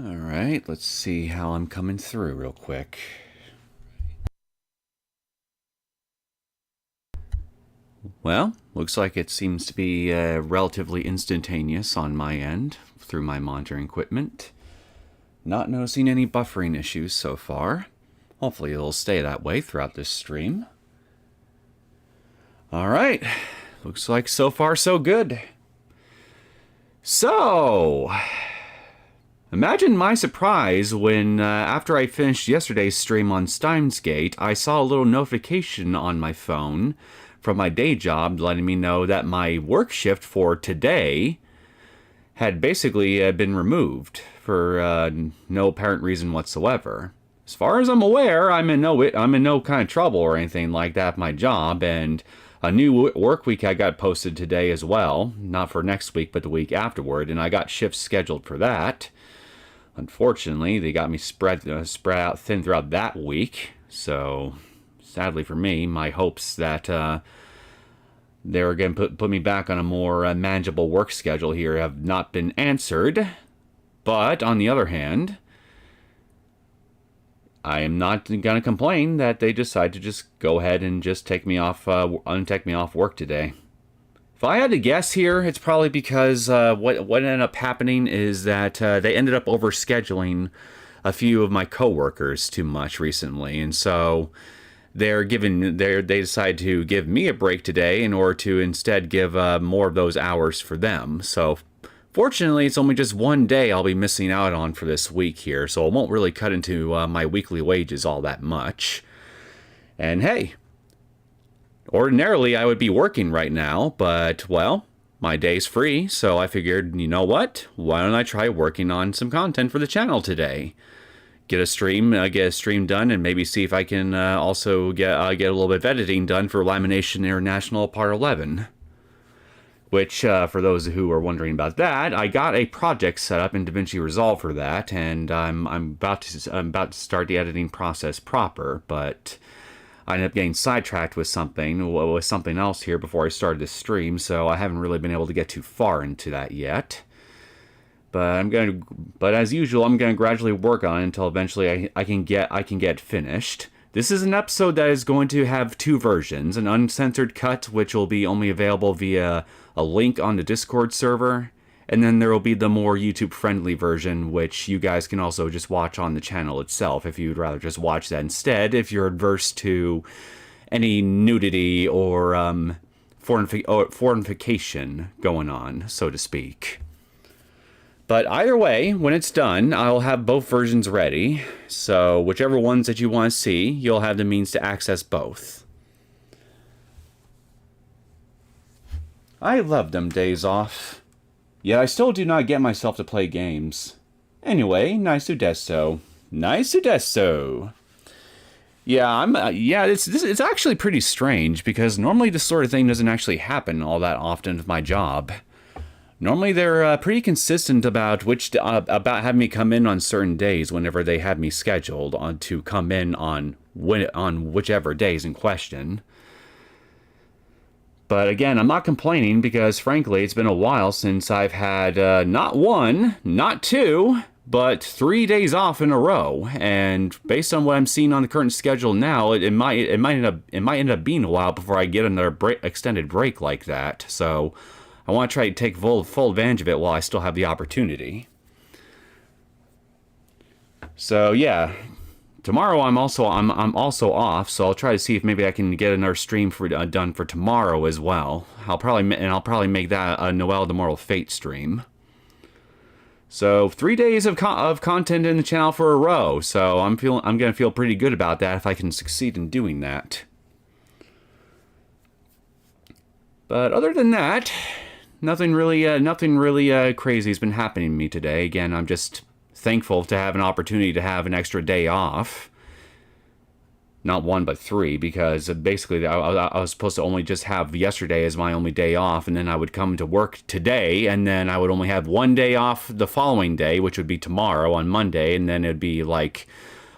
Alright, let's see how I'm coming through real quick. Well, looks like it seems to be relatively instantaneous on my end through my monitoring equipment. Not noticing any buffering issues so far. Hopefully it'll stay that way throughout this stream. Alright, looks like so far so good. So, imagine my surprise when, after I finished yesterday's stream on Steins Gate, I saw a little notification on my phone from my day job letting me know that my work shift for today had basically been removed for no apparent reason whatsoever. As far as I'm aware, I'm in no kind of trouble or anything like that at my job, and a new work week I got posted today as well. Not for next week, but the week afterward, and I got shifts scheduled for that. Unfortunately, they got me spread out thin throughout that week, so sadly for me, my hopes that they were going to put me back on a more manageable work schedule here have not been answered. But on the other hand, I am not going to complain that they decide to just go ahead and just take me off work today. If I had to guess here, it's probably because what ended up happening is that they ended up overscheduling a few of my coworkers too much recently, and so they decide to give me a break today in order to instead give more of those hours for them. So fortunately, it's only just one day I'll be missing out on for this week here, so it won't really cut into my weekly wages all that much. And hey, ordinarily I would be working right now, but, well, my day's free, so I figured, you know what? Why don't I try working on some content for the channel today? Get a stream done, and maybe see if I can also get a little bit of editing done for Lamination International Part 11. Which, for those who are wondering about that, I got a project set up in DaVinci Resolve for that, and I'm about to start the editing process proper. But I ended up getting sidetracked with something else here before I started this stream, so I haven't really been able to get too far into that yet. But as usual, I'm going to gradually work on it until eventually I can get finished. This is an episode that is going to have two versions: an uncensored cut, which will be only available via a link on the Discord server, and then there will be the more YouTube-friendly version, which you guys can also just watch on the channel itself if you'd rather just watch that instead, if you're adverse to any nudity or foreignification going on, so to speak. But either way, when it's done, I'll have both versions ready, so whichever ones that you want to see, you'll have the means to access both. I love them days off. Yet I still do not get myself to play games. Anyway, nice to deso. Nice to deso. Yeah, it's actually pretty strange, because normally this sort of thing doesn't actually happen all that often with my job. Normally they're pretty consistent about having me come in on certain days whenever they have me scheduled to come in on whichever days in question. But again, I'm not complaining because frankly it's been a while since I've had not one, not two, but 3 days off in a row. And based on what I'm seeing on the current schedule now, it might end up being a while before I get another extended break like that. So I want to try to take full advantage of it while I still have the opportunity. So yeah, tomorrow I'm also off, so I'll try to see if maybe I can get another stream done for tomorrow as well. I'll probably make that a Noel the Mortal Fate stream. So 3 days of content in the channel for a row. So I'm gonna feel pretty good about that if I can succeed in doing that. But other than that, nothing really crazy has been happening to me today. Again, I'm just thankful to have an opportunity to have an extra day off. Not one, but 3, because basically I was supposed to only just have yesterday as my only day off, and then I would come to work today, and then I would only have 1 day off the following day, which would be tomorrow on Monday, and then it'd be like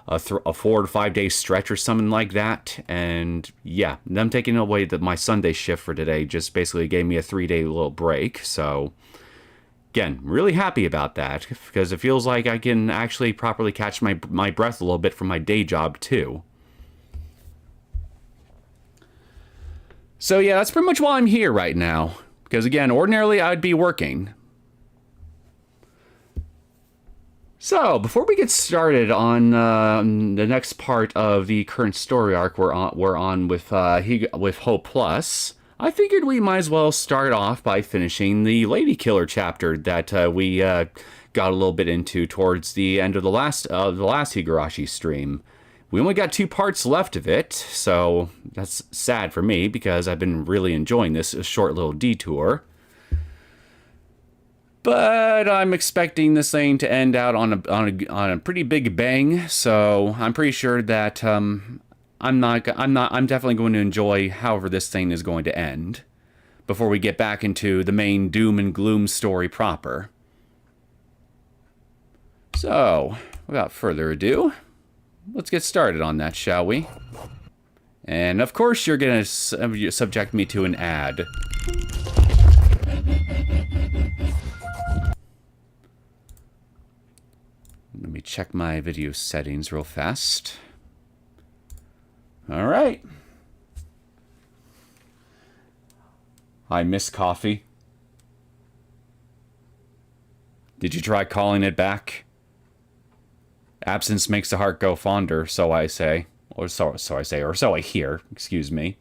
a 4 to 5 day stretch or something like that. And yeah, them taking away my Sunday shift for today just basically gave me a 3-day little break. So Again, really happy about that, because it feels like I can actually properly catch my breath a little bit from my day job, too. So yeah, that's pretty much why I'm here right now. Because again, ordinarily I'd be working. So, before we get started on the next part of the current story arc we're on with Hope Plus, I figured we might as well start off by finishing the Lady Killer chapter that we got a little bit into towards the end of the last Higurashi stream. We only got 2 parts left of it, so that's sad for me because I've been really enjoying this short little detour. But I'm expecting this thing to end out on a pretty big bang, so I'm pretty sure that I'm definitely going to enjoy however this thing is going to end before we get back into the main doom and gloom story proper. So, without further ado, let's get started on that, shall we? And of course you're going to subject me to an ad. Let me check my video settings real fast. All right. I miss coffee. Did you try calling it back? Absence makes the heart go fonder, so I say. Or so I say, or so I hear, excuse me.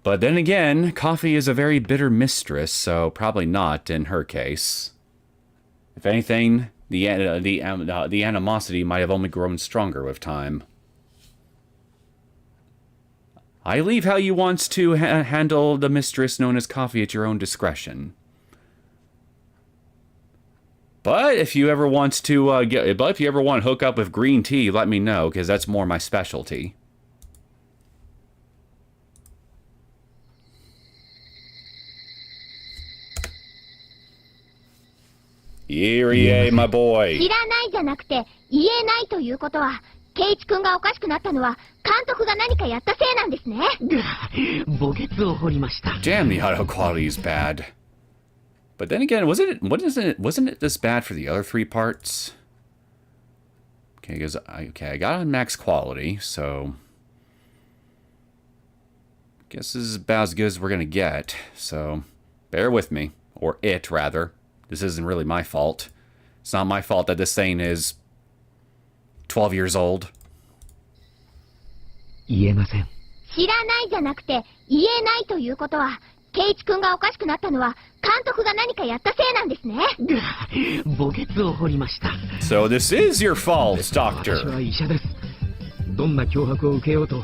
But then again, coffee is a very bitter mistress, so probably not in her case. If anything, the animosity might have only grown stronger with time. I leave how you want to handle the mistress known as coffee at your own discretion. But if you ever want to hook up with green tea, let me know, because that's more my specialty. Irie, my boy. 知らないじゃなくて言えないということは、ケイチ君がおかしくなったのは監督が何かやったせいなんですね。墓穴を掘りました。Damn, the audio quality is bad. But then again, wasn't it this bad for the other 3 parts? Okay, because I got on max quality, so guess this is about as good as we're gonna get. So bear with me, or it rather. This isn't really my fault. It's not my fault that this thing is 12 years old. 言えません。知らないじゃなくて言えないということは、ケイチ君がおかしくなったのは監督が何かやったせいなんですね。墓穴を掘りました。So this is your fault, Doctor. 私は医者です。どんな脅迫を受けようと、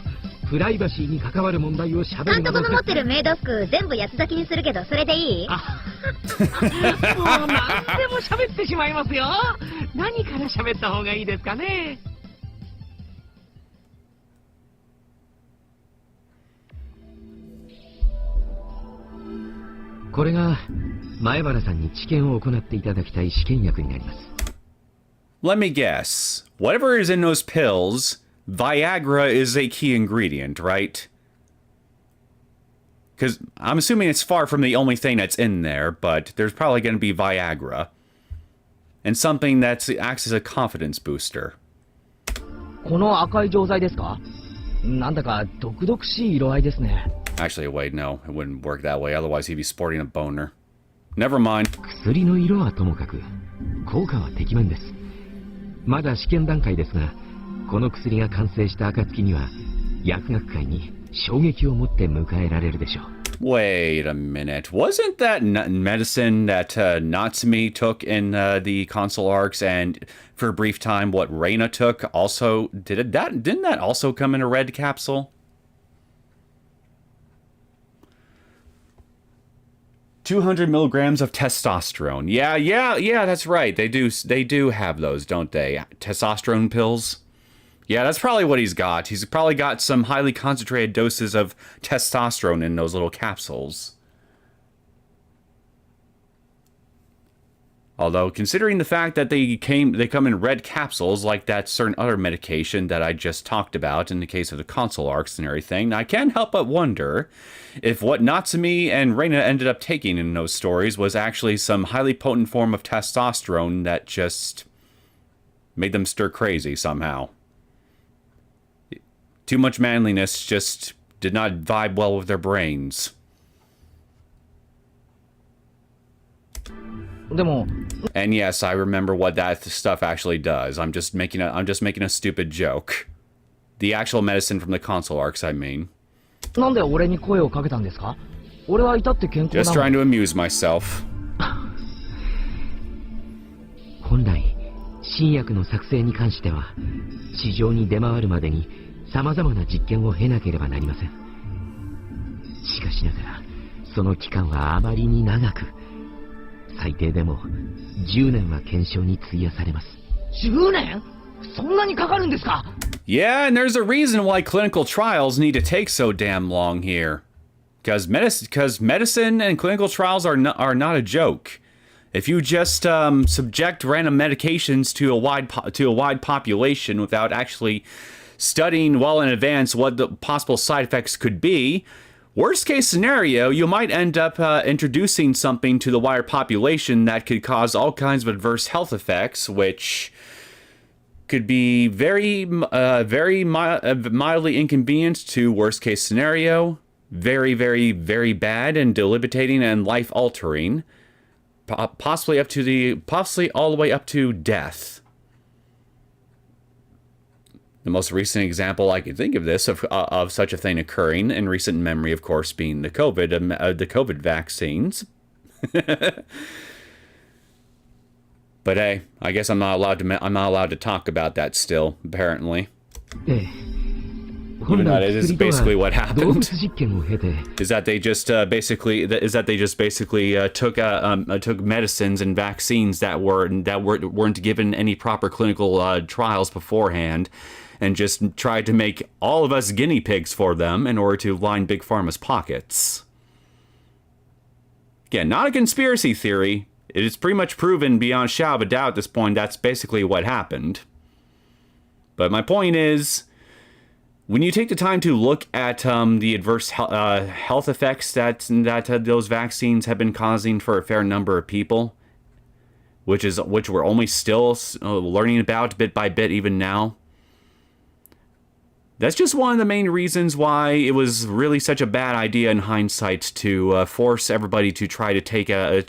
プライバシーに関わる問題をしゃべるなど。監督の持ってるメイド服全部八つ咲きにするけど、それでいい？もう何でも喋ってしまいますよ。何から喋った方がいいですかね。これが前原さんに治験を行っていただきたい試験薬になります。Let me guess. Whatever is in those pills, Viagra is a key ingredient, right? Because I'm assuming it's far from the only thing that's in there, but there's probably going to be Viagra. And something that acts as a confidence booster. この赤い錠剤ですか？なんだか毒々しい色合いですね。Actually, wait, no. It wouldn't work that way. Otherwise, he'd be sporting a boner. Never mind. 薬の色はともかく、効果はてきめんです。まだ試験段階ですが、この薬が完成した暁には、薬学界に衝撃を持って迎えられるでしょう。Wait a minute. Wasn't that medicine that Natsumi took in the console arcs, and for a brief time what Reina took also didn't that also come in a red capsule? 200 milligrams of testosterone. Yeah, that's right. They do have those, don't they? Testosterone pills. Yeah, that's probably what he's got. He's probably got some highly concentrated doses of testosterone in those little capsules. Although, considering the fact that they come in red capsules like that certain other medication that I just talked about in the case of the console arcs and everything, I can't help but wonder if what Natsumi and Reina ended up taking in those stories was actually some highly potent form of testosterone that just made them stir crazy somehow. Too much manliness just did not vibe well with their brains. And yes, I remember what that stuff actually does. I'm just making a stupid joke. The actual medicine from the console arcs, I mean. Just trying to amuse myself. 本来、新薬の作成に関しては、市場に出回るまでに様々な実験を経なければなりません。しかしながら、その期間はあまりに長く、最低でも10年は検証に費やされます。10年？そんなにかかるんですか? Yeah, and there's a reason why clinical trials need to take so damn long here. Because medicine and clinical trials are not a joke. If you just subject random medications to a wide population without actually studying well in advance what the possible side effects could be, worst case scenario, you might end up introducing something to the wider population that could cause all kinds of adverse health effects, which could be very mildly inconvenient to worst case scenario, very, very, very bad and debilitating and life altering, possibly all the way up to death. The most recent example I can think of of such a thing occurring in recent memory, of course, being the COVID vaccines. But hey, I guess I'm not allowed to talk about that still. Apparently, even though it is basically what happened. Is that they just basically took medicines and vaccines that weren't given any proper clinical trials beforehand, and just tried to make all of us guinea pigs for them in order to line Big Pharma's pockets. Again, not a conspiracy theory. It is pretty much proven beyond a shadow of a doubt at this point that's basically what happened. But my point is, when you take the time to look at the adverse health effects that those vaccines have been causing for a fair number of people, which we're only still learning about bit by bit even now, that's just one of the main reasons why it was really such a bad idea in hindsight to force everybody to try to take a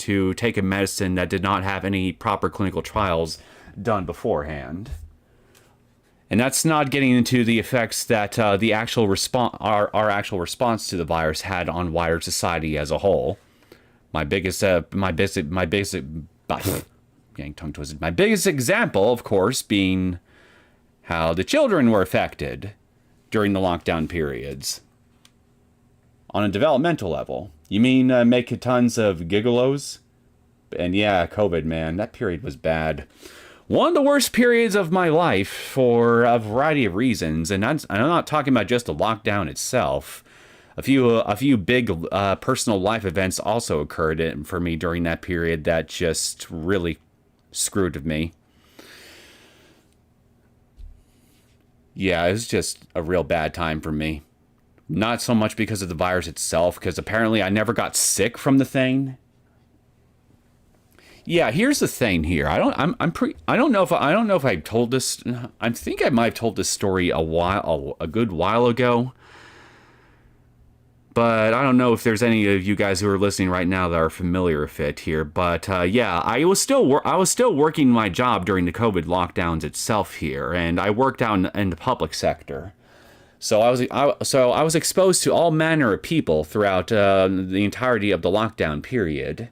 medicine that did not have any proper clinical trials done beforehand. And that's not getting into the effects that our actual response to the virus had on wider society as a whole. My biggest getting tongue twisted. My biggest example, of course, being how the children were affected during the lockdown periods. On a developmental level. You mean make tons of gigolos? And yeah, COVID, man, that period was bad. One of the worst periods of my life for a variety of reasons, and I'm not talking about just the lockdown itself. A few big personal life events also occurred for me during that period that just really screwed with me. Yeah, it was just a real bad time for me. Not so much because of the virus itself, because apparently I never got sick from the thing. Yeah, here's the thing here. I don't know if I told this. I think I might have told this story a good while ago. But I don't know if there's any of you guys who are listening right now that are familiar with it here. But yeah, I was still working my job during the COVID lockdowns itself here, and I worked out in the public sector. So I was exposed to all manner of people throughout the entirety of the lockdown period.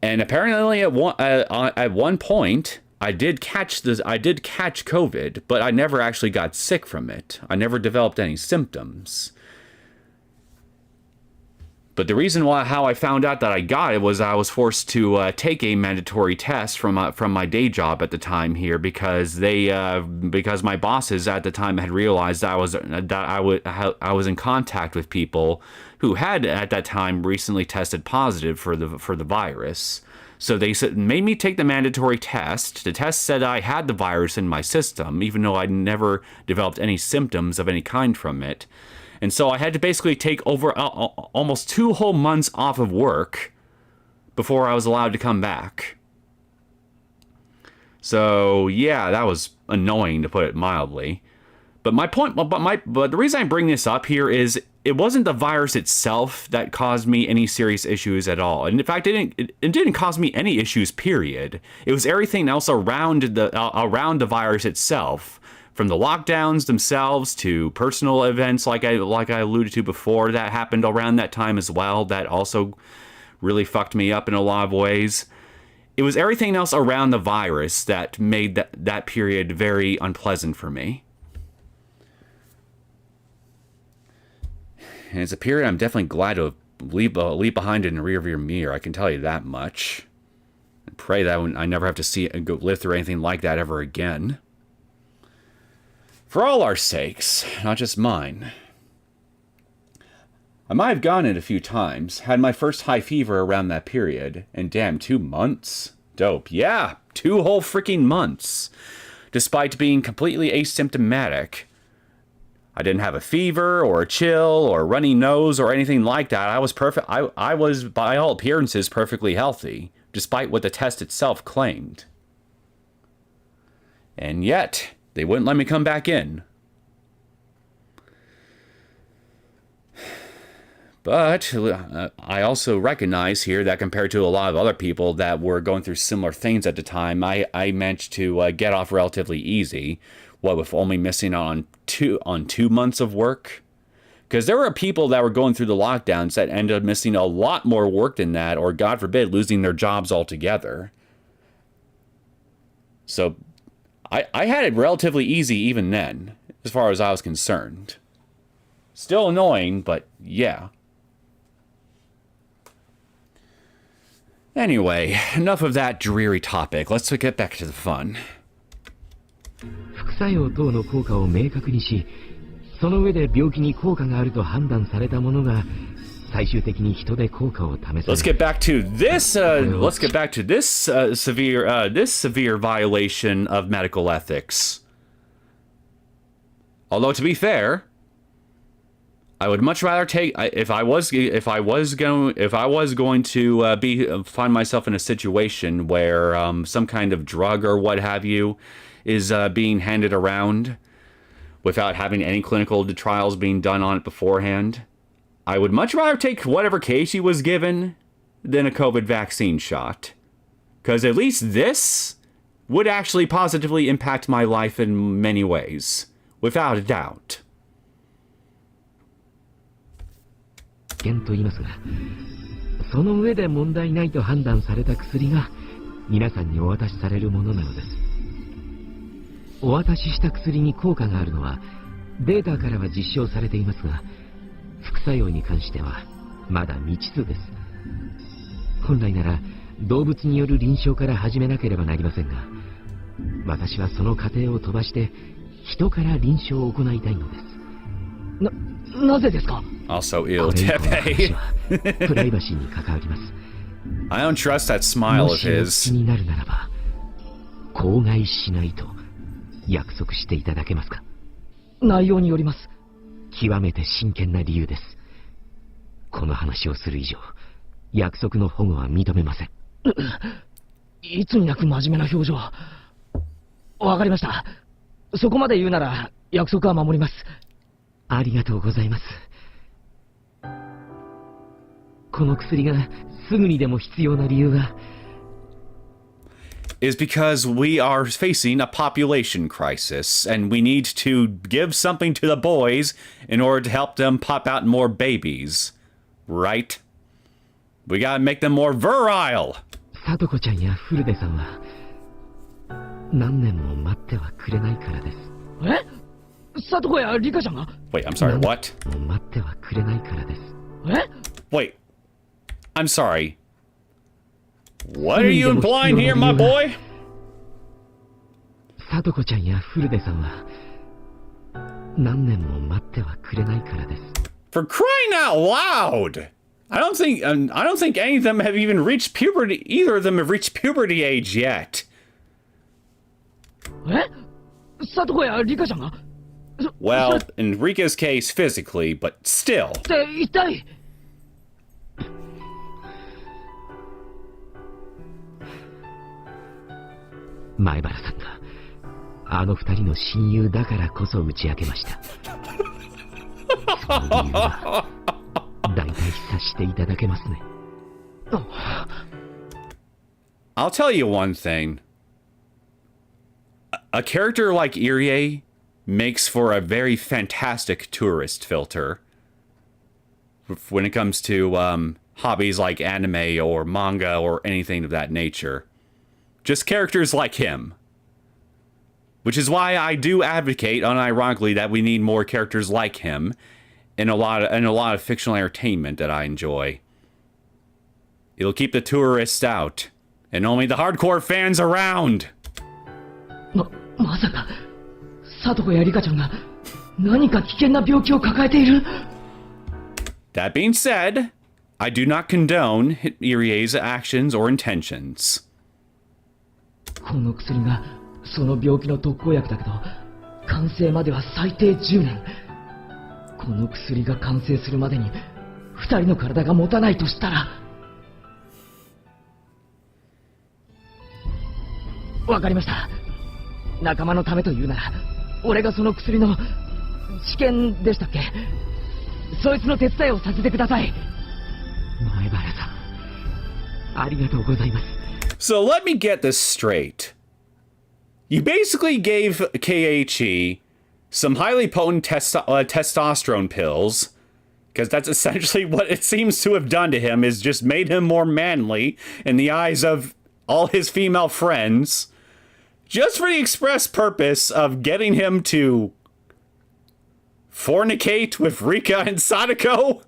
And apparently at one point I did catch COVID, but I never actually got sick from it. I never developed any symptoms. But the reason how I found out that I got it was I was forced to take a mandatory test from my day job at the time here because my bosses at the time had realized I was in contact with people who had at that time recently tested positive for the virus. So they made me take the mandatory test. The test said I had the virus in my system, even though I'd never developed any symptoms of any kind from it. And so I had to basically take over almost 2 whole months off of work before I was allowed to come back. So yeah, that was annoying, to put it mildly. But my point, but the reason I bring this up here is it wasn't the virus itself that caused me any serious issues at all. And in fact, it didn't cause me any issues, period. It was everything else around the virus itself, from the lockdowns themselves to personal events like I alluded to before that happened around that time as well, that also really fucked me up in a lot of ways. It was everything else around the virus that made that period very unpleasant for me. And it's a period I'm definitely glad to leave behind in the rearview mirror, I can tell you that much. I pray that I never have to live through anything like that ever again. For all our sakes, not just mine. I might have gone it a few times, had my first high fever around that period, and damn, 2 months? Dope. Yeah, 2 whole freaking months. Despite being completely asymptomatic. I didn't have a fever or a chill or a runny nose or anything like that. I was perfect. I was, by all appearances, perfectly healthy, despite what the test itself claimed. And yet, they wouldn't let me come back in. But I also recognize here that compared to a lot of other people that were going through similar things at the time, I managed to get off relatively easy. What, with only missing on 2 months of work? Because there were people that were going through the lockdowns that ended up missing a lot more work than that, or God forbid, losing their jobs altogether. So I had it relatively easy even then, as far as I was concerned. Still annoying, but yeah. Anyway, enough of that dreary topic. Let's get back to the fun. 副作用等の効果を明確にし、その上で病気に効果があると判断されたものが最終的に人で効果を試される。Let's get back to this. Let's get back to this severe violation of medical ethics. Although, to be fair, I would much rather take if I was going to find myself in a situation where some kind of drug or what have you is being handed around without having any clinical trials being done on it beforehand. I would much rather take whatever Casey was given than a COVID vaccine shot. Because at least this would actually positively impact my life in many ways. Without a doubt. と言いますが、その上で問題ないと判断された薬が皆さんにお渡しされるものなのです。お渡しした薬に効果があるのはデータからは実証されていますが、副作用に関してはまだ未知数です。本来なら動物による臨床から始めなければなりませんが、私はその過程を飛ばして人から臨床を行いたいのです。なぜですか? Also ill, Tepe. I don't trust that smile of his. 口外しないと約束していただけますか? 内容によります。極めて真剣な理由です。この話をする以上、約束の保護は認めません。いつになく真面目な表情。わかりました。そこまで言うなら約束は守ります。ありがとうございます。この薬がすぐにでも必要な理由が is because we are facing a population crisis and we need to give something to the boys in order to help them pop out more babies, right? We gotta make them more virile. さとこちゃんやフルデさんは何年も待ってはくれないからです。さとこやリカちゃんが Wait, I'm sorry, what? 待ってはくれないからです。Wait, I'm sorry. What are you implying here, my boy? さとこちゃんやフルデさんは何年も待ってはくれないからです。For crying out loud! I don't think any of them have even reached puberty. Either of them have reached puberty age yet. え、さとこやリカちゃんが Well, in Rika's case, physically, but still. って一体前原さんがあの二人の親友だからこそ打ち明けました。その理由は大体察していただけますね。I'll tell you one thing. A character like Irie makes for a very fantastic tourist filter when it comes to hobbies like anime or manga or anything of that nature. Just characters like him. Which is why I do advocate, unironically, that we need more characters like him in a lot of fictional entertainment that I enjoy. It'll keep the tourists out, and only the hardcore fans around. まさか、さとこやリカちゃんが何か危険な病気を抱えている That being said, I do not condone Irie's actions or intentions. この薬がその病気の特効薬だけど、完成までは最低10年。この薬が完成するまでに2人の体が持たないとしたら。わかりました。仲間のためというなら、俺がその薬の試験でしたっけ、そいつの手伝いをさせてください。前原さん、ありがとうございます。So let me get this straight. You basically gave KHE some highly potent testosterone pills, because that's essentially what it seems to have done to him, is just made him more manly in the eyes of all his female friends, just for the express purpose of getting him to fornicate with Rika and Sadako?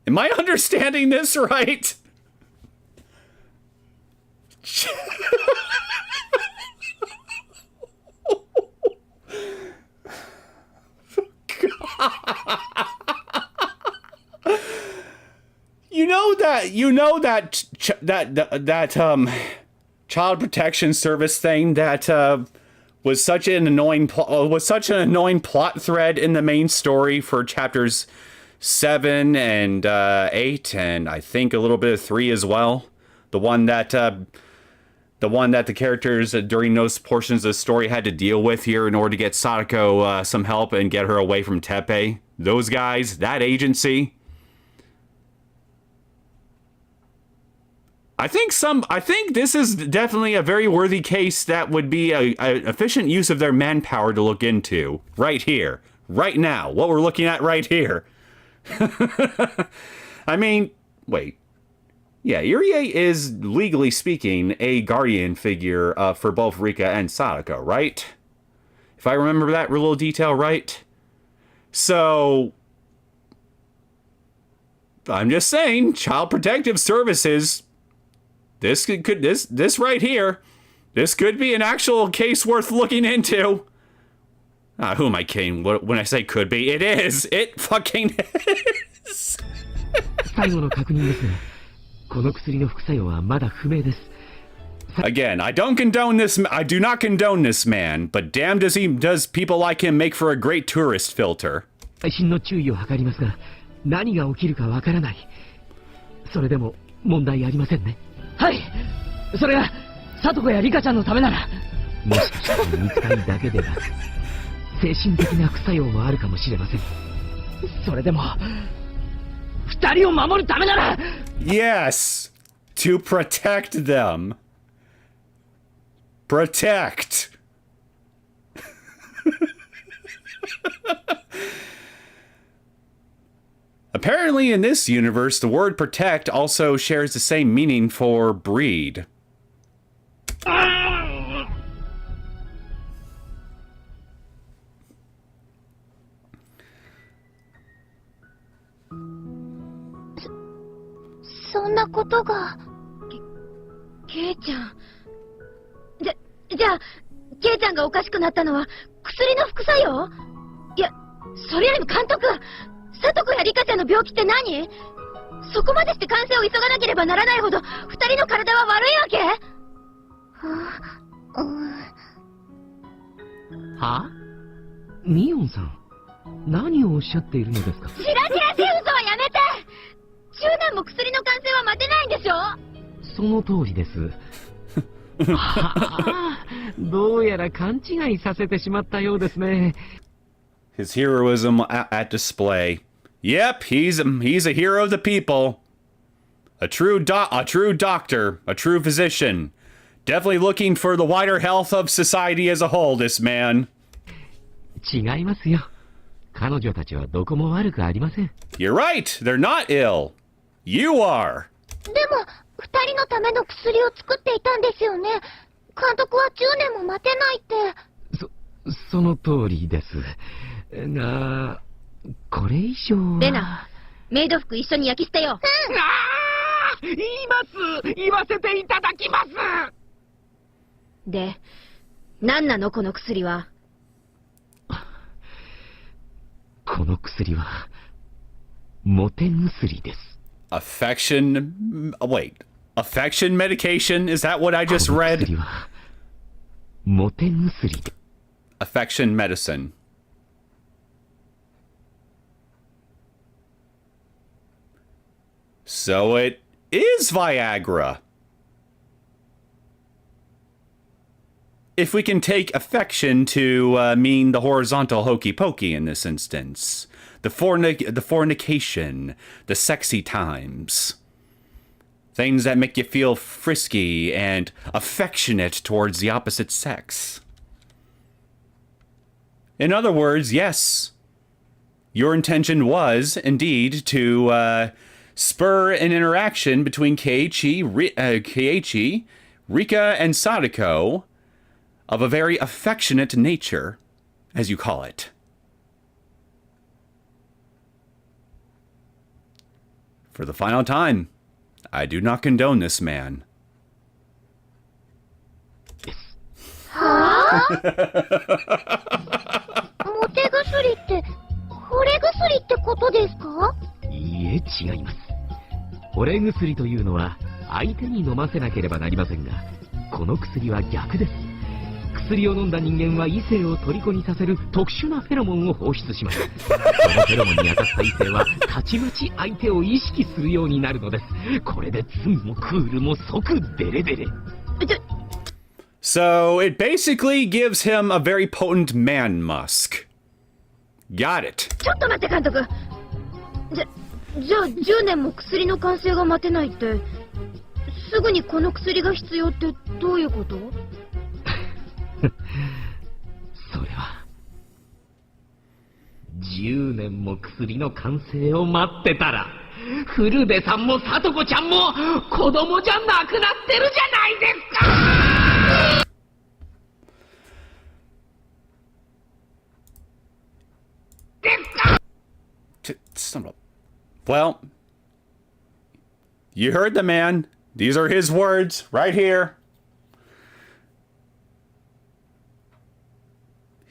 Am I understanding this right? You know that child protection service thing that was such an annoying plot thread in the main story for chapters 7 and 8, and I think a little bit of 3 as well. The one that the characters during those portions of the story had to deal with here in order to get Sadako some help and get her away from Teppei. Those guys, that agency. I think this is definitely a very worthy case that would be an efficient use of their manpower to look into. Right here. Right now. What we're looking at right here. I mean, wait. Yeah, Irie is, legally speaking, a guardian figure for both Rika and Sadako, right? If I remember that little detail right. So, I'm just saying, Child Protective Services, this right here, this could be an actual case worth looking into. Who am I kidding? When I say could be, it is. It fucking is. 最後の確認ですね。この薬の副作用はまだ不明です。Again, I do not condone this man, but damn does people like him make for a great tourist filter. 細心の注意を図りますが、何が起きるかわからない。それでも問題ありませんね。はい。それがさとこやリカちゃんのためなら。もしかして肉体だけでなく、精神的な副作用もあるかもしれません。それでも二人を守るためなら。Yes, to protect them. Protect. Apparently, in this universe, the word protect also shares the same meaning for breed. Ah! そんなことが。ケイちゃん。じゃあ、ケイちゃんがおかしくなったのは薬の副作用？いや、それよりも監督、さとこやリカちゃんの病気って何？そこまでして完成を急がなければならないほど、二人の体は悪いわけ？は？ミオンさん、何をおっしゃっているのですか？チラチラしい嘘はやめて！10年も薬の完成は待てないんでしょ？その通りです。はあ、どうやら勘違いさせてしまったようですね。His heroism at display. Yep, he's a hero of the people. A true doctor, a true physician. Definitely looking for the wider health of society as a whole, this man. 違いますよ。彼女たちはどこも悪くありません。You're right, they're not ill. You are. でも、二人のための薬を作っていたんですよね。監督は10年も待てないって。その通りです。が、これ以上は。レナ、メイド服一緒に焼き捨てよう。言います！言わせていただきます！で、何なのこの薬は。この薬は、モテ薬です。Affection medication? Is that what I just read? この薬は、モテ薬で。Affection medicine. So it is Viagra. If we can take affection to mean the horizontal hokey pokey in this instance. The fornication, the sexy times. Things that make you feel frisky and affectionate towards the opposite sex. In other words, yes, your intention was indeed to spur an interaction between Keiichi, Rika, and Sadako of a very affectionate nature, as you call it. For the final time, I do not condone this man. はぁ？モテ薬って、惚れ薬ってことですか？いいえ、違います。惚れ薬というのは相手に飲ませなければなりませんが、この薬は逆です。薬を飲んだ人間は異性を虜にさせる特殊なフェロモンを放出します。そのフェロモンに当たった異性はたちまち相手を意識するようになるのです。これでツンもクールも即デレデレ。So it basically gives him a very potent man musk. Got it. ちょっと待って監督。じゃあ10年も薬の完成が待てないって、すぐにこの薬が必要ってどういうこと？それは10年も薬の完成を待ってたら、古部さんもさとこちゃんも子供じゃなくなってるじゃないですか。Well, you heard the man. These are his words right here.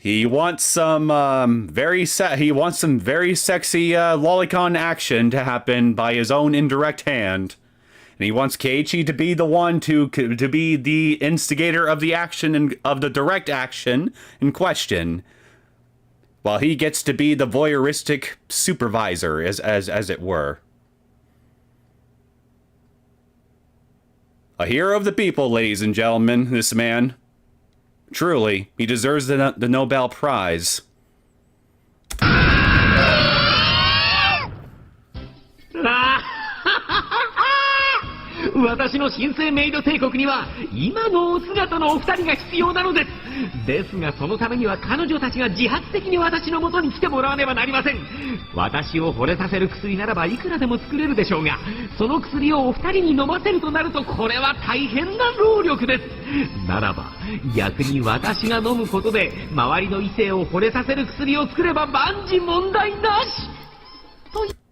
He wants some very sexy lolicon action to happen by his own indirect hand, and he wants Keiichi to be the one to be the instigator of the action and of the direct action in question, while he gets to be the voyeuristic supervisor, as it were. A hero of the people, ladies and gentlemen, this man. Truly, he deserves the Nobel Prize. 私の新生メイド帝国には今のお姿のお二人が必要なのです。ですがそのためには彼女たちが自発的に私の元に来てもらわねばなりません。私を惚れさせる薬ならばいくらでも作れるでしょうが、その薬をお二人に飲ませるとなるとこれは大変な労力です。ならば逆に私が飲むことで周りの異性を惚れさせる薬を作れば万事問題なし。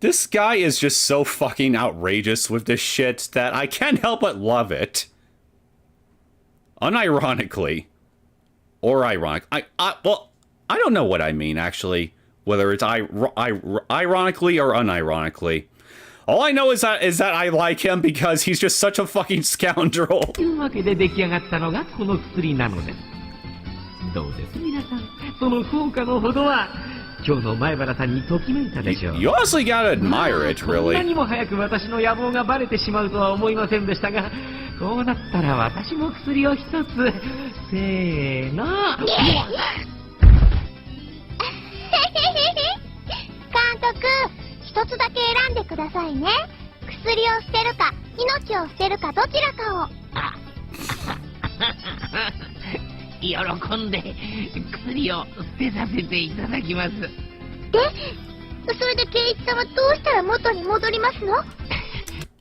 This guy is just so fucking outrageous with this shit that I can't help but love it. Unironically. Or ironic. Well, I don't know what I mean, actually. Whether it's ironically or unironically. All I know is that I like him because he's just such a fucking scoundrel. というわけで出来上がったのがこの薬なのです。どうです皆さん、その効果のほどは今日の前原さんにときめいたでしょう。You honestly gotta admire it, こんな really. にも早く私の野望がバレてしまうとは思いませんでしたが、こうなったら私も薬を一つ。せーの。監督、一つだけ選んでくださいね。薬を捨てるか、命を捨てるか、どちらかを。喜んで薬を捨てさせていただきます。で、それで圭一さんはどうしたら元に戻りますの？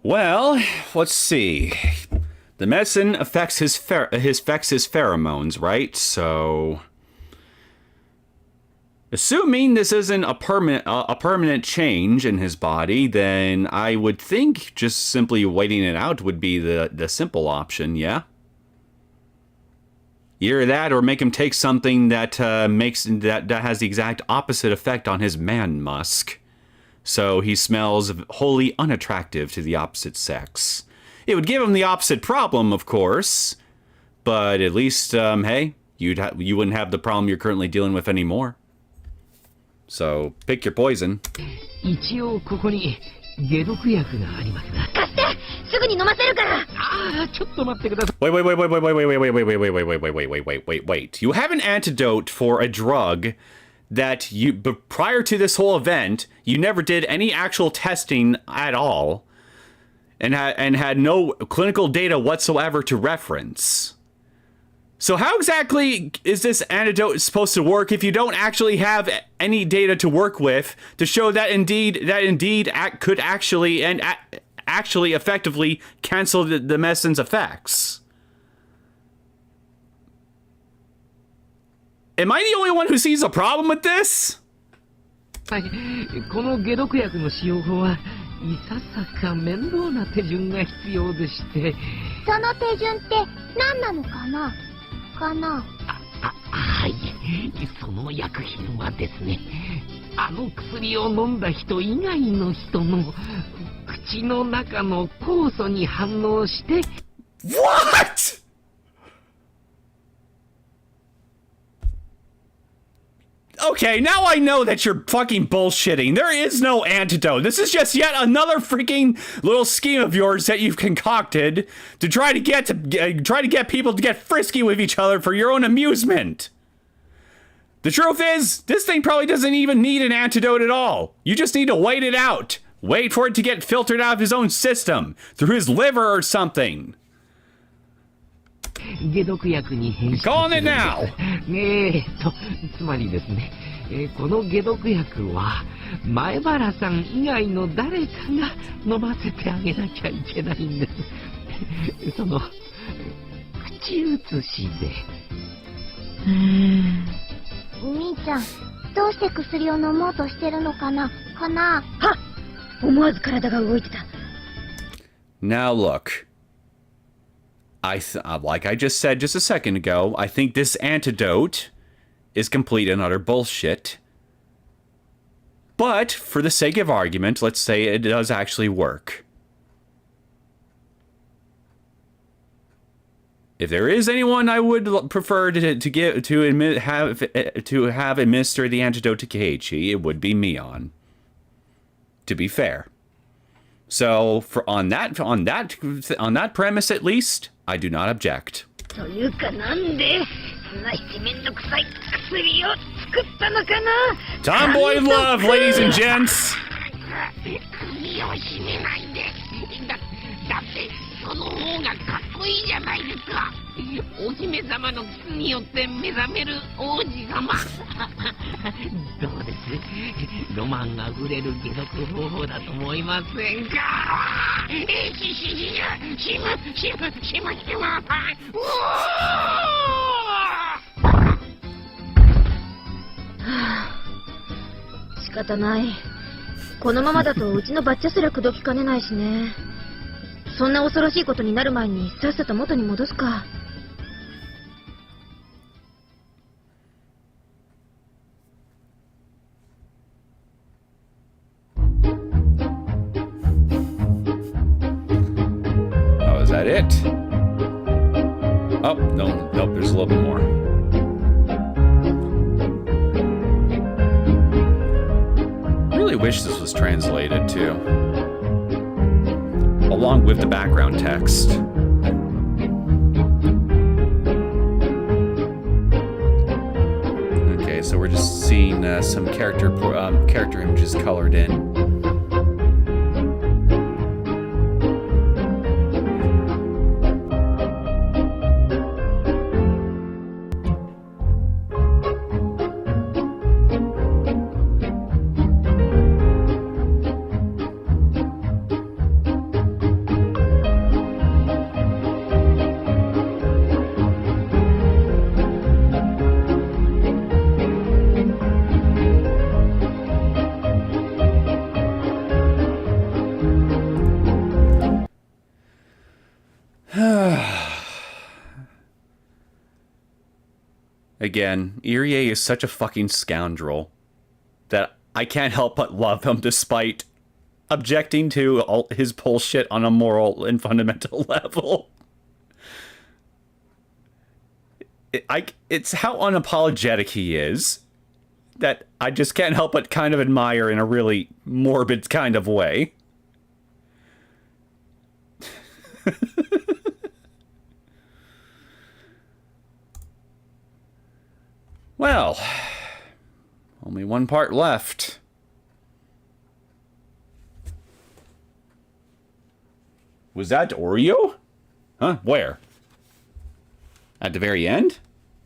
Well, let's see. The medicine affects his pheromones, right? So, assuming this isn't a permanent change in his body, then I would think just simply waiting it out would be the simple option, yeah? Either that or make him take something that that has the exact opposite effect on his man musk. So he smells wholly unattractive to the opposite sex. It would give him the opposite problem, of course, but at least, hey, you wouldn't have the problem you're currently dealing with anymore. So pick your poison. 一応ここに解毒薬がありますが。貸して、すぐに飲ませるから。ちょっと待ってください。Wait. You have an antidote for a drug that but prior to this whole event, you never did any actual testing at all. And had no clinical data whatsoever to reference. So how exactly is this antidote supposed to work if you don't actually have any data to work with to show that indeed could actually effectively cancel the medicine's effects? Am I the only one who sees a problem with this? はい、この解毒薬の使用法はいささか面倒な手順が必要でして。その手順って何なのかな？はい、その薬品はですね、あの薬を飲んだ人以外の人の口の中の酵素に反応して。 What?! Okay, now I know that you're fucking bullshitting. There is no antidote. This is just yet another freaking little scheme of yours that you've concocted to try to get people to get frisky with each other for your own amusement. The truth is, this thing probably doesn't even need an antidote at all. You just need to wait it out. Wait for it to get filtered out of his own system through his liver or something. 解毒薬に変身する。Calling it now. つまりですね、この解毒薬は前原さん以外の誰かが飲ませてあげなきゃいけないんです。その口移しで。みーちゃん、どうして薬を飲もうとしてるのかな？はっ！思わず体が動いてた。Now look. Like I just said just a second ago, I think this antidote is complete and utter bullshit. But, for the sake of argument, let's say it does actually work. If there is anyone I would prefer to have administer the antidote to Keiichi, it would be Mion. To be fair. So, on that premise at least, I do not object. というかなんでそんな七面倒くさい薬を作ったのかな。 Tomboy love, ladies and gents. 首を絞めないで。だってその方がかっこいいじゃないですか。お姫様のキスによって目覚める王子様。どうです？ロマンあふれる解毒方法だと思いませんか？仕方ない。このままだとうちのバッチャすら口説きかねないしね。そんな恐ろしいことになる前にさっさと元に戻すか。it. Oh, no, nope, there's a little bit more. I really wish this was translated, too. Along with the background text. Okay, so we're just seeing some character images colored in. Again, Irie is such a fucking scoundrel that I can't help but love him despite objecting to all his bullshit on a moral and fundamental level. It's how unapologetic he is that I just can't help but kind of admire in a really morbid kind of way. Well, only one part left. Was that Oreo? Huh? Where? At the very end?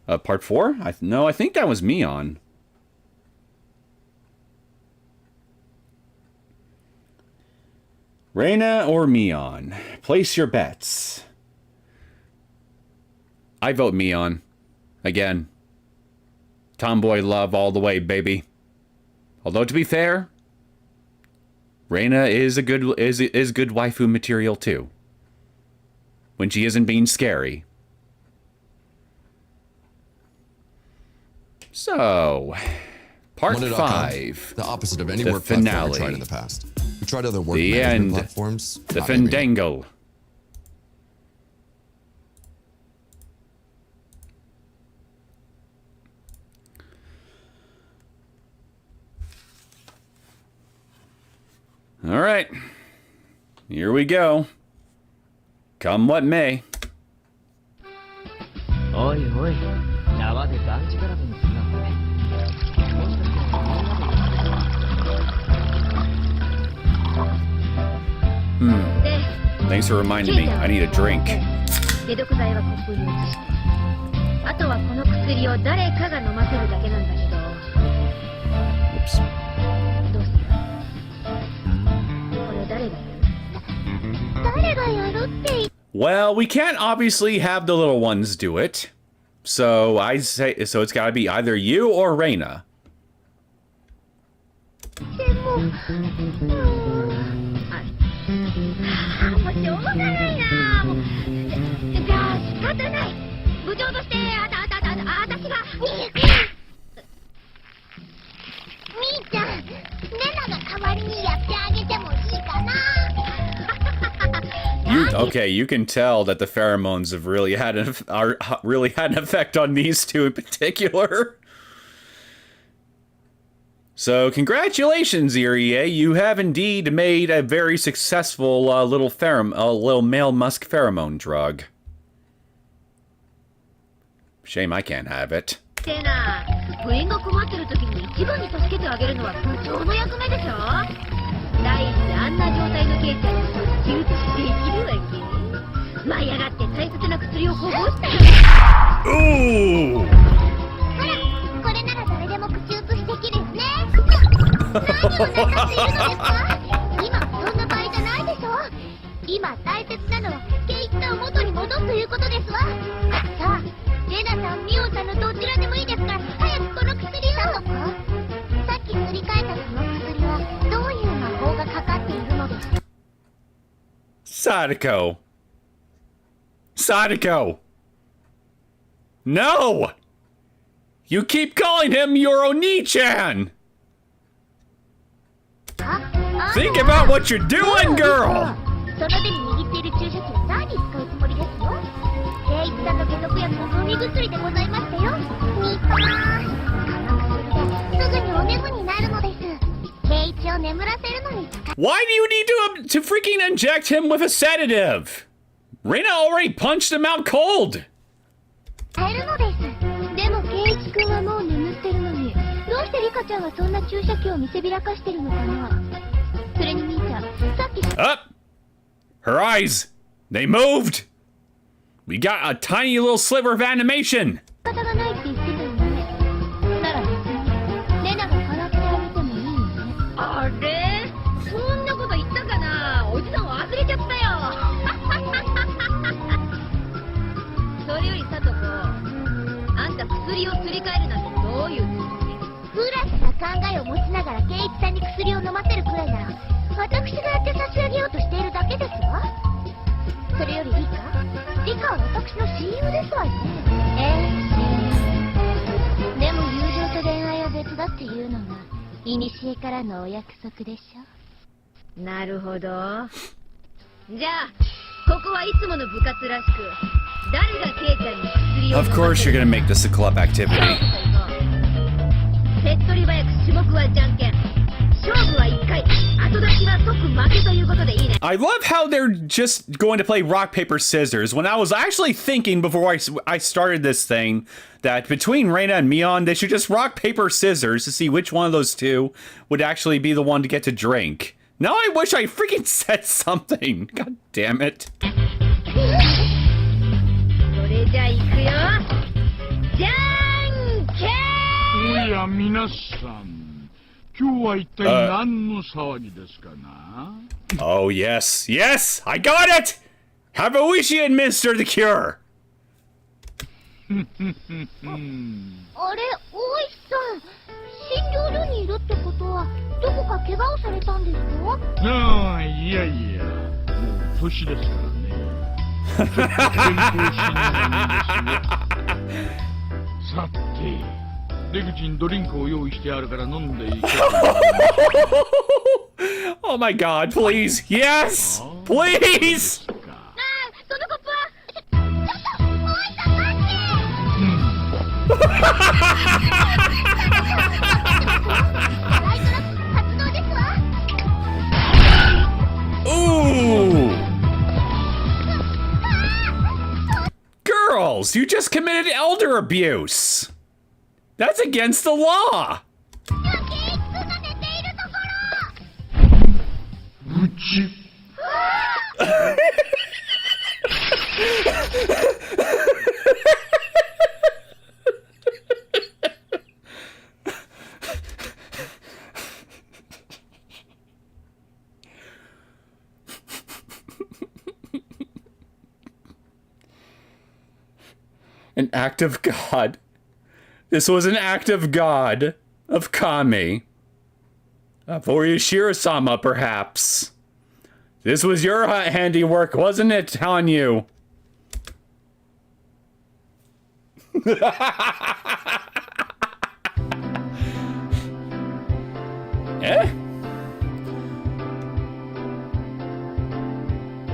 Part 4? No, I think that was Mion. Reina or Mion? Place your bets. I vote Mion. Again. Tomboy love all the way, baby. Although to be fair, Reina is good waifu material too. When she isn't being scary. So, part 5. The opposite of any the work platform finale. we tried in the past. We tried other work The management end. platforms. The not maybe. Fandango. All right, here we go. Come what may. おいおい、縄でがんじがらめにするなんてね。もしかしてみんなで。Thanks for reminding me. I need a drink. 解毒剤はコップに移して、あとはこの薬を誰かが飲ませるだけなんだけど。Oops. どうする？これ誰がやる？誰がやるって。 Well, we can't obviously have the little ones do it. So it's gotta be either you or Reina. でも、もうしょうがないな。もうじゃあ仕方ない。部長として私が。みーちゃん、レナが代わりにやってあげてもいいかな。Okay, you can tell that the pheromones have really had an effect on these two in particular. So, congratulations, Irie. You have indeed made a very successful little male musk pheromone drug. Shame I can't have it. ってな、部員が困ってる時に一番に助けてあげるのは部長の役目でしょ。第一あんな状態のケイちゃんにそっち打ちできるわけ。舞い上がって大切な薬をこぼしたよ。Ooh! ほら、これなら誰でも口移しできるよね。何を泣かせるのですか。今そんな場合じゃないでしょ。今大切なのはケイちゃんを元に戻すということですわ。さあ、レナさん、ミオさんのどちらでもいいですから、早くこの薬を。さっきすり替えたその薬はどういう魔法がかかっているのですか。 Sadako. Sadako. No! You keep calling him your Oni-chan! Think about what you're doing, girl! その手に握っている注射器は何に使うつもり一さんの解毒薬の飲み薬でございましたよ。にぱー。すぐにお眠になるのです。圭一を眠らせるのに使う。 Why do you need to freaking inject him with a sedative? Reina already punched him out cold. えるのです。でも圭一君はもう眠ってるのに、どうしてリカちゃんはそんな注射器を見せびらかしてるのかな。それにみーちゃん、さっき Up! Her eyes! They moved! We got a tiny little sliver of animation! 仕方がないって言ってたよね。なら別にレナが払ってあげてもいいよね。あれ、そんなこと言ったかな。おじさん忘れちゃったよ。それよりさとこ、あんた薬をすり替えるなんてどういうつもり？フラッシュな考えを持ちながら圭一さんに薬を飲ませるくらいなら、私がやって差し上げようとしているだけですわ。それよりリカは私の親友ですわよね。親友。でも友情と恋愛は別だっていうのが古からのお約束でしょ。なるほど。じゃあここはいつもの部活らしく、誰がケイちゃんに薬を飲ませる？ Of course you're gonna make this a club activity. 手っ取り早く種目はじゃんけん。勝負は1回。後出しは即負けということでいいね。 I love how they're just going to play rock, paper, scissors when I was actually thinking before I started this thing that between Reina and Mion, they should just rock, paper, scissors to see which one of those two would actually be the one to get to drink. Now I wish I freaking said something. God damn it. それじゃあ行くよ。じゃんけん。おや皆さん、今日は一体何の騒ぎですかな？ Oh, yes. Yes! I got it! Have a wish and administer the cure! あれ、大石さん、診療所にいるってことはどこか怪我をされたんですか？ああ、いやいや、もう年ですからね。ちょっと健康診断ですよ。さて、出口にドリンクを用意してあるから飲んでいけ。Oh my god, please! Yes! Please! ああ、そのコップはちょっと大石さん待って。ライトラップ発動ですわ。 Ooh! Girls, you just committed elder abuse! That's against the law! ケイチ君が寝ているところ。うち。An act of God. This was an act of God, of Kami. For Yashiro-sama, perhaps. This was your handiwork, wasn't it, Hanyu? Eh?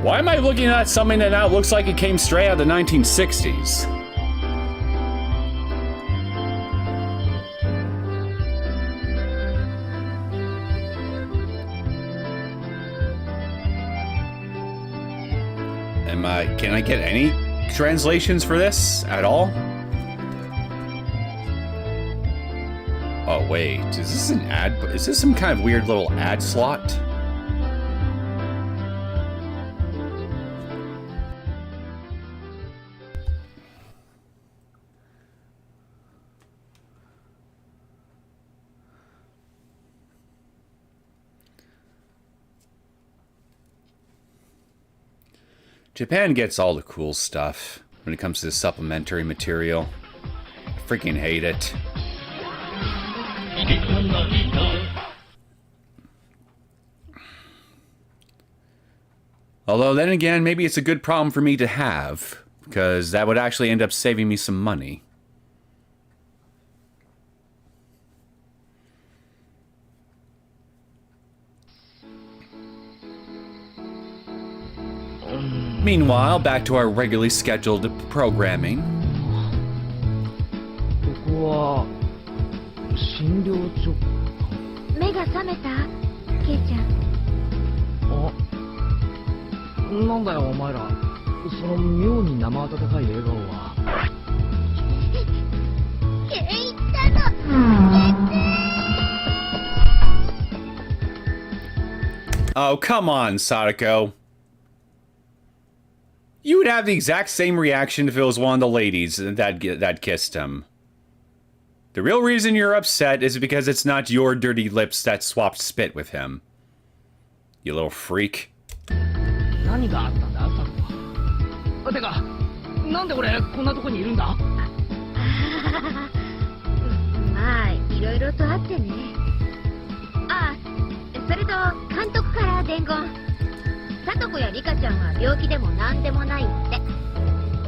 Why am I looking at something that now looks like it came straight out of the 1960s? Can I get any translations for this at all? Oh wait, is this an ad? Is this some kind of weird little ad slot? Japan gets all the cool stuff when it comes to supplementary material. I freaking hate it. Although then again, maybe it's a good problem for me to have, because that would actually end up saving me some money. Meanwhile, back to our regularly scheduled programming. ここは診療所。目が覚めたケイちゃん。あ、なんだよお前ら。その妙に生温かい笑顔は。ケイったの。Oh, come on, Sadako. You would have the exact same reaction if it was one of the ladies that kissed him. The real reason you're upset is because it's not your dirty lips that swapped spit with him. You little freak. 何があったんだ、サルコ。てか、なんで俺こんなとこにいるんだ？まあ、いろいろとあってね。ああ、それと監督から伝言。さとこやリカちゃんは病気でもなんでもないって。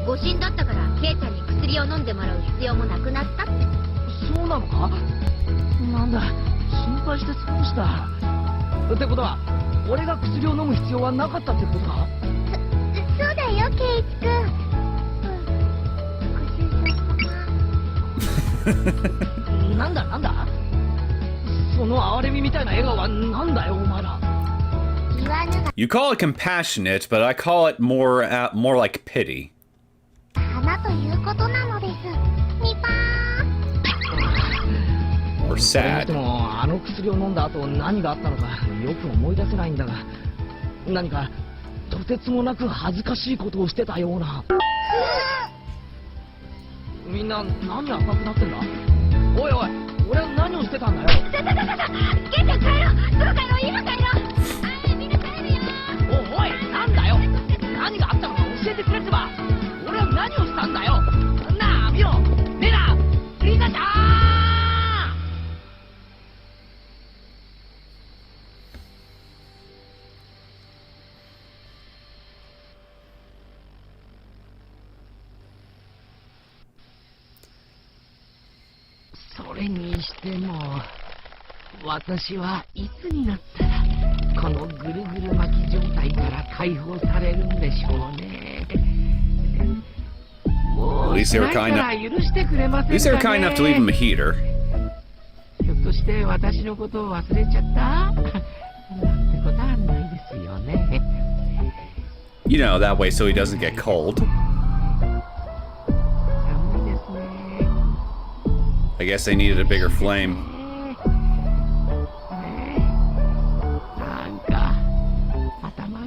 誤診だったからケイちゃんに薬を飲んでもらう必要もなくなったって。そうなのか？なんだ、心配して損した。ってことは、俺が薬を飲む必要はなかったってことか？そうだよ、ケイチくん。なんだなんだ？その哀れみみたいな笑顔はなんだよ、お前ら。You call it compassionate, but I call it more like pity. 花ということなのです。ニパーン。 Or sad. でもあの薬を飲んだ後何があったのかよく思い出せないんだが、何かとてつもなく恥ずかしいことをしてたような。みんな何赤くなってんだ？おいおい、俺は何をしてたんだよ。ケイちゃん帰ろう。すぐ帰ろう、今帰ろう。みんな帰るよ。おい、なんだよ。何があったのか教えてくれってば。俺は何をしたんだよ。なあ、見ろ。メラ、リカちゃん。それにしても私はいつになったらこのぐるぐる巻き状態から解放されるんでしょうね。もう辛いから許してくれませんかね。 At least they were kind enough to leave him a heater. ひょっとして私のことを忘れちゃったなんてことはないですよね。 You know, that way so he doesn't get cold. I guess they needed a bigger flame.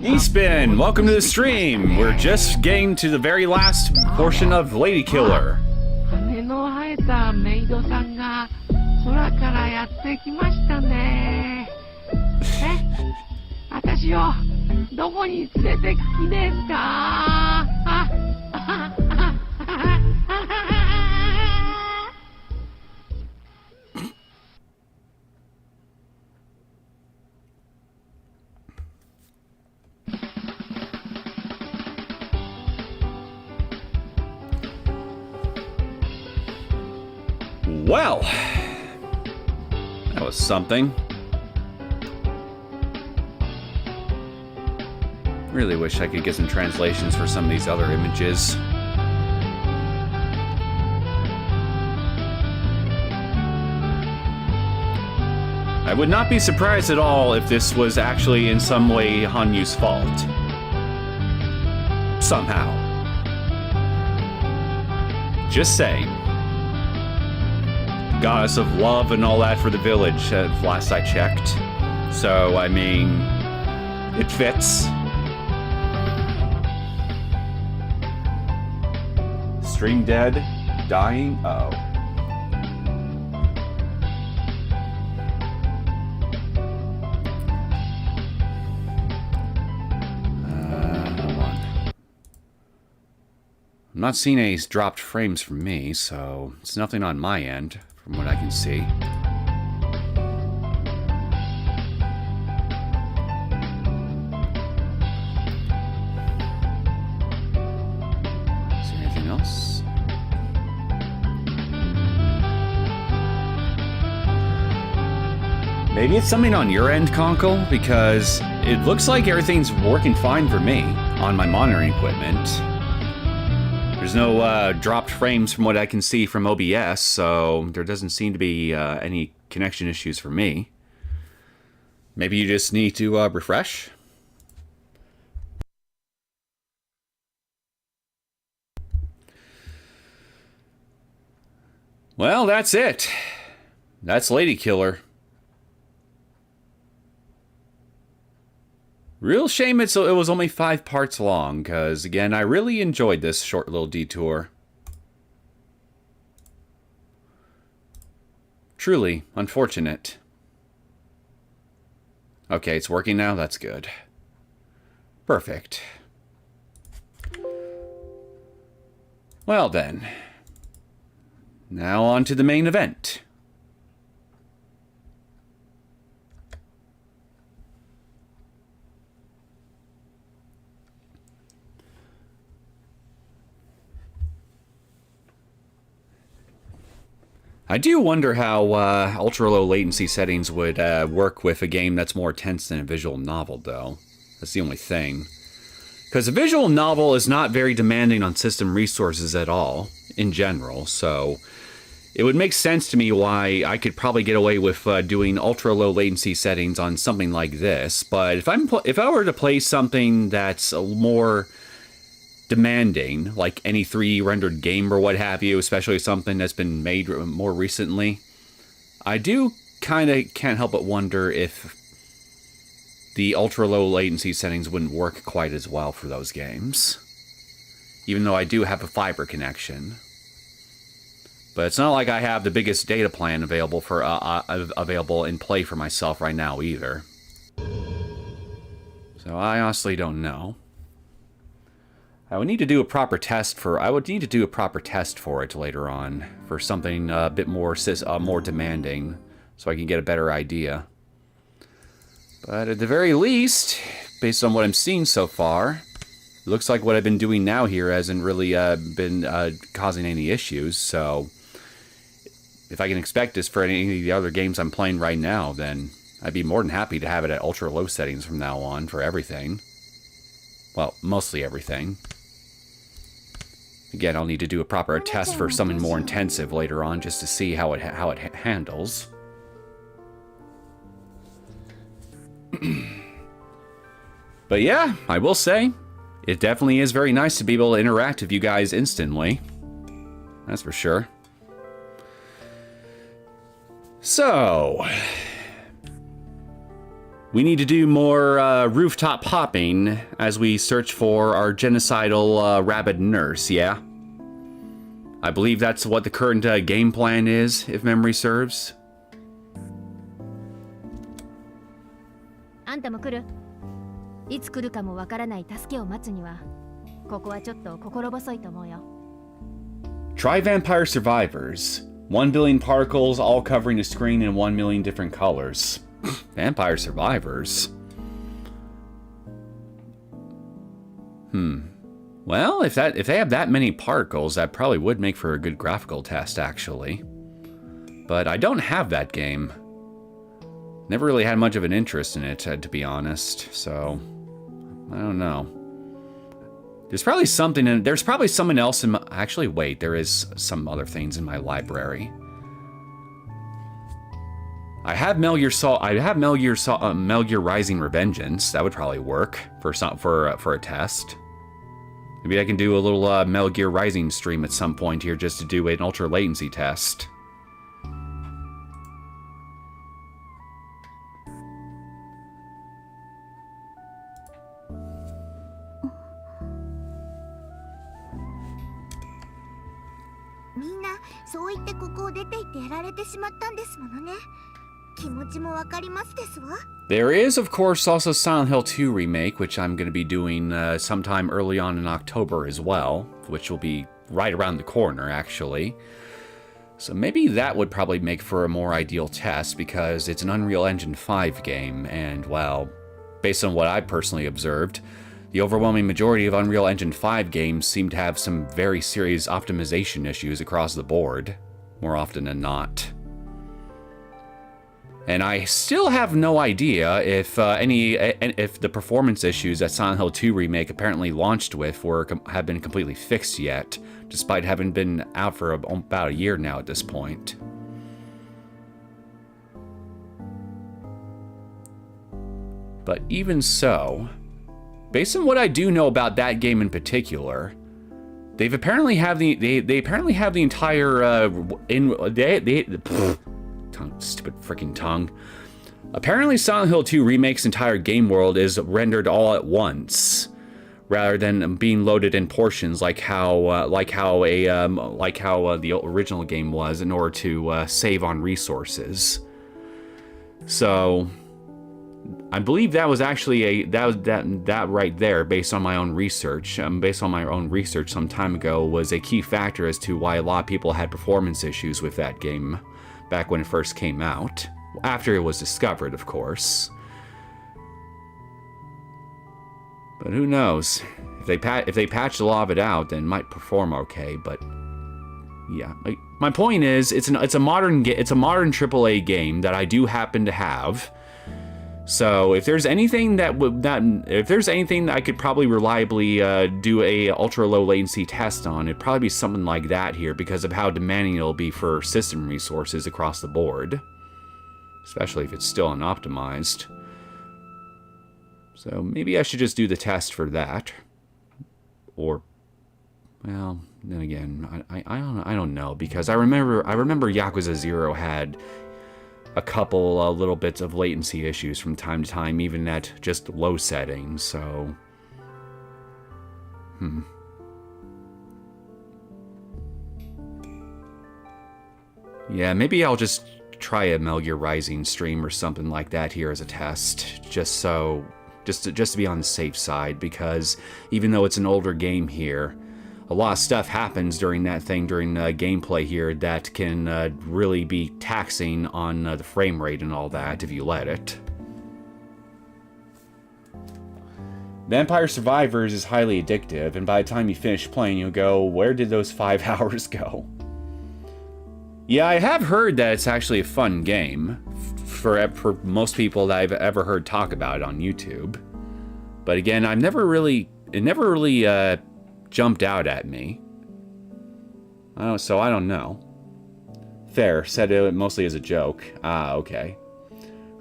E-Spin, welcome to the stream. We're just getting to the very last portion of Lady Killer. 羽の生えたメイドさんが空からやってきましたね。私をどこに連れてく気ですか？Well, that was something. Really wish I could get some translations for some of these other images. I would not be surprised at all if this was actually in some way Hanyu's fault. Somehow. Just saying. Goddess of love and all that for the village, last I checked. So, I mean, it fits. Stream dead, dying, oh. Hold on. I'm not seeing any dropped frames from me, so it's nothing on my end. From what I can see. Is there anything else? Maybe it's something on your end, Conkle, because It looks like everything's working fine for me on my monitoring equipment. There's no dropped frames from what I can see from OBS, so there doesn't seem to be any connection issues for me. Maybe you just need to refresh? Well, that's it. That's Lady Killer. Real shame it was only 5 parts long, because, again, I really enjoyed this short little detour. Truly unfortunate. Okay, it's working now? That's good. Perfect. Well then. Now on to the main event. I do wonder how ultra-low latency settings would work with a game that's more tense than a visual novel, though. That's the only thing. Because a visual novel is not very demanding on system resources at all, in general, so it would make sense to me why I could probably get away with doing ultra-low latency settings on something like this, but if I were to play something that's more demanding, like any 3D rendered game or what have you, especially something that's been made more recently, I do kind of can't help but wonder if the ultra-low latency settings wouldn't work quite as well for those games. Even though I do have a fiber connection. But it's not like I have the biggest data plan available for available in play for myself right now either. So I honestly don't know. I would need to do a proper test for it later on for something a bit more more demanding, so I can get a better idea. But at the very least, based on what I'm seeing so far, it looks like what I've been doing now here hasn't really been causing any issues. So if I can expect this for any of the other games I'm playing right now, then I'd be more than happy to have it at ultra low settings from now on for everything. Well, mostly everything. Again, I'll need to do a proper test for something more intensive later on just to see how it handles. But yeah, I will say, it definitely is very nice to be able to interact with you guys instantly. That's for sure. So, we need to do more rooftop hopping as we search for our genocidal rabid nurse, yeah? I believe that's what the current game plan is, if memory serves. あんたも来る？いつ来るかもわからない助けを待つには、ここはちょっと心細いと思うよ。Try Vampire Survivors. 1 billion particles, all covering the screen in 1 million different colors. Vampire Survivors. Well, if they have that many particles, that probably would make for a good graphical test, actually. But I don't have that game. Never really had much of an interest in it, to be honest. So, I don't know. There's probably something in. There's probably someone else in my. Actually, wait. There is some other things in my library. I have Metal Gear Rising Revengeance. That would probably work for a test. Maybe I can do a little Metal Gear Rising stream at some point here just to do an ultra latency test. There is, of course, also Silent Hill 2 Remake, which I'm going to be doing sometime early on in October as well, which will be right around the corner, actually. So maybe that would probably make for a more ideal test, because it's an Unreal Engine 5 game, and, well, based on what I've personally observed, the overwhelming majority of Unreal Engine 5 games seem to have some very serious optimization issues across the board, more often than not. And I still have no idea if if the performance issues that Silent Hill 2 Remake apparently launched with have been completely fixed yet, despite having been out for about a year now at this point. But even so, based on what I do know about that game in particular, they apparently have the entire stupid freaking tongue. Apparently, Silent Hill 2 Remake's entire game world is rendered all at once, rather than being loaded in portions like how the original game was, in order to save on resources. So, I believe that was actually that right there, based on my own research. Based on my own research some time ago, was a key factor as to why a lot of people had performance issues with that game back when it first came out, after it was discovered, of course. But who knows? If they patch a lot of it out, then it might perform okay. But yeah, my point is, it's a modern AAA game that I do happen to have. So if there's anything that I could probably reliably do a ultra low latency test on, it'd probably be something like that here, because of how demanding it'll be for system resources across the board, especially if it's still unoptimized. So maybe I should just do the test for that, or, well, then again, I don't know, because I remember Yakuza 0 had a couple little bits of latency issues from time to time, even at just low settings, so... Yeah, maybe I'll just try a Metal Gear Rising stream or something like that here as a test, just to be on the safe side, because even though it's an older game here, a lot of stuff happens during gameplay here that can really be taxing on the frame rate and all that if you let it. Vampire Survivors is highly addictive, and by the time you finish playing, you'll go, where did those 5 hours go? Yeah, I have heard that it's actually a fun game for most people that I've ever heard talk about it on YouTube. But again, it never really jumped out at me. So I don't know. Fair, said it mostly as a joke. Ah, okay.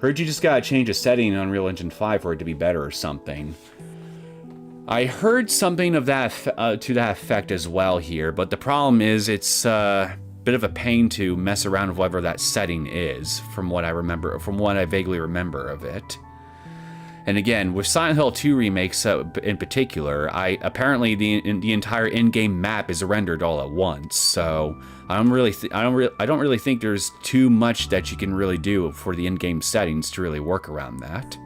Heard you just gotta change a setting in Unreal Engine 5 for it to be better or something. I heard something of that to that effect as well here, but the problem is it's a bit of a pain to mess around with whatever that setting is, from what I vaguely remember of it. And again, with Silent Hill 2 remakes in particular, apparently the entire in-game map is rendered all at once. So I don't really think there's too much that you can really do for the in-game settings to really work around that.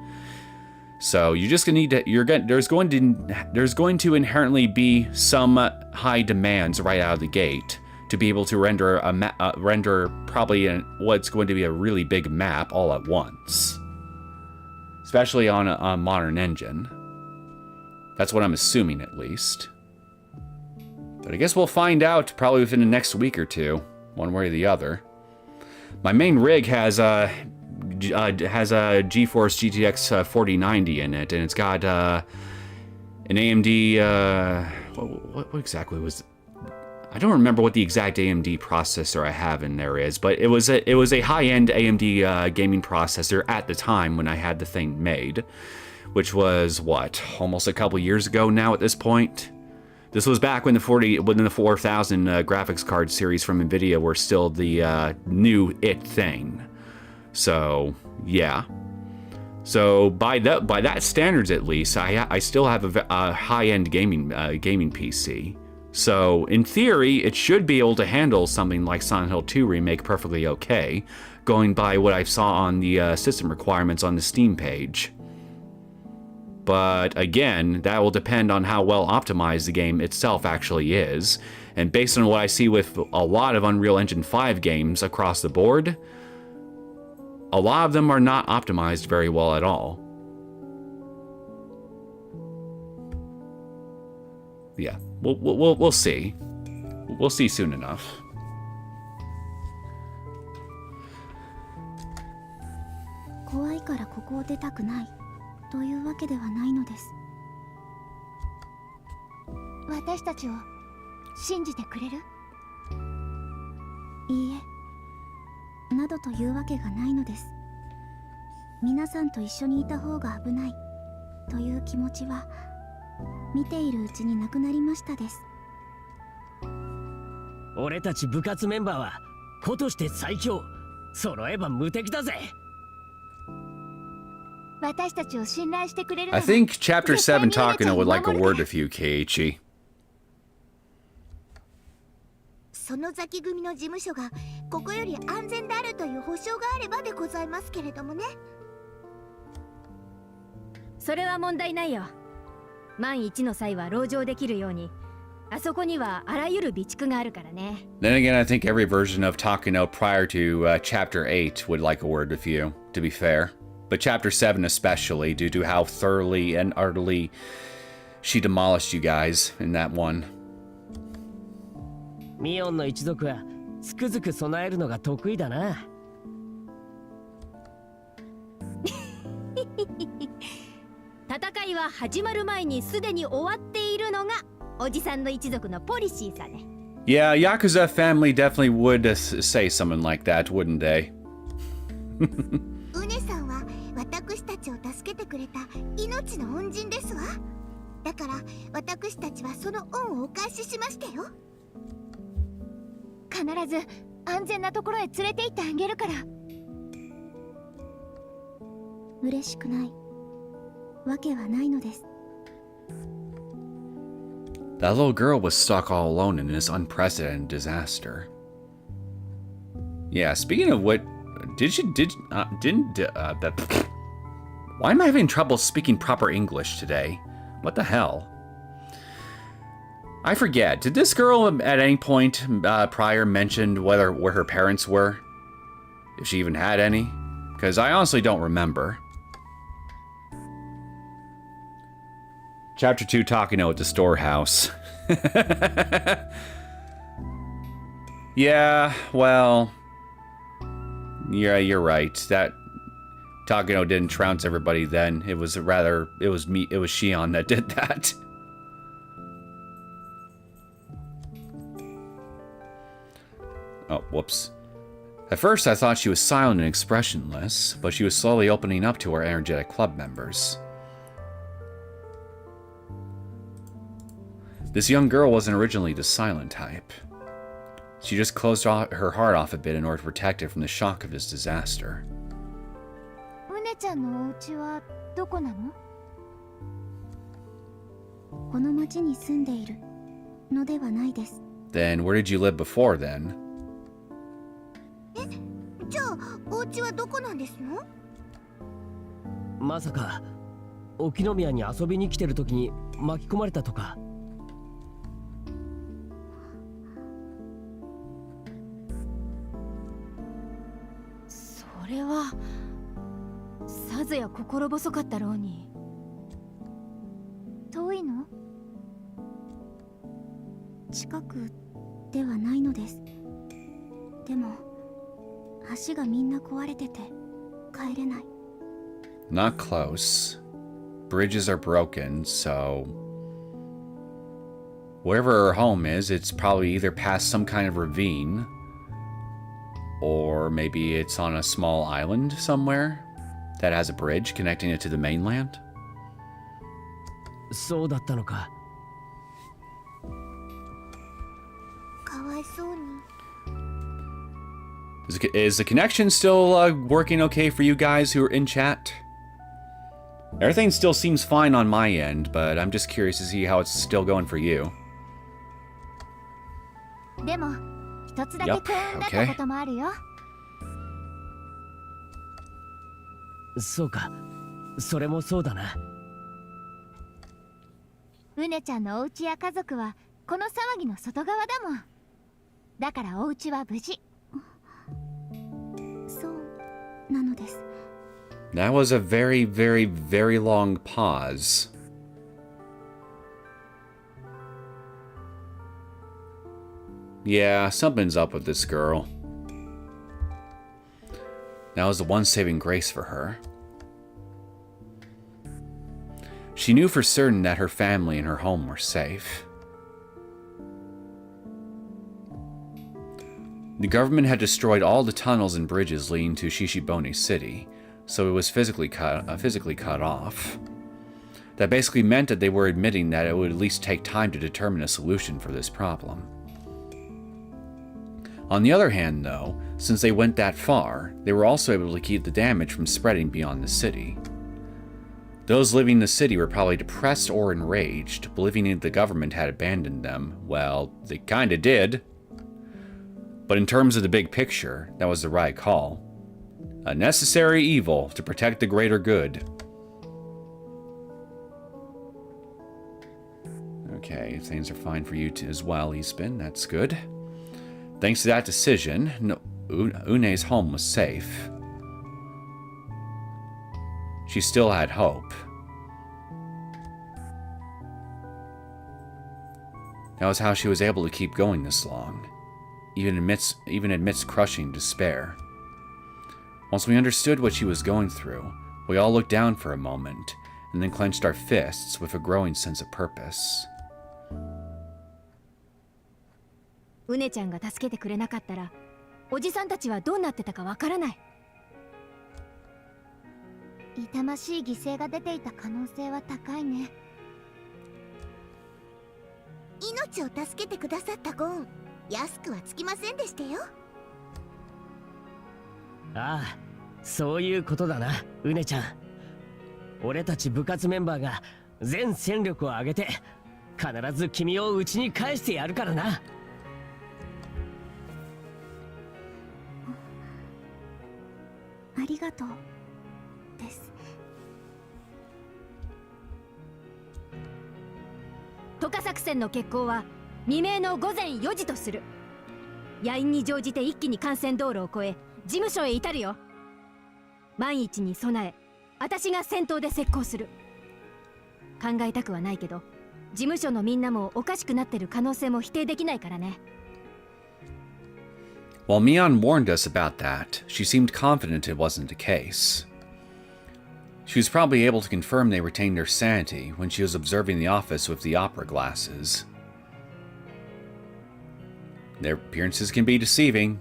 So you just gonna need to. There's going to inherently be some high demands right out of the gate to be able to render probably what's going to be a really big map all at once. Especially on a modern engine. That's what I'm assuming, at least. But I guess we'll find out probably within the next week or two, one way or the other. My main rig has a GeForce GTX 4090 in it, and it's got an AMD. What exactly was? I don't remember what the exact AMD processor I have in there is, but it was a high-end AMD gaming processor at the time when I had the thing made, which was what, almost a couple years ago now at this point. This was back when the 4000 graphics card series from Nvidia were still the new it thing. So yeah. So by that standards at least, I still have a high-end gaming PC. So, in theory, it should be able to handle something like Silent Hill 2 Remake perfectly okay, going by what I saw on the system requirements on the Steam page. But again, that will depend on how well optimized the game itself actually is, and based on what I see with a lot of Unreal Engine 5 games across the board, a lot of them are not optimized very well at all. Yeah. We'll see. We'll see soon enough. 怖いからここを出たくないというわけではないのです。私たちを信じてくれる？いいえ、などというわけがないのです。皆さんと一緒にいた方が危ないという気持ちは見ているうちになくなりましたです。俺たち部活メンバーは子として最強、揃えば無敵だぜ。私たちを信頼してくれるの I は think Chapter 7 絶対に Takano would like a 守る word with you, Keiichi. そのザキ組の事務所がここより安全であるという保証があればでございますけれどもね。それは問題ないよ。万一の際は籠城できるように、あそこにはあらゆる備蓄があるからね。Then again, I think every version of Takano prior to Chapter 8 would like a word with you, to be fair. But Chapter 7 especially, due to how thoroughly and utterly she demolished you guys in that one. ミオンの一族はつくづく備えるのが得意だな。戦いは始まる前にすでに終わっているのがおじさんの一族のポリシーさね。Yeah, Yakuza family definitely would say something like that, wouldn't they? ウネさんは私たちを助けてくれた命の恩人ですわ。だから私たちはその恩をお返ししましたよ。必ず安全なところへ連れて行ってあげるから。嬉しくないわけはないのです。That little girl was stuck all alone in this unprecedented disaster. Yeah, speaking of what, why am I having trouble speaking proper English today? What the hell? I forget, did this girl at any point prior mention where her parents were? If she even had any? Because I honestly don't remember. Chapter 2, Takano at the storehouse. Yeah, well... Yeah, you're right. That... Takano didn't trounce everybody then. It was rather... It was Shion that did that. Oh, whoops. At first I thought she was silent and expressionless, but she was slowly opening up to her energetic club members. This young girl wasn't originally the silent type. She just closed her heart off a bit in order to protect it from the shock of this disaster. ウネちゃんのお家はどこなの？この町に住んでいるのではないです。 Then where did you live before then? じゃあお家はどこなんですの？まさか沖宮に遊びに来てる時に巻き込まれたとか。それはさぞや心細かったろうに。遠いの？近くではないのです。でも橋がみんな壊れてて帰れない。 Not close. Bridges are broken, so... Wherever her home is, it's probably either past some kind of ravine, or maybe it's on a small island somewhere that has a bridge connecting it to the mainland. そうだったのか。かわいそうに。Is the connection still working okay for you guys who are in chat? Everything still seems fine on my end, but I'm just curious to see how it's still going for you. でも一つだけ幸運だったこともあるよ。そうか、それもそうだな。ウネちゃんのお家や家族はこの騒ぎの外側だもん。だからお家は無事。そうなのです。 That was a very, very, very long pause. Yeah, something's up with this girl. That was the one saving grace for her. She knew for certain that her family and her home were safe. The government had destroyed all the tunnels and bridges leading to Shishibone City, so it was physically cut off. That basically meant that they were admitting that it would at least take time to determine a solution for this problem. On the other hand, though, since they went that far, they were also able to keep the damage from spreading beyond the city. Those living in the city were probably depressed or enraged, believing that the government had abandoned them. Well, they kinda did. But in terms of the big picture, that was the right call. A necessary evil to protect the greater good. Okay, things are fine for you as well, Eastbin. That's good. Thanks to that decision, Une's home was safe. She still had hope. That was how she was able to keep going this long, even amidst crushing despair. Once we understood what she was going through, we all looked down for a moment, and then clenched our fists with a growing sense of purpose. ウネちゃんが助けてくれなかったら、おじさんたちはどうなってたかわからない。痛ましい犠牲が出ていた可能性は高いね。命を助けてくださったご恩、安くはつきませんでしたよ。ああ、そういうことだな、ウネちゃん。俺たち部活メンバーが全戦力を挙げて必ず君を家に返してやるからな。ありがとうです。渡河作戦の決行は未明の午前4時とする。野因に乗じて一気に幹線道路を越え事務所へ至るよ。万一に備え、私が先頭で先行する。考えたくはないけど、事務所のみんなもおかしくなってる可能性も否定できないからね。While Mion warned us about that, she seemed confident it wasn't the case. She was probably able to confirm they retained their sanity when she was observing the office with the opera glasses. Their appearances can be deceiving.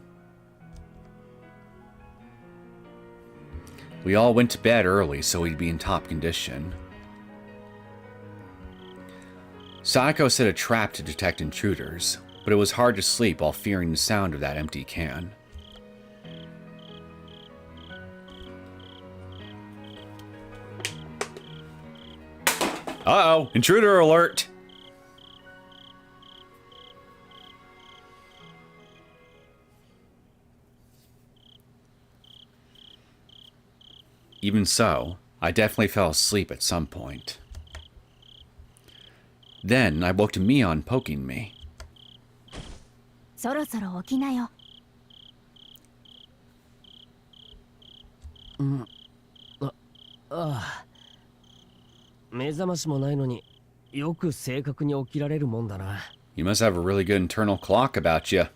We all went to bed early so we'd be in top condition. Sadako set a trap to detect intruders, but it was hard to sleep while fearing the sound of that empty can. Uh-oh! Intruder alert! Even so, I definitely fell asleep at some point. Then I woke to Mion poking me. そろそろ起きなよ。目覚ましもないのによく正確に起きられるもんだな。You must have a really good internal clock about you.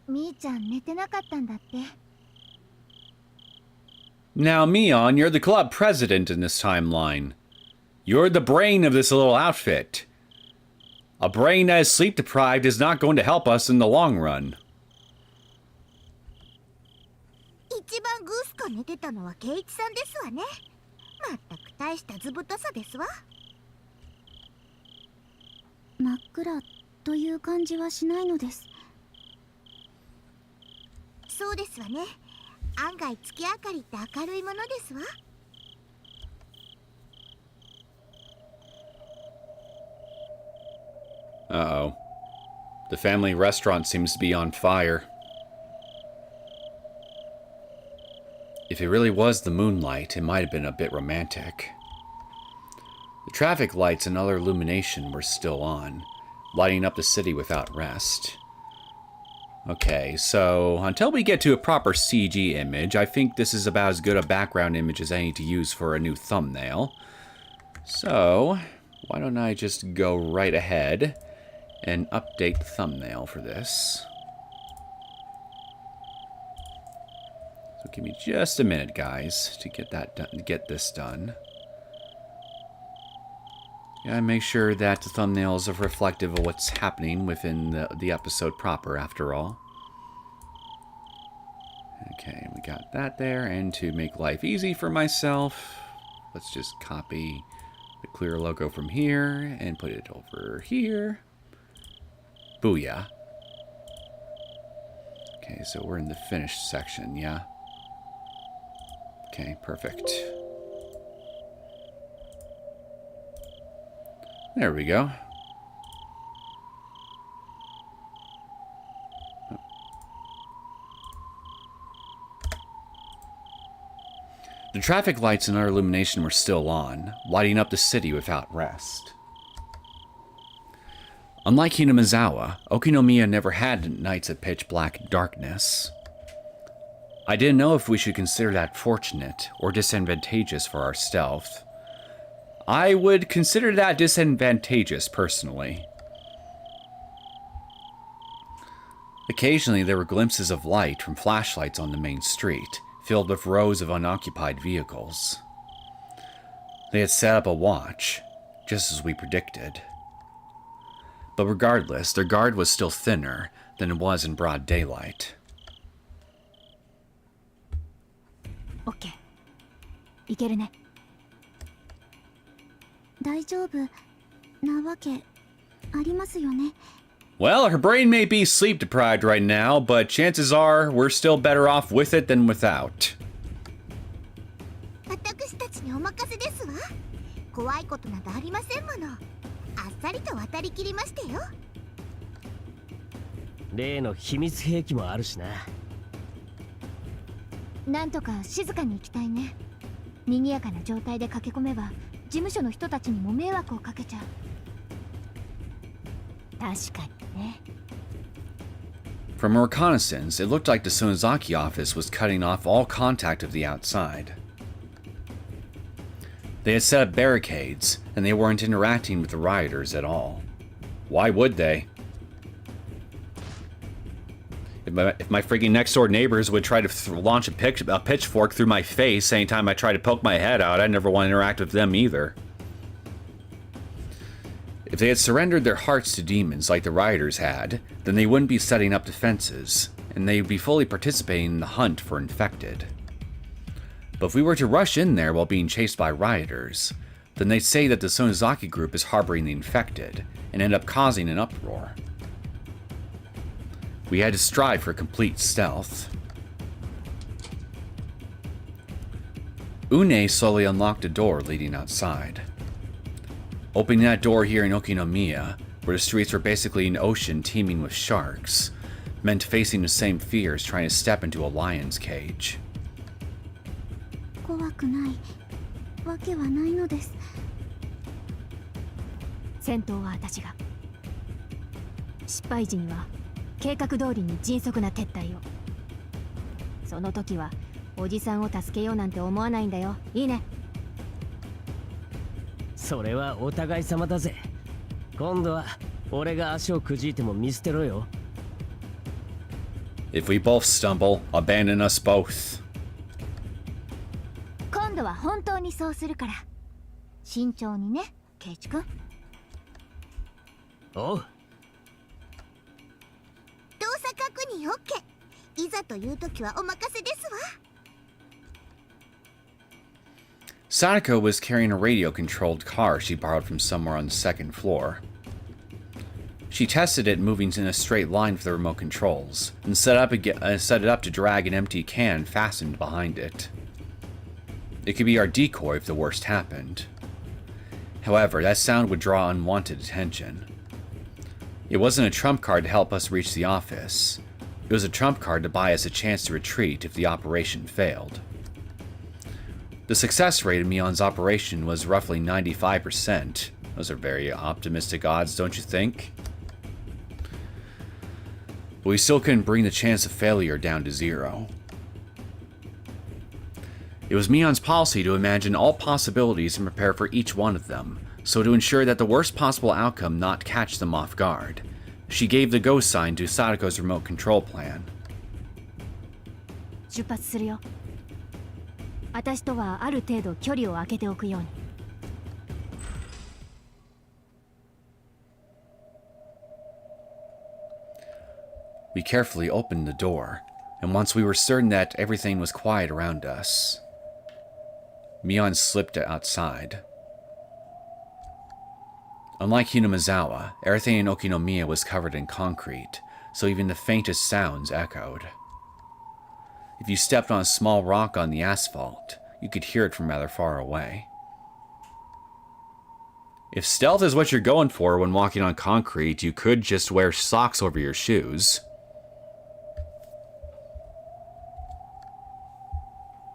みーちゃん寝てなかったんだって。Now, Mion, you're the club president in this timeline. You're the brain of this little outfit. A brain that is sleep deprived is not going to help us in the long run. 一番グースカ寝てたのはケイチさんですわね。まったく大した図太さですわ。真っ暗という感じはしないのです。そうですわね。案外月明かりって明るいものですわ。Uh-oh. The family restaurant seems to be on fire. If it really was the moonlight, it might have been a bit romantic. The traffic lights and other illumination were still on, lighting up the city without rest. Okay, so until we get to a proper CG image, I think this is about as good a background image as I need to use for a new thumbnail. So, why don't I just go right ahead and update the thumbnail for this. So give me just a minute, guys, to get that done, get this done. Gotta make sure that the thumbnails are reflective of what's happening within the episode proper, after all. Okay, we got that there, and to make life easy for myself, let's just copy the clear logo from here and put it over here. Booyah. Okay, so we're in the finished section, yeah? Okay, perfect. There we go. The traffic lights and our illumination were still on, lighting up the city without rest. Unlike Hinamizawa, Okinomiya never had nights of pitch black darkness. I didn't know if we should consider that fortunate or disadvantageous for our stealth. I would consider that disadvantageous, personally. Occasionally, there were glimpses of light from flashlights on the main street, filled with rows of unoccupied vehicles. They had set up a watch, just as we predicted. But regardless, their guard was still thinner than it was in broad daylight. OK いけるね。大丈夫なわけありますよね。 Well, her brain may be sleep deprived right now, but chances are we're still better off with it than without. 私たちにお任せですわ。怖いことなどありませんもの。あっさりと渡り切りましたよ。例の秘密兵器もあるしな。なんとか静かに行きたいね。賑やかな状態で駆け込めば事務所の人たちにも迷惑をかけちゃう。確かにね。 From a reconnaissance, it looked like the Sonozaki office was cutting off all contact of the outside. They had set up barricades, and they weren't interacting with the rioters at all. Why would they? If my freaking next-door neighbors would try to launch a pitchfork through my face anytime I try to poke my head out, I'd never want to interact with them either. If they had surrendered their hearts to demons like the rioters had, then they wouldn't be setting up defenses, and they would be fully participating in the hunt for infected. But if we were to rush in there while being chased by rioters, then they'd say that the Sonozaki group is harboring the infected, and end up causing an uproar. We had to strive for complete stealth. Une slowly unlocked a door leading outside. Opening that door here in Okinomiya, where the streets were basically an ocean teeming with sharks, meant facing the same fears trying to step into a lion's cage. 怖くないわけはないのです。戦闘は私が。失敗時には計画通りに迅速な撤退を。その時はおじさんを助けようなんて思わないんだよ。いいね。それはお互い様だぜ。今度は俺が足をくじいても見捨てろよ。If we both stumble, abandon us both. 今度は本当にそうするから。慎重にね、ケイチ君。おう。動作確認 OK。いざという時はお任せですわ。Sadako was carrying a radio-controlled car she borrowed from somewhere on the second floor. She tested it moving in a straight line with the remote controls, and set it up to drag an empty can fastened behind it. It could be our decoy if the worst happened. However, that sound would draw unwanted attention. It wasn't a trump card to help us reach the office. It was a trump card to buy us a chance to retreat if the operation failed. The success rate of Mion's operation was roughly 95%. Those are very optimistic odds, don't you think? But we still couldn't bring the chance of failure down to 0. It was Mion's policy to imagine all possibilities and prepare for each one of them, so to ensure that the worst possible outcome not catch them off guard, she gave the go sign to Sadako's remote control plan. 出発するよ。私とはある程度距離を空けておくように。We carefully opened the door, and once we were certain that everything was quiet around us, Mion slipped outside. Unlike Hinamizawa, everything in Okinomiya was covered in concrete, so even the faintest sounds echoed. If you stepped on a small rock on the asphalt, you could hear it from rather far away. If stealth is what you're going for when walking on concrete, you could just wear socks over your shoes.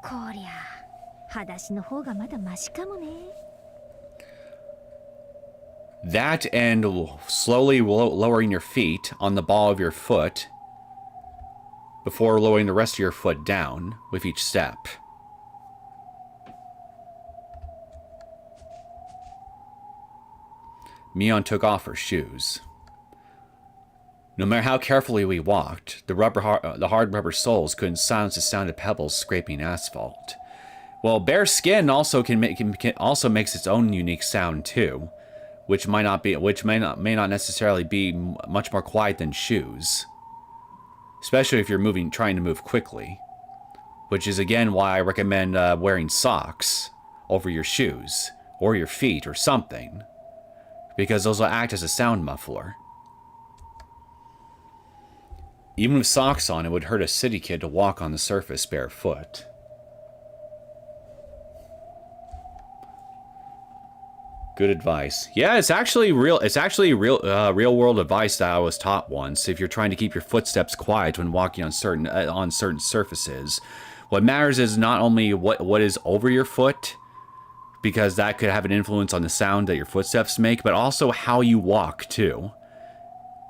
こりゃ、裸足の方がまだマシかもね。That and slowly lowering your feet on the ball of your foot before lowering the rest of your foot down with each step. Mion took off her shoes. No matter how carefully we walked, the hard rubber soles couldn't silence the sound of pebbles scraping asphalt. Well, bare skin also also makes its own unique sound too, which may not necessarily be much more quiet than shoes, especially if you're trying to move quickly. Which is again why I recommend wearing socks over your shoes or your feet or something, because those will act as a sound muffler. Even with socks on, it would hurt a city kid to walk on the surface barefoot. Good advice. Yeah, it's actually real world advice that I was taught once. If you're trying to keep your footsteps quiet when walking on certain surfaces, what matters is not only what is over your foot, because that could have an influence on the sound that your footsteps make, but also how you walk too.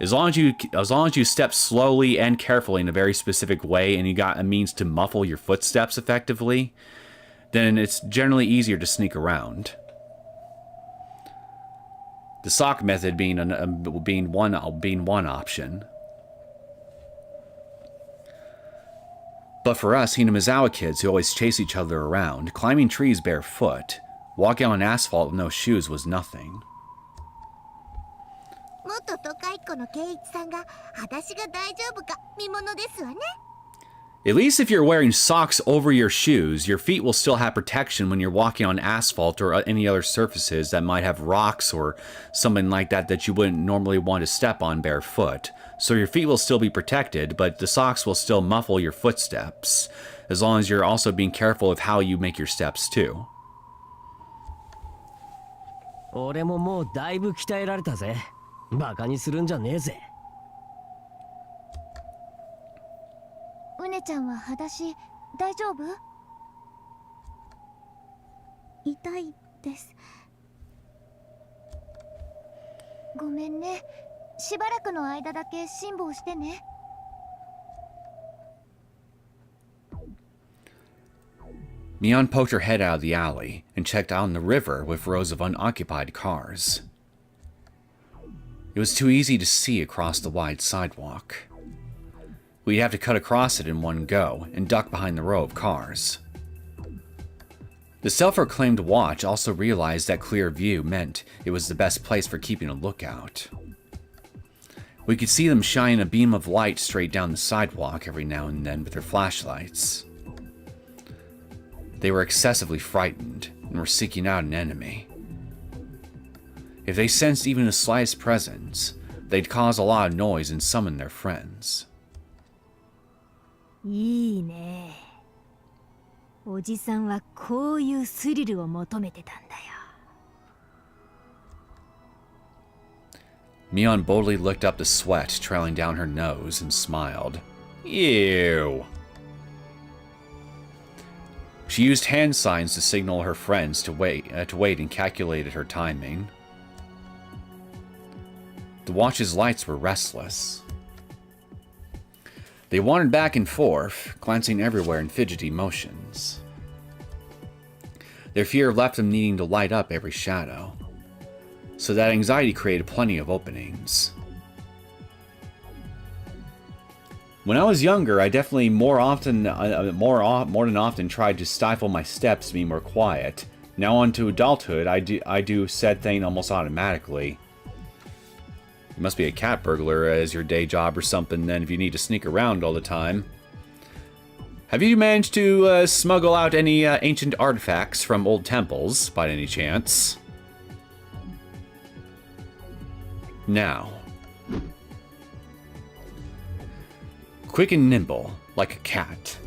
As long as you step slowly and carefully in a very specific way, and you got a means to muffle your footsteps effectively, then it's generally easier to sneak around. The sock method being one option. But for us Hinamizawa kids who always chase each other around, climbing trees barefoot, walking on asphalt with no shoes was nothing. もっと都会っ子の圭一さんが裸足が大丈夫か見ものですわね。 At least if you're wearing socks over your shoes, your feet will still have protection when you're walking on asphalt or any other surfaces that might have rocks or something like that you wouldn't normally want to step on barefoot. So your feet will still be protected, but the socks will still muffle your footsteps, as long as you're also being careful of how you make your steps too. 俺ももうだいぶ鍛えられたぜ。バカにするんじゃねえぜ。うねちゃんは裸足大丈夫？痛いです。ごめんね。しばらくの間だけ辛抱してね。Mion poked her head out of the alley and checked out on the river with rows of unoccupied cars. It was too easy to see across the wide sidewalk. We'd have to cut across it in one go and duck behind the row of cars. The self-proclaimed watch also realized that clear view meant it was the best place for keeping a lookout. We could see them shine a beam of light straight down the sidewalk every now and then with their flashlights. They were excessively frightened and were seeking out an enemy. If they sensed even the slightest presence, they'd cause a lot of noise and summon their friends. いいね。おじさんはこういうスリルを求めてたんだよ。Mion boldly looked up the sweat trailing down her nose and smiled. Ew. She used hand signs to signal her friends to wait and calculated her timing. The watch's lights were restless. They wandered back and forth, glancing everywhere in fidgety motions. Their fear left them needing to light up every shadow, so that anxiety created plenty of openings. When I was younger, I definitely more than often tried to stifle my steps to be more quiet. Now on to adulthood, I do said thing almost automatically. You must be a cat burglar as your day job or something then if you need to sneak around all the time. Have you managed to smuggle out any ancient artifacts from old temples, by any chance? Now. Quick and nimble, like a cat.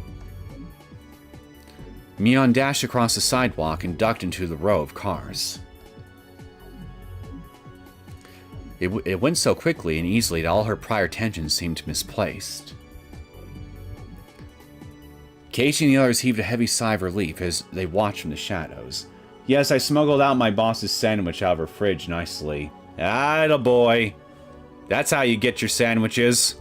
Mion dashed across the sidewalk and ducked into the row of cars. It went so quickly and easily that all her prior tensions seemed misplaced. Keiichi and the others heaved a heavy sigh of relief as they watched from the shadows. Yes, I smuggled out my boss's sandwich out of her fridge nicely. Attaboy. That's how you get your sandwiches.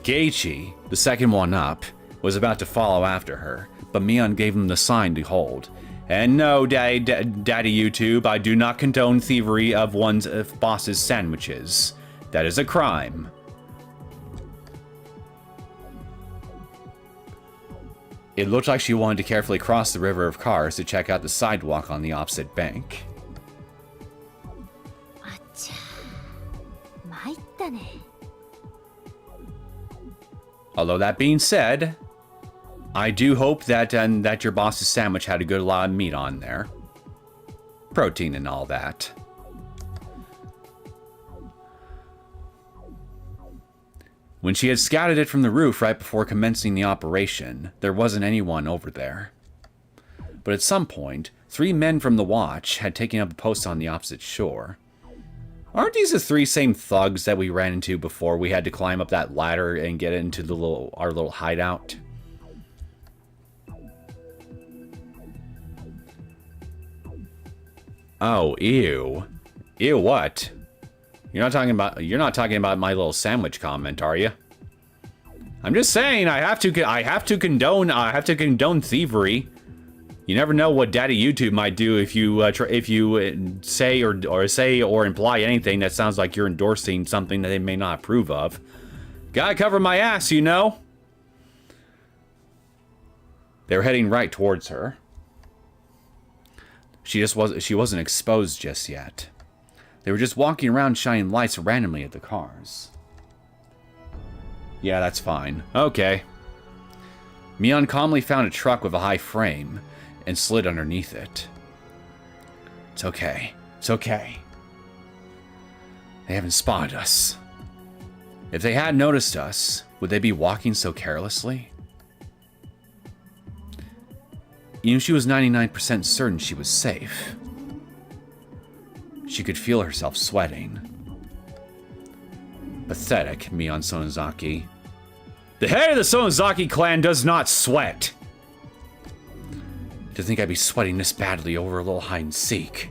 Keiichi, the second one up, was about to follow after her, but Mion gave him the sign to hold. And no, Daddy YouTube, I do not condone thievery of one's boss's sandwiches. That is a crime. It looked like she wanted to carefully cross the river of cars to check out the sidewalk on the opposite bank. Although that being said, I do hope that your boss's sandwich had a good lot of meat on there. Protein and all that. When she had scouted it from the roof right before commencing the operation, there wasn't anyone over there. But at some point, 3 men from the watch had taken up a post on the opposite shore. Aren't these the 3 same thugs that we ran into before we had to climb up that ladder and get into our little hideout? Oh, ew. Ew, what? You're not talking about my little sandwich comment, are you? I'm just saying I have to condone thievery. You never know what Daddy YouTube might do if you say or imply anything that sounds like you're endorsing something that they may not approve of. Gotta cover my ass, you know. They were heading right towards her. She wasn't exposed just yet. They were just walking around shining lights randomly at the cars. Yeah, that's fine. Okay. Mion calmly found a truck with a high frame and slid underneath it. It's okay. It's okay. They haven't spotted us. If they had noticed us, would they be walking so carelessly? You know, she was 99% certain she was safe. She could feel herself sweating. Pathetic, Mion Sonozaki. The head of the Sonozaki clan does not sweat! To think I'd be sweating this badly over a little hide and seek.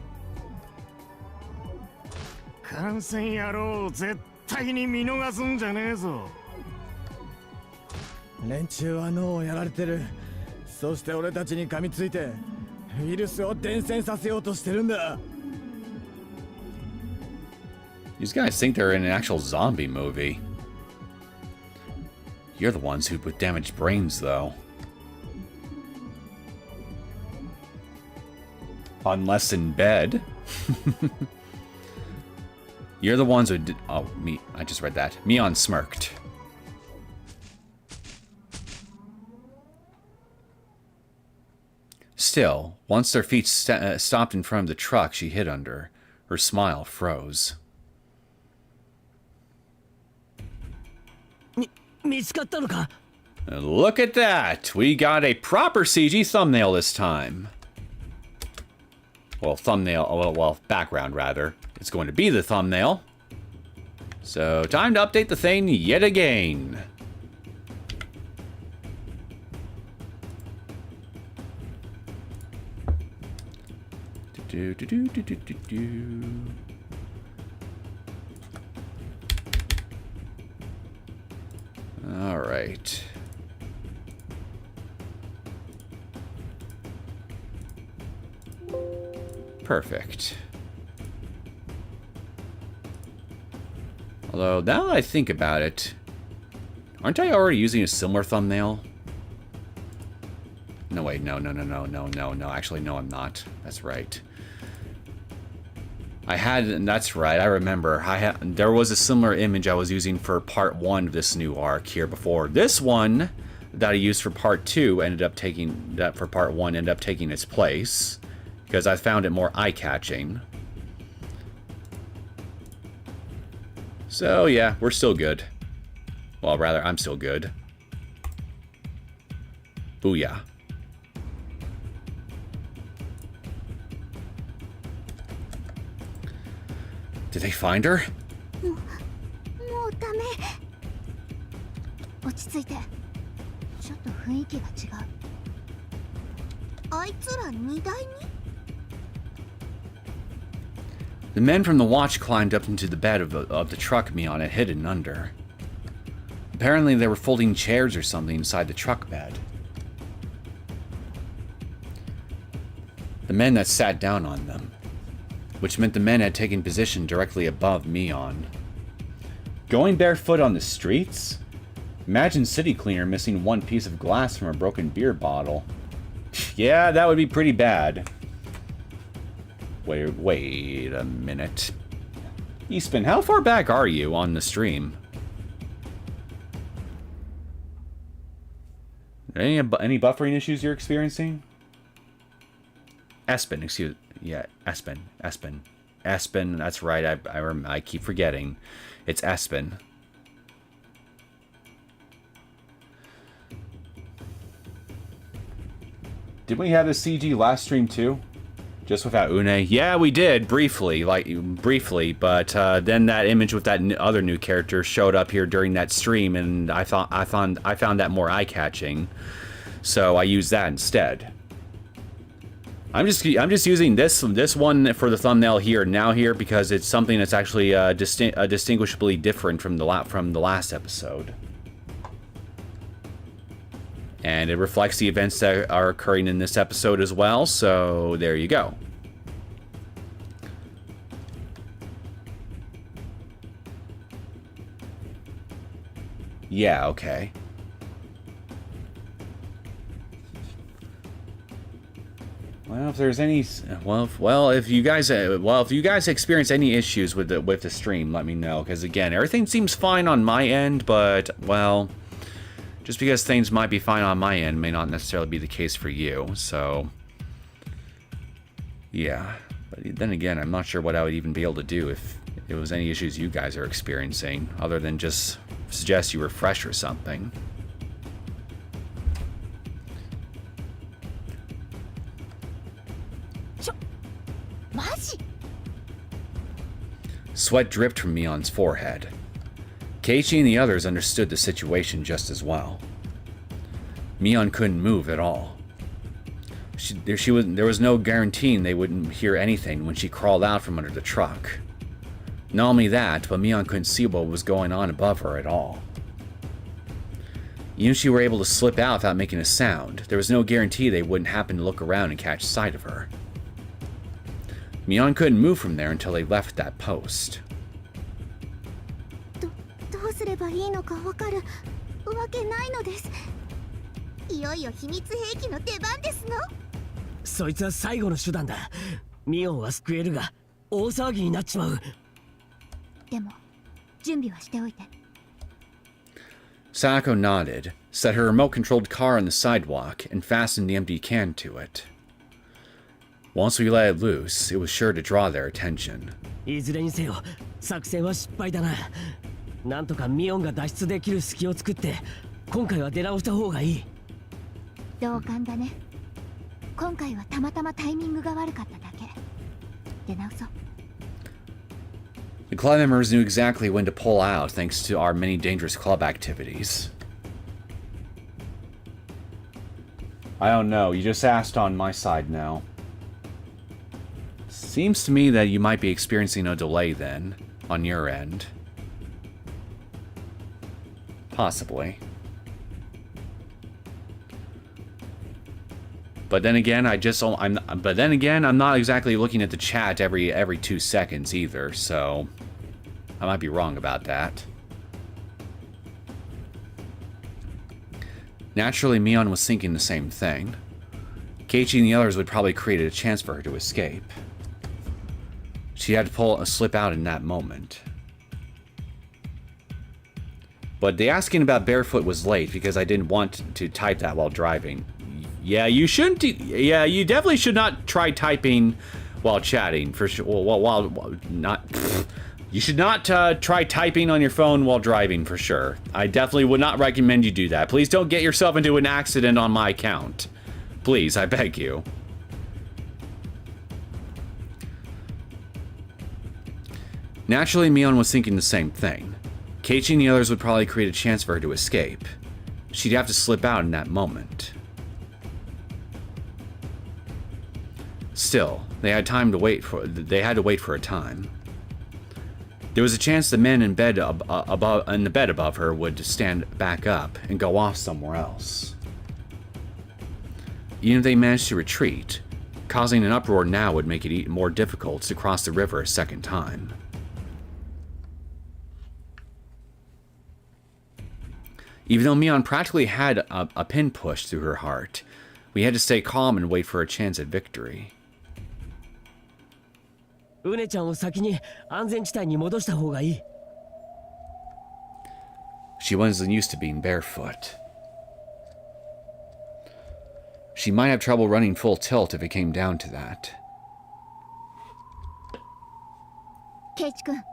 感染野郎絶対に見逃すんじゃねえぞ。連中は脳をやられてる。そして俺たちに噛みついてウイルスを伝染させようとしてるんだ。These guys think they're in an actual zombie movie. You're the ones who with damaged brains, though. Unless in bed. You're the ones who did. Oh, me. I just read that. Mion smirked. Still, once their feet stopped in front of the truck she hid under, her smile froze. Look at that! We got a proper CG thumbnail this time. Well, thumbnail, well, background rather. It's going to be the thumbnail. So, time to update the thing yet again. All right. Perfect. Although, now that I think about it, aren't I already using a similar thumbnail? No, wait, no. Actually, no, I'm not. That's right. That's right, I remember. There was a similar image I was using for part 1 of this new arc here before. This one that I used for part 2 ended up taking its place because I found it more eye-catching. So yeah, we're still good. Well, rather, I'm still good. Booyah. Did they find her? もうダメ。落ち着いて。ちょっと雰囲気が違う。あいつら荷台に？ The men from the watch climbed up into the bed of the truck Mion had hidden under. Apparently they were folding chairs or something inside the truck bed. The men that sat down on them, which meant the men had taken position directly above Mion. Going barefoot on the streets? Imagine City Cleaner missing one piece of glass from a broken beer bottle. Yeah, that would be pretty bad. Wait a minute. Espin, how far back are you on the stream? Any buffering issues you're experiencing? Espin, excuse... Yeah, Espin. Espin, that's right, I keep forgetting. It's Espin. Did we have the CG last stream too? Just without Une? Yeah, we did, briefly, but then that image with that other new character showed up here during that stream, and I found that more eye-catching, so I used that instead. I'm just using this one for the thumbnail here because it's something that's actually distinguishably different from the last episode. And it reflects the events that are occurring in this episode as well, so there you go. Yeah, okay. Well, if there's any, if you guys experience any issues with the stream, let me know. Because again, everything seems fine on my end, but well, just because things might be fine on my end may not necessarily be the case for you. So, yeah. But then again, I'm not sure what I would even be able to do if it was any issues you guys are experiencing, other than just suggest you refresh or something. Sweat dripped from Mion's forehead. Keiichi and the others understood the situation just as well. Mion couldn't move at all. There was no guaranteeing they wouldn't hear anything when she crawled out from under the truck. Not only that, but Mion couldn't see what was going on above her at all. Even if she were able to slip out without making a sound, there was no guarantee they wouldn't happen to look around and catch sight of her. Mion couldn't move from there until they left that post. どうすればいいのかわかるわけないのです。いよいよ秘密兵器の出番ですの。そいつは最後の手段だ。ミオンは救えるが大騒ぎになっちまう。でも準備はしておいて。Sako nodded, set her remote-controlled car on the sidewalk, and fastened the empty can to it. Once we let it loose, it was sure to draw their attention. いずれにせよ、作戦は失敗だな。なんとかミオンが脱出できる隙を作って、今回は出直した方がいい。同感だね。今回はたまたまタイミングが悪かっただけ。出直そう。The club members knew exactly when to pull out thanks to our many dangerous club activities. I don't know, you just asked on my side now. Seems to me that you might be experiencing a delay then, on your end. Possibly. But then again, I'm not exactly looking at the chat every 2 seconds either, so I might be wrong about that. Naturally, Mion was thinking the same thing. Keiichi and the others would probably create a chance for her to escape. She had to slip out in that moment. But the asking about barefoot was late because I didn't want to type that while driving. Yeah, you shouldn't. Yeah, you definitely should not try typing while chatting. For sure. While not. You should not try typing on your phone while driving for sure. I definitely would not recommend you do that. Please don't get yourself into an accident on my account. Please, I beg you. Naturally, Mion was thinking the same thing. Keiichi and the others would probably create a chance for her to escape. She'd have to slip out in that moment. Still, they had to wait for a time. There was a chance the men in the bed above her would stand back up and go off somewhere else. Even if they managed to retreat, causing an uproar now would make it even more difficult to cross the river a second time. Even though Mion practically had a pin pushed through her heart, we had to stay calm and wait for a chance at victory. ウネちゃんを先に安全地帯に戻した方がいい。She wasn't used to being barefoot. She might have trouble running full tilt if it came down to that. ケイチ君、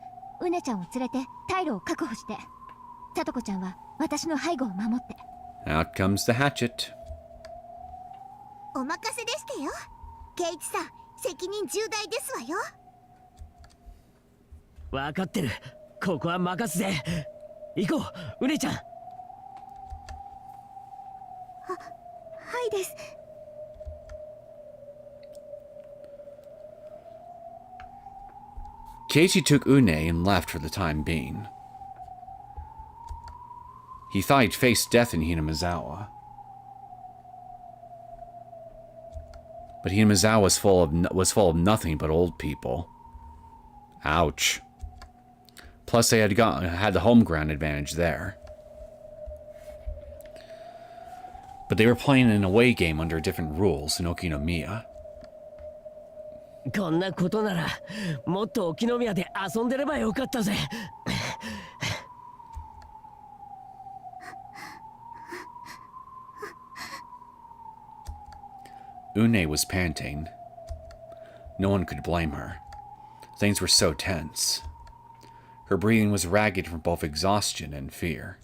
ウネちゃんを連れて退路を確保して。サトコちゃんは私の背後を守って。Out comes the hatchet. お任せでしてよ。ケイチさん、責任重大ですわよ。分かってる。ここは任すぜ。行こう、ウネちゃん。はいです。Keiichi took Une and left for the time being. He thought he'd face death in Hinamizawa. But Hinamizawa was full of nothing but old people. Ouch. Plus they had the home ground advantage there. But they were playing an away game under different rules in Okinomiya. こんなことならもっと沖宮で遊んでればよかったぜ。Une was panting. No one could blame her. Things were so tense. Her breathing was ragged from both exhaustion and fear.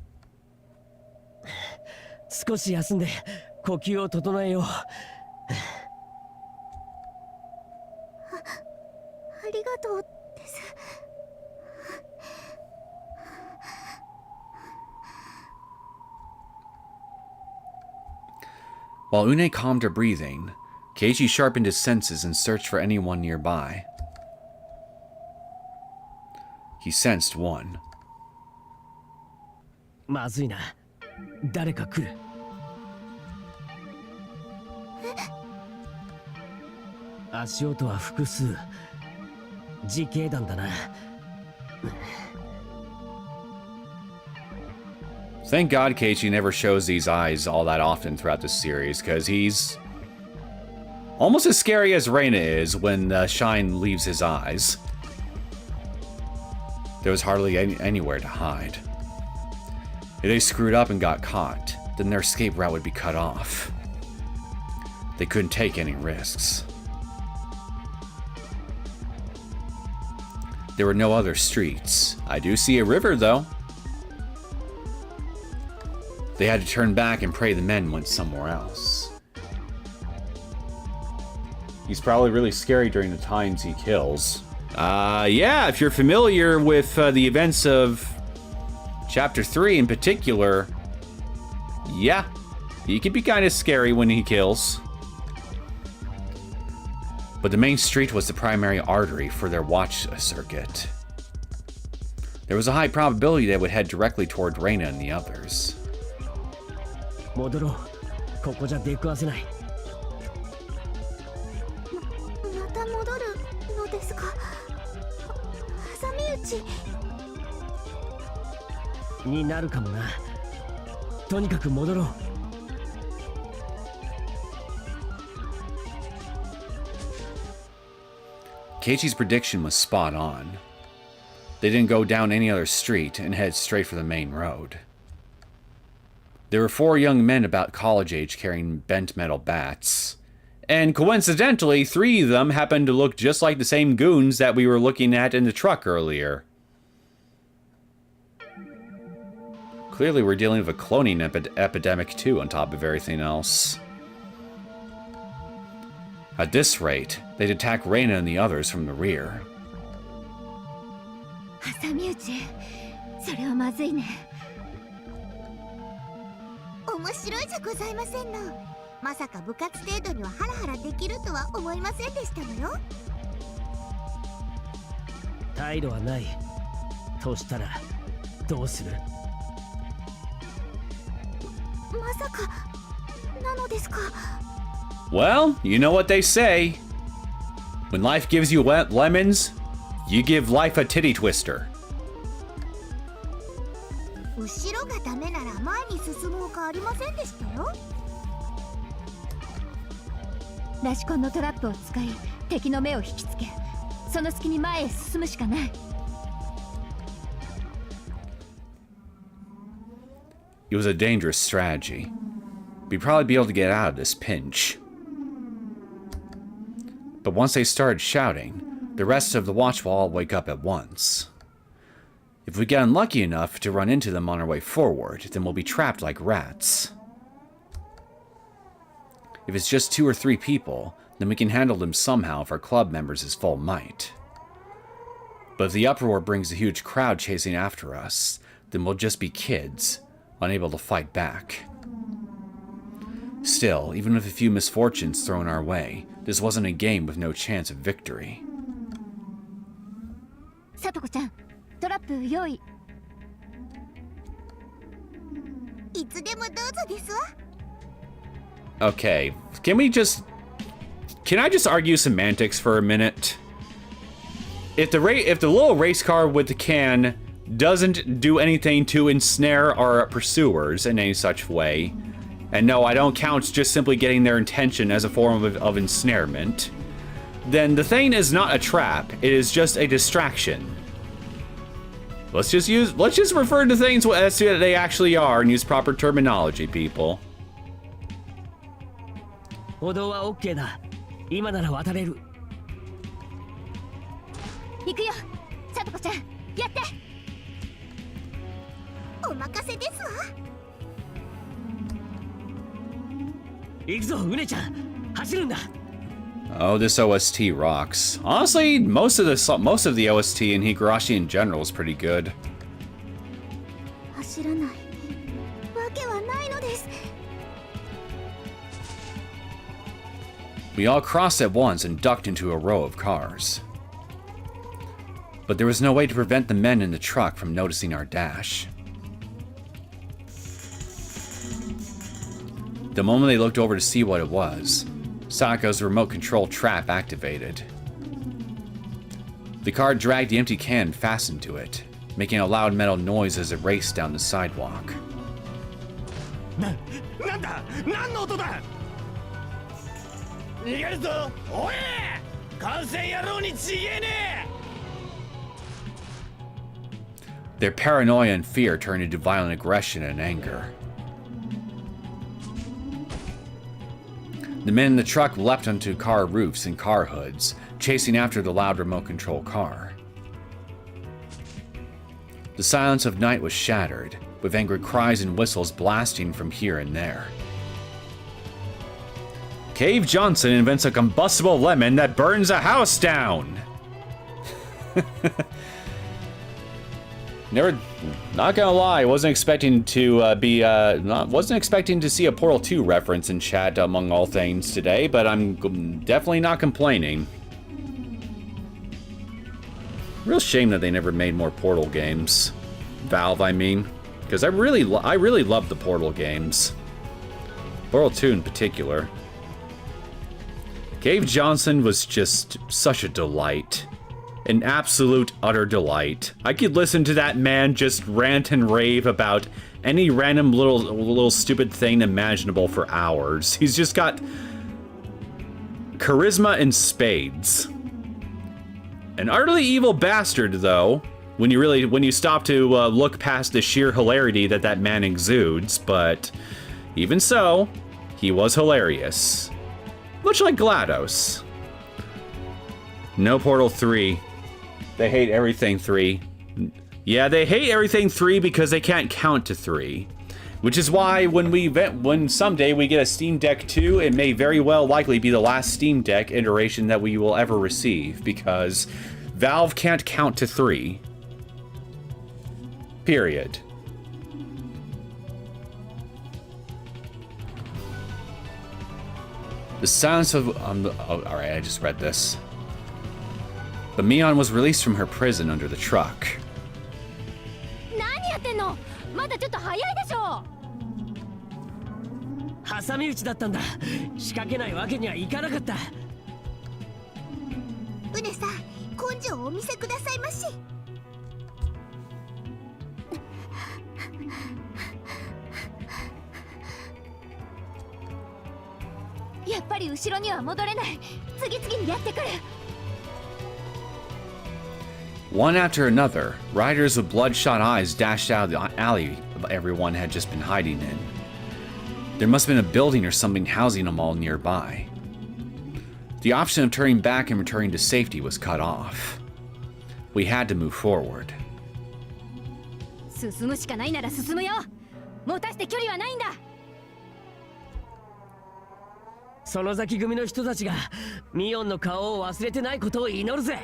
少し休んで呼吸を整えよう。ありがとうです。While Une calmed her breathing, Keiichi sharpened his senses and searched for anyone nearby. He sensed one. まずいな。誰か来る。足音は複数。自警団だな。Thank God Keiichi never shows these eyes all that often throughout the series, because he's almost as scary as Reina is when Shine leaves his eyes. There was hardly anywhere to hide. If they screwed up and got caught, then their escape route would be cut off. They couldn't take any risks. There were no other streets. I do see a river, though. They had to turn back and pray the men went somewhere else. He's probably really scary during the times he kills. Yeah, if you're familiar with the events of Chapter 3 in particular, yeah, he can be kind of scary when he kills. But the main street was the primary artery for their watch circuit. There was a high probability they would head directly toward Reina and the others. 戻ろう。ここじゃ出くわせない。また戻るのですか。挟み撃ち。になるかもな。とにかく戻ろう。Keiichi's prediction was spot on. They didn't go down any other street and head straight for the main road. There were 4 young men about college age carrying bent metal bats. And coincidentally, 3 of them happened to look just like the same goons that we were looking at in the truck earlier. Clearly we're dealing with a cloning epidemic too, on top of everything else. At this rate, they'd attack Reina and the others from the rear. 挟み撃ち、それはまずいね。面白いじゃございませんの。まさか部活程度にはハラハラできるとは思いませんでしたのよ。態度はない。としたらどうする？まさかなのですか。Well, you know what they say. When life gives you lemons, you give life a titty twister. 後ろがダメなら前に進むほかありませんでしたよ。ラシコンのトラップを使い敵の目を引きつけ、その隙に前へ進むしかない。It was a dangerous strategy. We'd probably be able to get out of this pinch. But once they started shouting, the rest of the watch will all wake up at once. If we get unlucky enough to run into them on our way forward, then we'll be trapped like rats. If it's just 2 or 3 people, then we can handle them somehow if our club members is full might. But if the uproar brings a huge crowd chasing after us, then we'll just be kids, unable to fight back. Still, even with a few misfortunes thrown our way, this wasn't a game with no chance of victory. さとこちゃん、トラップ用意。いつでもどうぞですわ。Okay, can I just argue semantics for a minute? If the little race car with the can doesn't do anything to ensnare our pursuers in any such way, and no, I don't count just simply getting their attention as a form of ensnarement, then the thing is not a trap, it is just a distraction. Let's just refer to things as to what they actually are and use proper terminology, people. 歩道は OK だ。今なら渡れる。行くよ、さとこちゃん、やって。お任せですわ。行くぞ、うねちゃん。走るんだ。Oh, this OST rocks. Honestly, most of the OST in Higurashi in general is pretty good. 走らないわけはないのです。We all crossed at once and ducked into a row of cars. But there was no way to prevent the men in the truck from noticing our dash. The moment they looked over to see what it was, Saka's remote control trap activated. The car dragged the empty can fastened to it, making a loud metal noise as it raced down the sidewalk. なんだ、何の音だ。逃げるぞ、おい、感染野郎にちげえねえ。 Their paranoia and fear turned into violent aggression and anger. The men in the truck leapt onto car roofs and car hoods, chasing after the loud remote control car. The silence of night was shattered, with angry cries and whistles blasting from here and there. Cave Johnson invents a combustible lemon that burns a house down! Not gonna lie, wasn't expecting to see a Portal 2 reference in chat among all things today, but I'm definitely not complaining. Real shame that they never made more Portal games. Valve, I mean, because I really love the Portal games. Portal 2 in particular. Cave Johnson was just such a delight. an absolute utter delight. I could listen to that man just rant and rave about any random little stupid thing imaginable for hours. He's just got charisma in spades. An utterly evil bastard, though, when you stop to look past the sheer hilarity that man exudes, but even so, he was hilarious. Much like GLaDOS. No Portal 3. They hate everything 3. Yeah, they hate everything 3 because they can't count to 3. Which is why when someday we get a Steam Deck 2, it may very well likely be the last Steam Deck iteration that we will ever receive, because Valve can't count to 3. Period. The silence of... alright, I just read this. But Mion was released from her prison under the truck. One after another, riders with bloodshot eyes dashed out of the alley everyone had just been hiding in. There must have been a building or something housing them all nearby. The option of turning back and returning to safety was cut off. We had to move forward. 進むしかないなら進むよ。もたして距離はないんだ。その先組の人たちがミオンの顔を忘れてないことを祈るぜ。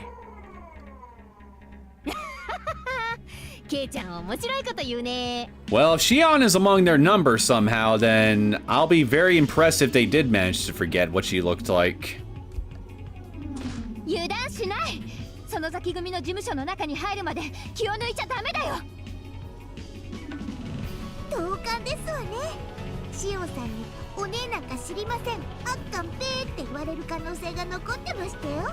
ケイちゃん面白いこと言うね。Well, if Shion is among their number somehow, then I'll be very impressed if they did manage to forget what she looked like. 油断しない。その先組の事務所の中に入るまで気を抜いちゃダメだよ。同感ですわね。シオンさんにお姉なんか知りません、あっかんぺーって言われる可能性が残ってましたよ。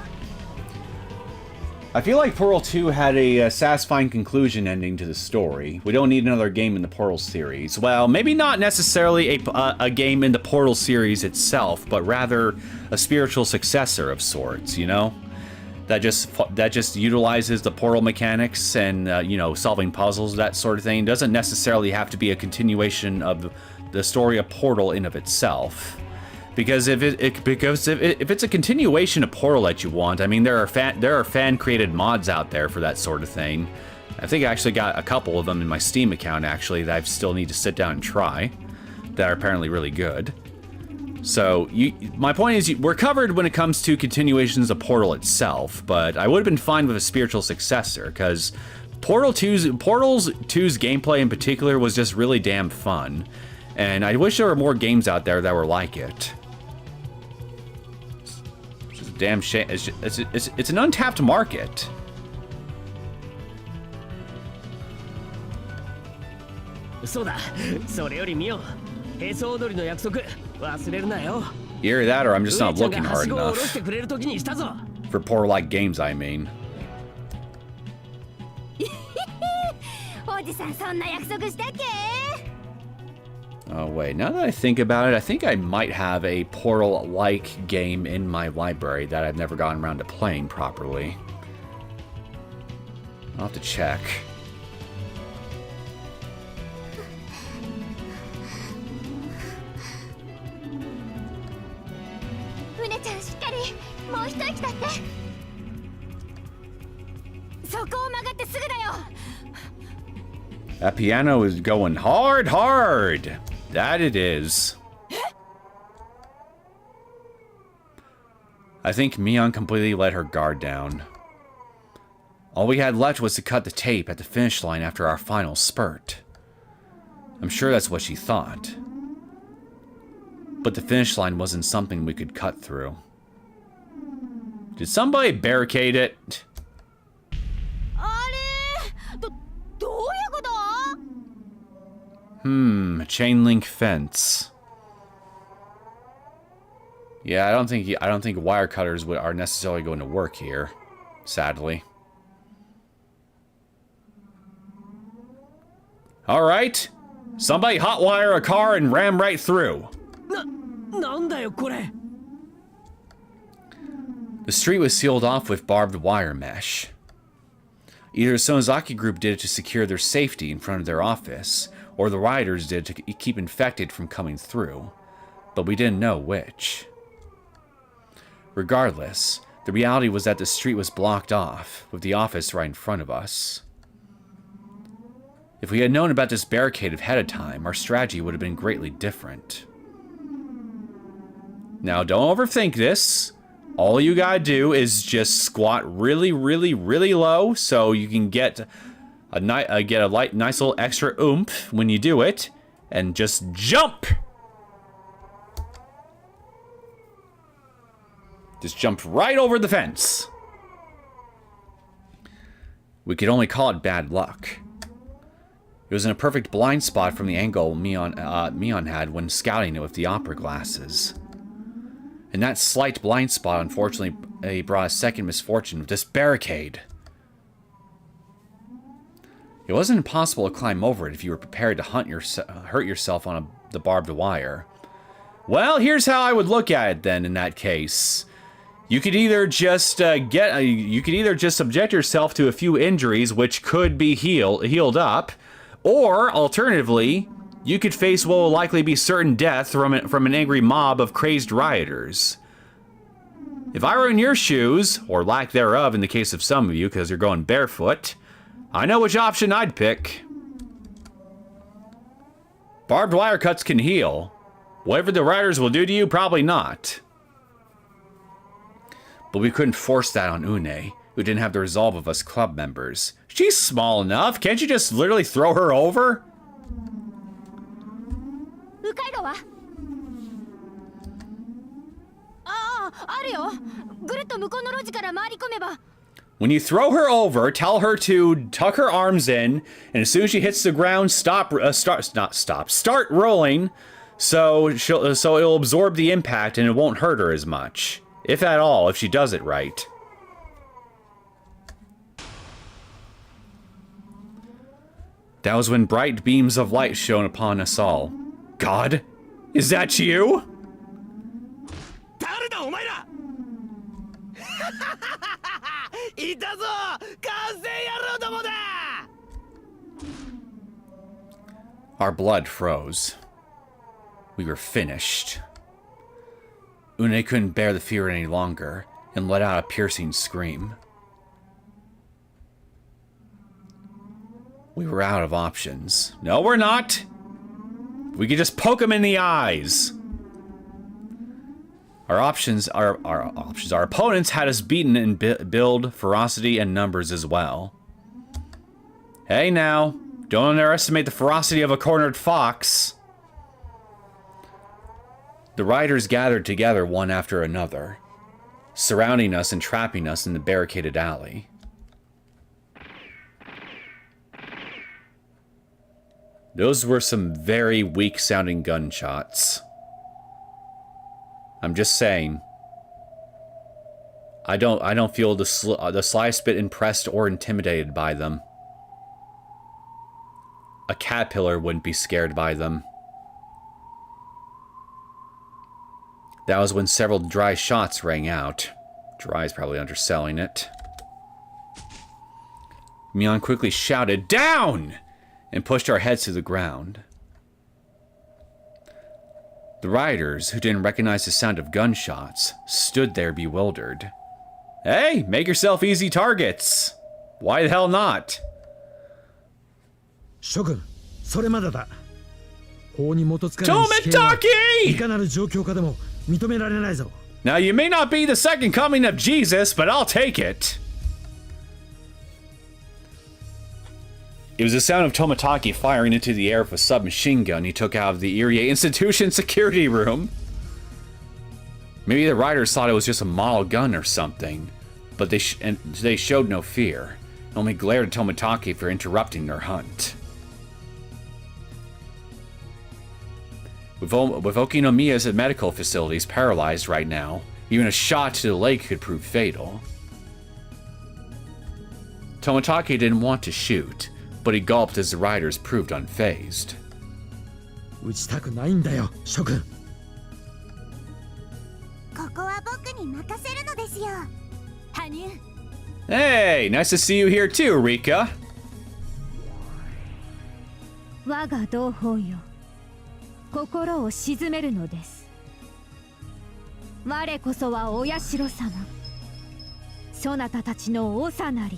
I feel like Portal 2 had a satisfying conclusion ending to the story. We don't need another game in the Portal series. Well, maybe not necessarily a game in the Portal series itself, but rather a spiritual successor of sorts, you know? That just utilizes the Portal mechanics and, you know, solving puzzles, that sort of thing. Doesn't necessarily have to be a continuation of the story of Portal in of itself. Because if it's a continuation of Portal that you want, I mean, there are fan-created mods out there for that sort of thing. I think I actually got a couple of them in my Steam account, actually, that I still need to sit down and try, that are apparently really good. So, my point is, we're covered when it comes to continuations of Portal itself, but I would have been fine with a spiritual successor, because Portal 2's gameplay in particular was just really damn fun, and I wish there were more games out there that were like it. Damn shame. It's an untapped market. So that, Either that or I'm just not looking hard enough. For Portal-like games, I mean. おじさんそんな約束したっけ? Oh wait, now that I think about it, I think I might have a Portal-like game in my library that I've never gotten around to playing properly. I'll have to check. That piano is going hard, hard! That it is. I think Mion completely let her guard down. All we had left was to cut the tape at the finish line after our final spurt. I'm sure that's what she thought. But the finish line wasn't something we could cut through. Did somebody barricade it? Chain link fence. Yeah, I don't think wire cutters are necessarily going to work here, sadly. Alright. Somebody hotwire a car and ram right through.なんだよこれ The street was sealed off with barbed wire mesh. Either the Sonozaki group did it to secure their safety in front of their office, or the rioters did it to keep infected from coming through. But we didn't know which. Regardless, the reality was that the street was blocked off, with the office right in front of us. If we had known about this barricade ahead of time, our strategy would have been greatly different. Now, don't overthink this. All you gotta do is just squat really, really, really low so you can get a nice little extra oomph when you do it, and just jump! Just jump right over the fence. We could only call it bad luck. It was in a perfect blind spot from the angle Mion had when scouting it with the opera glasses. And that slight blind spot, unfortunately, brought a second misfortune with this barricade. It wasn't impossible to climb over it if you were prepared to hurt yourself on the barbed wire. Well, here's how I would look at it then. In that case, you could either just subject yourself to a few injuries, which could be healed up, or alternatively, you could face what will likely be certain death from an angry mob of crazed rioters. If I were in your shoes, or lack thereof in the case of some of you because you're going barefoot, I know which option I'd pick. Barbed wire cuts can heal. Whatever the rioters will do to you, probably not. But we couldn't force that on Une, who didn't have the resolve of us club members. She's small enough. Can't you just literally throw her over? 迂回路はあるよぐるっと向こうの路地から回り込めば When you throw her over, tell her to tuck her arms in, and as soon as she hits the ground, start rolling, so it'll absorb the impact and it won't hurt her as much. If at all, if she does it right. That was when bright beams of light shone upon us all. God? Is that you? Our blood froze. We were finished. Une couldn't bear the fear any longer and let out a piercing scream. We were out of options. No, we're not! We could just poke him in the eyes. Our opponents had us beaten in build, ferocity, and numbers as well. Hey now, don't underestimate the ferocity of a cornered fox. The riders gathered together one after another, surrounding us and trapping us in the barricaded alley. Those were some very weak-sounding gunshots. I'm just saying. I don't feel the slightest bit impressed or intimidated by them. A caterpillar wouldn't be scared by them. That was when several dry shots rang out. Dry is probably underselling it. Mion quickly shouted, "Down!" and pushed our heads to the ground. The riders, who didn't recognize the sound of gunshots, stood there bewildered. Hey, make yourself easy targets. Why the hell not? Shogun, それまでだ。法に基づかない死刑はいかなる状況下でも認められないぞ。Now you may not be the second coming of Jesus, but I'll take it. It was the sound of Tomitaki firing into the air with a submachine gun he took out of the Irie Institution security room. Maybe the riders thought it was just a model gun or something, but they showed no fear, and only glared at Tomitaki for interrupting their hunt. With Okinomiya's medical facilities paralyzed right now, even a shot to the leg could prove fatal. Tomitaki didn't want to shoot, but he gulped as the riders proved unfazed. 撃ちたくないんだよ諸君。ここは僕に任せるのですよ。羽生。 Hey, nice to see you here too, Rika. 我が同胞よ、心を鎮めるのです。我こそはお社様、そなたたちの長なり。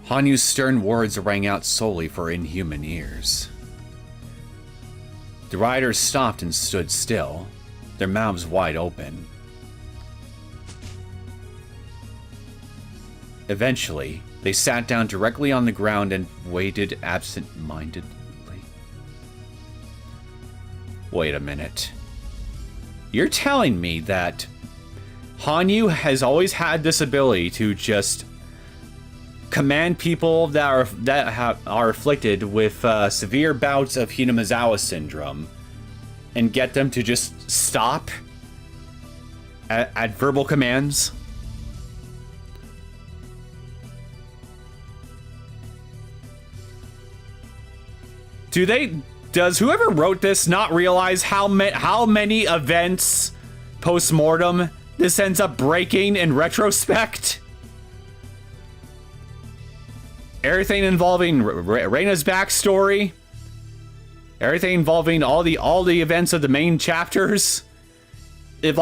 Hanyu's stern words rang out solely for inhuman ears. The riders stopped and stood still, their mouths wide open. Eventually, they sat down directly on the ground and waited absent-mindedly. Wait a minute. You're telling me that Hanyu has always had this ability to just command people that are afflicted with severe bouts of Hinamizawa Syndrome and get them to just stop at verbal commands? Does whoever wrote this not realize how many events post-mortem this ends up breaking in retrospect? Everything involving Reina's backstory, everything involving all the events of the main chapters. If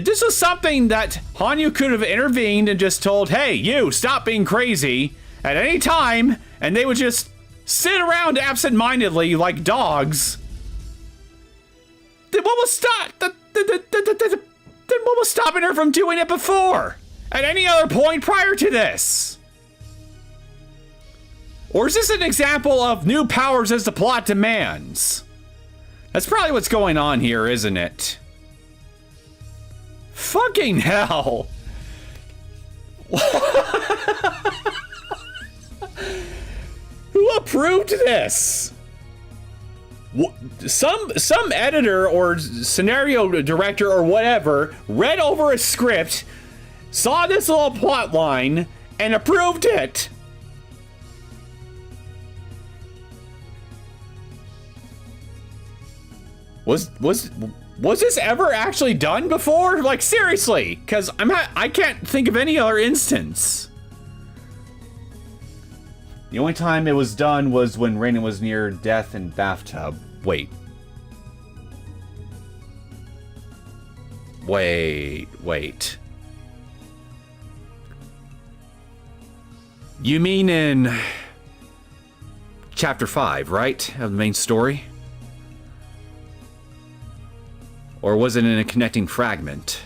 this was something that Hanyu could have intervened and just told, "Hey, you, stop being crazy," at any time, and they would just sit around absent-mindedly like dogs, then what was stopping her from doing it before? At any other point prior to this? Or is this an example of new powers as the plot demands? That's probably what's going on here, isn't it? Fucking hell! Who approved this? Some editor or scenario director or whatever read over a script, saw this little plot line, and approved it. Was this ever actually done before? Like, seriously, because I can't think of any other instance. The only time it was done was when Reina was near death in bathtub. Wait. You mean in chapter 5, right? Of the main story? Or was it in a connecting fragment?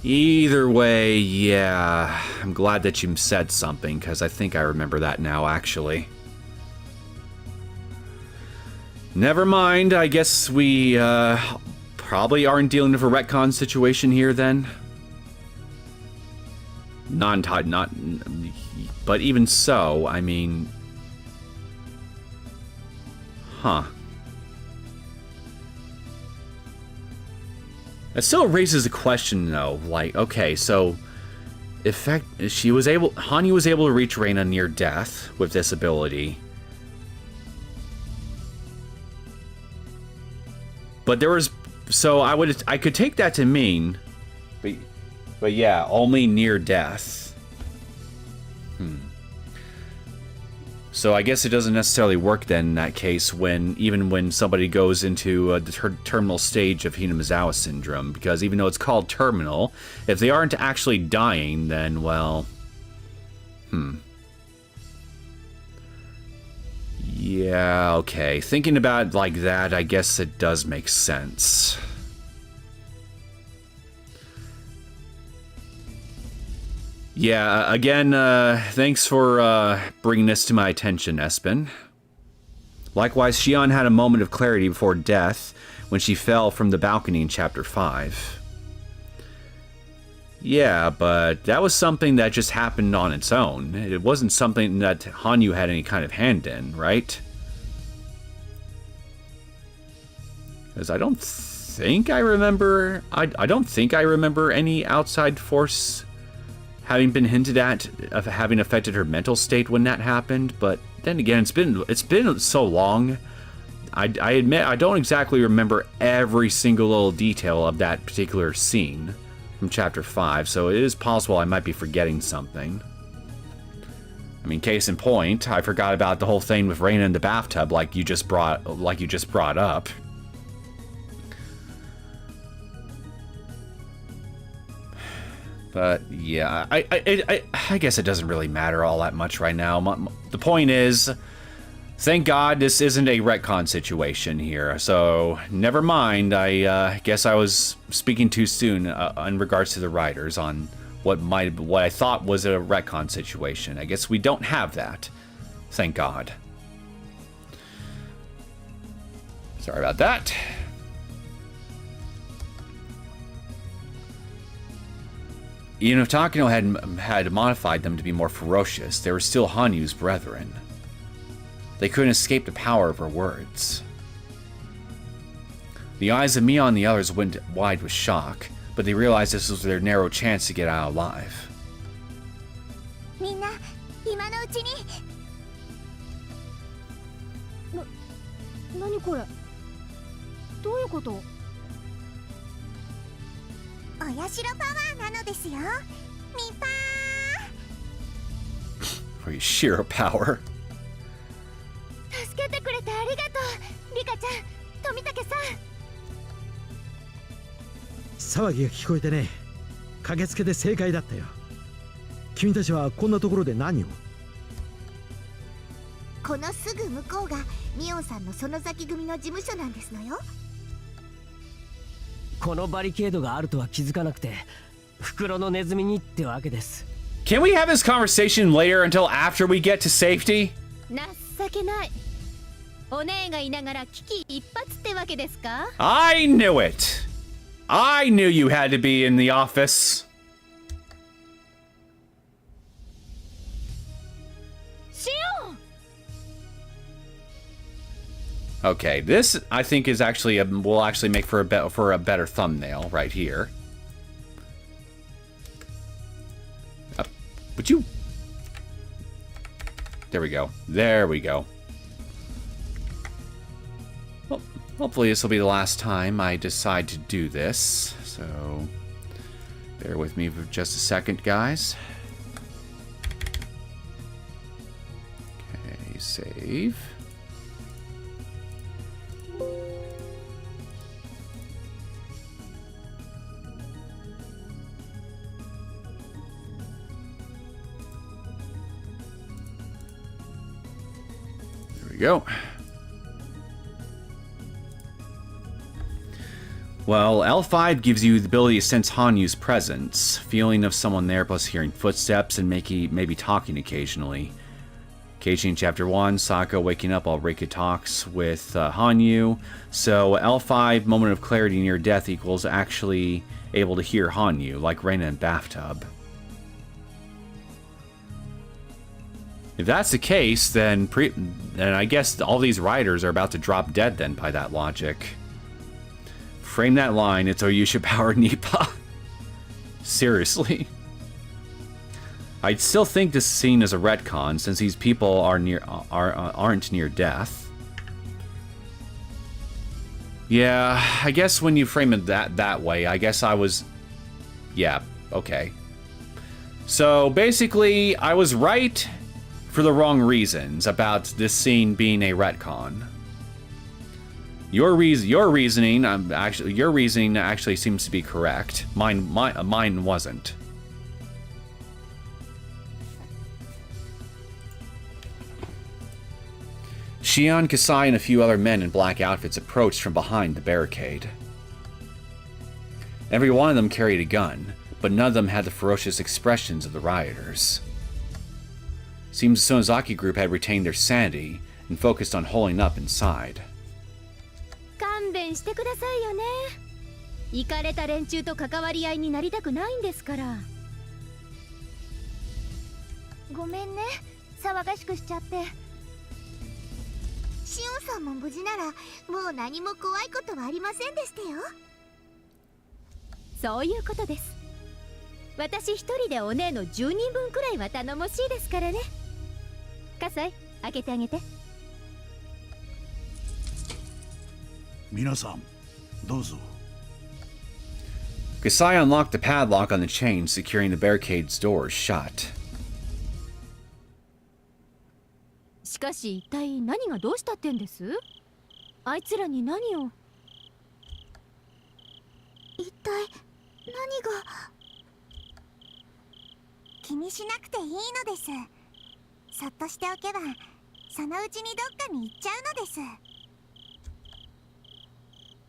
Either way, yeah. I'm glad that you said something, because I think I remember that now, actually. Never mind, I guess we probably aren't dealing with a retcon situation here then. But even so, I mean... Huh. It still raises a question, though. Like, okay, so Hanyu was able to reach Reina near death with this ability, but there was, so I could take that to mean, but yeah, only near death. So I guess it doesn't necessarily work then in that case even when somebody goes into the terminal stage of Hinamizawa Syndrome, because even though it's called terminal, if they aren't actually dying, then, well, yeah, okay. Thinking about it like that, I guess it does make sense. Yeah, again, thanks for bringing this to my attention, Espen. Likewise, Shion had a moment of clarity before death when she fell from the balcony in Chapter 5. Yeah, but that was something that just happened on its own. It wasn't something that Hanyu had any kind of hand in, right? Because I don't think I remember... I don't think I remember any outside force having been hinted at of having affected her mental state when that happened, but then again, it's been so long. I admit I don't exactly remember every single little detail of that particular scene from Chapter 5, so it is possible I might be forgetting something. I mean, case in point, I forgot about the whole thing with Reina in the bathtub, like you just brought up. But yeah, I guess it doesn't really matter all that much right now. The point is, thank God this isn't a retcon situation here. So never mind. I guess I was speaking too soon in regards to the writers on what I thought was a retcon situation. I guess we don't have that. Thank God. Sorry about that. Even if Takano had modified them to be more ferocious, they were still Hanyu's brethren. They couldn't escape the power of her words. The eyes of Mia and the others went wide with shock, but they realized this was their narrow chance to get out alive. みんな今のうちに何これどういうこと？お社パワーなのですよ。ミパー For your sheer power. 助けてくれてありがとうリカちゃん富武さん。騒ぎが聞こえてね、駆けつけて正解だったよ。君たちはこんなところで何を？このすぐ向こうがミオンさんの園崎組の事務所なんですのよ。このバリケードがあるとは気づかなくて、袋のネズミにってわけです。Can we have this conversation later until after we get to safety? 情けない。お姉がいながら危機一髪ってわけですか？ I knew it. I knew you had to be in the office. シオン Okay, this I think is actually will actually make for a better thumbnail right here. Would you? There we go. There we go. Well, hopefully this will be the last time I decide to do this. So bear with me for just a second, guys. Okay, save. Go. Well, L5 gives you the ability to sense Hanyu's presence, feeling of someone there plus hearing footsteps and maybe talking occasionally. Occasionally in Chapter 1, Sako waking up while Reika talks with Hanyu, so L5 moment of clarity near death equals actually able to hear Hanyu, like Reina in bathtub. If that's the case, then I guess all these riders are about to drop dead then by that logic. Frame that line, it's Oyusha Power Nippa. Seriously. I'd still think this scene is a retcon since these people aren't near death. Yeah, I guess when you frame it that way, I guess I was... Yeah, okay. So basically, I was right for the wrong reasons about this scene being a retcon. Your reasoning actually seems to be correct. Mine wasn't. Shion, Kasai, and a few other men in black outfits approached from behind the barricade. Every one of them carried a gun, but none of them had the ferocious expressions of the rioters. Seems the Sonozaki group had retained their sanity and focused on holding up inside. 勘弁してくださいよね。イカれた連中と関わり合いになりたくないんですから。ごめんね、騒がしくしちゃって。シオンさんも無事ならもう何も怖いことはありませんでしたよ。そういうことです。私一人でお姉の10人分くらいは頼もしいですからね。葛西、開けてあげて。皆さん、どうぞ。Kasai unlocked the padlock on the chain, securing the barricade's doors shut. しかし一体何がどうしたってんです？あいつらに何を？一体何が。気にしなくていいのです。そっとしておけばそのうちにどっかに行っちゃうのです。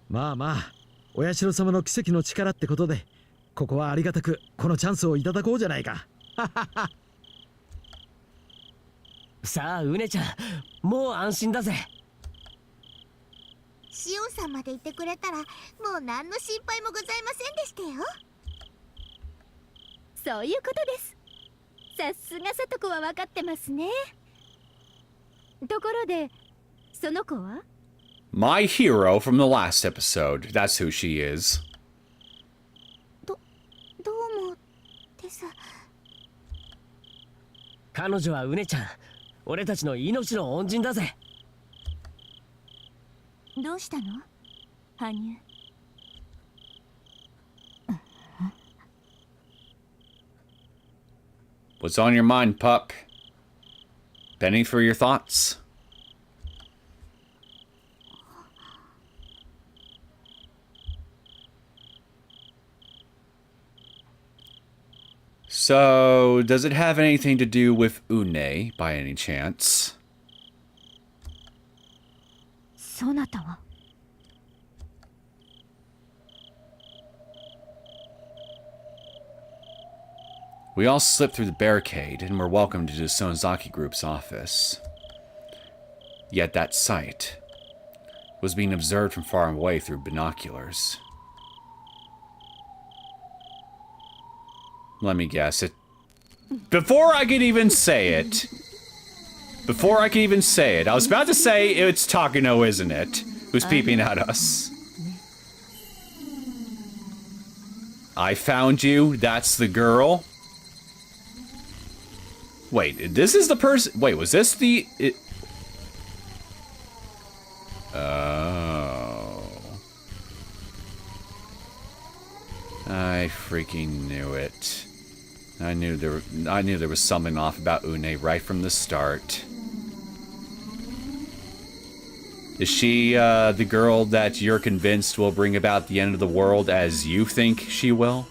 まあまあ、お社様の奇跡の力ってことで、ここはありがたくこのチャンスをいただこうじゃないか。さあ、うねちゃん、もう安心だぜ。シオンさんまで言ってくれたらもう何の心配もございませんでしたよ。そういうことです。さすがさとこは分かってますね。ところで、その子は？ My hero from the last episode. That's who she is. どうもです。彼女はうねちゃん、俺たちの命の恩人だぜ。どうしたの？羽生。What's on your mind, pup? Penny for your thoughts? So, does it have anything to do with Une, by any chance? そなたは？ We all slipped through the barricade and were welcomed to the Sonozaki Group's office. Yet that sight was being observed from far away through binoculars. Let me guess it. Before I could even say it, I was about to say it's Takano, isn't it? Who's peeping at us. I found you, that's the girl. Wait, this is the person. Wait, was this the. Oh. I freaking knew it. I knew there was something off about Une right from the start. Is she the girl that you're convinced will bring about the end of the world as you think she will?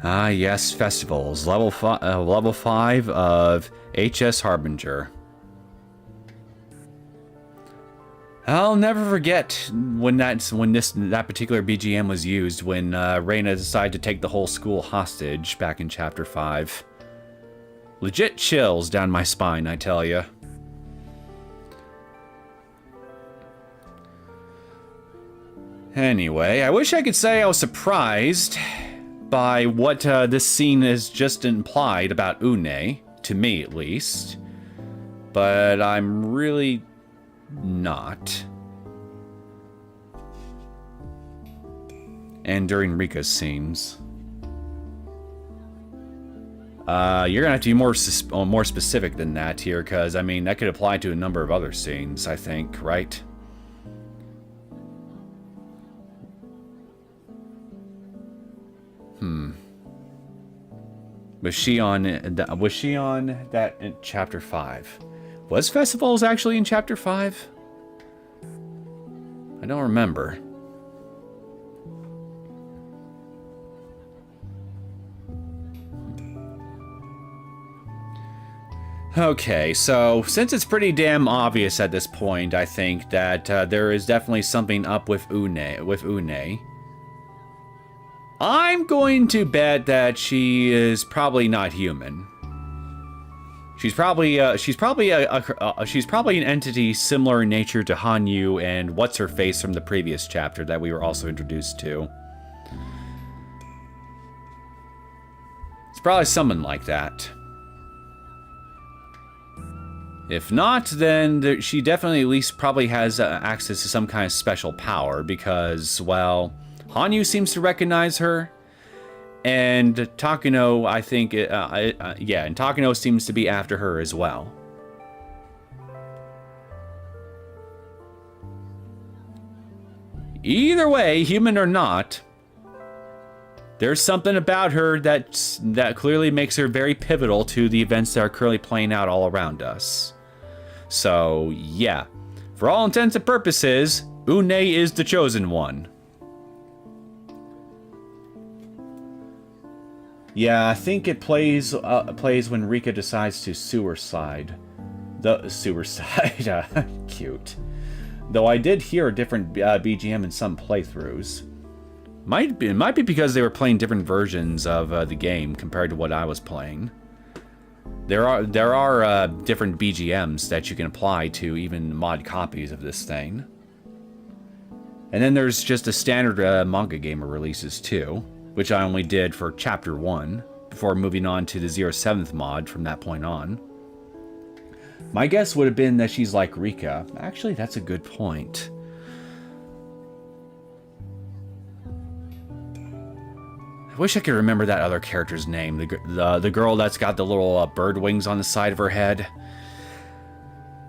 Ah, yes, festivals. Level 5 of HS Harbinger. I'll never forget when that particular BGM was used when Reina decided to take the whole school hostage back in Chapter 5. Legit chills down my spine, I tell ya. Anyway, I wish I could say I was surprised by what this scene has just implied about Une, to me at least. But I'm really not. And during Rika's scenes. You're gonna have to be more specific than that here, because, I mean, that could apply to a number of other scenes, I think, right? Was she on that in Chapter 5? Was Festivals actually in Chapter 5? I don't remember. Okay, so since it's pretty damn obvious at this point, I think that there is definitely something up with Une. I'm going to bet that she is probably not human. She's probably an entity similar in nature to Hanyu and what's her face from the previous chapter that we were also introduced to. Probably someone like that. If not, then she definitely at least probably has access to some kind of special power because, well, Hanyu seems to recognize her, and Takano, I think, yeah, and Takano seems to be after her as well. Either way, human or not, there's something about her that clearly makes her very pivotal to the events that are currently playing out all around us. So, yeah, for all intents and purposes, Une is the chosen one. Yeah, I think it plays when Rika decides to suicide. The suicide, cute. Though I did hear a different BGM in some playthroughs. It might be because they were playing different versions of the game compared to what I was playing. There are different BGMs that you can apply to even mod copies of this thing. And then there's just a standard manga gamer releases too, which I only did for Chapter 1, before moving on to the 07th mod from that point on. My guess would have been that she's like Rika. Actually, that's a good point. I wish I could remember that other character's name. The girl that's got the little bird wings on the side of her head.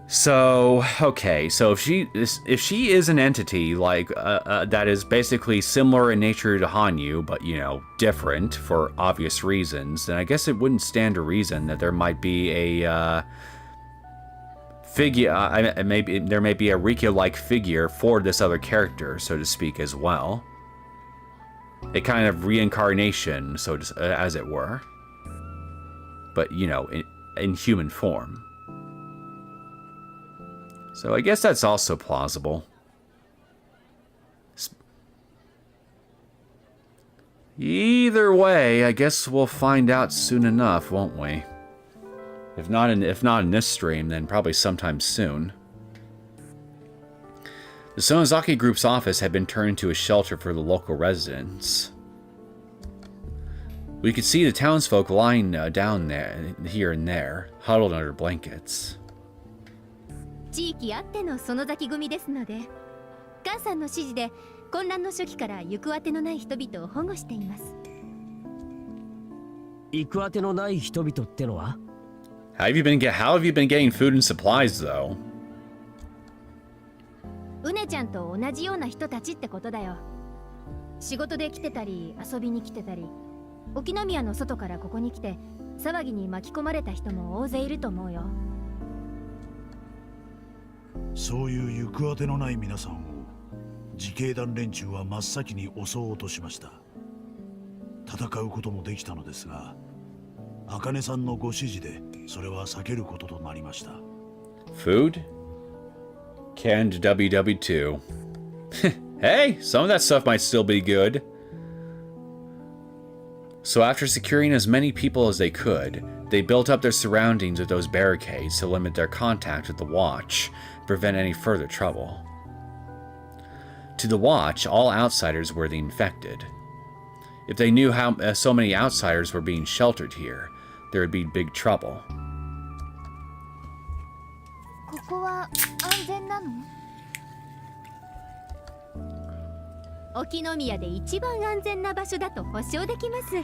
So, okay, so if she is an entity like that is basically similar in nature to Hanyu, but you know, different for obvious reasons, then I guess it wouldn't stand to reason that there might be a figure. Maybe there may be a Rika-like figure for this other character, so to speak, as well. A kind of reincarnation, so to, as it were. But, you know, in human form. So I guess that's also plausible. Either way, I guess we'll find out soon enough, won't we? If not in this stream, then probably sometime soon. The Sonozaki Group's office had been turned into a shelter for the local residents. We could see the townsfolk lying down there, here and there, huddled under blankets. 地域あっての園崎組ですので、菅さんの指示で混乱の初期から行く当てのない人々を保護しています。行く当てのない人々ってのは? How have you been getting food and supplies though? うねちゃんと同じような人たちってことだよ。仕事で来てたり遊びに来てたり、沖宮の外からここに来て騒ぎに巻き込まれた人も大勢いると思うよ。そういう行く当てのない皆さんを自警団連中は真っ先に襲おうとしました。戦うこともできたのですが、茜さんのご指示でそれは避けることとなりました。Food? Canned WW2. Hey, some of that stuff might still be good. So after securing as many people as they could, they built up their surroundings with those barricades to limit their contact with the Watch and prevent any further trouble. To the Watch, all outsiders were the infected. If they knew how so many outsiders were being sheltered here, there would be big trouble. ここは安全なの？沖宮で一番安全な場所だと保証できます。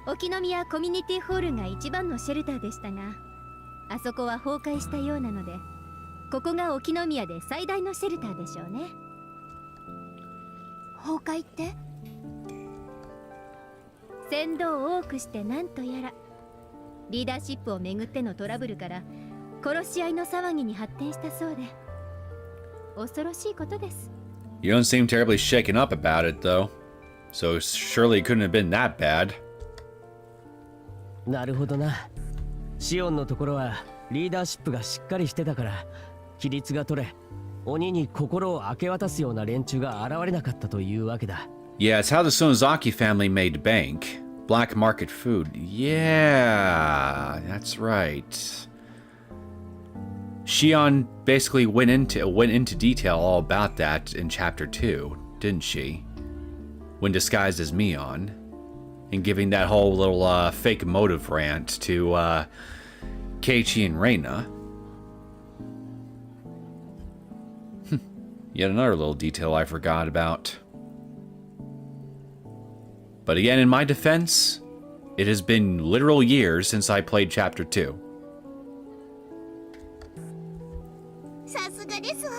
沖宮コミュニティホールが一番のシェルターでしたが、あそこは崩壊したようなので、ここが沖宮で最大のシェルターでしょうね。崩壊って？船頭を多くしてなんとやら、リーダーシップをめぐってのトラブルから殺し合いの騒ぎに発展したそうで、恐ろしいことです。You don't seem terribly shaken up about it, though. So surely it couldn't have been that bad. なるほどな。シオンのところはリーダーシップがしっかりしてたから、規律が取れ、鬼に心を明け渡すような連中が現れなかったというわけだ。Yeah, it's how the Sonozaki family made bank. Black market food. Yeah, that's right. Shion basically went into detail all about that in Chapter 2, didn't she? When disguised as Mion. and giving that whole little fake motive rant to Keiichi and Reina. Yet another little detail I forgot about. But again, in my defense, it has been literal years since I played Chapter 2. さすがですわ。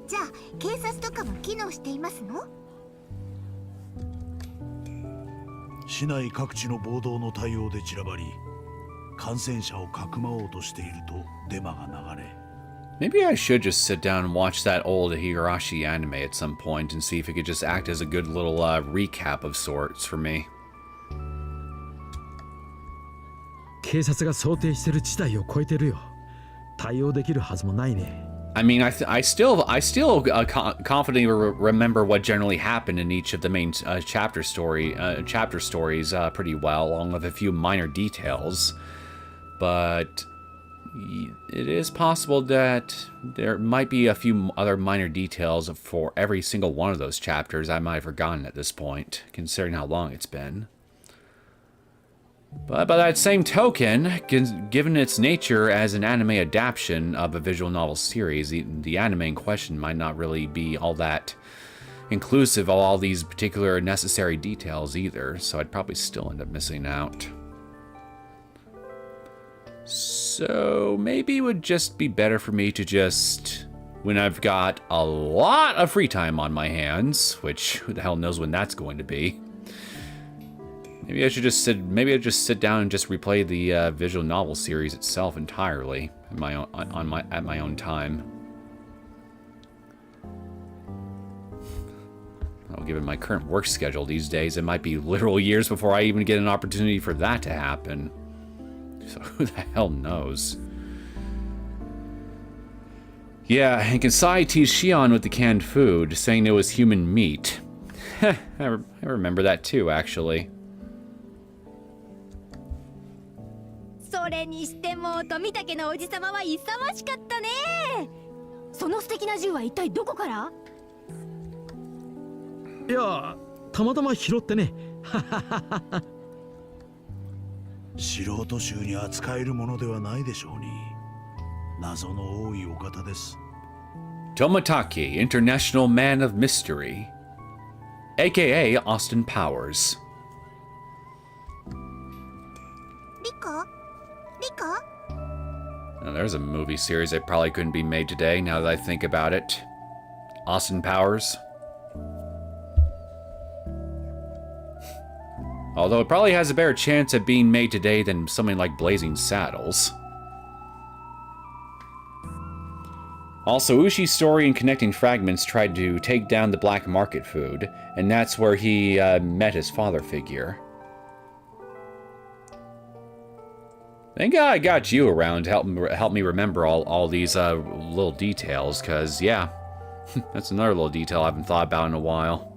じゃあ警察とかも機能していますの？市内各地の暴動の対応で散らばり、感染者をかくまおうとしているとデマが流れ。Maybe I should just sit down and watch that old Higurashi anime at some point and see if it could just act as a good little recap of sorts for me. 警察が想定してる事態を超えてるよ。対応できるはずもないね。I mean, I still confidently remember what generally happened in each of the main chapter stories pretty well, along with a few minor details. But it is possible that there might be a few other minor details for every single one of those chapters I might have forgotten at this point, considering how long it's been. But by that same token, given its nature as an anime adaptation of a visual novel series, the anime in question might not really be all that inclusive of all these particular necessary details either, so I'd probably still end up missing out. So maybe it would just be better for me to just, when I've got a lot of free time on my hands, which who the hell knows when that's going to be, maybe I should just sit down and just replay the visual novel series itself entirely at my own time. Well, given my current work schedule these days, it might be literal years before I even get an opportunity for that to happen. So who the hell knows? Yeah, and Kansai teased Shion with the canned food, saying it was human meat. I remember that too, actually. それにしても富武のおじさまは勇ましかったね。その素敵な銃は一体どこから？いや、たまたま拾ってね。素人衆に扱えるものではないでしょうに。謎の多いお方です。Tomataki, International Man of Mystery, aka Austin Powers. リカ？リカ？ Now, there's a movie series that probably couldn't be made today, now that I think about it. Austin Powers. Although it probably has a better chance of being made today than something like Blazing Saddles. Also, Ushi's story in Connecting Fragments tried to take down the black market food, and that's where he met his father figure. Thank God I got you around to help me remember all these little details, because, yeah, that's another little detail I haven't thought about in a while.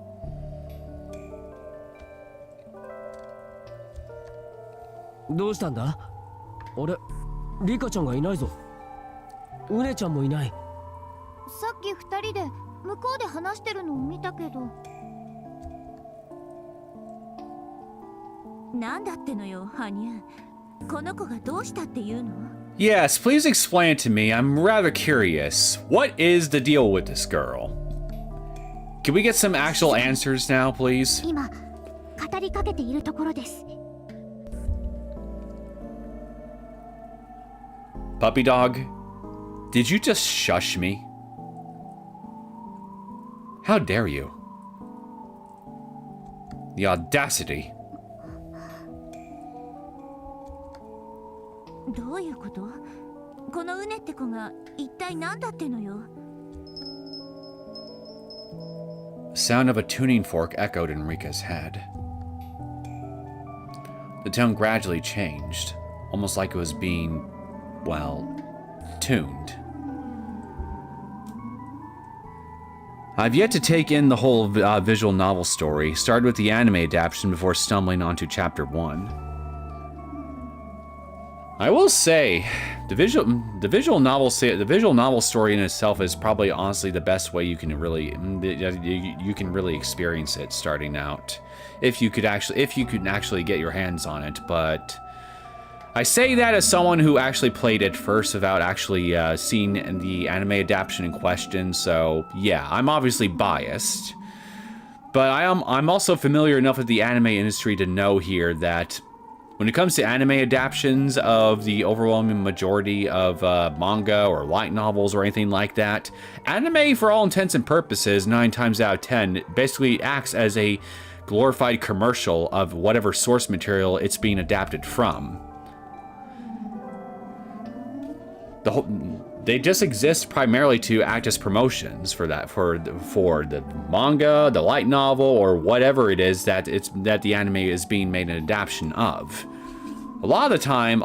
どうしたんだ？あれ、リカちゃんがいないぞ。ウネちゃんもいない。さっき二人で向こうで話してるのを見たけど。なんだってのよ、羽生。この子がどうしたっていうの？ Yes, please explain it to me. I'm rather curious. What is the deal with this girl? Can we get some actual answers now, please? 今、語りかけているところです。 Puppy dog, did you just shush me? How dare you? The audacity. どういうこと？このウネって子が一体何だってのよ。 The sound of a tuning fork echoed in Rika's head. The tone gradually changed, almost like it was being, well, tuned. I've yet to take in the whole visual novel story, started with the anime adaptation before stumbling onto Chapter 1. I will say, The visual novel story in itself is probably honestly the best way you can really experience it starting out, if you could actually get your hands on it. But I say that as someone who actually played it first without actually seeing the anime adaptation in question. So yeah, I'm obviously biased, but I'm also familiar enough with the anime industry to know here that when it comes to anime adaptations of the overwhelming majority of manga or light novels or anything like that, anime, for all intents and purposes, 9 times out of 10, basically acts as a glorified commercial of whatever source material it's being adapted from. They just exist primarily to act as promotions for the manga, the light novel, or whatever it is that the anime is being made an adaptation of. A lot of the time,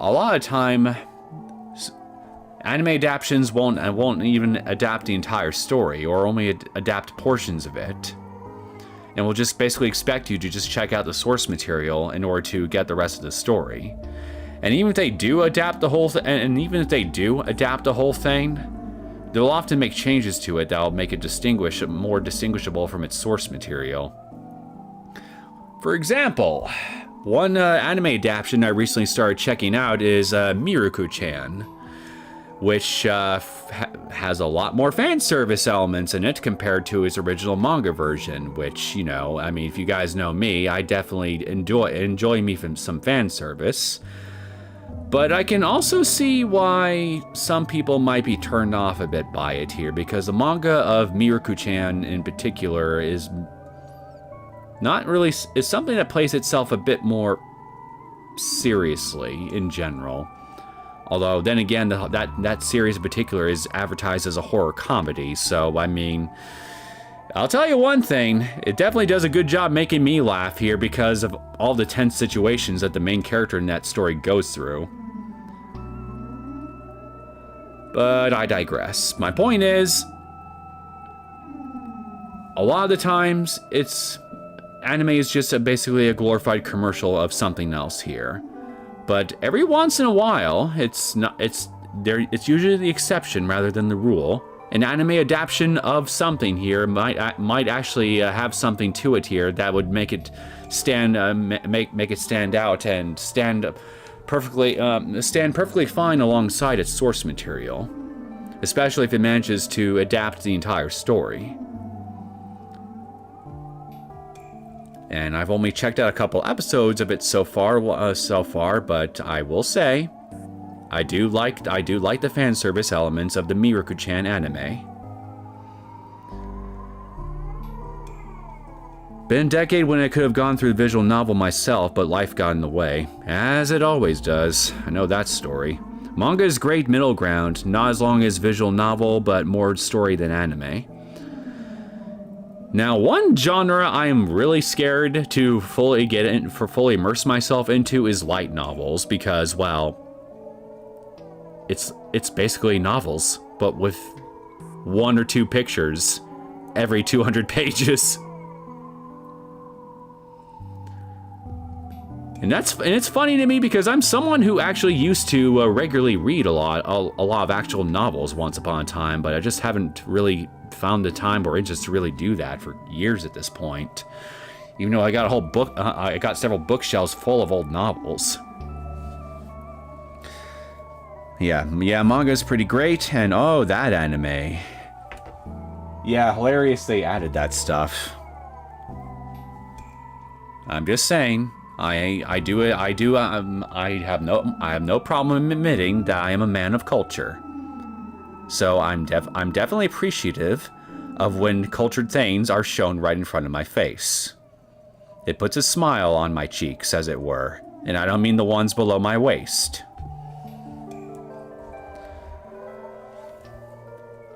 anime adaptations won't even adapt the entire story, or only adapt portions of it, and will just basically expect you to just check out the source material in order to get the rest of the story. And even if they do adapt the whole thing, they'll often make changes to it that'll make it more distinguishable from its source material. For example, one anime adaptation I recently started checking out is Miruku-chan, which has a lot more fan service elements in it compared to its original manga version, which, you know, I mean, if you guys know me, I definitely enjoy me from some fan service. But I can also see why some people might be turned off a bit by it here, because the manga of Miruku-chan in particular is something that plays itself a bit more seriously in general. Although then again, that series in particular is advertised as a horror comedy, so I mean, I'll tell you one thing, it definitely does a good job making me laugh here because of all the tense situations that the main character in that story goes through. But I digress. My point is, a lot of the times, anime is just basically a glorified commercial of something else here. But every once in a while, it's usually the exception rather than the rule. An anime adaptation of something here might actually have something to it here that would make it stand out and stand perfectly fine alongside its source material, especially if it manages to adapt the entire story. And I've only checked out a couple episodes of it so far, but I will say, I do like the fan service elements of the Miruku-chan anime. Been a decade when I could have gone through the visual novel myself, but life got in the way, as it always does. I know that story. Manga is great middle ground, not as long as visual novel, but more story than anime. Now, one genre I am really scared to fully immerse myself into is light novels, because, well, it's basically novels, but with 1 or 2 pictures every 200 pages. And it's funny to me because I'm someone who actually used to regularly read a lot of actual novels once upon a time, but I just haven't really found the time or interest to really do that for years at this point. Even though I got I got several bookshelves full of old novels. Yeah, manga's pretty great, and oh, that anime. Yeah, hilarious they added that stuff. I'm just saying. I have no problem admitting that I am a man of culture. So I'm definitely appreciative of when cultured things are shown right in front of my face. It puts a smile on my cheeks, as it were, and I don't mean the ones below my waist.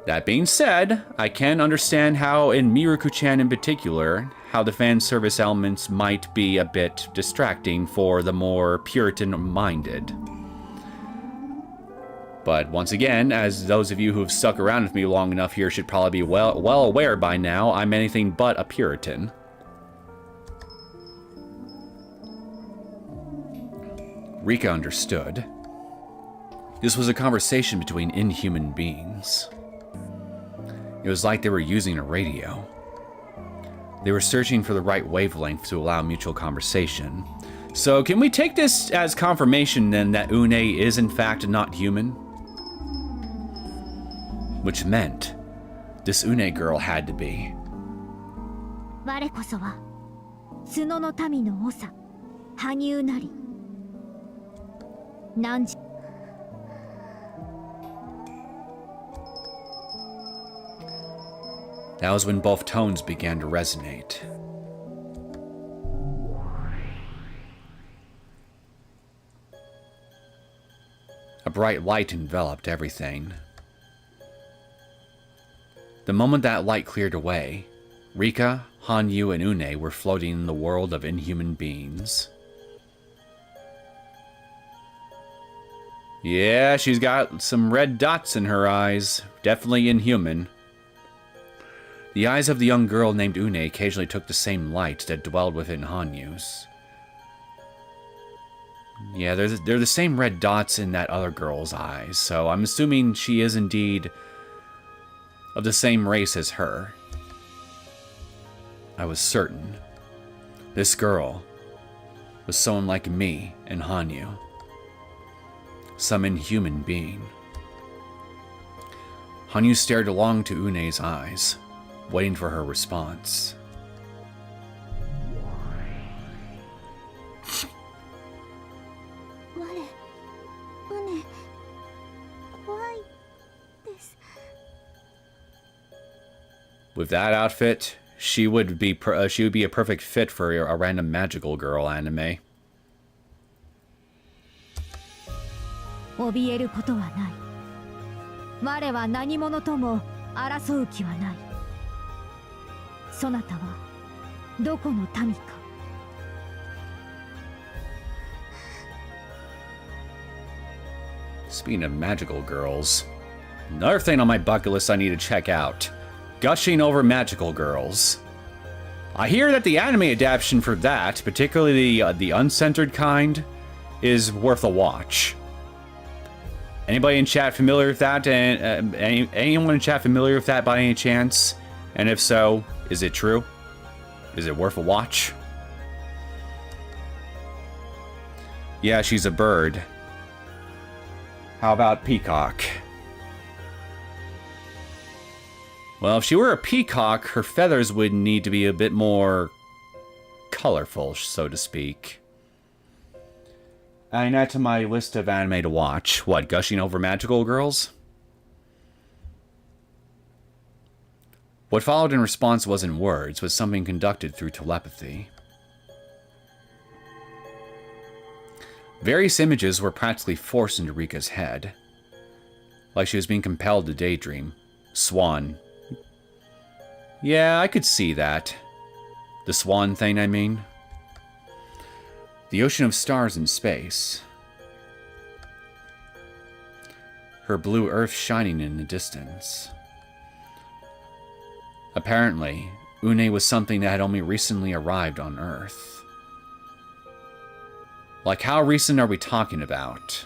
That being said, I can understand how in Miruku-chan in particular, how the fan service elements might be a bit distracting for the more Puritan-minded. But once again, as those of you who've stuck around with me long enough here should probably be well aware by now, I'm anything but a Puritan. Rika understood. This was a conversation between inhuman beings. It was like they were using a radio. They were searching for the right wavelength to allow mutual conversation. So can we take this as confirmation then that Une is in fact not human? Which meant this Une girl had to be. 我こそは角の民の長羽生なり汝 That was when both tones began to resonate. A bright light enveloped everything. The moment that light cleared away, Rika, Hanyu, and Une were floating in the world of inhuman beings. Yeah, she's got some red dots in her eyes. Definitely inhuman. The eyes of the young girl named Une occasionally took the same light that dwelled within Hanyu's. Yeah, they're the same red dots in that other girl's eyes, so I'm assuming she is indeed of the same race as her. I was certain. This girl was someone like me and Hanyu. Some inhuman being. Hanyu stared along to Une's eyes, waiting for her response. With that outfit, she would be a perfect fit for a random magical girl anime. 怯えることはない。我は何者とも争う気はない。そなたはどこの民か。Speaking of magical girls, another thing on my bucket list I need to check out. Gushing over magical girls. I hear that the anime adaptation for that, particularly the uncensored kind, is worth a watch. Anybody in chat familiar with that? And anyone in chat familiar with that by any chance? And if so, is it true? Is it worth a watch? Yeah, she's a bird. How about peacock? Well, if she were a peacock, her feathers would need to be a bit more colorful, so to speak. Adding that to my list of anime to watch. What, gushing over magical girls? What followed in response wasn't words, was something conducted through telepathy. Various images were practically forced into Rika's head. Like she was being compelled to daydream. Swan. Yeah, I could see that. The swan thing, I mean. The ocean of stars in space. Her blue earth shining in the distance. Apparently, Une was something that had only recently arrived on Earth. Like, how recent are we talking about?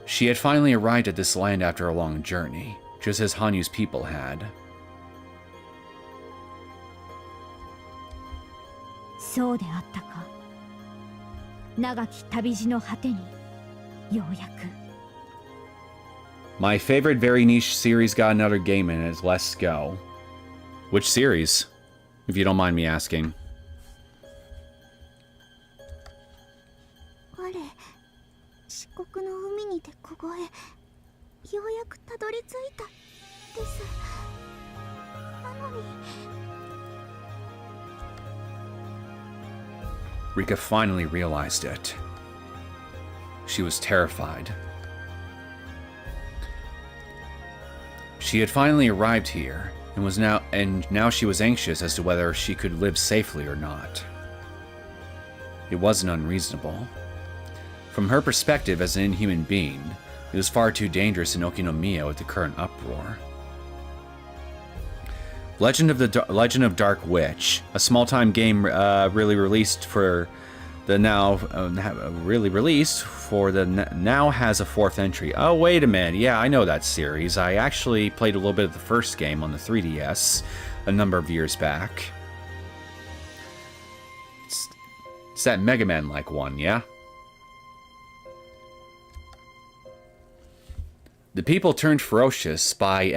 She had finally arrived at this land after a long journey, just as Hanyu's people had. そうであったか。長き旅路の果てに、ようやく。My favorite very niche series got another game in it. Let's go. Which series? If you don't mind me asking. 我、漆黒の海にて凍え、ようやくたどり着いたです。なのに。 Rika finally realized it. She was terrified. She had finally arrived here, and now she was anxious as to whether she could live safely or not. It wasn't unreasonable. From her perspective as an inhuman being, it was far too dangerous in Okinomiya with the current uproar. Legend of Dark Witch, a small-time game really released for The now really released for the now has a 4th entry. Oh, wait a minute. Yeah, I know that series. I actually played a little bit of the first game on the 3DS a number of years back. It's that Mega Man-like one, yeah? The people turned ferocious by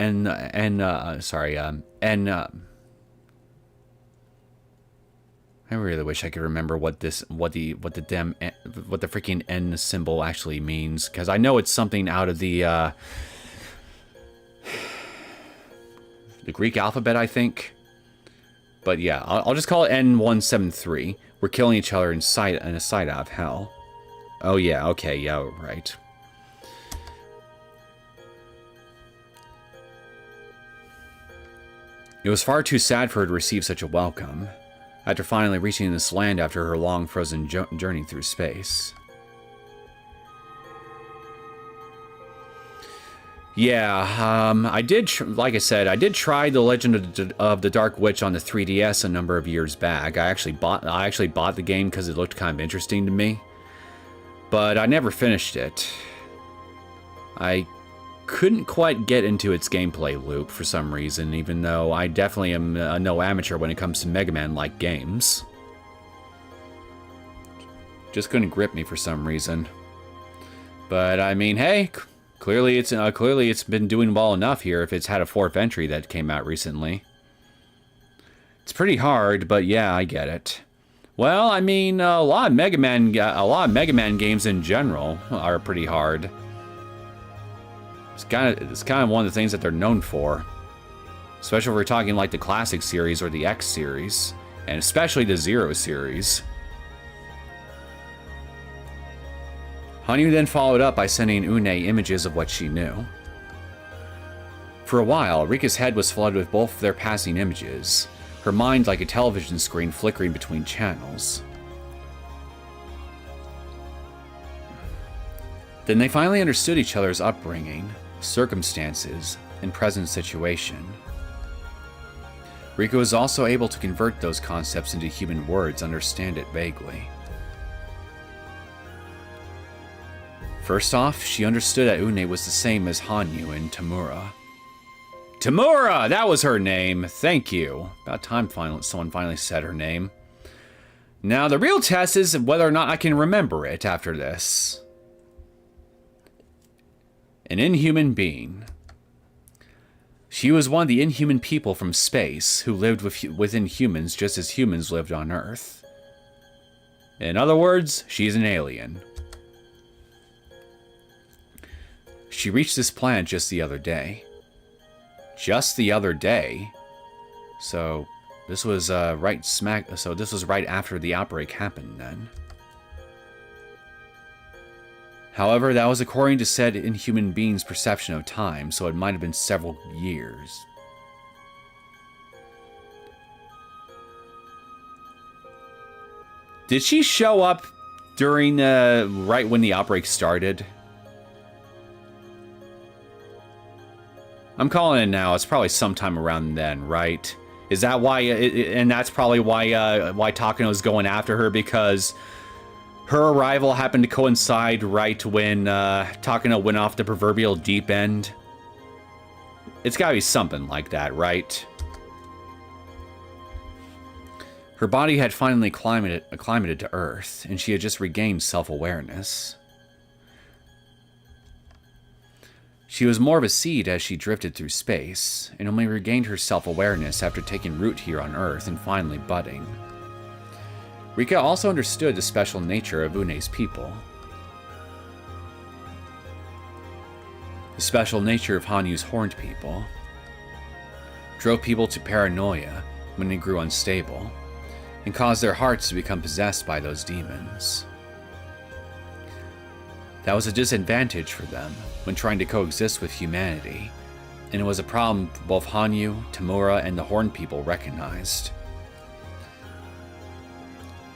I really wish I could remember what the freaking N symbol actually means, because I know it's something out of the Greek alphabet, I think. But yeah, I'll just call it N173. We're killing each other in a sight out of hell. Oh yeah, okay, yeah, right. It was far too sad for her to receive such a welcome, after finally reaching this land after her long frozen journey through space. Yeah, I did, like I said, I did try The Legend of the Dark Witch on the 3DS a number of years back. I actually bought the game because it looked kind of interesting to me, but I never finished it. I couldn't quite get into its gameplay loop for some reason, even though I definitely am no amateur when it comes to Mega Man-like games. Just couldn't grip me for some reason. But I mean, hey, clearly it's been doing well enough here if it's had a 4th entry that came out recently. It's pretty hard, but yeah, I get it. Well, I mean, a lot of Mega Man games in general are pretty hard. It's kind of one of the things that they're known for. Especially if we're talking like the Classic series or the X series. And especially the Zero series. Hanyu then followed up by sending Une images of what she knew. For a while, Rika's head was flooded with both their passing images, her mind like a television screen flickering between channels. Then they finally understood each other's upbringing, circumstances, and present situation. Rika was also able to convert those concepts into human words, understand it vaguely. First off, she understood that Une was the same as Hanyu and Tamura. Tamura! That was her name! Thank you. About time someone finally said her name. Now, the real test is whether or not I can remember it after this. An inhuman being. She was one of the inhuman people from space who lived within humans just as humans lived on Earth. In other words, she's an alien. She reached this planet just the other day. Just the other day? So this was this was right after the outbreak happened then. However, that was according to said inhuman being's perception of time, so it might have been several years. Did she show up during right when the outbreak started? I'm calling it now. It's probably sometime around then, right? Is that why? And that's probably why Takano's going after her, because her arrival happened to coincide right when Takano went off the proverbial deep end. It's gotta be something like that, right? Her body had finally acclimated to Earth, and she had just regained self-awareness. She was more of a seed as she drifted through space, and only regained her self-awareness after taking root here on Earth and finally budding. Rika also understood the special nature of Une's people. The special nature of Hanyu's horned people drove people to paranoia when they grew unstable, and caused their hearts to become possessed by those demons. That was a disadvantage for them when trying to coexist with humanity, and it was a problem both Hanyu, Tamura, and the Horned people recognized.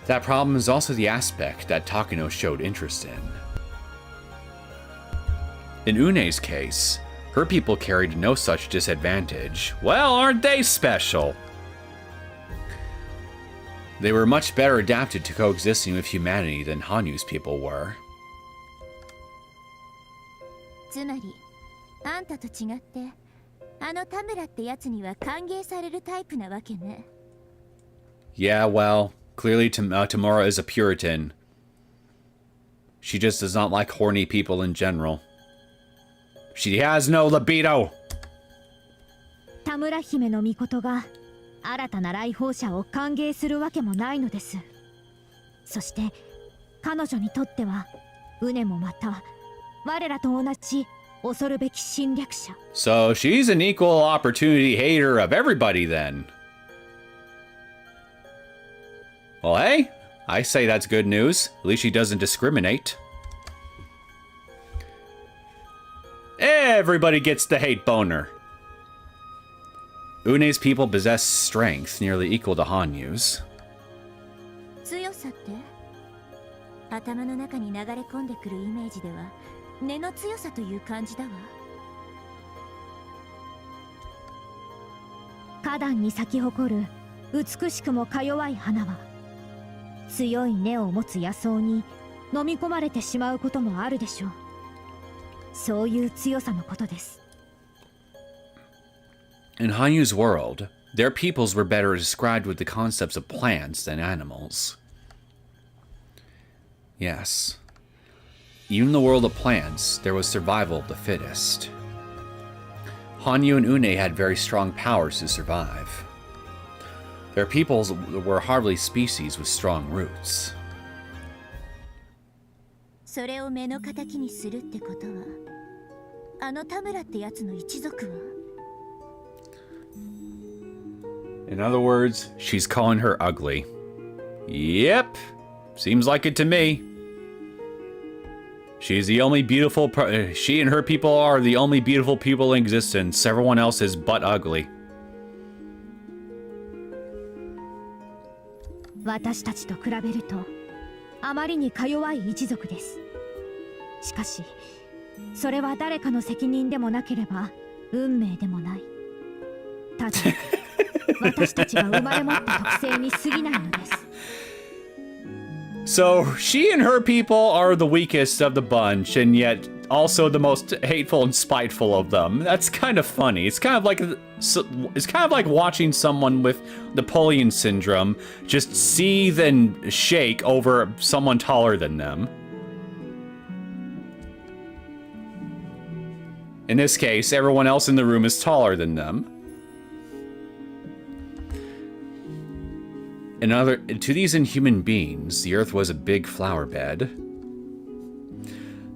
That problem is also the aspect that Takano showed interest in. In Une's case, her people carried no such disadvantage. Well, aren't they special? They were much better adapted to coexisting with humanity than Hanyu's people were. つまりあんたと違ってあの田村ってやつには歓迎されるタイプなわけね。 Yeah, well, clearly Tamura is a Puritan. She just does not like horny people in general. She has no libido! 田村姫の命が新たな来訪者を歓迎するわけもないのです。そして彼女にとってはウネもまた我らと同じ恐るべき侵略者。 So she's an equal opportunity hater of everybody then. Well, hey, I say that's good news. At least she doesn't discriminate. Everybody gets the hate boner. Une's people possess strength nearly equal to Hanyu's. 強さって頭の中に流れ込んでくるイメージでは根の強さという感じだわ。花壇に咲き誇る美しくもか弱い花は強い根を持つ野草に飲み込まれてしまうこともあるでしょう。そういう強さのことです。 In Hanyu's world, their peoples were better described with the concepts of plants than animals. Yes. Even in the world of plants, there was survival of the fittest. Hanyu and Une had very strong powers to survive. Their peoples were hardly species with strong roots. それを目の敵にするってことはあの田村ってやつの一族は In other words, she's calling her ugly. Yep. Seems like it to me. She's the only beautiful... she and her people are the only beautiful people in existence. Everyone else is but ugly. 私たちと比べるとあまりにか弱い一族です。しかしそれは誰かの責任でもなければ運命でもない。ただ私たちが生まれ持った特性に過ぎないのです。 So, she and her people are the weakest of the bunch, and yet also the most hateful and spiteful of them. That's kind of funny. It's kind of like watching someone with Napoleon syndrome just seethe and shake over someone taller than them. In this case, everyone else in the room is taller than them. To these inhuman beings, the earth was a big flower bed.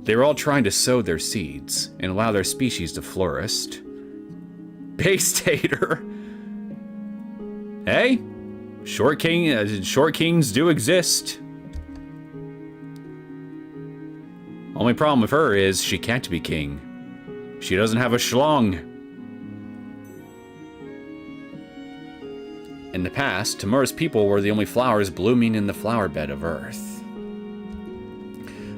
They were all trying to sow their seeds and allow their species to flourish. Base hater. Hey, short kings do exist. Only problem with her is she can't be king. She doesn't have a schlong. In the past, Tamura's people were the only flowers blooming in the flower bed of Earth.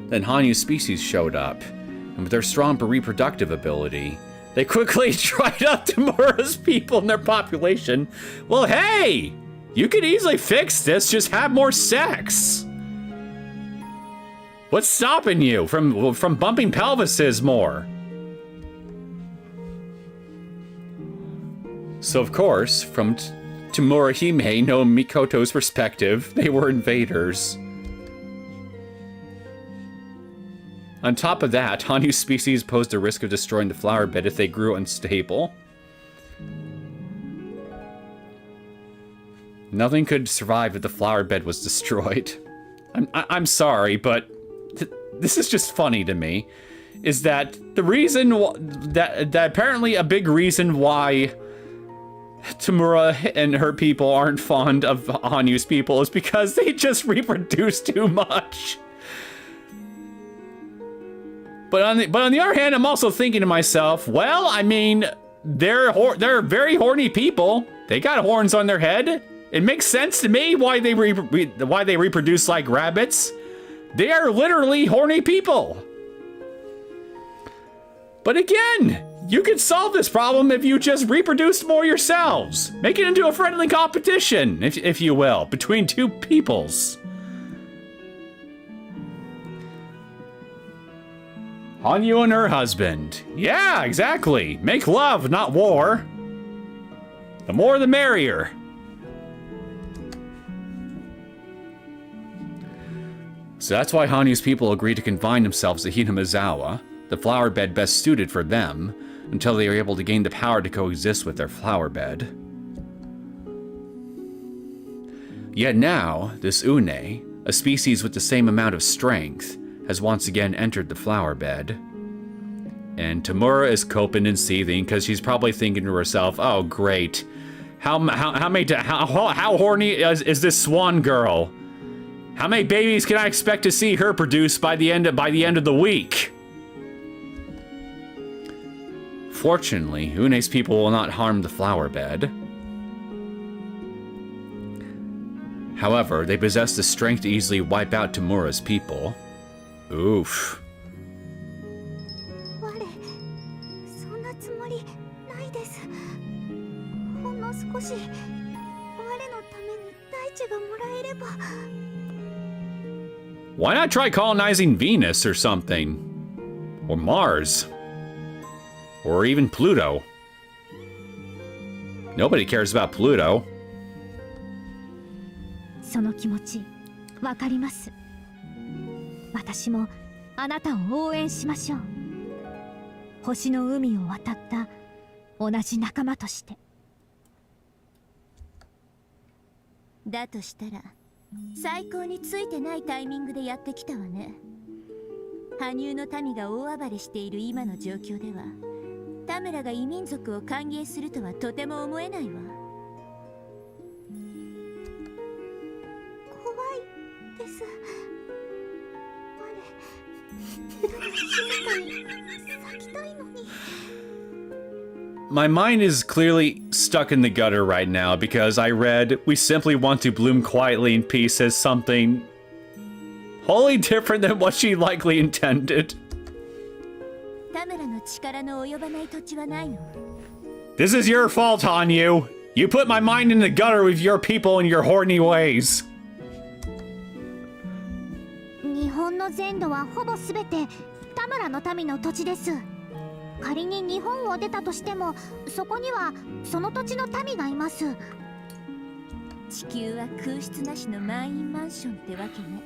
Then Hanyu's species showed up, and with their strong reproductive ability, they quickly dried up Tamura's people and their population. Well, hey! You could easily fix this, just have more sex! What's stopping you from bumping pelvises more? So, of course, from Tamurahime no Mikoto's perspective, they were invaders. On top of that, Hanyu's species posed a risk of destroying the flower bed if they grew unstable. Nothing could survive if the flower bed was destroyed. I'm sorry, but this is just funny to me. Is that the reason that apparently a big reason why Tamura and her people aren't fond of Hanyu's people is because they just reproduce too much. But on the other hand, I'm also thinking to myself, well, I mean, they're very horny people. They got horns on their head. It makes sense to me why they reproduce like rabbits. They are literally horny people. But again, you could solve this problem if you just reproduced more yourselves. Make it into a friendly competition, if you will, between two peoples. Hanyu and her husband. Yeah, exactly. Make love, not war. The more the merrier. So that's why Hanyu's people agreed to confine themselves to Hinamizawa, the flower bed best suited for them, until they are able to gain the power to coexist with their flower bed. Yet now, this Une, a species with the same amount of strength, has once again entered the flower bed. And Tamura is coping and seething because she's probably thinking to herself, oh great, how horny is this swan girl? How many babies can I expect to see her produce by the end of the week? Fortunately, Une's people will not harm the flower bed. However, they possess the strength to easily wipe out Tamura's people. Oof. Why not try colonizing Venus or something? Or Mars? Or even Pluto? Nobody cares about Pluto. その気持ち、わかります。私もあなたを応援しましょう。星の海を渡った同じ仲間として。だとしたら、最高についてないタイミングでやってきたわね。羽生の民が大暴れしている今の状況では、田村が異民族を歓迎するとはとても思えないわ。怖いです。静かに咲きたいのに。My mind is clearly stuck in the gutter right now because I read, we simply want to bloom quietly in peace as something wholly different than what she likely intended. This is your fault, Hanyu. You put my mind in the gutter with your people and your horny ways. 日本の全土はほぼすべて田村の民の土地です。仮に日本を出たとしても、そこにはその土地の民がいます。地球は空室なしの満員マンションってわけね。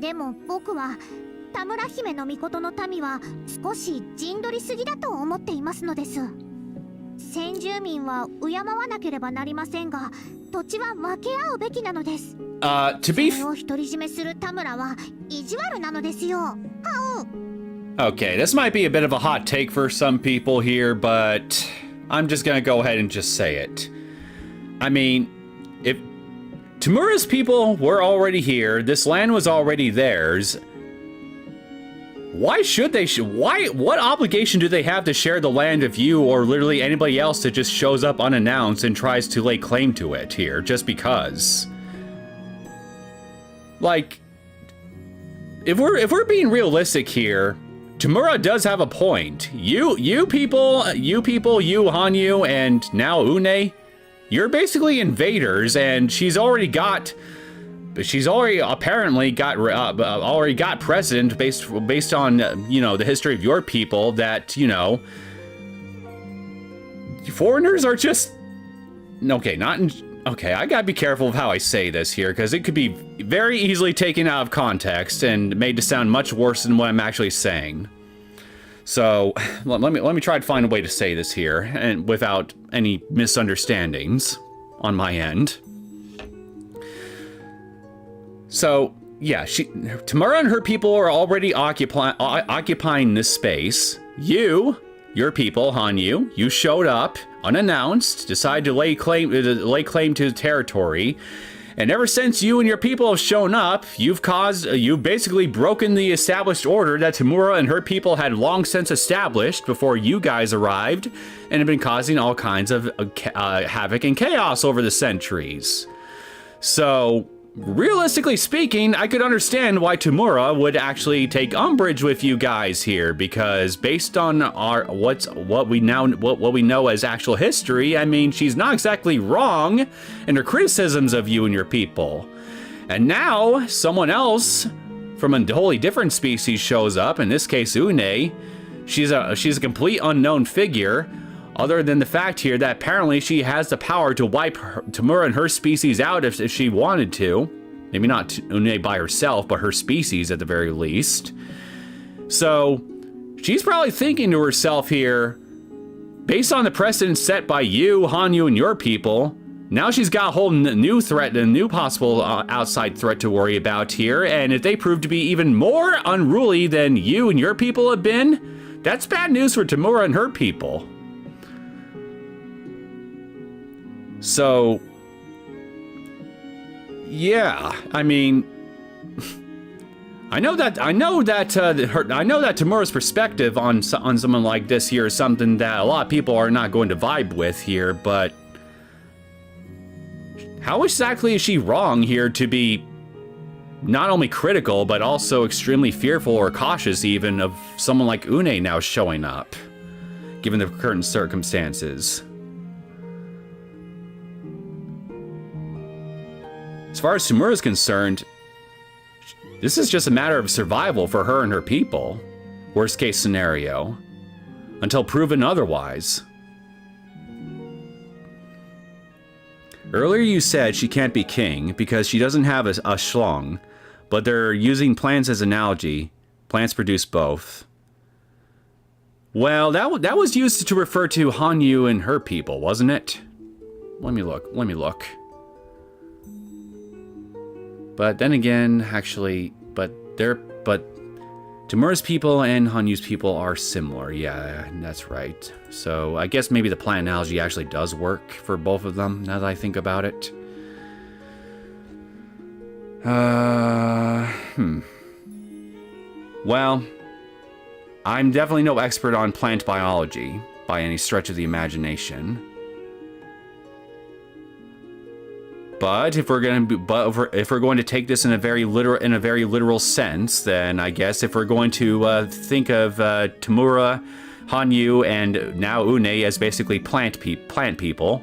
でも僕は田村姫の命の民は少し陣取りすぎだと思っていますのです。先住民は敬わなければなりませんが、土地は分け合うべきなのです。To beそれを独り占めする田村は意地悪なのですよ。Okay, this might be a bit of a hot take for some people here, but I'm just gonna go ahead and just say it. I mean, if Tamura's people were already here, this land was already theirs, why should they? What obligation do they have to share the land with you or literally anybody else that just shows up unannounced and tries to lay claim to it here just because? Like, if we're being realistic here, Tamura does have a point. You people, you Hanyu, and now Une, you're basically invaders, and she's already apparently got precedent based on the history of your people that foreigners are just okay, I gotta be careful of how I say this here because it could be very easily taken out of context and made to sound much worse than what I'm actually saying. So let me try to find a way to say this here and without any misunderstandings on my end. So yeah, Tamura and her people are already occupying this space. Your people, Hanyu, you showed up unannounced, decided to lay claim to the territory, and ever since you and your people have shown up, you've basically broken the established order that Tamura and her people had long since established before you guys arrived, and have been causing all kinds of havoc and chaos over the centuries. So realistically speaking, I could understand why Tamura would actually take umbrage with you guys here, because based on our what we know as actual history, I mean, she's not exactly wrong in her criticisms of you and your people. And now someone else from a wholly different species shows up, in this case Une. She's a complete unknown figure, other than the fact here that apparently she has the power to wipe Tamura and her species out if she wanted to. Maybe not Une by herself, but her species at the very least. So she's probably thinking to herself here, based on the precedent set by you, Hanyu, and your people, now she's got a whole new threat, a new possible outside threat to worry about here, and if they prove to be even more unruly than you and your people have been, that's bad news for Tamura and her people. So, yeah, I mean, I know that Tamura's perspective on someone like this here is something that a lot of people are not going to vibe with here, but how exactly is she wrong here to be not only critical, but also extremely fearful or cautious even of someone like Une now showing up, given the current circumstances? As far as Tamura is concerned, this is just a matter of survival for her and her people. Worst case scenario. Until proven otherwise. Earlier you said she can't be king because she doesn't have a schlong, but they're using plants as analogy. Plants produce both. Well, that was used to refer to Hanyu and her people, wasn't it? Let me look. But then again, actually, but Tamura's people and Hanyu's people are similar. Yeah, that's right. So I guess maybe the plant analogy actually does work for both of them, now that I think about it. Well, I'm definitely no expert on plant biology by any stretch of the imagination. But if we're going to take this in a very literal sense, then I guess if we're going to think of Tamura, Hanyu, and now Une as basically plant people,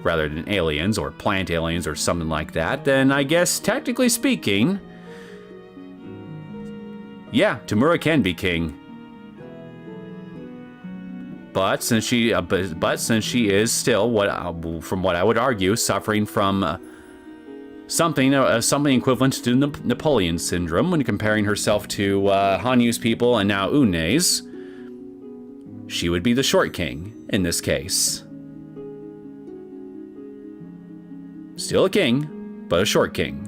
rather than aliens or plant aliens or something like that, then I guess technically speaking, yeah, Tamura can be king. But since she is still, from what I would argue, suffering from something equivalent to Napoleon syndrome when comparing herself to Hanyu's people and now Une's, she would be the short king in this case. Still a king, but a short king.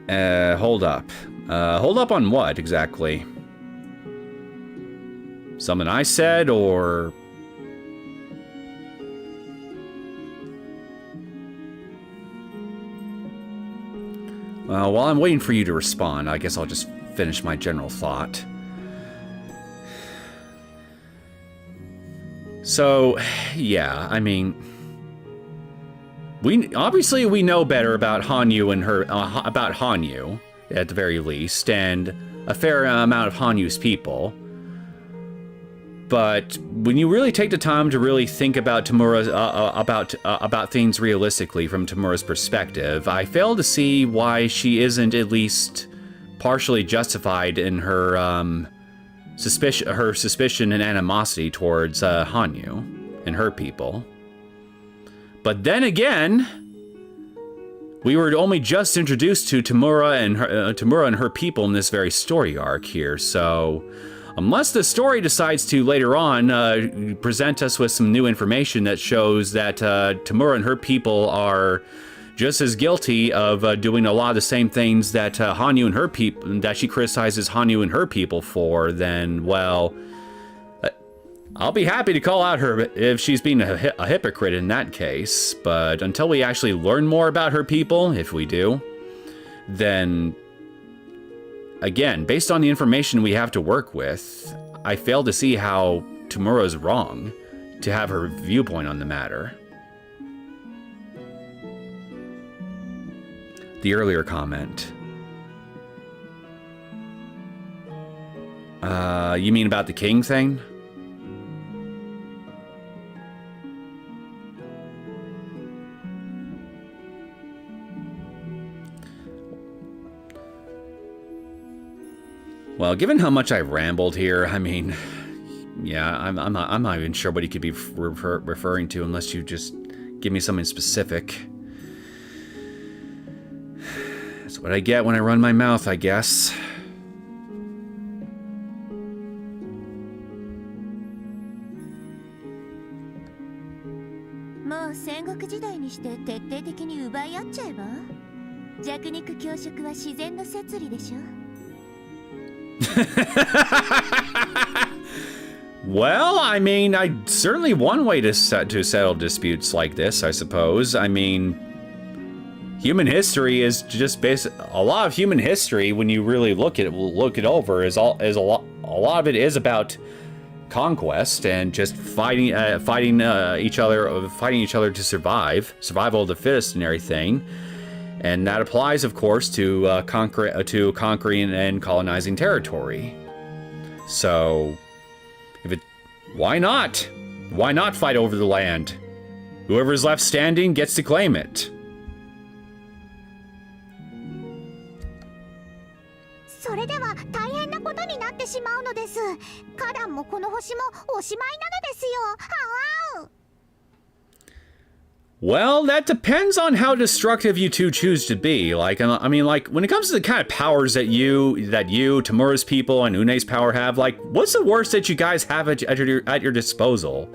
Hold up. Hold up on what, exactly? Something I said, or... While I'm waiting for you to respond, I guess I'll just finish my general thought. So, yeah, I mean... We know better about Hanyu and her... about Hanyu, at the very least, and a fair amount of Hanyu's people. But when you really take the time to really think about Tamura's about things realistically from Tamura's perspective, I fail to see why she isn't at least partially justified in her suspicion and animosity towards Hanyu and her people. But then again, we were only just introduced to Tamura and her people in this very story arc here, so unless the story decides to later on present us with some new information that shows that Tamura and her people are just as guilty of doing a lot of the same things that Hanyu and her people, that she criticizes Hanyu and her people for, then, well, I'll be happy to call out her if she's being a hypocrite in that case. But until we actually learn more about her people, if we do, then, again, based on the information we have to work with, I fail to see how Tamura's wrong to have her viewpoint on the matter. The earlier comment. You mean about the king thing? Well, given how much I rambled here, I mean, yeah, I'm not even sure what he could be referring to unless you just give me something specific. That's what I get when I run my mouth, I guess. Well, I mean, certainly one way to settle disputes like this, I suppose. I mean, human history is just a lot of human history, when you really look it over, is a lot of it is about conquest and just fighting each other to survival of the fittest and everything. And that applies, of course, to conquering and colonizing territory. So, why not? Why not fight over the land? Whoever's left standing gets to claim it. Well, that depends on how destructive you two choose to be. Like, I mean, like, when it comes to the kind of powers that you, Tamura's people, and Une's power have, like, what's the worst that you guys have at your disposal?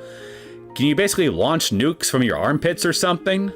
Can you basically launch nukes from your armpits or something?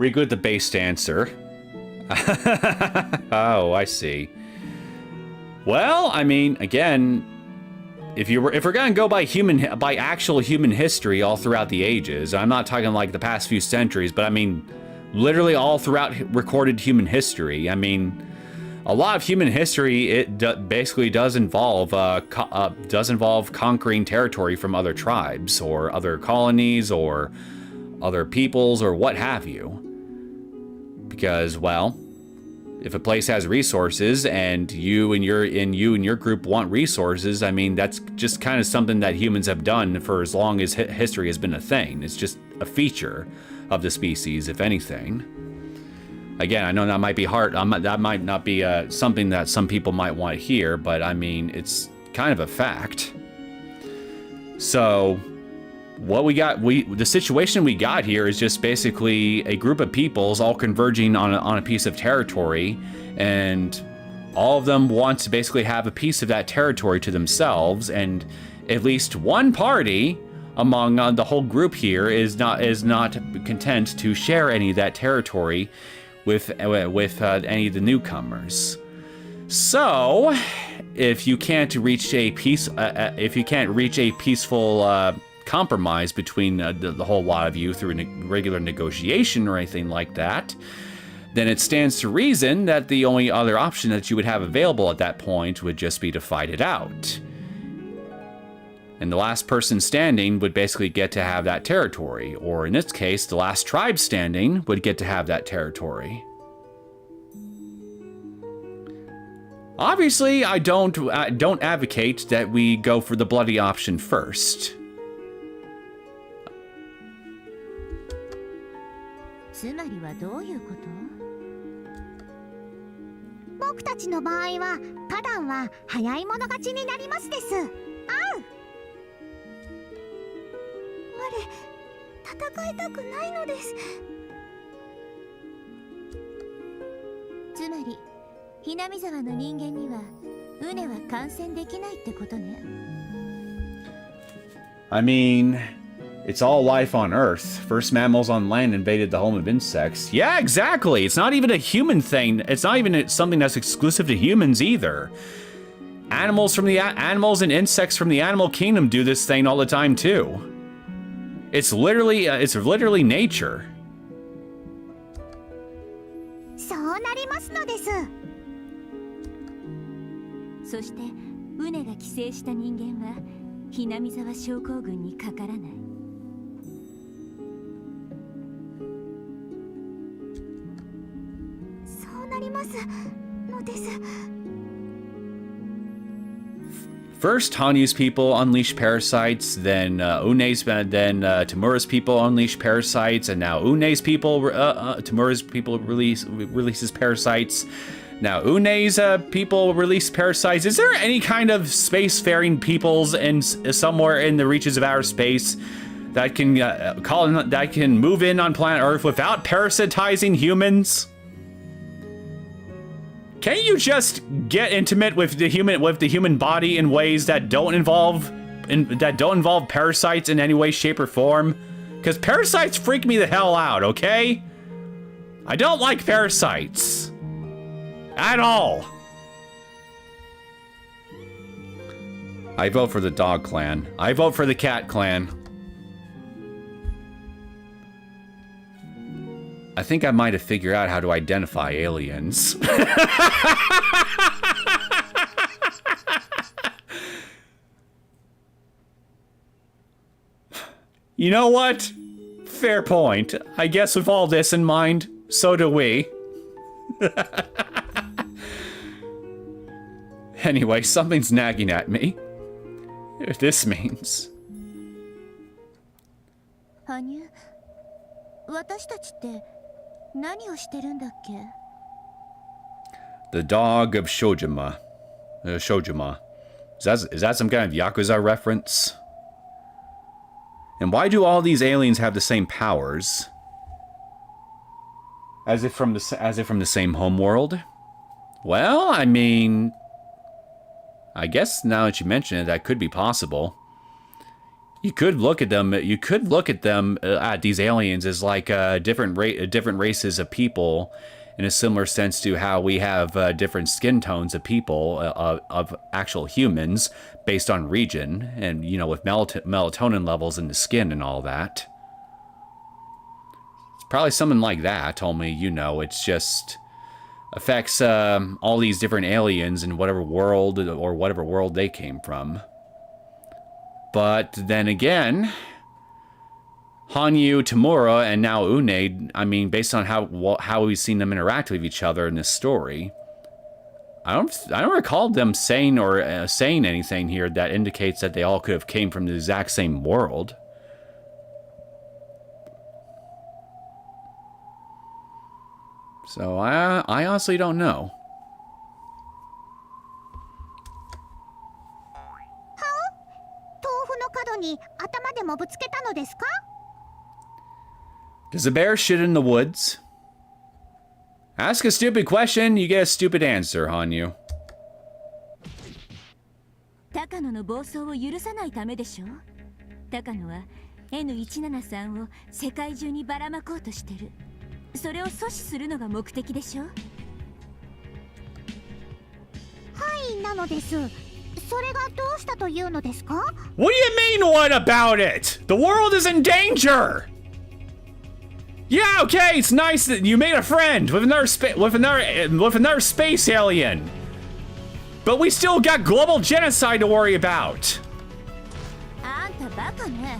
Regroup the based answer. Oh, I see. Well, I mean, again, if we're gonna go by actual human history all throughout the ages, I'm not talking like the past few centuries, but I mean, literally all throughout recorded human history. I mean, a lot of human history basically does involve conquering territory from other tribes or other colonies or other peoples or what have you. Because, well, if a place has resources and you and your group want resources, I mean, that's just kind of something that humans have done for as long as history has been a thing. It's just a feature of the species, if anything. Again, I know that might be hard. That might not be something that some people might want to hear, but I mean, it's kind of a fact. So, the situation we got here is just basically a group of peoples all converging on a piece of territory, and all of them want to basically have a piece of that territory to themselves, and at least one party among the whole group here is not content to share any of that territory with any of the newcomers. So, if you can't reach a peaceful compromise between the whole lot of you through a regular negotiation or anything like that, then it stands to reason that the only other option that you would have available at that point would just be to fight it out. And the last person standing would basically get to have that territory, or in this case, the last tribe standing would get to have that territory. Obviously, I don't advocate that we go for the bloody option first. I mean, It's all life on Earth. First mammals on land invaded the home of insects. Yeah, exactly. It's not even a human thing. It's not even something that's exclusive to humans either. Animals and insects from the animal kingdom do this thing all the time too. It's literally nature. そうなりますのです。そしてウネが寄生した人間はひなみざわ症候群にかからない。そうなりますのです。 First, Hanyu's people unleash parasites, then Tamura's people unleash parasites, and now Une's people, Tamura's people releases parasites. Now Une's people release parasites. Is there any kind of spacefaring peoples somewhere in the reaches of outer space that can move in on planet Earth without parasitizing humans? Can't you just get intimate with the human body in ways that don't involve parasites in any way, shape, or form? Because parasites freak me the hell out, okay? I don't like parasites. At all. I vote for the dog clan. I vote for the cat clan. I think I might have figured out how to identify aliens. You know what? Fair point. I guess with all this in mind, so do we. Anyway, something's nagging at me. This means... 羽生、私たちって何をしてるんだっけ? The dog of Shojima. Shojima. Is that some kind of Yakuza reference? And why do all these aliens have the same powers? As if from the same homeworld? Well, I mean, I guess now that you mention it, that could be possible. You could look at them. You could look at them at these aliens as like different races of people, in a similar sense to how we have different skin tones of people of actual humans based on region, and you know, with melatonin levels in the skin and all that. It's probably something like that. Only, you know, it's just affects all these different aliens in whatever world they came from. But then again, Hanyu, Tamura, and now Une, I mean, based on how we've seen them interact with each other in this story, I don't recall them saying anything here that indicates that they all could have came from the exact same world. So I honestly don't know. Does a bear shit in the woods? Ask a stupid question, you get a stupid answer, Hanyu. 高野の暴走を許さないためでしょ。高野は N173 を世界中にばらまこうとしてる。それを阻止するのが目的でしょ。はい、なのです。それがどうしたというのですか? What do you mean, what about it? The world is in danger! Yeah, okay, it's nice that you made a friend with another space alien. But we still got global genocide to worry about. あんたバカね。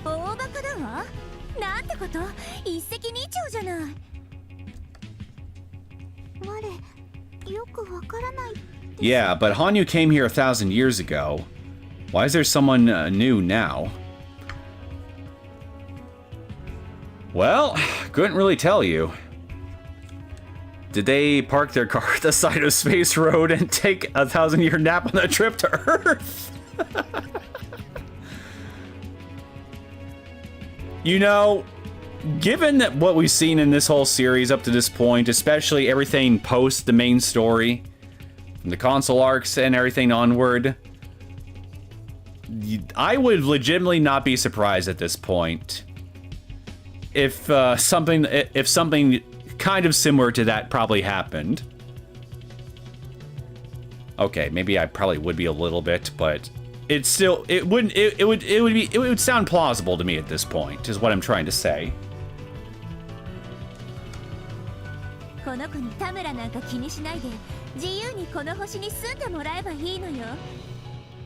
大バカだわ。なんてこと？一石二鳥じゃない。我、よくわからない。Yeah, but Hanyu came here 1,000 years ago. Why is there someone new now? Well, couldn't really tell you. Did they park their car at the side of Space Road and take a 1,000-year nap on the trip to Earth? You know, given that what we've seen in this whole series up to this point, especially everything post the main story, from the console arcs and everything onward, I would legitimately not be surprised at this point if something kind of similar to that probably happened. Okay, maybe I probably would be a little bit, but it would sound plausible to me at this point, is what I'm trying to say. この子に田村なんか気にしないで自由にこの星に住んでもらえばいいのよ。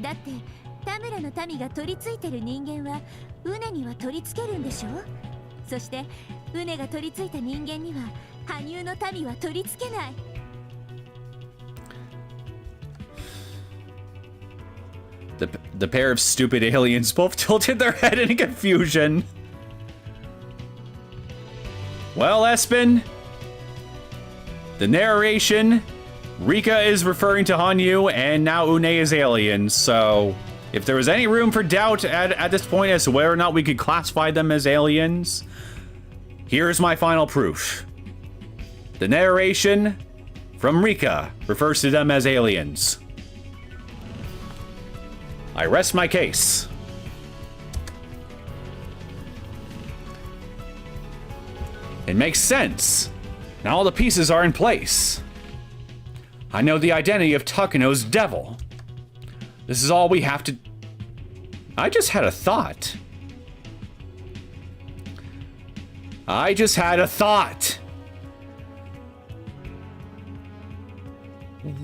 だって田村の民が取り付いてる人間はウネには取り付けるんでしょ。そしてウネが取り付いた人間には羽生の民は取り付けない。 The pair of stupid aliens both tilted their head in confusion. Well, Espen, the narration, Rika is referring to Hanyu, and now Une is aliens, so if there was any room for doubt at this point as to whether or not we could classify them as aliens, here's my final proof. The narration from Rika refers to them as aliens. I rest my case. It makes sense. Now all the pieces are in place. I know the identity of Takano's devil. This is all we have to... I just had a thought.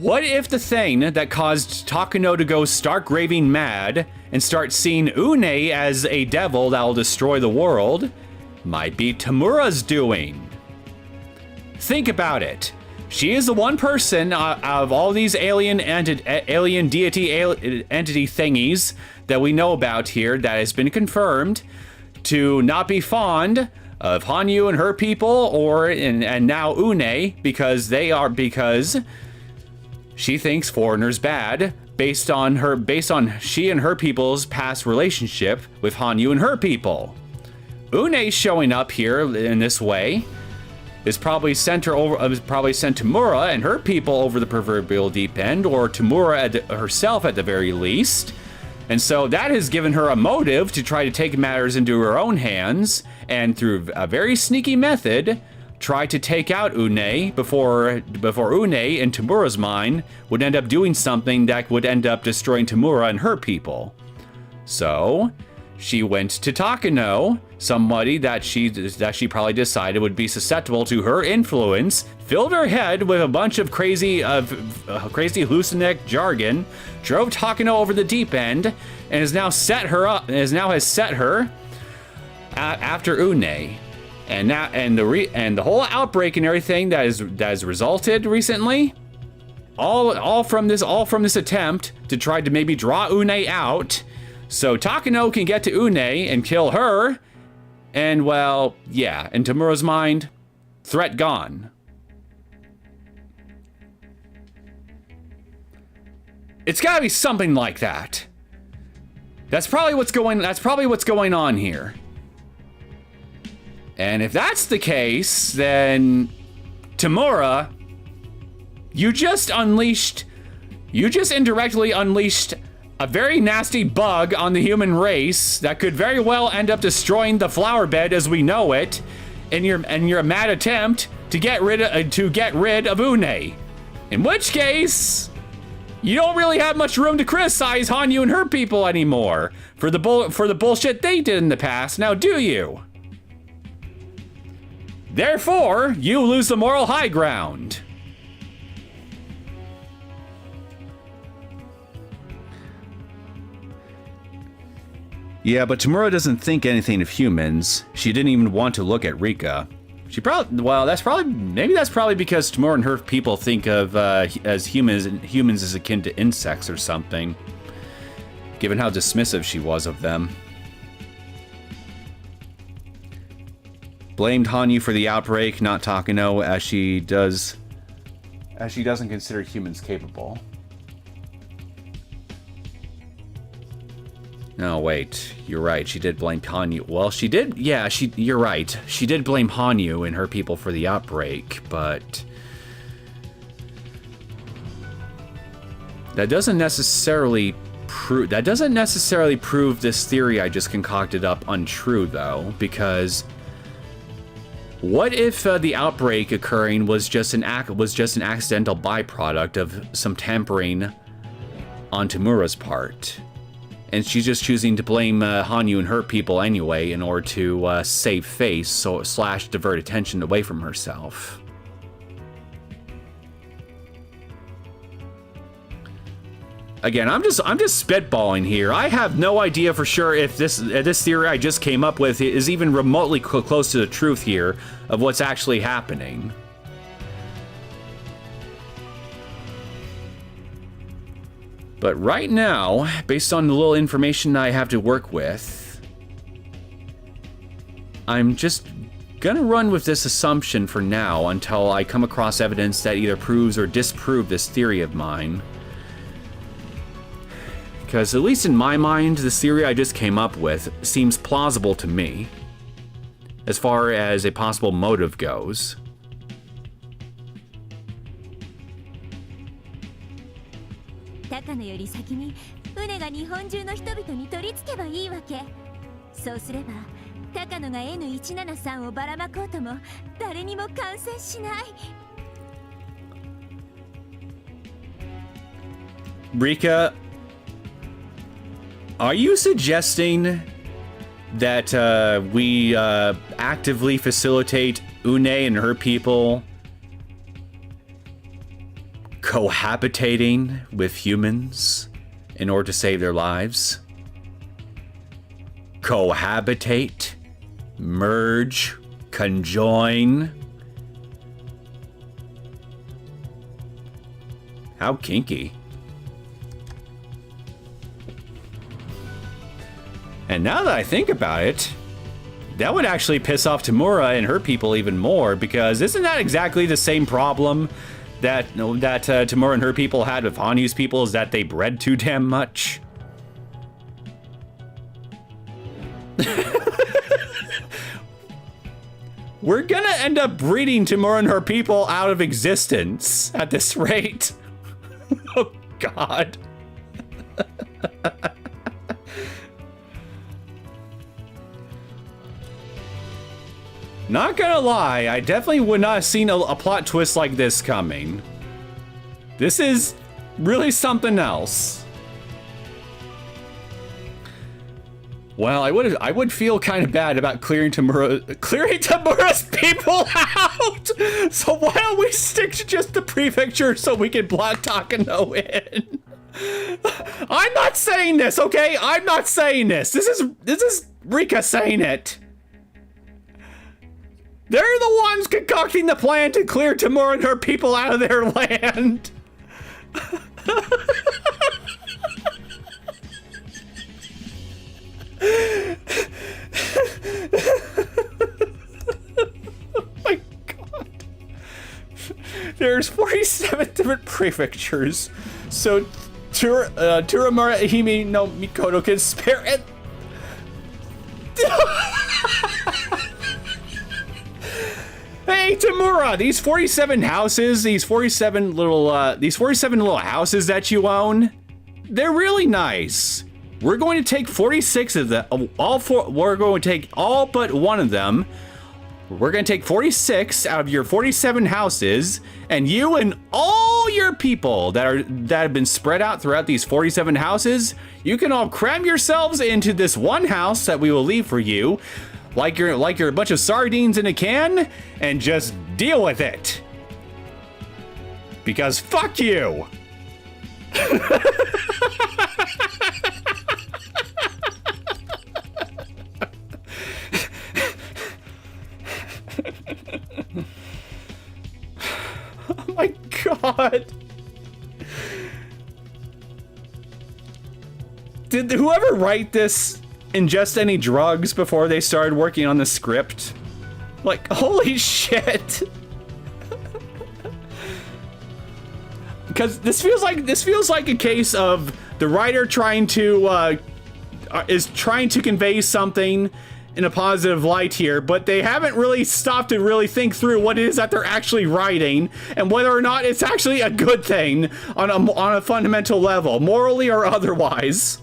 What if the thing that caused Takano to go stark raving mad and start seeing Une as a devil that will destroy the world might be Tamura's doing? Think about it. She is the one person out of all these alien deity entity thingies that we know about here that has been confirmed to not be fond of Hanyu and her people, and now Une because she thinks foreigners bad based on she and her people's past relationship with Hanyu and her people. Une showing up here in this way is probably sent Tamura and her people over the proverbial deep end, or Tamura herself at the very least. And so that has given her a motive to try to take matters into her own hands, and through a very sneaky method, try to take out Une before Une, in Tamura's mind, would end up doing something that would end up destroying Tamura and her people. So she went to Takano, somebody that she probably decided would be susceptible to her influence, filled her head with a bunch of crazy hallucinogenic jargon, drove Takano over the deep end, and has now set her after Une. And the whole outbreak and everything that has resulted recently, all from this attempt to try to maybe draw Une out, so Takano can get to Une and kill her, and well, yeah, in Tamura's mind, threat gone. It's gotta be something like that. That's probably what's going on here. And if that's the case, then Tamura, you just indirectly unleashed a very nasty bug on the human race that could very well end up destroying the flower bed as we know it, in your mad attempt to get rid of Une. In which case, you don't really have much room to criticize Hanyu and her people anymore for the bullshit they did in the past, now do you? Therefore, you lose the moral high ground. Yeah, but Tamura doesn't think anything of humans. She didn't even want to look at Rika. That's probably because Tamura and her people think of as humans as akin to insects or something, given how dismissive she was of them. Blamed Hanyu for the outbreak, not Takano, as she doesn't consider humans capable. No, wait, you're right. She did blame Hanyu. Well, she did. Yeah, you're right. She did blame Hanyu and her people for the outbreak, but that doesn't necessarily necessarily prove this theory I just concocted up untrue, though, because what if the outbreak occurring was just an accidental byproduct of some tampering on Tamura's part, and she's just choosing to blame Hanyu and her people anyway in order to save face, / divert attention away from herself. Again, I'm just spitballing here. I have no idea for sure if this theory I just came up with is even remotely close to the truth here of what's actually happening. But right now, based on the little information I have to work with, I'm just gonna run with this assumption for now until I come across evidence that either proves or disproves this theory of mine. Because at least in my mind, this theory I just came up with seems plausible to me, as far as a possible motive goes. Takano より先に船が日本中の人々に取り付けばいいわけ。そうすれば、高野が N173 をばらまこうとも誰にも感染しない。Rika, are you suggesting that we actively facilitate Une and her people cohabitating with humans in order to save their lives? Cohabitate, merge, conjoin. How kinky. And now that I think about it, that would actually piss off Tamura and her people even more, because isn't that exactly the same problem that Tamura and her people had with Hanyu's people, is that they bred too damn much? We're gonna end up breeding Tamura and her people out of existence at this rate. Oh, God. Not gonna lie, I definitely would not have seen a plot twist like this coming. This is really something else. Well, I would feel kind of bad about clearing Tamura's people out. So why don't we stick to just the prefecture so we can block Takano in? I'm not saying this, okay? I'm not saying this. This is Rika saying it. They're the ones concocting the plan to clear Tamura and her people out of their land. Oh my God. There's 47 different prefectures, so Turamura Hime no Mikoto can spare it. Hey Tamura, these 47 houses, these 47 little houses that you own, they're really nice. We're going to take 46 of them, we're going to take all but one of them. We're going to take 46 out of your 47 houses, and you and all your people that have been spread out throughout these 47 houses, you can all cram yourselves into this one house that we will leave for you. Like you're a bunch of sardines in a can, and just deal with it. Because fuck you. Oh my God. Did whoever write this ingest any drugs before they started working on the script? Like, holy shit. Because this feels like a case of the writer trying to convey something, in a positive light here, but they haven't really stopped to really think through what it is that they're actually writing and whether or not it's actually a good thing on a fundamental level, morally or otherwise.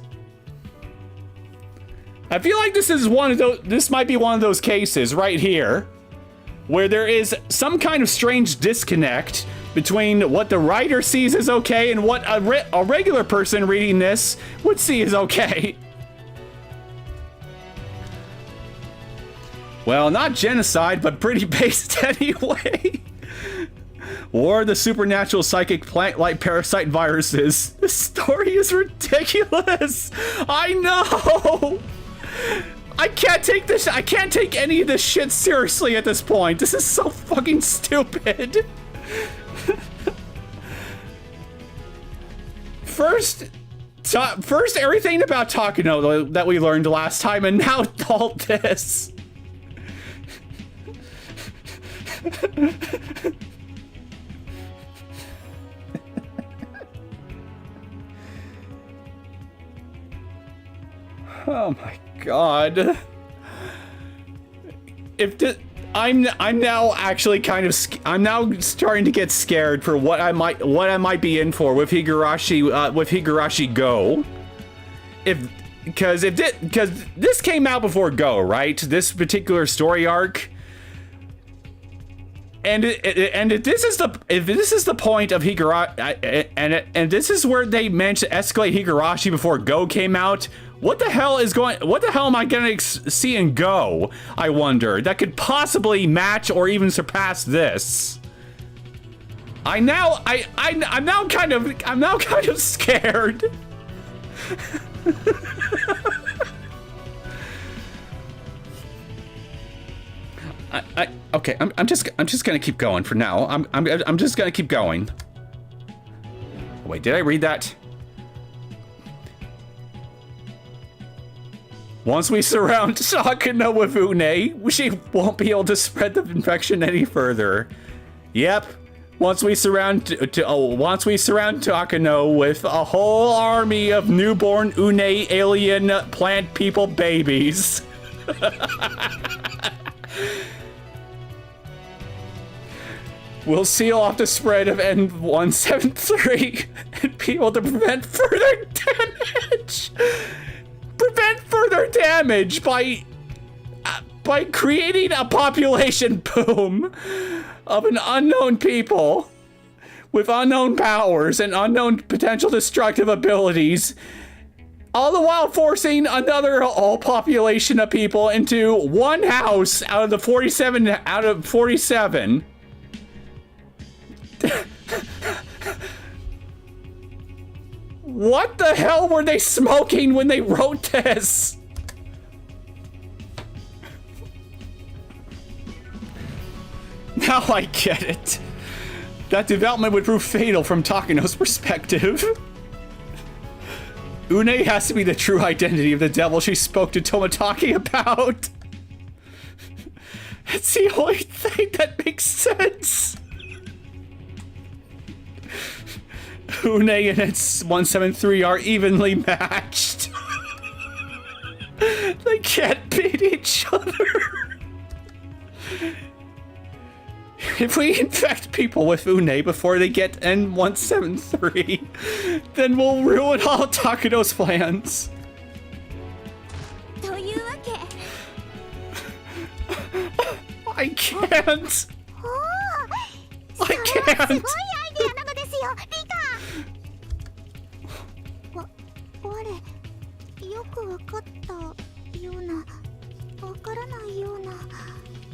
I feel like this is one of those, this might be one of those cases right here where there is some kind of strange disconnect between what the writer sees as okay and what a regular person reading this would see as okay. Well, not genocide, but pretty based anyway. Or the supernatural psychic plant-like parasite viruses. This story is ridiculous. I know. I can't take this. I can't take any of this shit seriously at this point. This is so fucking stupid. First everything about Takano that we learned last time, and now all this. Oh my god. I'm now actually kind of I'm now starting to get scared for what I might be in for with Higurashi Go. Because this came out before Go, right? This particular story arc. And if this is the point of Higurashi, and this is where they managed to escalate Higurashi before Go came out. What the hell am I gonna see in Go? I wonder that could possibly match or even surpass this. I'm now kind of scared. Okay, I'm just gonna keep going for now. I'm just gonna keep going. Wait, did I read that? Once we surround Takano with Une, she won't be able to spread the infection any further. Yep. Once we surround Takano with a whole army of newborn Une alien plant people babies. We'll seal off the spread of N173 and be able to prevent further damage. Prevent further damage by creating a population boom of an unknown people with unknown powers and unknown potential destructive abilities, all the while forcing another whole population of people into one house out of 47. What the hell were they smoking when they wrote this? Now I get it. That development would prove fatal from Takano's perspective. Une has to be the true identity of the devil she spoke to Tomotaki about. It's the only thing that makes sense. Une and its 173 are evenly matched. They can't beat each other. If we infect people with Une before they get N173, then we'll ruin all Takano's plans. I can't. I can't.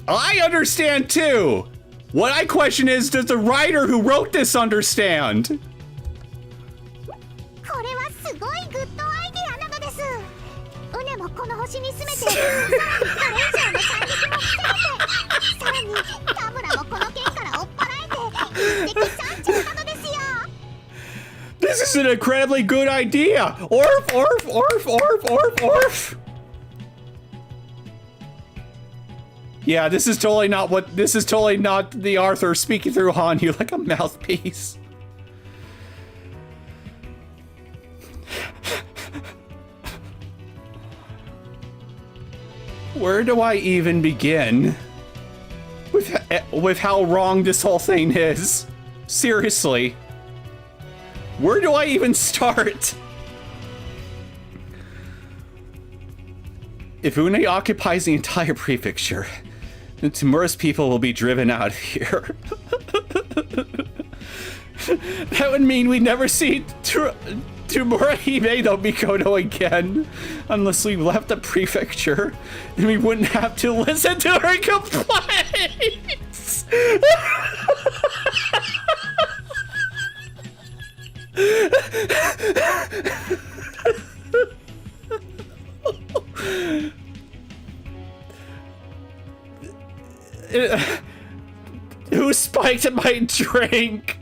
I understand too. What I question is, does the writer who wrote this understand? This is an incredibly good idea. Orf, orf, orf, orf, orf, orf. Yeah, this is totally not the Arthur speaking through Hanyu like a mouthpiece. Where do I even begin with how wrong this whole thing is? Seriously. Where do I even start? If Une occupies the entire prefecture, then Tamura's people will be driven out of here. That would mean we'd never see Tamura Hime no Mikoto again, unless we left the prefecture, and we wouldn't have to listen to her complaints. Who spiked my drink?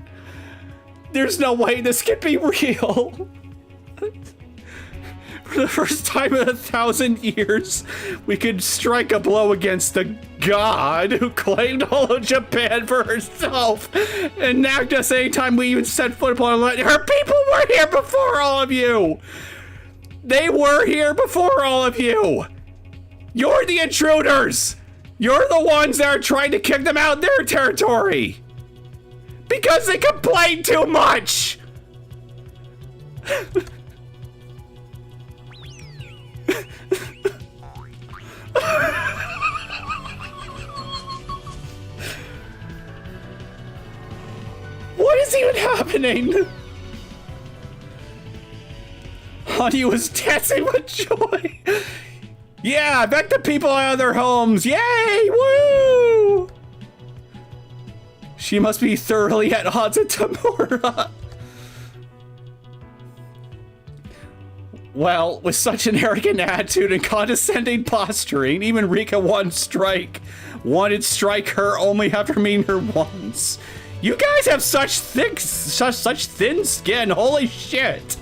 There's no way this could be real. For the first time in 1,000 years, we could strike a blow against the god who claimed all of Japan for herself and nagged us anytime we even set foot upon a land. Her people were here before all of you! They were here before all of you! You're the intruders! You're the ones that are trying to kick them out of their territory! Because they complain too much! What is even happening? Honey was dancing with joy. Yeah, back the people out of their homes. Yay! Woo! She must be thoroughly at odds with Tamura. Well, with such an arrogant attitude and condescending posturing, even Rika wanted to strike her only after meeting her once. You guys have such thin skin. Holy shit!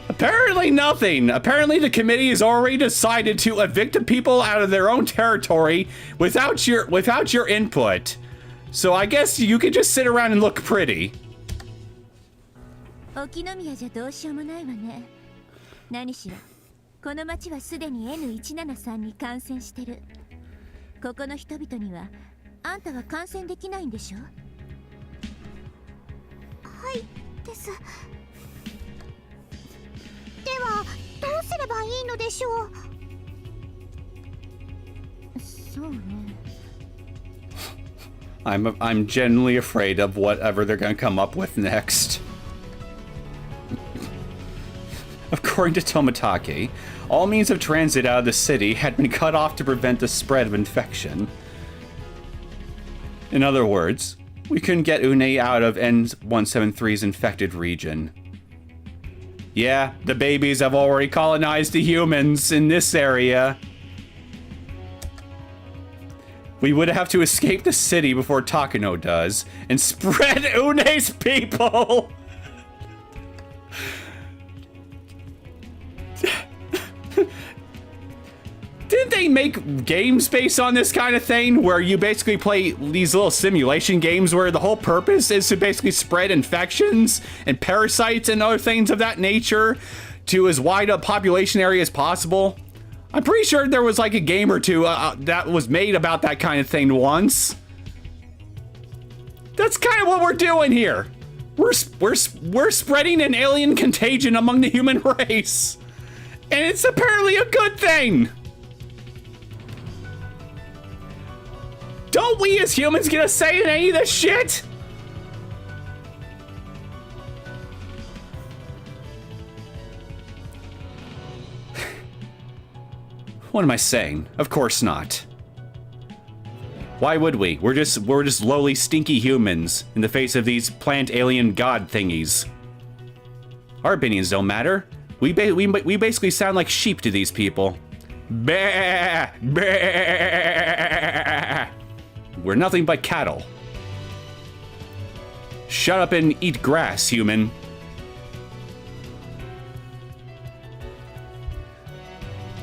Apparently nothing. Apparently the committee has already decided to evict the people out of their own territory without your input. So I guess you could just sit around and look pretty. Okinomiya じゃどうしようもないわね。何しろこの町はすでに N173 に感染してる。ここの人々にはあんたは感染できないんでしょ？はいです。ではどうすればいいのでしょう？そうね。I'm genuinely afraid of whatever they're gonna come up with next. According to Tomitake, all means of transit out of the city had been cut off to prevent the spread of infection. In other words, we couldn't get Une out of N173's infected region. Yeah, the babies have already colonized the humans in this area. We would have to escape the city before Takano does and spread Une's people! Didn't they make games based on this kind of thing where you basically play these little simulation games where the whole purpose is to basically spread infections and parasites and other things of that nature to as wide a population area as possible? I'm pretty sure there was like a game or two that was made about that kind of thing once. That's kind of what we're doing here. We're spreading an alien contagion among the human race. And it's apparently a good thing. Don't we as humans get a say in any of this shit? What am I saying? Of course not. Why would we? We're just lowly, stinky humans in the face of these plant alien god thingies. Our opinions don't matter. We basically sound like sheep to these people. Bah, bah. We're nothing but cattle. Shut up and eat grass, human.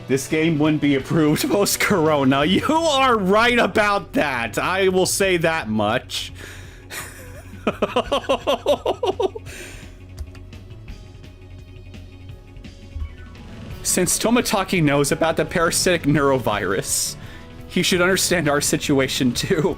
This game wouldn't be approved post-corona. You are right about that. I will say that much. Since Tomataki knows about the parasitic neurovirus, he should understand our situation too.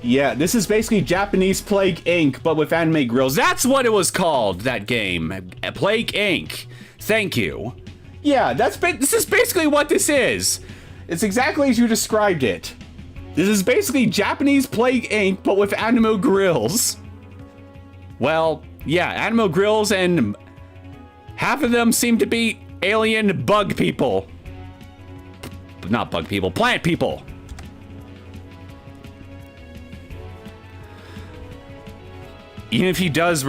Yeah, this is basically Japanese Plague Inc., but with anime grills. That's what it was called, that game. Plague Inc. Thank you. Yeah, this is basically what this is. It's exactly as you described it. This is basically Japanese Plague Inc., but with anime grills. Well, yeah, anime grills, and half of them seem to be alien bug people. Not bug people, plant people. Even if he does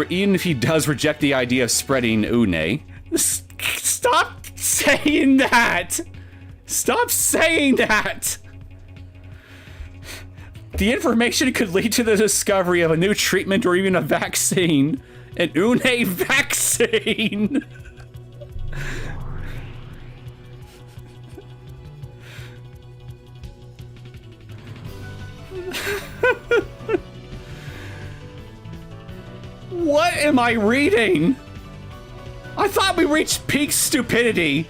reject the idea of spreading une, stop saying that. Stop saying that. The information could lead to the discovery of a new treatment or even a vaccine. An une vaccine. What am I reading? I thought we reached peak stupidity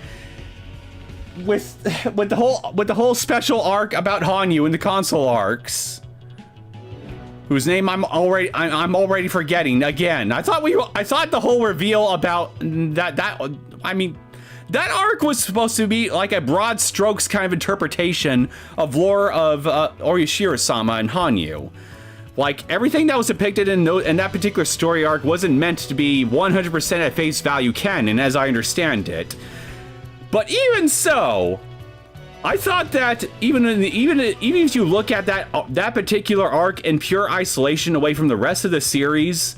with the whole special arc about Hanyu in the console arcs, whose name I'm already forgetting again. I thought the whole reveal about that arc was supposed to be like a broad strokes kind of interpretation of lore of Orishiro-sama and Hanyu. Like, everything that was depicted in that particular story arc wasn't meant to be 100% at face value canon, as I understand it. But even so, I thought that even if you look at that particular arc in pure isolation away from the rest of the series,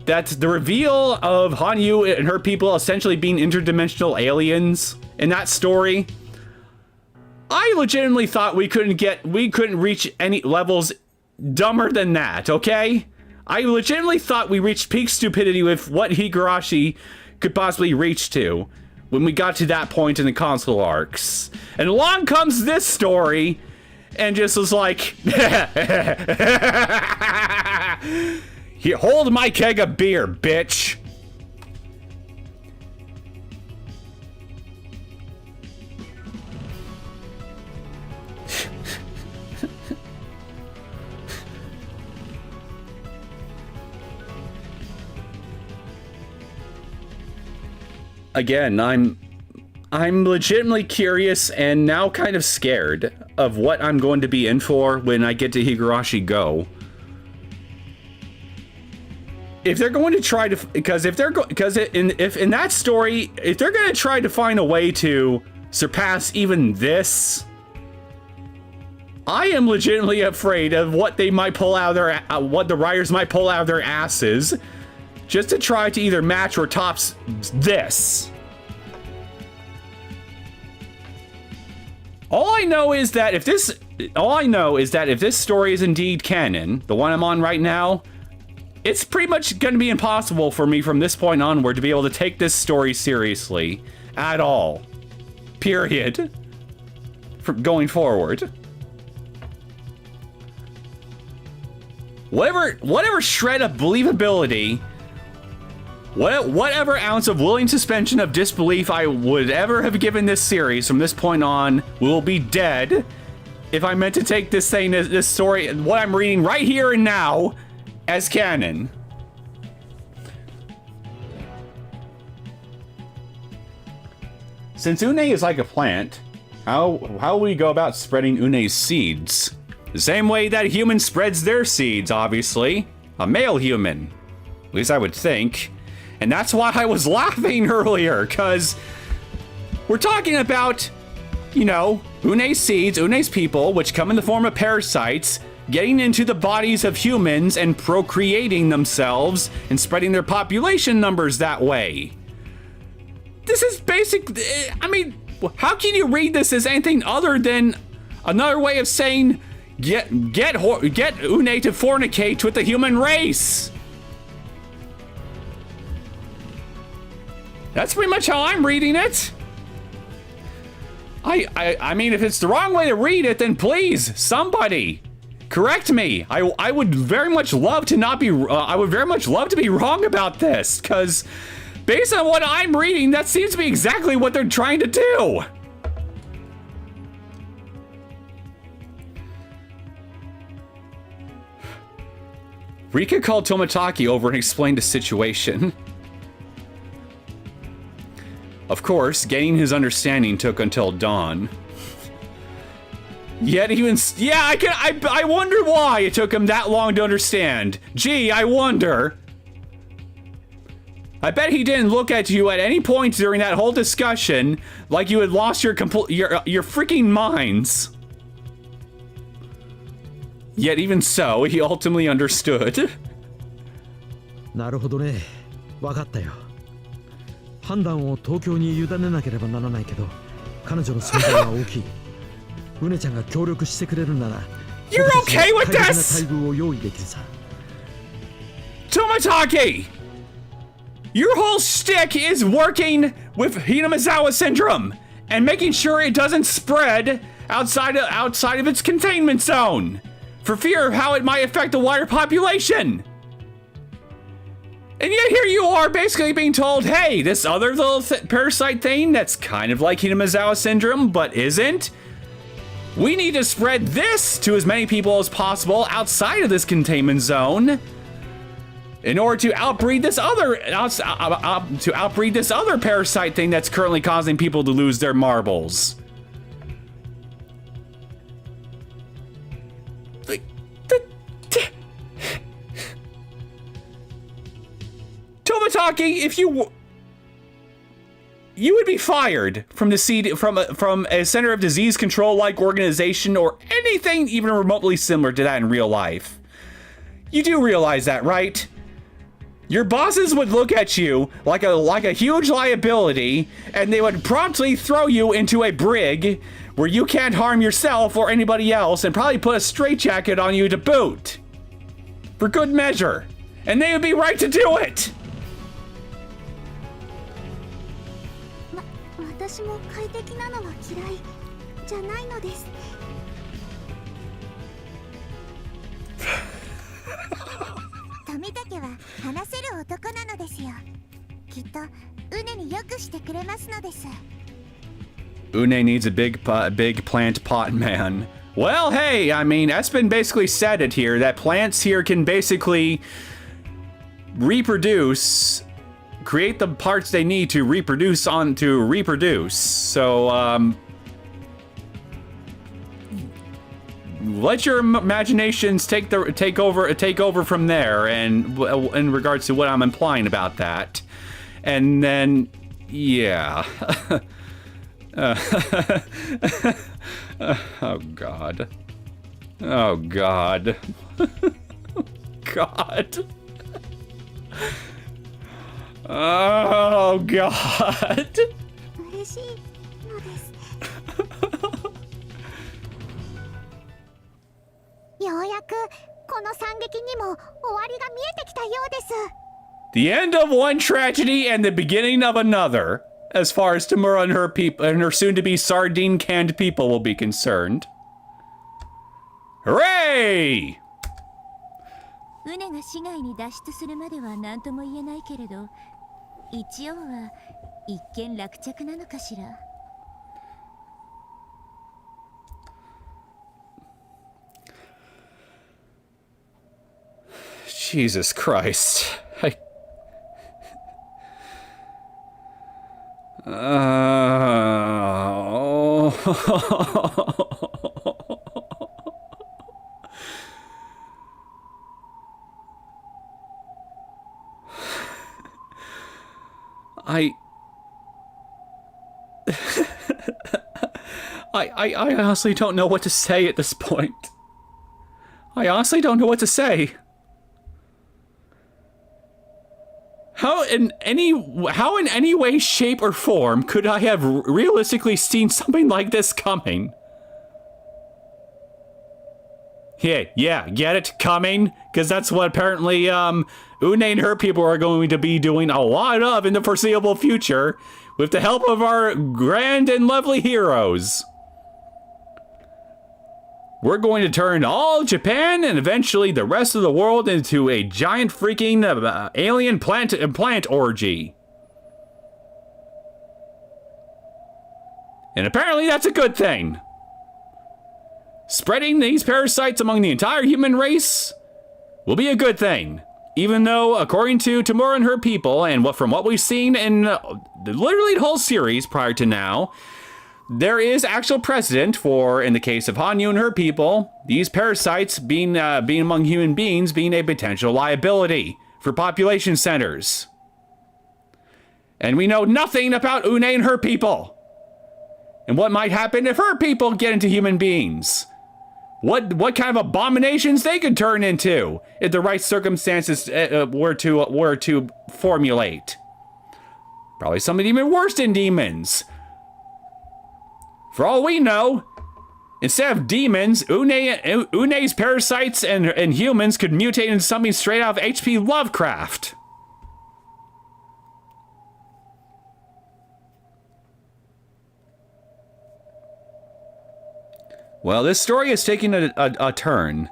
that the reveal of Hanyu and her people essentially being interdimensional aliens in that story, I legitimately thought we couldn't reach any levels dumber than that, okay? I legitimately thought we reached peak stupidity with what Higurashi could possibly reach to when we got to that point in the console arcs. And along comes this story and just was like, here, hold my keg of beer, bitch. Again, I'm legitimately curious and now kind of scared of what I'm going to be in for when I get to Higurashi Go. If they're going to try to, if in that story, if they're going to try to find a way to surpass even this, I am legitimately afraid of what they might pull out of what the writers might pull out of their asses, just to try to either match or top this. All I know is that if this story is indeed canon, the one I'm on right now, it's pretty much going to be impossible for me from this point onward to be able to take this story seriously at all. Period. From going forward. Whatever shred of believability, whatever ounce of willing suspension of disbelief I would ever have given this series from this point on will be dead if I meant to take this story, what I'm reading right here and now, as canon. Since une is like a plant, how will we go about spreading une's seeds? The same way that a human spreads their seeds, obviously. A male human. At least I would think. And that's why I was laughing earlier, because we're talking about, une's seeds, une's people, which come in the form of parasites, getting into the bodies of humans and procreating themselves and spreading their population numbers that way. This is basic. I mean, how can you read this as anything other than another way of saying get une to fornicate with the human race? That's pretty much how I'm reading it. I mean, if it's the wrong way to read it, then please, somebody, correct me. I would very much love to not be. I would very much love to be wrong about this, because Based on what I'm reading, that seems to be exactly what they're trying to do. Rika called Tomitaki over and explained the situation. Of course, gaining his understanding took until dawn. Yet even, yeah, I wonder why it took him that long to understand. Gee, I wonder. I bet he didn't look at you at any point during that whole discussion like you had lost your freaking minds. Yet even so, he ultimately understood. なるほどね。わかったよ。判断を東京に委ねなければならないけど、彼女の存在は大きい。うねちゃんが協力してくれるなら、You're okay with this? 待遇を用意できるさ。Tomitaki! Your whole shtick is working with Hinamizawa Syndrome and making sure it doesn't spread outside of its containment zone for fear of how it might affect the wider population. And yet here you are basically being told, hey, this other little parasite thing that's kind of like Hinamizawa Syndrome but isn't, we need to spread this to as many people as possible outside of this containment zone in order to outbreed this other parasite thing that's currently causing people to lose their marbles. Tomitaki, if you would be fired from the from a Center of Disease Control like organization or anything even remotely similar to that in real life. You do realize that, right? Your bosses would look at you like a huge liability, and they would promptly throw you into a brig where you can't harm yourself or anybody else, and probably put a straitjacket on you to boot. For good measure. And they would be right to do it! 私も快適なのは嫌いじゃないのです。富武は話せる男なのですよ。きっとウネによくしてくれますのです。Une needs a big plant pot man. Well, hey, I mean, that's been basically said it here, that plants here can basically reproduce, create the parts they need to reproduce. So, let your imaginations take over from there, and in regards to what I'm implying about that, and then yeah. Oh God. Oh God. God. Oh God. 嬉しいのです。ようやくこの惨劇にも終わりが見えてきたようです。The end of one tragedy and the beginning of another, as far as Tamura and her people and her soon-to-be sardine-canned people will be concerned. Hooray! ウネが市外に脱出するまでは何とも言えないけれど、一応は一見落着なのかしら。Jesus Christ. I honestly don't know what to say at this point. I honestly don't know what to say. How in any way, shape, or form could I have realistically seen something like this coming? Yeah, get it? Coming? Because that's what apparently, Une and her people are going to be doing a lot of in the foreseeable future, with the help of our grand and lovely heroes. We're going to turn all Japan and eventually the rest of the world into a giant freaking alien plant orgy. And apparently that's a good thing. Spreading these parasites among the entire human race will be a good thing. Even though, according to Tamura and her people, and from what we've seen in literally the whole series prior to now, there is actual precedent for, in the case of Hanyu and her people, these parasites being among human beings being a potential liability for population centers. And we know nothing about Une and her people. And what might happen if her people get into human beings. What kind of abominations they could turn into if the right circumstances were to formulate. Probably something even worse than demons. For all we know, instead of demons, Une's parasites and humans could mutate into something straight out of H.P. Lovecraft. Well, this story is taking a turn.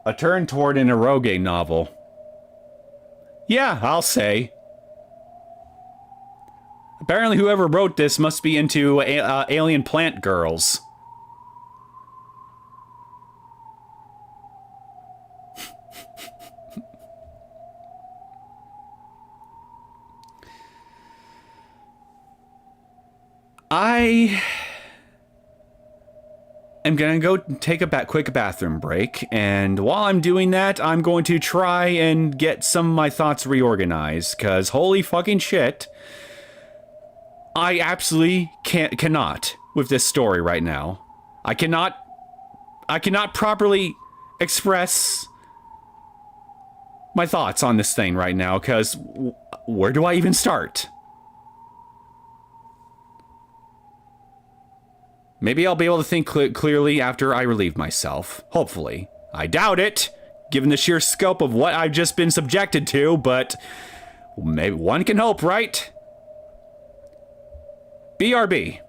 A turn toward an eroge novel. Yeah, I'll say. Apparently whoever wrote this must be into alien plant girls. I'm gonna go take a quick bathroom break, and while I'm doing that, I'm going to try and get some of my thoughts reorganized, because holy fucking shit, I absolutely cannot with this story right now. I cannot properly express my thoughts on this thing right now, because where do I even start? Maybe I'll be able to think clearly after I relieve myself. Hopefully. I doubt it, given the sheer scope of what I've just been subjected to, but maybe one can hope, right? BRB.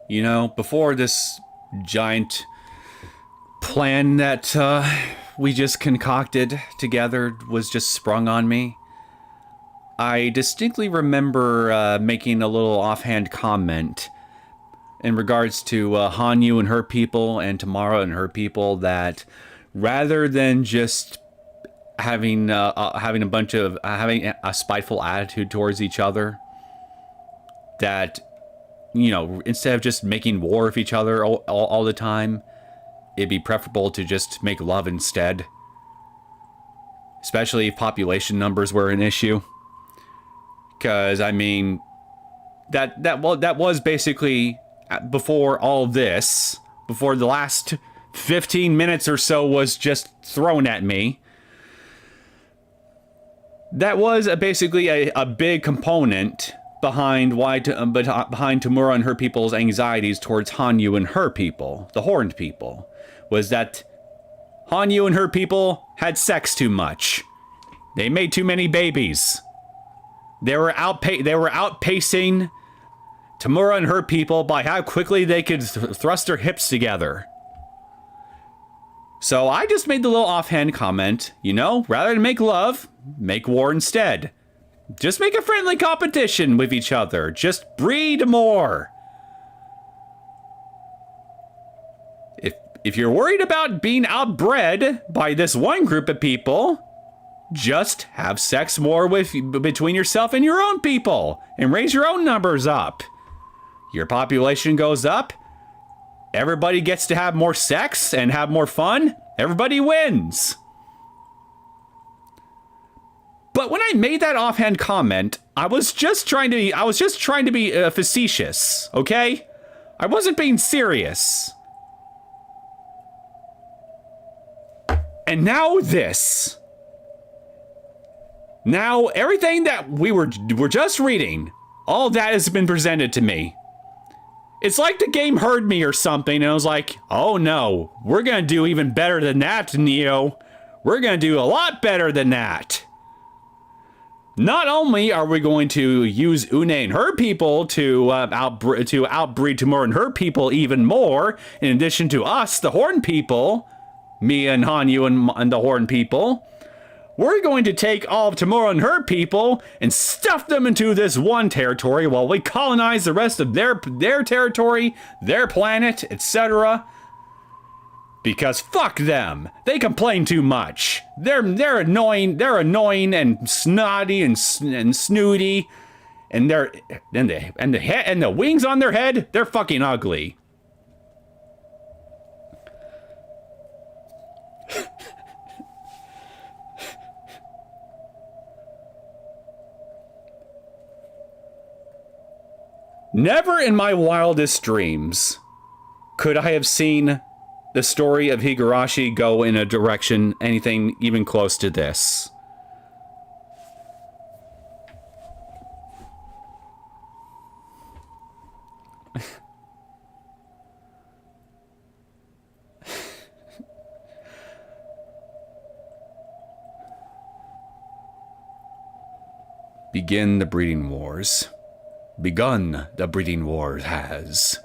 You know, before this giant plan that we just concocted together was just sprung on me, I distinctly remember making a little offhand comment in regards to Hanyu and her people and Tamara and her people, that rather than just having a spiteful attitude towards each other, that, you know, instead of just making war with each other all the time, it'd be preferable to just make love instead. Especially if population numbers were an issue. Because, I mean, that was basically, before all this, before the last 15 minutes or so was just thrown at me, that was basically a big component behind behind Tamura and her people's anxieties towards Hanyu and her people, the Horned people, was that Hanyu and her people had sex too much. They made too many babies. They were outpacing Tamura and her people by how quickly they could thrust their hips together. So I just made the little offhand comment, you know, rather than make love, make war instead. Just make a friendly competition with each other. Just breed more. If you're worried about being outbred by this one group of people, just have sex more between yourself and your own people and raise your own numbers up. Your population goes up. Everybody gets to have more sex and have more fun. Everybody wins. But when I made that offhand comment, I was just trying to be facetious, okay? I wasn't being serious. And now this. Now everything that we were just reading, all that has been presented to me. It's like the game heard me or something, and I was like, oh no, we're gonna do even better than that, Neo. We're gonna do a lot better than that. Not only are we going to use Une and her people to outbreed Tamura and her people even more, in addition to us, the Horn people, me and Hanyu and the Horn people, we're going to take all of Tamura and her people and stuff them into this one territory while we colonize the rest of their territory, their planet, etc. Because fuck them. They complain too much. They're annoying. They're annoying and snotty and snooty, and the wings on their head, they're fucking ugly. Never in my wildest dreams could I have seen the story of Higurashi go in a direction anything even close to this. Begin the breeding wars. Begun the breeding war has.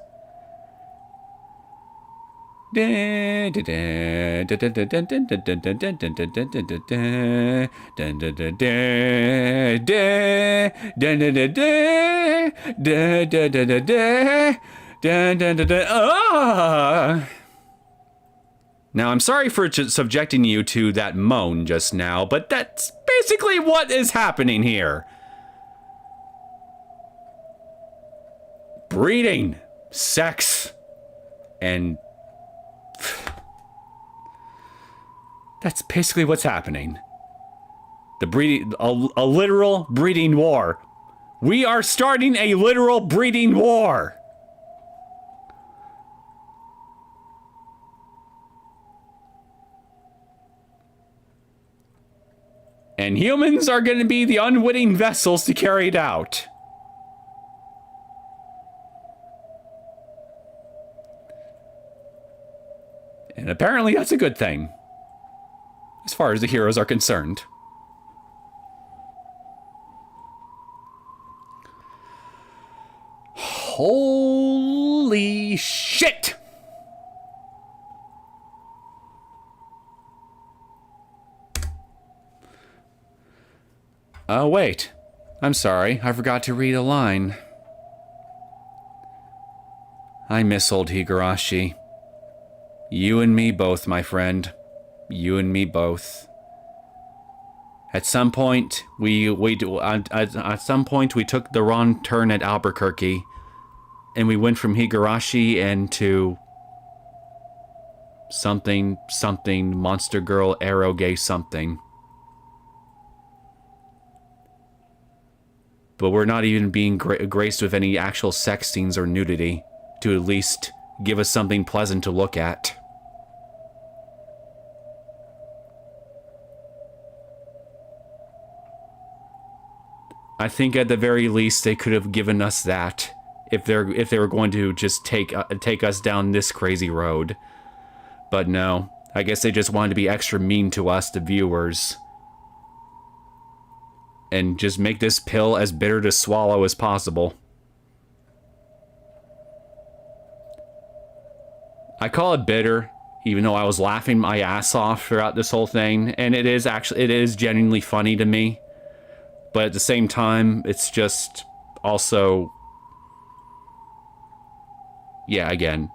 Now, I'm sorry for subjecting you to that moan just now, but that's basically what is happening here. Breeding, sex, and that's basically what's happening. The breeding, a literal breeding war. We are starting a literal breeding war. And humans are going to be the unwitting vessels to carry it out. And apparently that's a good thing, as far as the heroes are concerned. Holy Holy shit! Oh, wait. I'm sorry. I forgot to read a line. I miss old Higurashi. You and me both, my friend. You and me both. At some point, we at some point we took the wrong turn at Albuquerque, and we went from Higurashi into something monster girl arrow gay something. But we're not even being graced with any actual sex scenes or nudity to at least give us something pleasant to look at. I think at the very least they could have given us that if they were going to just take us down this crazy road. But no, I guess they just wanted to be extra mean to us, the viewers, and just make this pill as bitter to swallow as possible. I call it bitter, even though I was laughing my ass off throughout this whole thing, and it is genuinely funny to me. But at the same time, it's just also, yeah, again,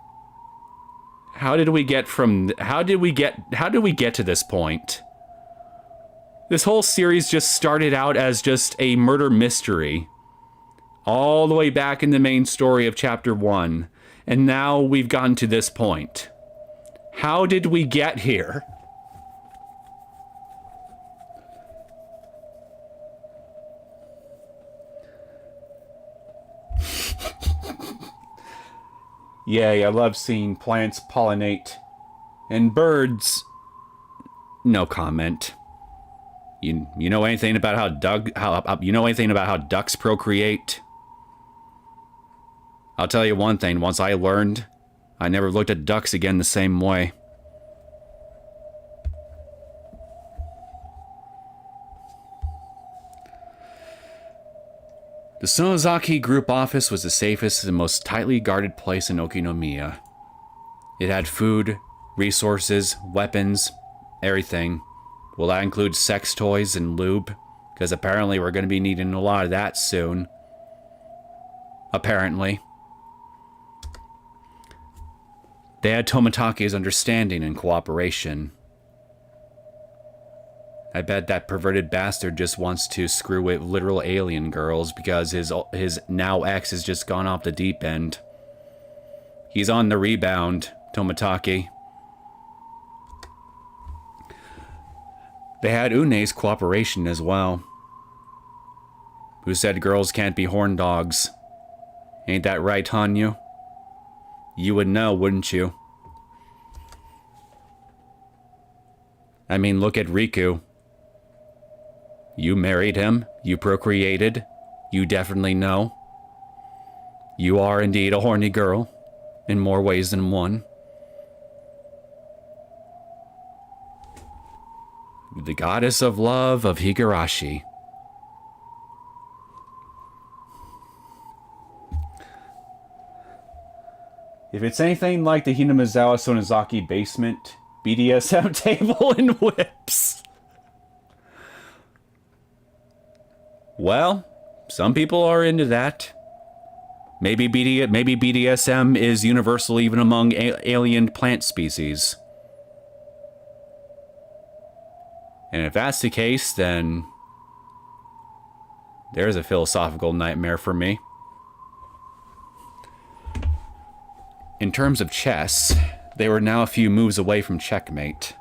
how did we get to this point? This whole series just started out as just a murder mystery, all the way back in the main story of chapter 1, and now we've gotten to this point. How did we get here? Yay, I love seeing plants pollinate. And birds... No comment. You know anything about how ducks procreate? I'll tell you one thing, once I learned, I never looked at ducks again the same way. The Sonozaki group office was the safest and most tightly guarded place in Okinomiya. It had food, resources, weapons, everything. Well, that includes sex toys and lube, because apparently we're going to be needing a lot of that soon. Apparently. They had Tomatake's understanding and cooperation. I bet that perverted bastard just wants to screw with literal alien girls because his now ex has just gone off the deep end. He's on the rebound, Tomatake. They had Une's cooperation as well. Who said girls can't be horn dogs? Ain't that right, Hanyu? You would know, wouldn't you? I mean, look at Riku. You married him, you procreated, you definitely know. You are indeed a horny girl, in more ways than one. The goddess of love of Higurashi. If it's anything like the Hinamizawa Syndrome basement, BDSM table and whips. Well, some people are into that. Maybe BDSM is universal even among alien plant species. And if that's the case, then there's a philosophical nightmare for me. In terms of chess, they were now a few moves away from checkmate.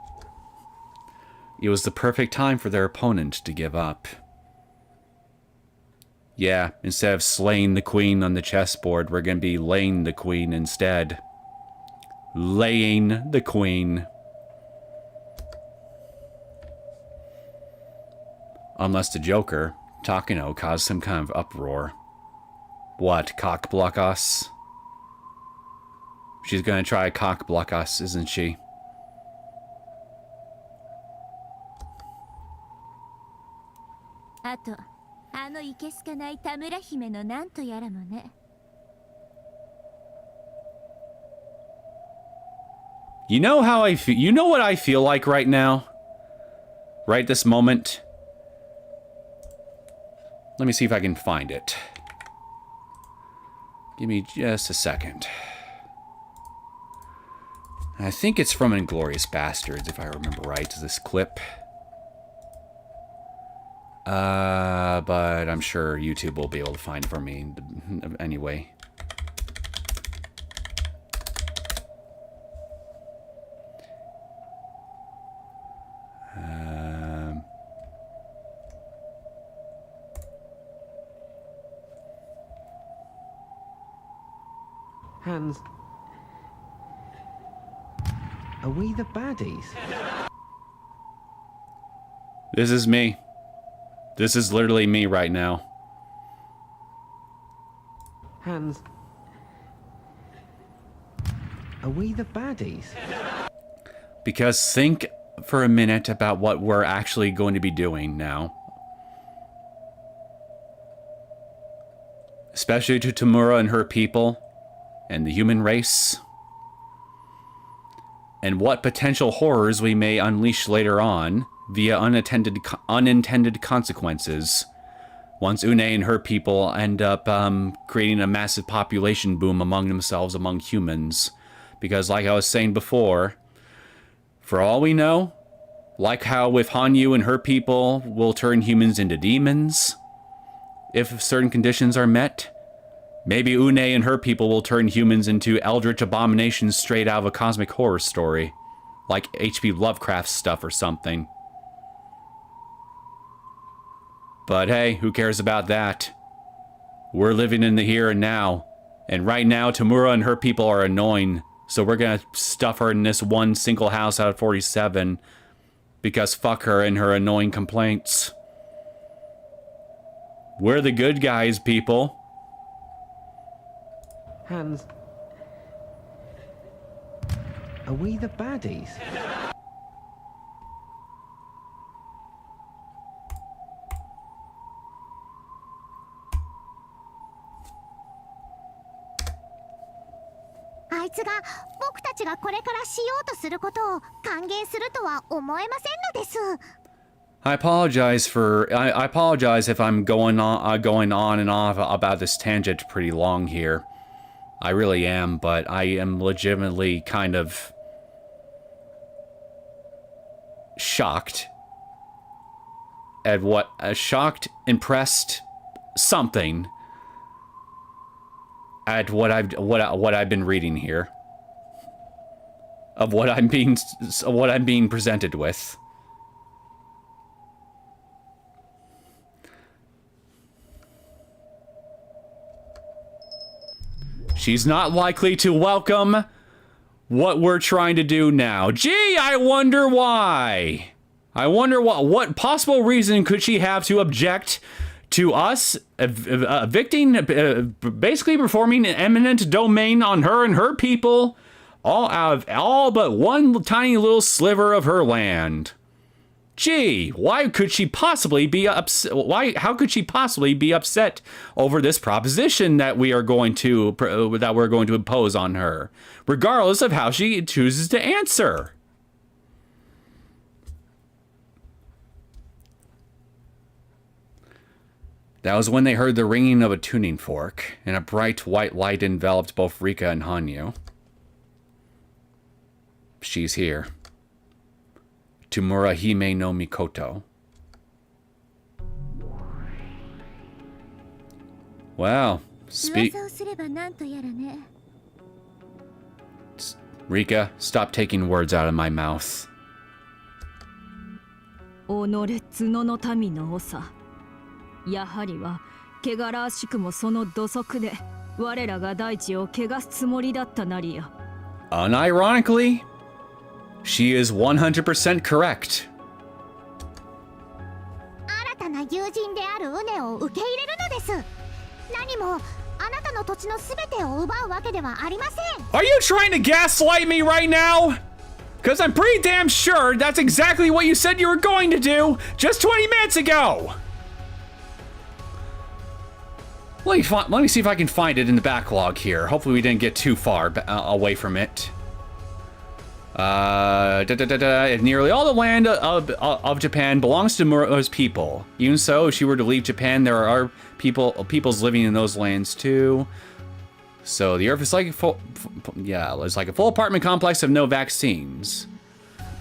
It was the perfect time for their opponent to give up. Yeah, instead of slaying the queen on the chessboard, we're going to be laying the queen instead. Laying the queen. Unless the Joker, Takano, caused some kind of uproar. What, cock-block us? She's gonna try to cock-block us, isn't she? You know how I feel? You know what I feel like right now? Right this moment? Let me see if I can find it. Give me just a second. I think it's from Inglourious Bastards, if I remember right, this clip. But I'm sure YouTube will be able to find it for me anyway. Hands. Are we the baddies? This is me. This is literally me right now. Hands. Are we the baddies? Because think for a minute about what we're actually going to be doing now. Especially to Tamura and her people and the human race. And what potential horrors we may unleash later on via unintended consequences once Une and her people end up creating a massive population boom among themselves, among humans. Because like I was saying before, for all we know, like how with Hanyu and her people will turn humans into demons, if certain conditions are met, maybe Une and her people will turn humans into eldritch abominations straight out of a cosmic horror story. Like H.P. Lovecraft stuff or something. But hey, who cares about that? We're living in the here and now. And right now, Tamura and her people are annoying. So we're gonna stuff her in this one single house out of 47. Because fuck her and her annoying complaints. We're the good guys, people. Hands. Are we the baddies?あいつが僕たちがこれからしようとすることを歓迎するとは思えませんのです。I apologize if I'm going on and off about this tangent pretty long here. I really am, but I am legitimately kind of shocked at shocked, impressed, something at what I've been reading here, of what I'm being presented with. She's not likely to welcome what we're trying to do now. Gee, I wonder why. I wonder what possible reason could she have to object to us evicting, basically performing an eminent domain on her and her people, all out of all but one tiny little sliver of her land. Gee, why could she possibly be upset? How could she possibly be upset over this proposition that we're going to impose on her, regardless of how she chooses to answer? That was when they heard the ringing of a tuning fork, and a bright white light enveloped both Rika and Hanyu. She's here. To Murahime no Mikoto. Well, Rika, stop taking words out of my mouth. やはりは汚らわしくもその土足で我らが大地を汚すつもりだったなりや。Unironically, she is 100% correct. 新たな友人であるウネを受け入れるのです。何もあなたの土地のすべてを奪うわけではありません。Are you trying to gaslight me right now? Because I'm pretty damn sure that's exactly what you said you were going to do just 20 minutes ago. Let me see if I can find it in the backlog here. Hopefully we didn't get too far away from it. Nearly all the land of Japan belongs to Mura's people. Even so, if she were to leave Japan, there are peoples living in those lands too. So the Earth is like it's like a full apartment complex of no vaccines.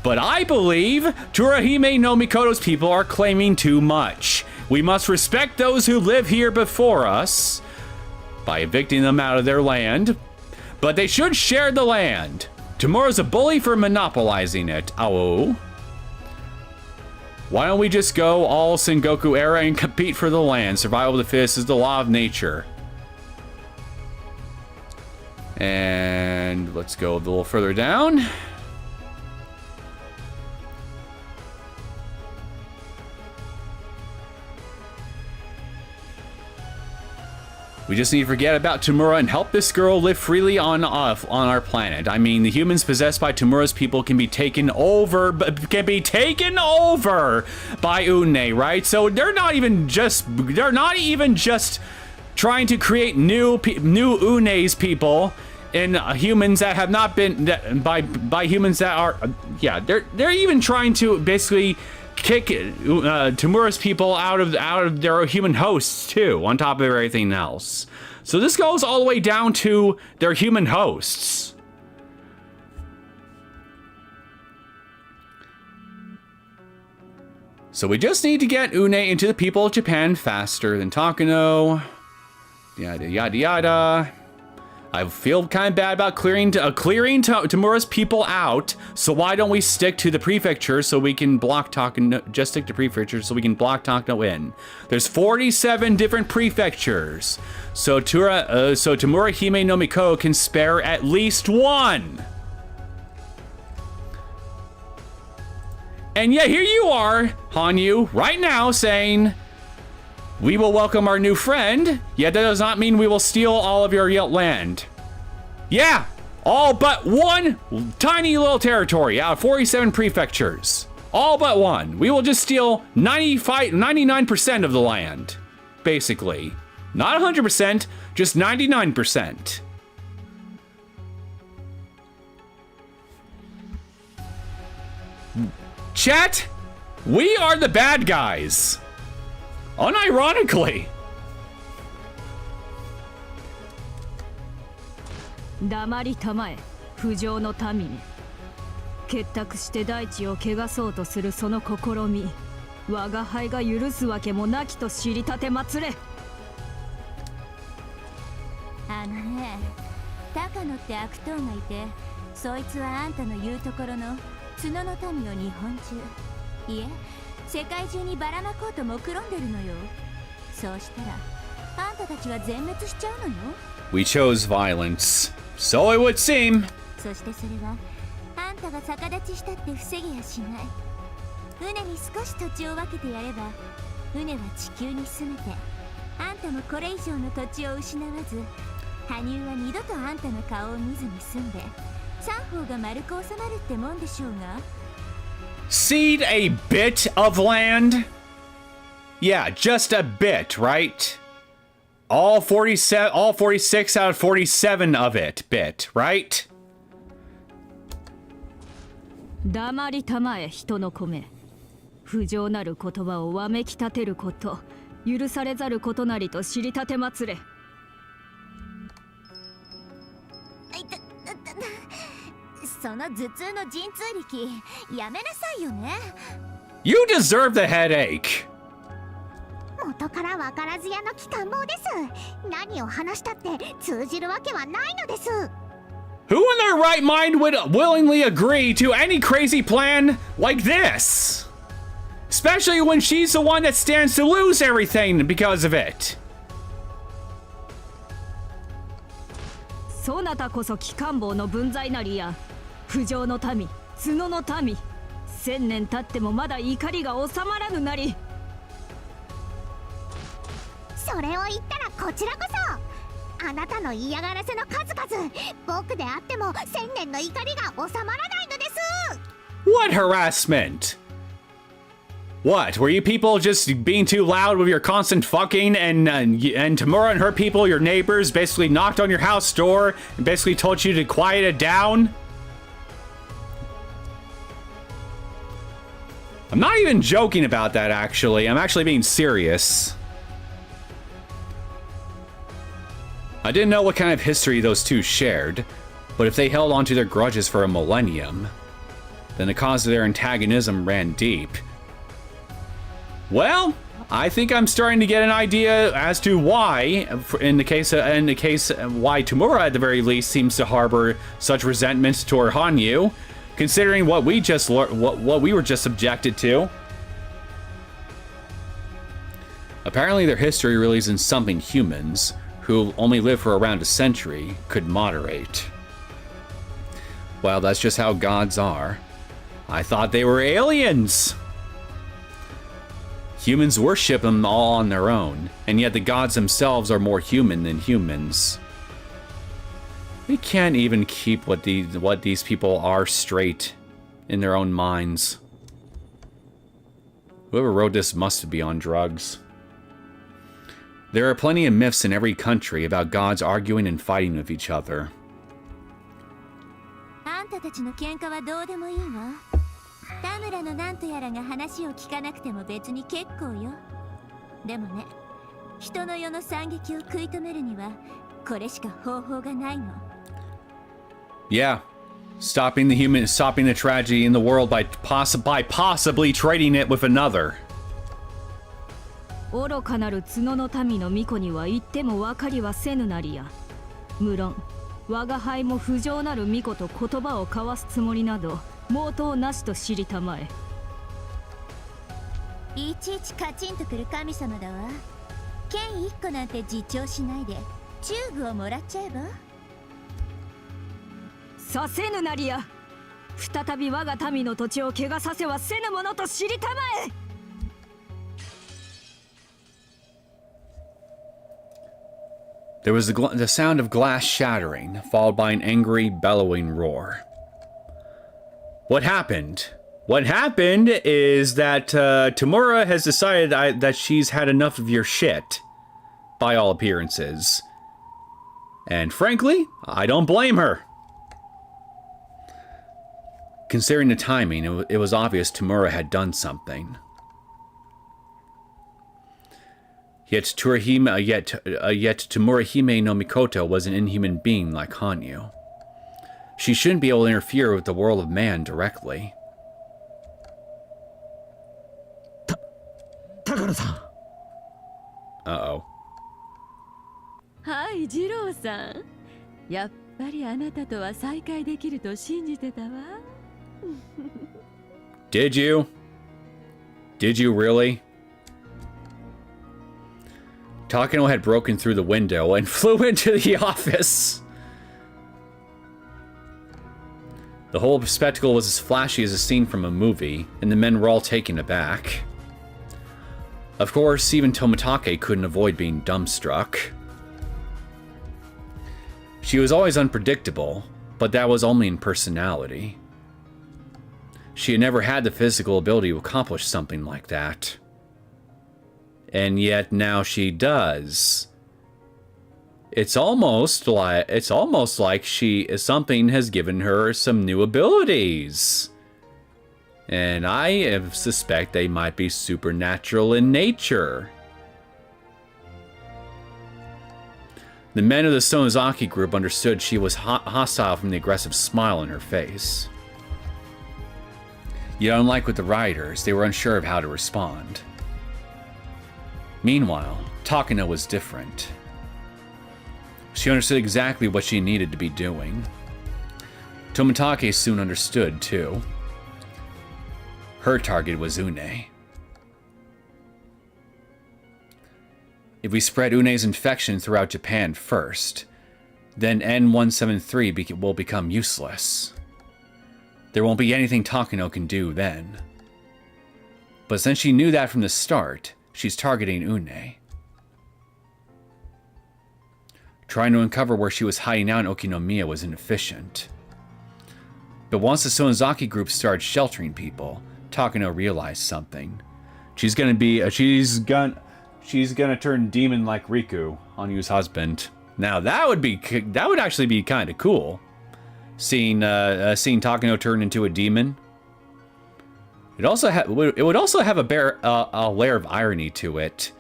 But I believe Tsurahime no Mikoto's people are claiming too much. We must respect those who live here before us by evicting them out of their land, but they should share the land. Tomorrow's a bully for monopolizing it. Oh. Why don't we just go all Sengoku era and compete for the land? Survival of the fittest is the law of nature. And let's go a little further down. We just need to forget about Tamura and help this girl live freely on our planet. I mean, the humans possessed by Tamura's people can be taken over by Une, right? So they're not even just trying to create new Une's people in humans that have not been by humans that are they're even trying to basically kick Tamura's people out of their human hosts too, on top of everything else. So this goes all the way down to their human hosts. So we just need to get Une into the people of Japan faster than Takano. Yada yada yada. I feel kind of bad about clearing Tamura's people out, so why don't we stick to the prefecture so we can block Takano, just stick to prefecture so we can block Takano in. There's 47 different prefectures, so Tamura Hime no Miko can spare at least one. And yet here you are, Hanyu, right now saying, we will welcome our new friend, yet that does not mean we will steal all of your land. Yeah, all but one tiny little territory out of 47 prefectures. All but one. We will just steal 99% of the land, basically. Not 100%, just 99%. Chat, we are the bad guys. Unironically. 黙りたまえ、不浄の民め。結託して大地を汚そうとするその試み、我が輩が許すわけもなきと知りたてまつれ。あのね、高野って悪党がいて、そいつはあんたの言うところの角の民を日本中、いえ、世界中にばらまこうと目論んでるのよ。そうしたらあんたたちは全滅しちゃうのよ。 We chose violence, so it would seem. そしてそれはあんたが逆立ちしたって防げやしない。船に少し土地を分けてやれば、船は地球に住めて、あんたもこれ以上の土地を失わず、羽生は二度とあんたの顔を見ずに済んで、三方が丸く収まるってもんでしょうが。 Cede a bit of land? Yeah, just a bit, right? All 46 out of 47 of it bit, right? 黙りたまえ、人の米。不浄なる言葉をわめき立てること、許されざることなりと知りたてまつれ。その頭痛の陣痛力、やめなさいよね。You deserve the headache. 元から分からず屋の機関棒です。何を話したって通じるわけはないのです。 Who in their right mind would willingly agree to any crazy plan like this? Especially when she's the one that stands to lose everything because of it. そなたこそ機関棒の分際なりや。不浄の民、角の民。1000年経ってもまだ怒りが収まらぬなり。 それを言ったらこちらこそ。あなたの嫌がらせの数々、僕であっても1000年の怒りが収まらないのです。 What harassment? What, were you people just being too loud with your constant fucking and Tamura and her people, your neighbors, basically knocked on your house door and basically told you to quiet it down? I'm not even joking about that, actually. I'm actually being serious. I didn't know what kind of history those two shared, but if they held onto their grudges for a millennium, then the cause of their antagonism ran deep. Well, I think I'm starting to get an idea as to why, in the case why Tamura at the very least seems to harbor such resentment toward Hanyu, considering what we just what we were just subjected to. Apparently, their history really isn't something humans, who only live for around a century, could moderate. Well, that's just how gods are. I thought they were aliens! Humans worship them all on their own, and yet the gods themselves are more human than humans. We can't even keep what these people are straight in their own minds. Whoever wrote this must be on drugs. There are plenty of myths in every country about gods arguing and fighting with each other. あんたたちの喧嘩はどうでもいいわ。田村のなんとやらが話を聞かなくても別に結構よ。でもね、人の世の惨劇を食い止めるにはこれしか方法がないの。Yeah, stopping the tragedy in the world by possibly trading it with another. 愚かなる角の民の巫女には言っても分かりはせぬなりや。無論我が輩も不浄なる巫女と言葉を交わすつもりなど毛頭なしと知りたまえ。いちいちカチンとくる神様だわ。剣一個なんて自重しないでチューブをもらっちゃえば。させぬなりや。再び我が民の土地を汚させはせぬものと知りたまえ。There was the sound of glass shattering, followed by an angry, bellowing roar. What happened? What happened is that Tamura has decided that she's had enough of your shit, by all appearances. And frankly, I don't blame her. Considering the timing, it was obvious Tamura had done something. Yet Tamurahime no Mikoto was an inhuman being like Hanyu. She shouldn't be able to interfere with the world of man directly. Takano-san. Uh-oh. はい、二郎さん。やっぱりあなたとは再会できると信じてたわ。Did you? Did you really? Takano had broken through the window and flew into the office. The whole spectacle was as flashy as a scene from a movie, and the men were all taken aback. Of course, even Tomitake couldn't avoid being dumbstruck. She was always unpredictable, but that was only in personality. She had never had the physical ability to accomplish something like that. And yet now she does. It's almost like something has given her some new abilities. And I suspect they might be supernatural in nature. The men of the Sonozaki group understood she was hostile from the aggressive smile on her face. Yet unlike with the rioters, they were unsure of how to respond. Meanwhile, Takano was different. She understood exactly what she needed to be doing. Tomitake soon understood, too. Her target was Une. If we spread Une's infection throughout Japan first, then N173 will become useless. There won't be anything Takano can do then. But since she knew that from the start, she's targeting Une. Trying to uncover where she was hiding out in Okinomiya was inefficient. But once the Sonozaki group started sheltering people, Takano realized something. She's gonna turn demon like Riku, Hanyu's husband. Now that would actually be kind of cool. Seeing Takano turn into a demon. It would also have a layer of irony to it,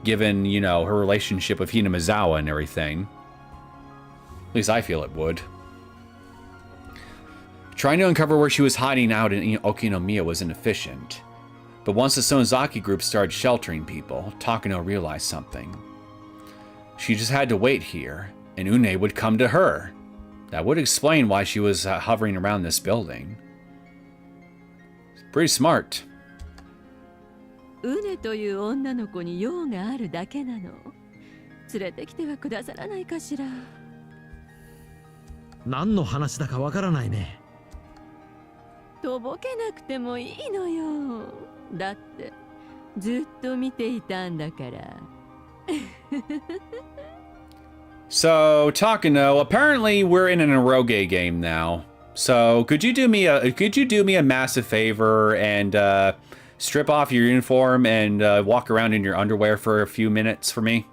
given, you know, her relationship with Hinamizawa and everything. At least I feel it would. Trying to uncover where she was hiding out in Okinomiya was inefficient. But once the Sonozaki group started sheltering people, Takano realized something. She just had to wait here, and Une would come to her. That would explain why she was hovering around this building. Pretty smart. ウネという女の子に用があるだけなの。連れてきてはくださらないかしら。何の話だかわからないね。とぼけなくてもいいのよ。だってずっと見ていたんだから。So, Takano, apparently we're in an eroge game now. So, could you do me a massive favor and strip off your uniform and walk around in your underwear for a few minutes for me?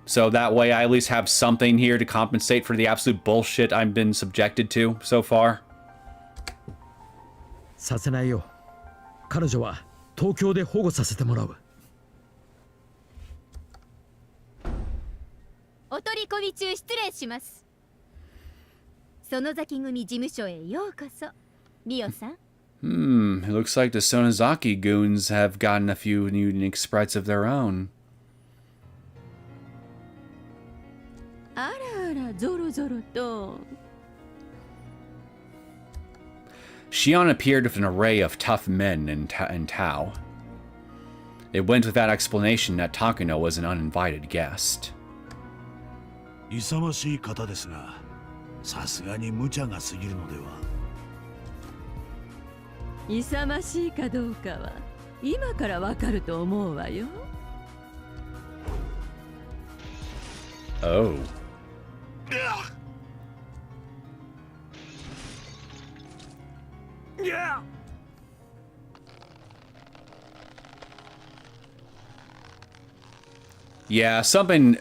So that way I at least have something here to compensate for the absolute bullshit I've been subjected to so far. させないよ。彼女は東京で保護させてもらう。お取り込み中失礼します。園崎組事務所へようこそ、ミオさん。It looks like the Sonozaki goons have gotten a few unique sprites of their own. あらあら、ゾロゾロと。Shion appeared with an array of tough men in Tao. It went without explanation that Takano was an uninvited guest. 勇ましい方ですが、さすがに無茶が過ぎるのでは。勇ましいかどうかは今からわかると思うわよ。Oh. Yeah. Yeah, something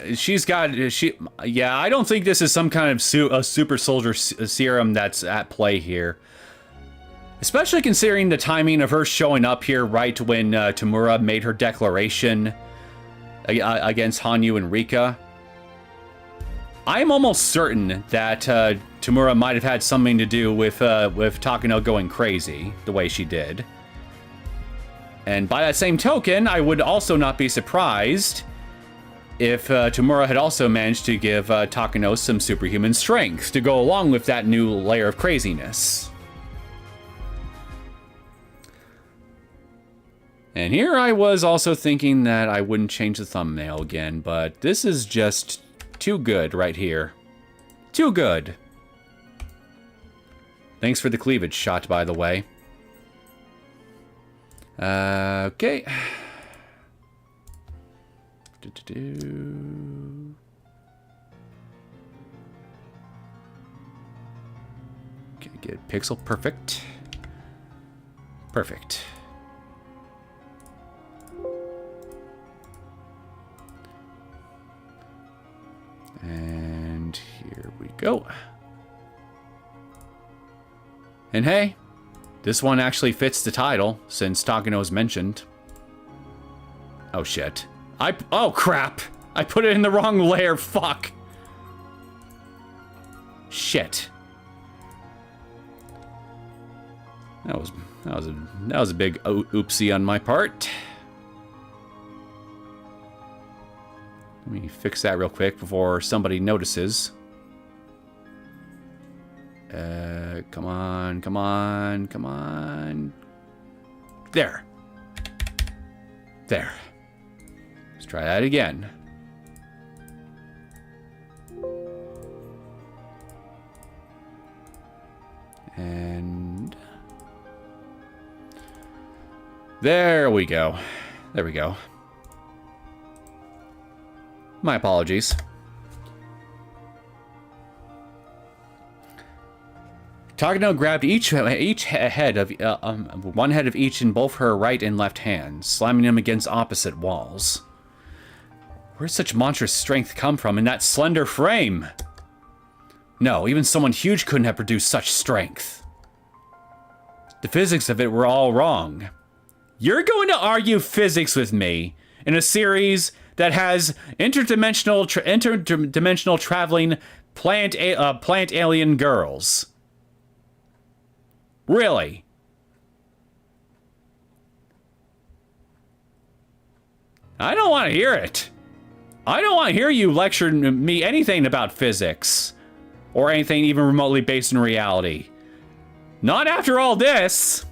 yeah, I don't think this is some kind of super soldier serum that's at play here. Especially considering the timing of her showing up here right when Tamura made her declaration against Hanyu and Rika. I'm almost certain that Tamura might have had something to do with Takano going crazy the way she did. And by that same token, I would also not be surprised if Tamura had also managed to give Takano some superhuman strength to go along with that new layer of craziness. And here I was also thinking that I wouldn't change the thumbnail again, but this is just too good right here. Too good. Thanks for the cleavage shot, by the way. Okay. Okay, get pixel perfect. Perfect. And here we go. And hey, this one actually fits the title since Takano's mentioned. Oh shit. Oh crap! I put it in the wrong layer, fuck! Shit. That was a big oopsie on my part. Let me fix that real quick before somebody notices. Come on, come on, come on. There. There. Let's try that again. And there we go. There we go. My apologies. Takano grabbed each head of one head of each in both her right and left hands, slamming them against opposite walls. Where did such monstrous strength come from in that slender frame? No, even someone huge couldn't have produced such strength. The physics of it were all wrong. You're going to argue physics with me in a series that has interdimensional traveling plant alien girls. Really? I don't want to hear it. I don't want to hear you lecture me anything about physics or anything even remotely based in reality. Not after all this.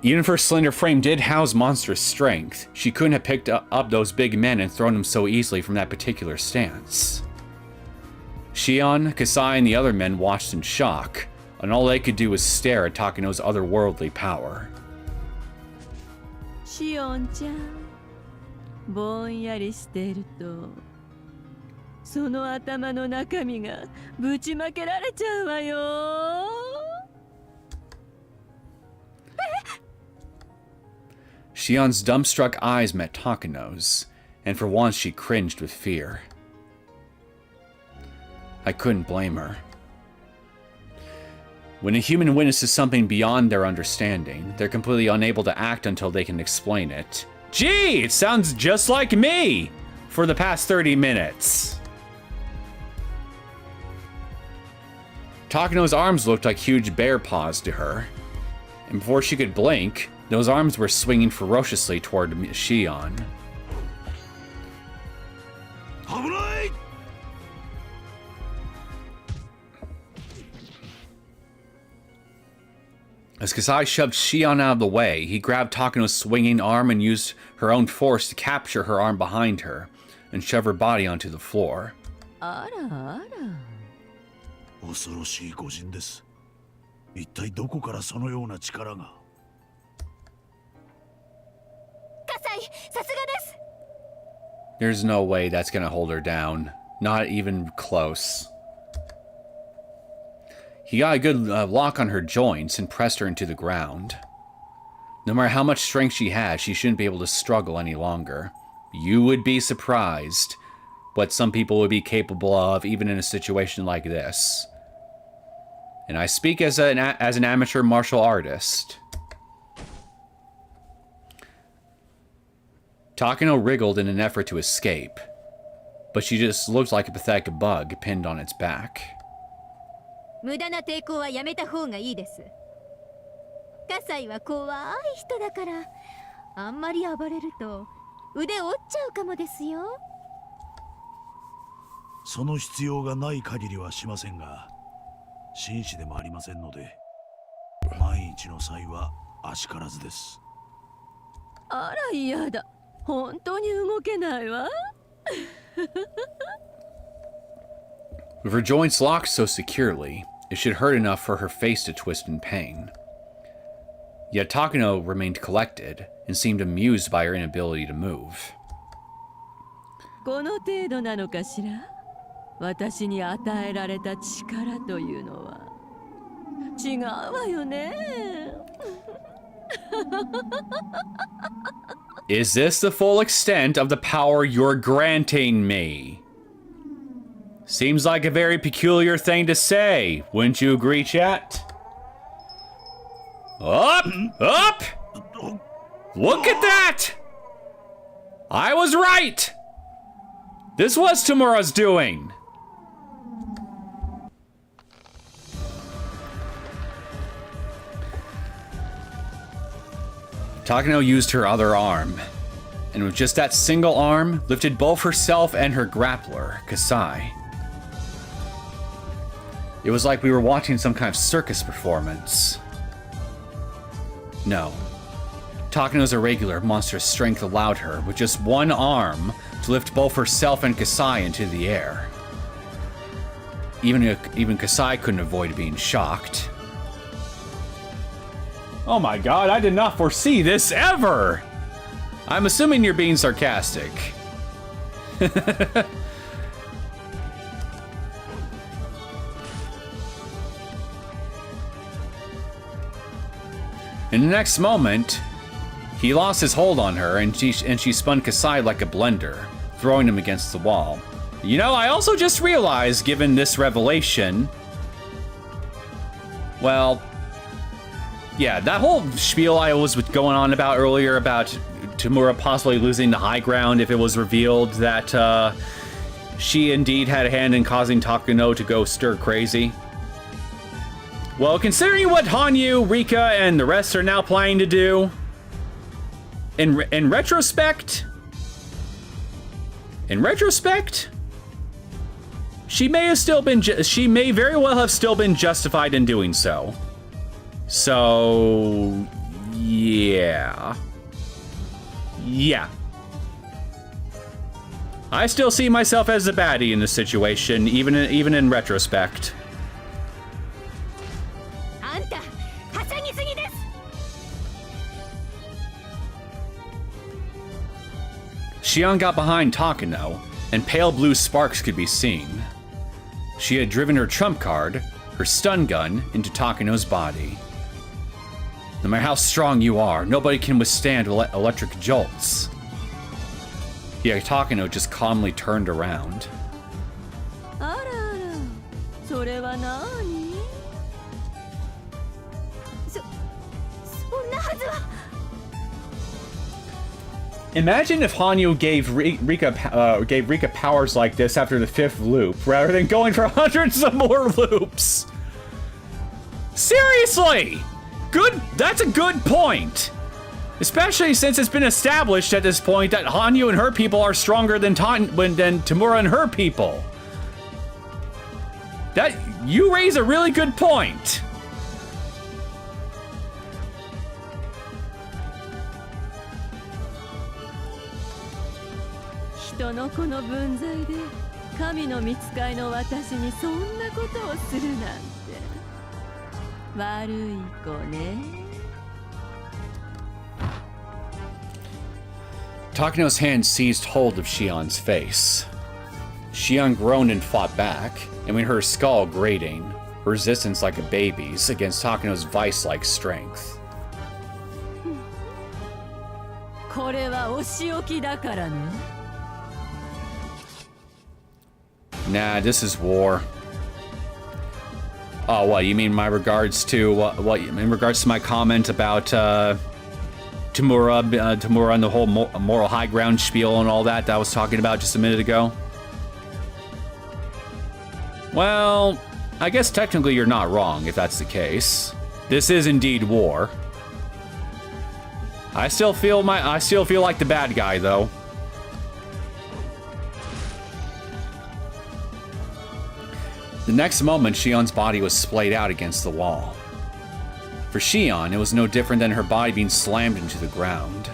Even if her slender frame did house monstrous strength, she couldn't have picked up those big men and thrown them so easily from that particular stance. Shion, Kasai, and the other men watched in shock, and all they could do was stare at Takano's otherworldly power. シオンちゃん、ぼんやりしてるとその頭の中身がぶちまけられちゃうわよ。Shion's dumbstruck eyes met Takano's, and for once she cringed with fear. I couldn't blame her. When a human witnesses something beyond their understanding, they're completely unable to act until they can explain it. Gee, it sounds just like me for the past 30 minutes. Takano's arms looked like huge bear paws to her, and before she could blink, those arms were swinging ferociously toward Shion. As Kasai shoved Shion out of the way, he grabbed Takano's swinging arm and used her own force to capture her arm behind her and shove her body onto the floor. あらあら。恐ろしい御人です。一体どこからそのような力が。葛西、さすがです。 There's no way that's gonna hold her down. Not even close. He got a good lock on her joints and pressed her into the ground. No matter how much strength she has, she shouldn't be able to struggle any longer. You would be surprised what some people would be capable of even in a situation like this. And I speak as an amateur martial artist. Takano wriggled in an effort to escape, but she just looked like a pathetic bug pinned on its back. 無駄な抵抗はやめた方がいいです。葛西は怖い人だから、あんまり暴れると腕折っちゃうかもですよ。その必要がない限りはしませんが、紳士でもありませんので、万一の際はあしからずです。あら嫌だ。本当に動けないわ。With her joints locked so securely, it should hurt enough for her face to twist in pain. Yet Takano remained collected and seemed amused by her inability to move. この程度なのかしら。私に与えられた力というのは違うわよね。Is this the full extent of the power you're granting me? Seems like a very peculiar thing to say, wouldn't you agree, chat? Up! Up! Look at that! I was right! This was Tamura's doing! Takano used her other arm, and with just that single arm, lifted both herself and her grappler, Kasai. It was like we were watching some kind of circus performance. No. Takano's irregular, monstrous strength allowed her, with just one arm, to lift both herself and Kasai into the air. Even Kasai couldn't avoid being shocked. Oh my god, I did not foresee this ever! I'm assuming you're being sarcastic. In the next moment, he lost his hold on her and she spun Kasai like a blender, throwing him against the wall. You know, I also just realized, given this revelation, Well, yeah, that whole spiel I was going on about earlier about Tamura possibly losing the high ground if it was revealed that she indeed had a hand in causing Takano to go stir crazy. Well, considering what Hanyu, Rika, and the rest are now planning to do, in retrospect, she may very well have still been justified in doing so. So, yeah. I still see myself as the baddie in this situation, even in retrospect. Shion got behind Takano, and pale blue sparks could be seen. She had driven her trump card, her stun gun, into Takano's body. No matter how strong you are, nobody can withstand electric jolts. Yeah, Takano just calmly turned around. Imagine if Hanyu gave Rika powers like this after the 5th loop, rather than going for hundreds of more loops. Seriously! Good. That's a good point. Especially since it's been established at this point that Hanyu and her people are stronger than Tamura and her people. That you raise a really good point. Takano's hand seized hold of Shion's face. Shion groaned and fought back, and we heard her skull grating, resistance like a baby's against Takano's vice-like strength. Nah, this is war. Oh, what, you mean my regards to, what, in regards to my comment about, Tamura and the whole moral high ground spiel and all that I was talking about just a minute ago? Well, I guess technically you're not wrong if that's the case. This is indeed war. I still feel like the bad guy though. The next moment, Shion's body was splayed out against the wall. For Shion, it was no different than her body being slammed into the ground.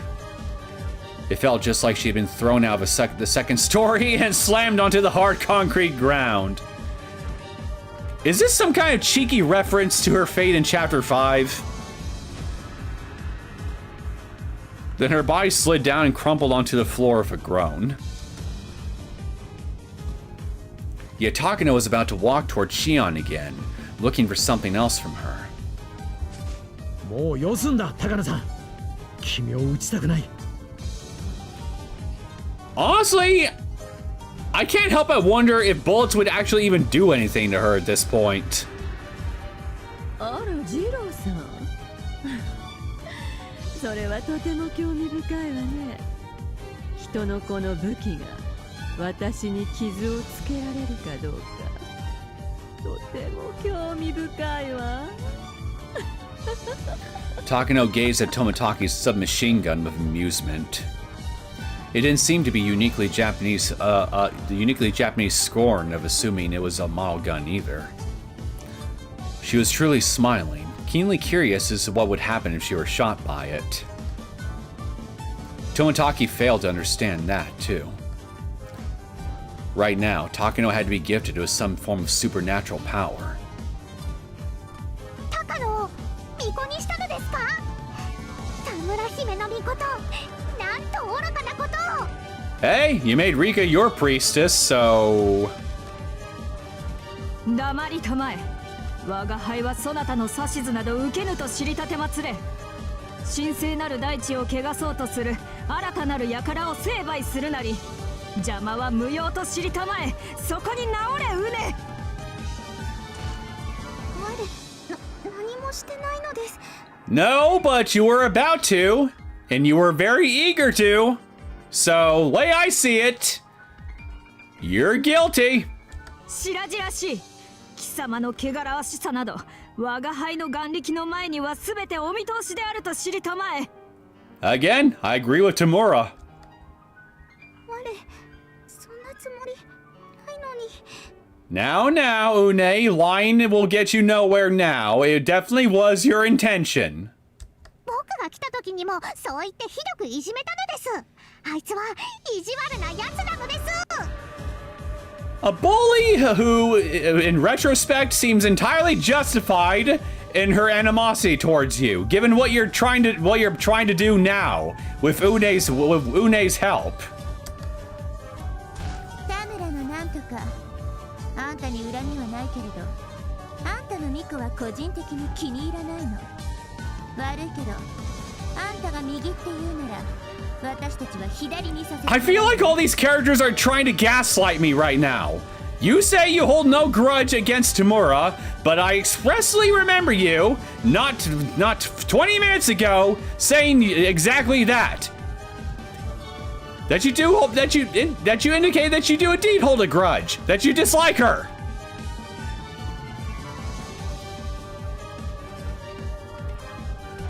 It felt just like she had been thrown out of the second story and slammed onto the hard concrete ground. Is this some kind of cheeky reference to her fate in Chapter 5? Then her body slid down and crumpled onto the floor with a groan. Yet Takano was about to walk toward Shion again, looking for something else from her. Honestly, I can't help but wonder if bullets would actually even do anything to her at this point. Takano gazed at Tomotaki's submachine gun with amusement. It didn't seem to be uniquely Japanese, the uniquely Japanese scorn of assuming it was a model gun either. She was truly smiling, keenly curious as to what would happen if she were shot by it. Tomotaki failed to understand that, too. Right now, Takano had to be gifted with some form of supernatural power. Takano, Miko ni shita no desu ka? Samura hime no mikoto, nanto oraka na koto! Hey, you made Rika your priestess, so... 黙りたまえ。我が輩はそなたの指図など受けぬと知りたてまつれ。神聖なる大地を汚そうとする新たなる輩を成敗するなり。邪魔は無用と知りたまえ。そこに直れうね。何もしてないのです。 No, but you were about to, and you were very eager to. So, way I see it, you're guilty. 白々しい。貴様の汚らわしさなど、我が輩の眼力の前には全てお見通しであると知りたまえ。 Again, I agree with Tamura. 我、そんなつもりないのに。 Now, Une, lying will get you nowhere now. It definitely was your intention. 僕が来た時にもそう言ってひどくいじめたのです。あいつは意地悪なやつなのです。 A bully who, in retrospect, seems entirely justified in her animosity towards you, given what you're trying to do now with Une's help. 田村のなんとか、あんたに恨みはないけれど、あんたのミコは個人的に気に入らないの。悪いけど、あんたが右って言うなら。 I feel like all these characters are trying to gaslight me right now. You say you hold no grudge against Tamura, but I expressly remember you, not 20 minutes ago, saying exactly that. That you indicate that you do indeed hold a grudge, that you dislike her.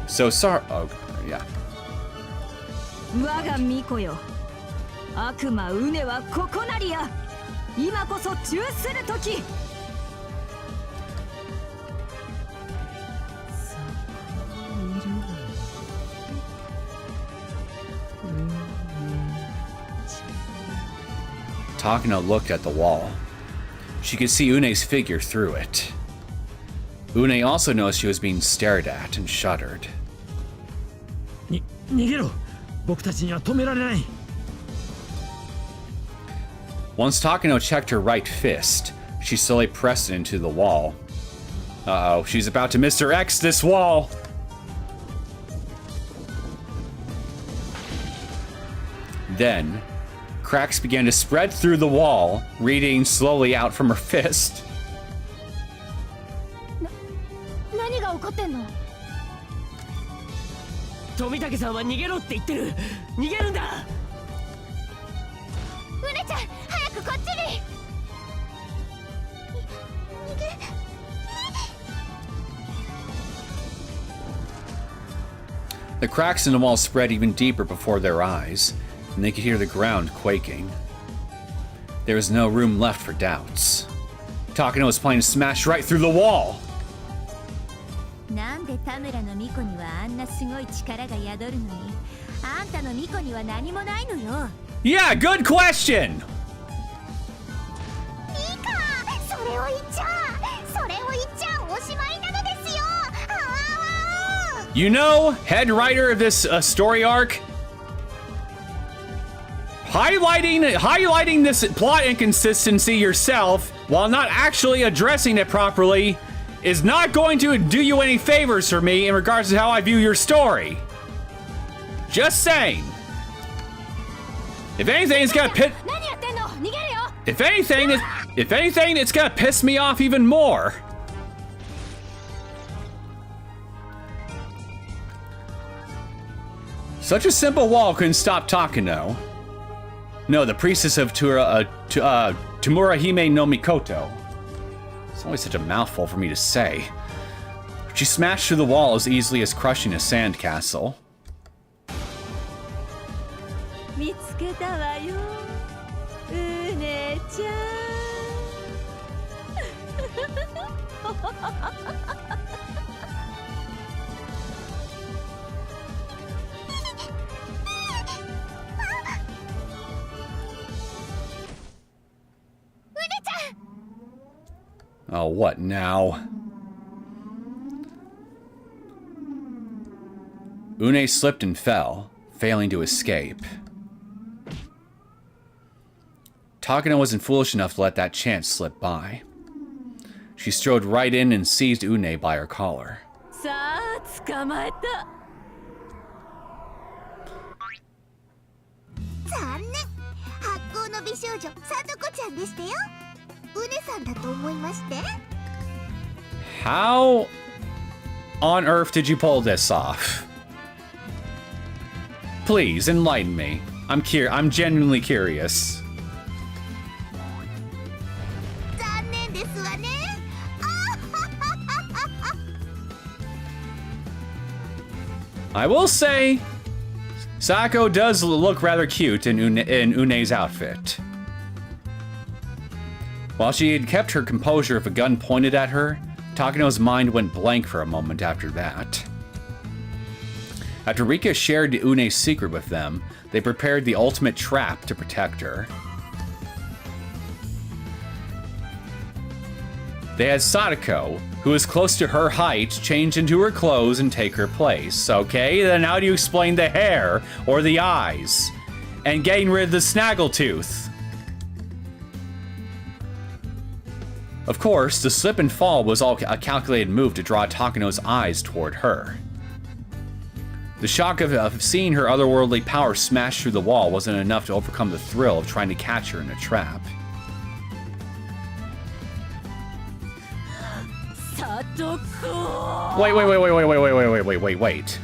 So sorry. Oh, yeah. 我が巫女よ、悪魔ウネはここなりや。今こそ中する時。Takano looked at the wall. She could see Une's figure through it. Une also noticed she was being stared at and shuddered. 逃げろ。 僕たちには止められない。 Once Takano checked her right fist, she slowly pressed it into the wall. Uh-oh, she's about to Mr. X this wall. Then, cracks began to spread through the wall, radiating slowly out from her fist. 何が起こってんの？ 富武さんは逃げろって言ってる。逃げるんだ。ウネちゃん、早くこっちに。逃げ。The cracks in the wall spread even deeper before their eyes, and they could hear the ground quaking. There was no room left for doubts. Takano was planning to smash right through the wall. なんで田村の巫女にはあんなすごい力が宿るのに、あんたの巫女には何もないのよ。Yeah, good question. ミカ、それを言っちゃおしまいなのですよ。You know, head writer of this story arc, highlighting this plot inconsistency yourself while not actually addressing it properly is not going to do you any favors for me in regards to how I view your story. Just saying. If anything, it's gonna If anything, it's gonna piss me off even more. Such a simple wall couldn't stop Takano. No, the priestess of Tamurahime no Mikoto. It's always such a mouthful for me to say. She smashed through the wall as easily as crushing a sandcastle. 見つけたわよ、うねちゃん。 Oh, what now? Une slipped and fell, failing to escape. Takano wasn't foolish enough to let that chance slip by. She strode right in and seized Une by her collar. さあ、捕まえた。残念。発行の美少女、さとこちゃんでしたよ。ウネさんだと思いまして。 How on earth did you pull this off? Please, enlighten me. I'm genuinely curious. 残念ですわね。 I will say, Sako does look rather cute in Une's outfit. While she had kept her composure with a gun pointed at her, Takano's mind went blank for a moment after that. After Rika shared Une's secret with them, they prepared the ultimate trap to protect her. They had Sadako, who was close to her height, change into her clothes and take her place. Okay, then how do you explain the hair or the eyes? And getting rid of the snaggletooth? Of course, the slip and fall was all a calculated move to draw Takano's eyes toward her. The shock of seeing her otherworldly power smash through the wall wasn't enough to overcome the thrill of trying to catch her in a trap. Wait.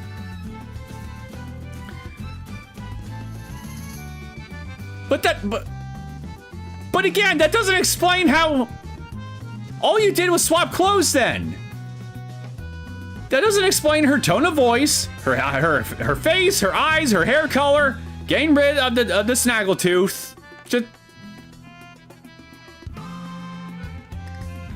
But again, that doesn't explain how... All you did was swap clothes then. That doesn't explain her tone of voice, her face, her eyes, her hair color, getting rid of the snaggletooth. Just...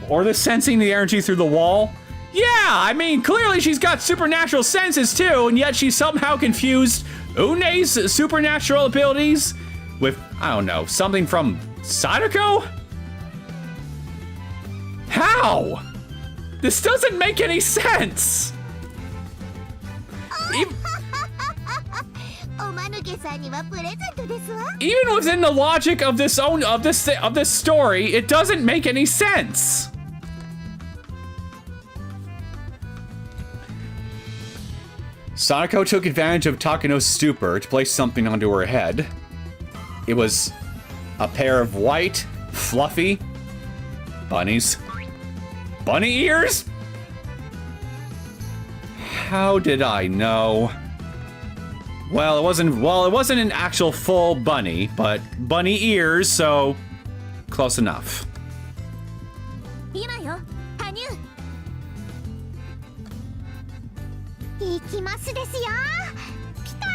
Or the sensing the energy through the wall. Yeah, I mean, clearly she's got supernatural senses too, and yet she somehow confused Une's supernatural abilities with, I don't know, something from Sadako? How? This doesn't make any sense! Even within the logic of this story, it doesn't make any sense. Sadako took advantage of Takano's stupor to place something onto her head. It was a pair of white, fluffy bunnies. Bunny ears? How did I know? Well, it wasn't an actual full bunny, but bunny ears, so close enough. 今よ、羽生。行きますですよ。ピタ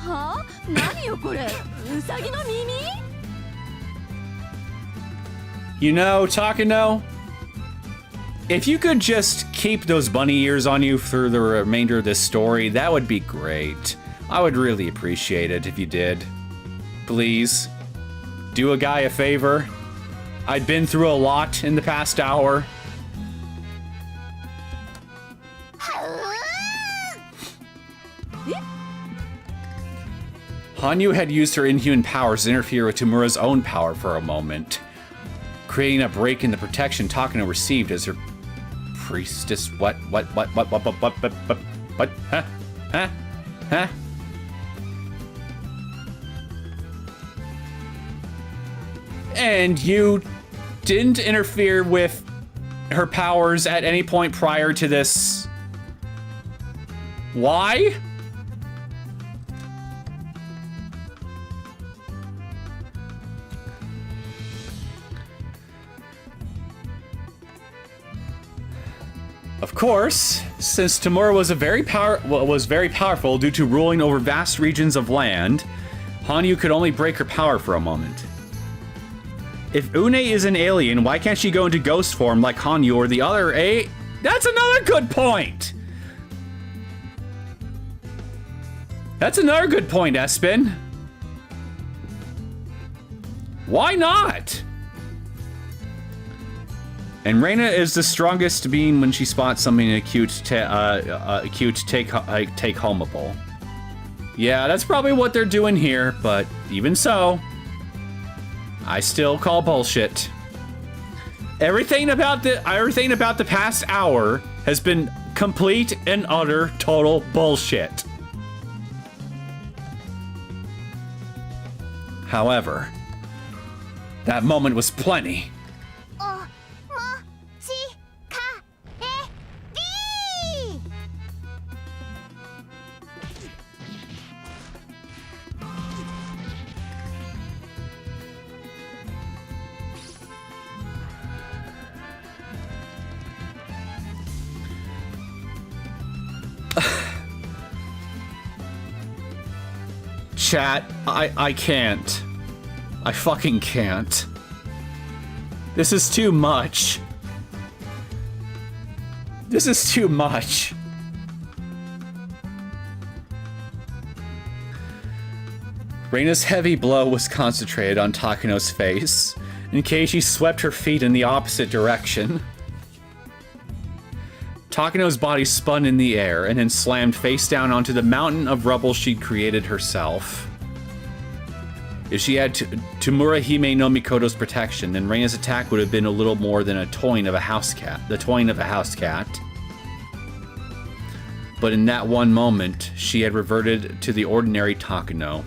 ー。はあ？何よこれ？ウサギの耳？ You know, Takano, if you could just keep those bunny ears on you through the remainder of this story, that would be great. I would really appreciate it if you did. Please, do a guy a favor. I'd been through a lot in the past hour. Hanyu had used her inhuman powers to interfere with Tamura's own power for a moment, creating a break in the protection Takano received as her priestess. What? Huh? And you didn't interfere with her powers at any point prior to this. Why? Of course, since Tamura was very powerful due to ruling over vast regions of land, Hanyu could only break her power for a moment. If Une is an alien, why can't she go into ghost form like Hanyu or the other That's another good point! That's another good point, Espen. Why not? And Reina is the strongest being when she spots something acute take-homeable. Yeah, that's probably what they're doing here, but even so, I still call bullshit. Everything about the past hour has been complete and utter total bullshit. However, That moment was plenty. Chat, I can't. I fucking can't. This is too much. This is too much. Reina's heavy blow was concentrated on Takano's face, in case she swept her feet in the opposite direction. Takano's body spun in the air and then slammed face down onto the mountain of rubble she'd created herself. If she had Tamura Hime no Mikoto's protection, then Reina's attack would have been a little more than a toying of a house cat. But in that one moment, she had reverted to the ordinary Takano,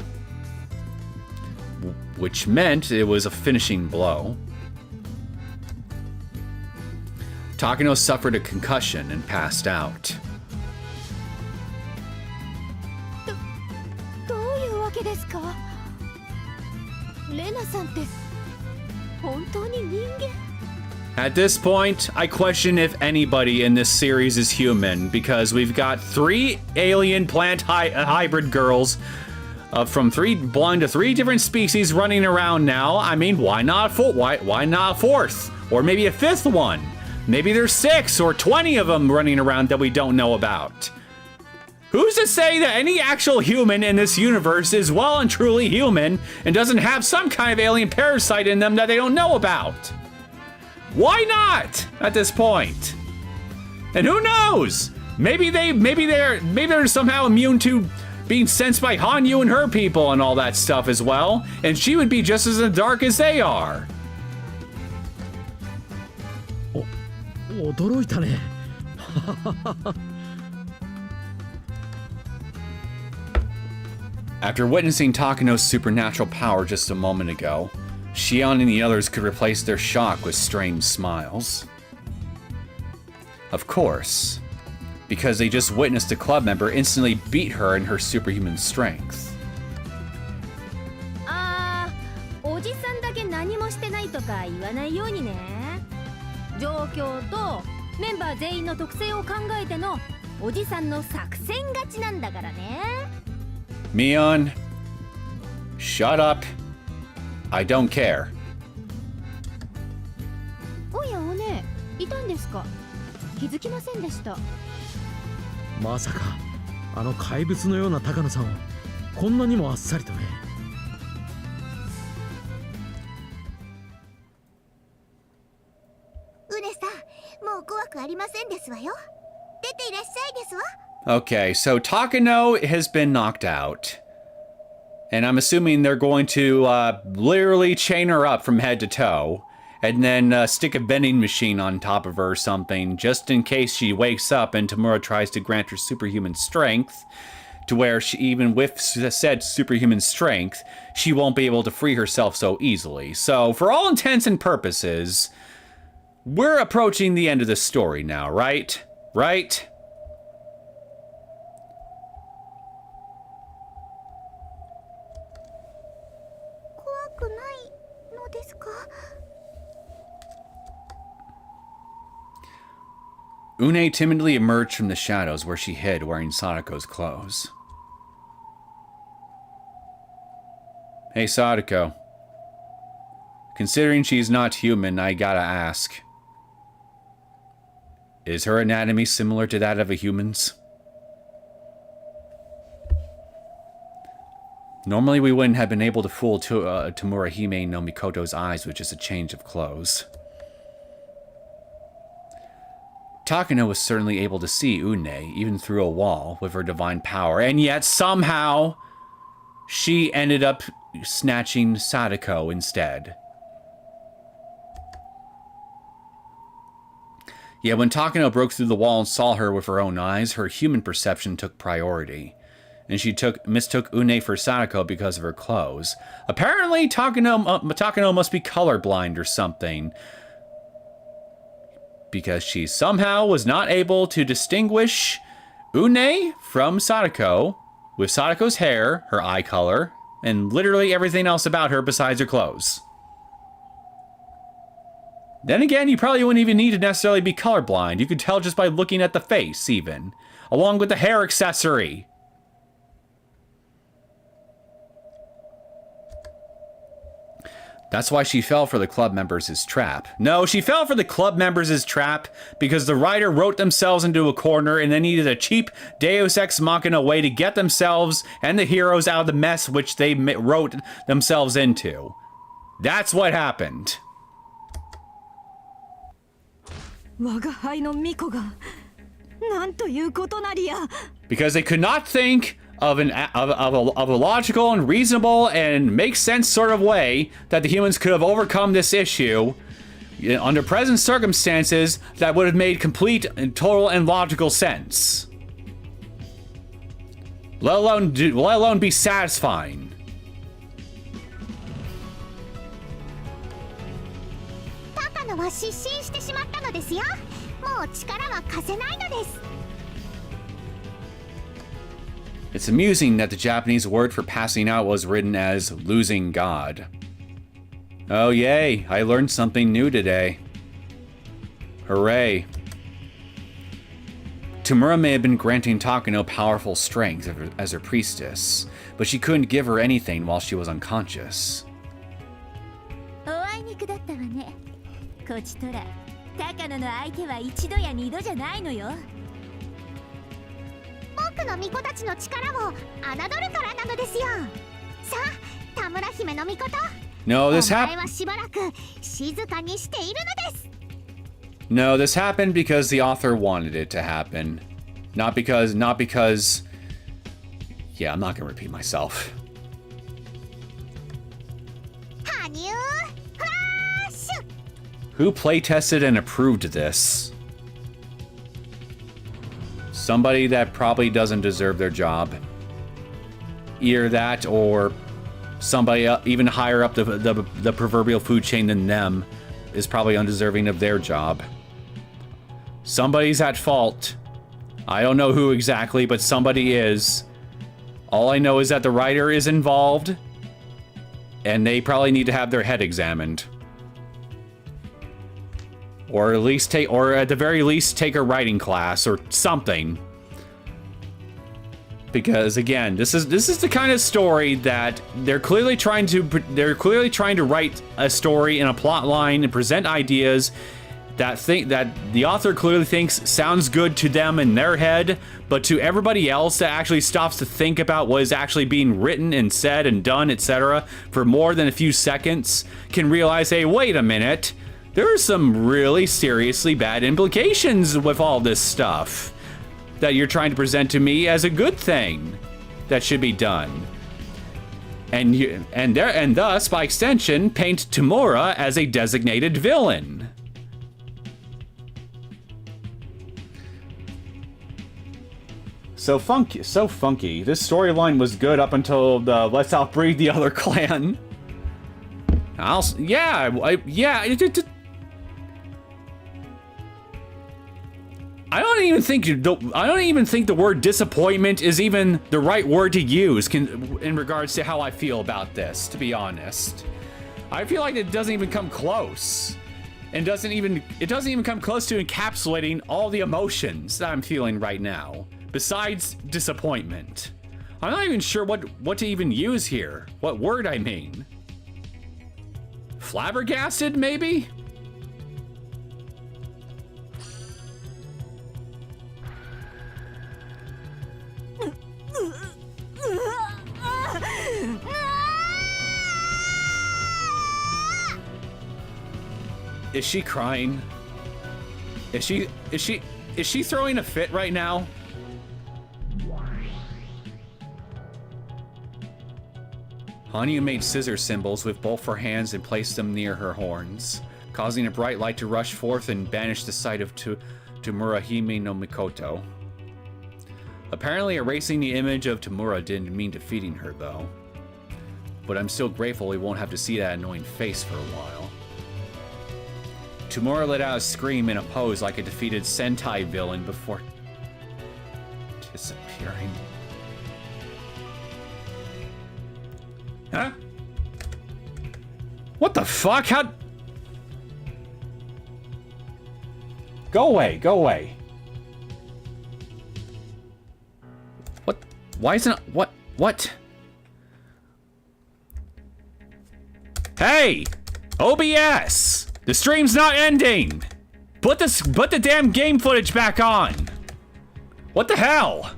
which meant it was a finishing blow. Takano suffered a concussion and passed out. どういうわけですか? レナさんって本当に人間? At this point, I question if anybody in this series is human, because we've got 3 alien plant hybrid girls from 3 belonging to 3 different species running around now. I mean, why not a 4th? Or maybe a 5th one? Maybe there's 6 or 20 of them running around that we don't know about. Who's to say that any actual human in this universe is well and truly human and doesn't have some kind of alien parasite in them that they don't know about? Why not at this point? And who knows? Maybe they're somehow immune to being sensed by Hanyu and her people and all that stuff as well, and she would be just as in the dark as they are. 驚いたね。After witnessing Takano's supernatural power just a moment ago, Shion and the others could replace their shock with strange smiles. Of course, because they just witnessed a club member instantly beat her in her superhuman strength. おじさんだけ何もしてないとか言わないようにね。状況とメンバー全員の特性を考えてのおじさんの作戦勝ちなんだからね。Mion, shut up. I don't care. おやおね、いたんですか？気づきませんでした。まさかあの怪物のような高野さんをこんなにもあっさりとね。うねさん、もう怖くありませんですわよ。出ていらっしゃいですわ。Okay, so Takano has been knocked out. And I'm assuming they're going to literally chain her up from head to toe. And then stick a vending machine on top of her or something, just in case she wakes up and Tamura tries to grant her superhuman strength, to where she, even with said superhuman strength, she won't be able to free herself so easily. So, for all intents and purposes, we're approaching the end of the story now, right? Right? Une timidly emerged from the shadows where she hid wearing Sadako's clothes. Hey, Sadako. Considering she's not human, I gotta ask. Is her anatomy similar to that of a human's? Normally we wouldn't have been able to fool Tamura Hime no Mikoto's eyes with just a change of clothes. Takano was certainly able to see Une, even through a wall, with her divine power, and yet somehow she ended up snatching Sadako instead. Yet when Takano broke through the wall and saw her with her own eyes, her human perception took priority, and she mistook Une for Sadako because of her clothes. Apparently, Takano must be colorblind or something, because she somehow was not able to distinguish Une from Sadako, with Sadako's hair, her eye color, and literally everything else about her besides her clothes. Then again, you probably wouldn't even need to necessarily be colorblind. You could tell just by looking at the face, even, along with the hair accessory. That's why she fell for the club members' trap. No, she fell for the club members' trap because the writer wrote themselves into a corner and they needed a cheap Deus Ex Machina way to get themselves and the heroes out of the mess which they wrote themselves into. That's what happened. Because they could not think of a logical and reasonable and makes sense sort of way that the humans could have overcome this issue under present circumstances that would have made complete and total and logical sense. Let alone be satisfying. Takano は失神してしまったのですよ。もう力は貸せないのです。 It's amusing that the Japanese word for passing out was written as losing God. Oh yay, I learned something new today. Hooray. Tamura may have been granting Takano powerful strength as her priestess, but she couldn't give her anything while she was unconscious. おあいにくだったわね。こちとら、高野の相手は一度や二度じゃないのよ。僕の巫女たちの力を侮るからなのですよ。さあ、田村姫の巫女と。No, this お前はしばらく静かにしているのです。 No, this happened because the author wanted it to happen. Not because... Yeah, I'm not gonna repeat myself. Who playtested and approved this? Somebody that probably doesn't deserve their job. Either that or somebody even higher up the proverbial food chain than them is probably undeserving of their job. Somebody's at fault. I don't know who exactly, but somebody is. All I know is that the writer is involved, and they probably need to have their head examined. Or at the very least take a writing class or something. Because again, this is the kind of story that they're clearly trying to write a story and a plot line and present ideas that the author clearly thinks sounds good to them in their head, but to everybody else that actually stops to think about what is actually being written and said and done, etc., for more than a few seconds, can realize, hey, wait a minute, there are some really seriously bad implications with all this stuff that you're trying to present to me as a good thing that should be done. And thus, by extension, paint Tamura as a designated villain. So funky. This storyline was good up until the let's outbreed the other clan. I don't even think the word disappointment is even the right word to use in regards to how I feel about this, to be honest. I feel like it doesn't even come close. And it doesn't even come close to encapsulating all the emotions that I'm feeling right now, besides disappointment. I'm not even sure what to even use here. What word I mean. Flabbergasted, maybe? Is she crying? Is she throwing a fit right now? Hanyu made scissor symbols with both her hands and placed them near her horns, causing a bright light to rush forth and banish the sight of Tamurahime no Mikoto. Apparently erasing the image of Tamura didn't mean defeating her, though. But I'm still grateful we won't have to see that annoying face for a while. Tamura let out a scream in a pose like a defeated Sentai villain before disappearing. Huh? What the fuck? How? Go away, go away. What? Why isn't it? What? Hey! OBS! The stream's not ending! Put the damn game footage back on! What the hell?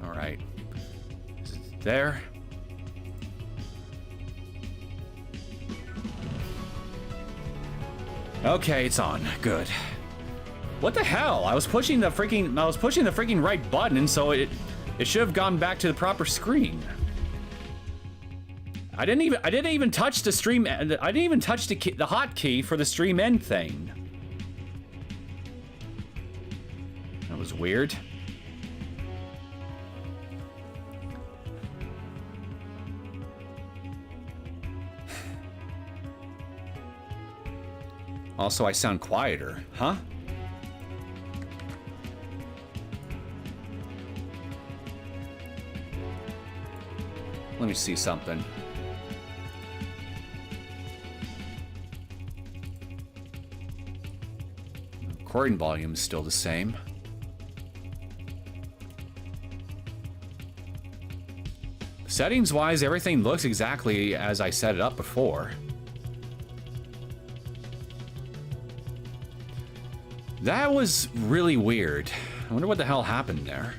Alright. Is it there? Okay, it's on. Good. What the hell? I was pushing the freaking right button, so it should have gone back to the proper screen. I didn't even touch the stream. I didn't even touch the hotkey for the stream end thing. That was weird. Also, I sound quieter, huh? Let me see something. Recording volume is still the same. Settings-wise, everything looks exactly as I set it up before. That was really weird. I wonder what the hell happened there.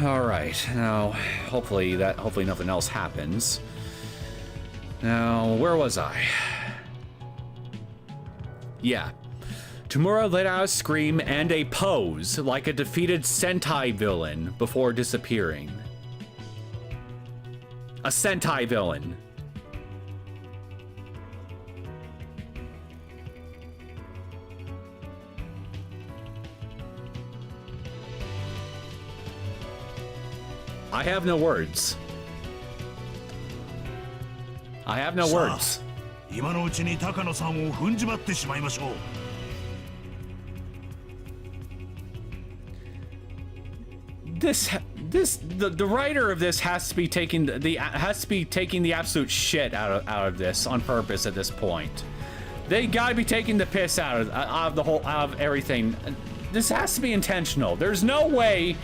Alright, now hopefully nothing else happens. Now, where was I? Yeah. Tamura let out a scream and a pose like a defeated Sentai villain before disappearing. A Sentai villain. I have no words. I have no words. 今のうちに高野さんを踏んじまってしまいましょう。The writer of this has to be taking the absolute shit out of this on purpose at this point. They gotta be taking the piss out of everything. This has to be intentional. There's no way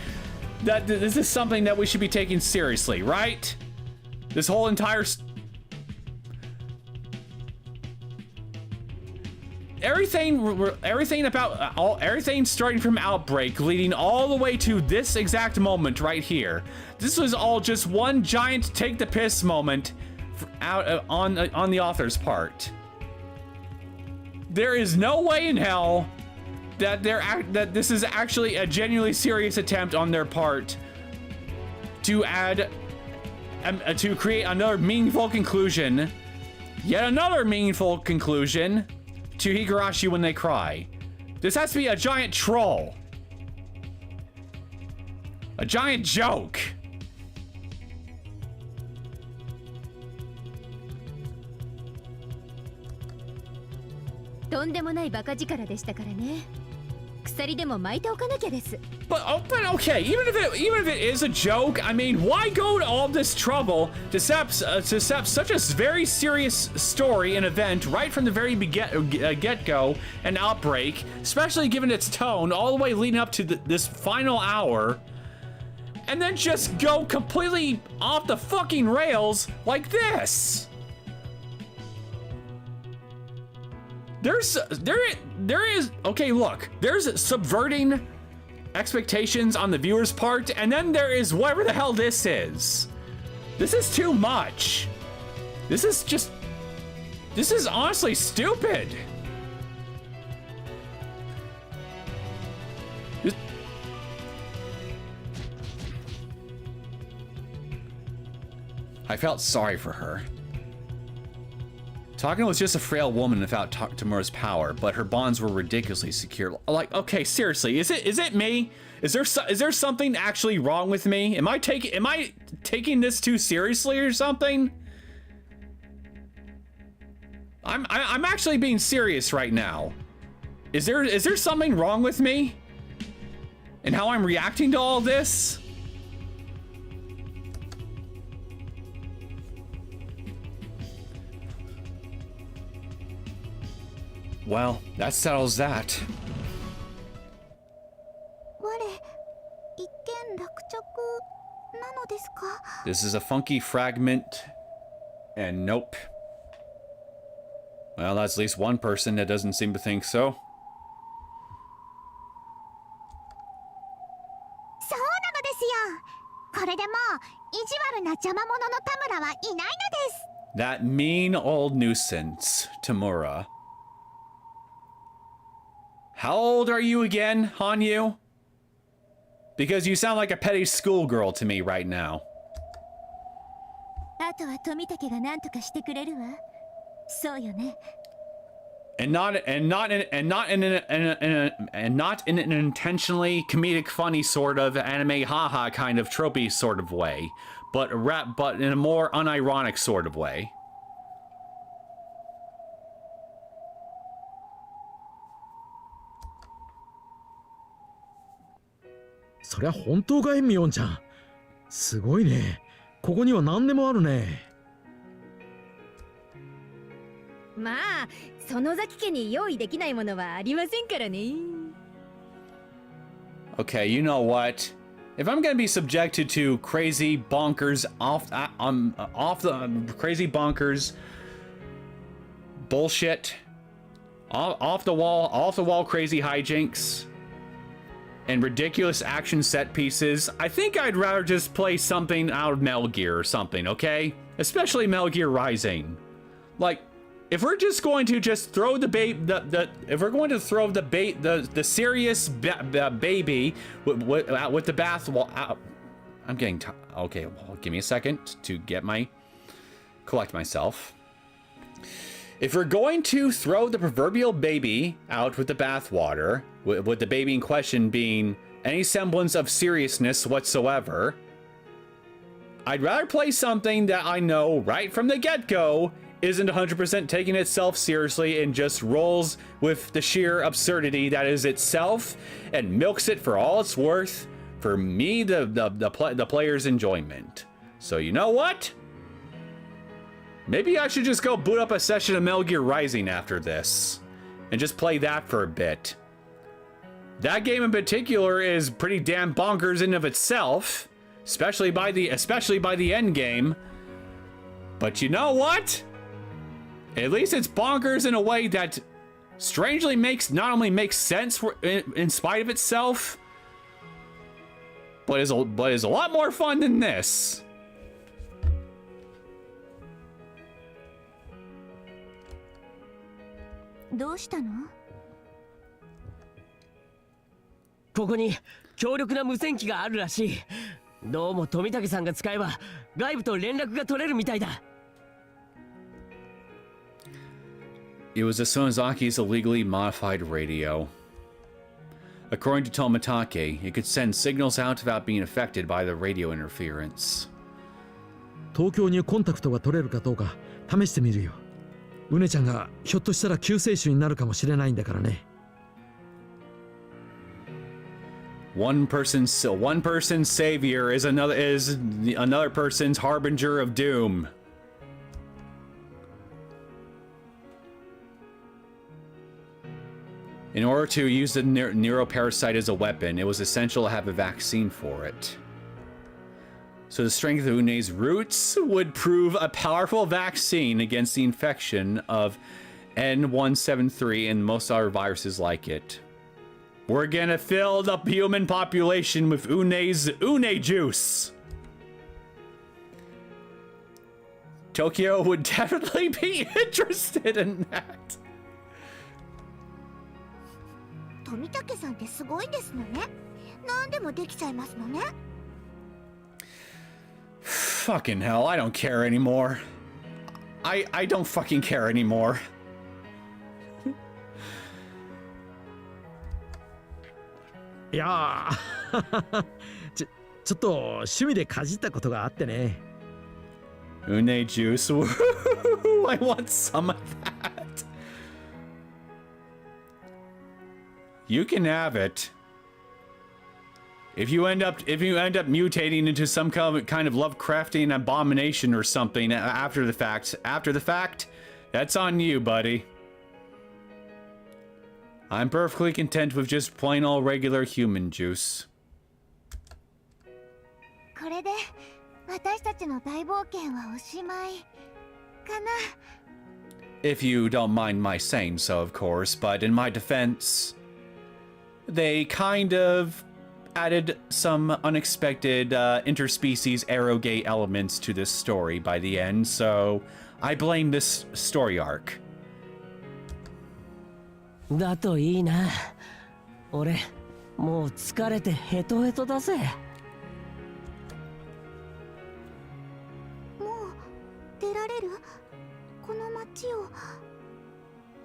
that this is something that we should be taking seriously, right? This whole entire everything starting from Outbreak, leading all the way to this exact moment right here. This was all just one giant take the piss moment on the author's part. There is no way in hell that this is actually a genuinely serious attempt on their part to create another meaningful conclusion, yet another meaningful conclusion to Higurashi when they cry. This has to be a giant troll. A giant joke.とんでもないバカ力でしたからね。鎖でも巻いておかなきゃです。But okay, even if it is a joke, I mean, why go to all this trouble to set such a very serious story and event right from the very get-go and Outbreak, especially given its tone all the way leading up to this final hour, and then just go completely off the fucking rails like this? There is okay, look, there's subverting expectations on the viewer's part, and then there is whatever the hell this is. This is too much. This is honestly stupid. I felt sorry for her. Takano was just a frail woman without Tamura's power, but her bonds were ridiculously secure. Like, okay, seriously, is it me? Is there something actually wrong with me? Am I taking this too seriously or something? I'm actually being serious right now. Is there something wrong with me? And how I'm reacting to all this? Well, that settles that. This is a funky fragment, and nope. Well, that's at least one person that doesn't seem to think so. That mean old nuisance, Tamura. How old are you again, Hanyu? Because you sound like a petty schoolgirl to me right now. And not in an intentionally comedic, funny sort of anime haha kind of tropey sort of way, but in a more unironic sort of way. そりゃ本当かいミオンちゃん。すごいね。ここには何でもあるね。まあ、園崎家に用意できないものはありませんからね。Okay, you know what? If I'm gonna be subjected to crazy bonkers crazy bonkers bullshit, off the wall crazy hijinks, and ridiculous action set pieces, I think I'd rather just play something out of Metal Gear or something, okay? Especially Metal Gear Rising. Like, if we're just going to just throw the serious baby with the bath out, I'm getting okay. Well, give me a second to collect myself. If we're going to throw the proverbial baby out with the bathwater, with the baby in question being any semblance of seriousness whatsoever, I'd rather play something that I know right from the get-go isn't 100% taking itself seriously and just rolls with the sheer absurdity that is itself and milks it for all it's worth for me, the player's enjoyment. So you know what? Maybe I should just go boot up a session of Metal Gear Rising after this and just play that for a bit. That game in particular is pretty damn bonkers in of itself, especially by the end game. But you know what? At least it's bonkers in a way that strangely not only makes sense in spite of itself, but is a lot more fun than this. What happened? ここに強力な無線機があるらしい。どうも富武さんが使えば外部と連絡が取れるみたいだ。It was a Sonozaki's illegally modified radio. According to Tomitake, it could send signals out without being affected by the radio interference. 東京にコンタクトが取れるかどうか試してみるよ。うねちゃんがひょっとしたら救世主になるかもしれないんだからね。One person's savior is another person's harbinger of doom. In order to use the neuroparasite as a weapon, it was essential to have a vaccine for it. So the strength of Une's roots would prove a powerful vaccine against the infection of N173 and most other viruses like it. We're gonna fill the human population with Une's Une juice. Tokyo would definitely be interested in that. 富武さんってすごいですのね。何でもできちゃいますのね。Fucking hell, I don't care anymore. I don't fucking care anymore. いやーちょっと趣味でかじったことがあってね。Une juice. I want some of that. You can have it. If you end up mutating into some kind of Lovecraftian abomination or something after the fact, that's on you, buddy. I'm perfectly content with just plain old regular human juice. これで私たちの大冒険はおしまいかな。 If you don't mind my saying so, of course, but in my defense, they kind of added some unexpected interspecies arrogate elements to this story by the end, so I blame this story arc. だといいな。俺もう疲れてヘトヘトだぜ。もう出られる？この街を。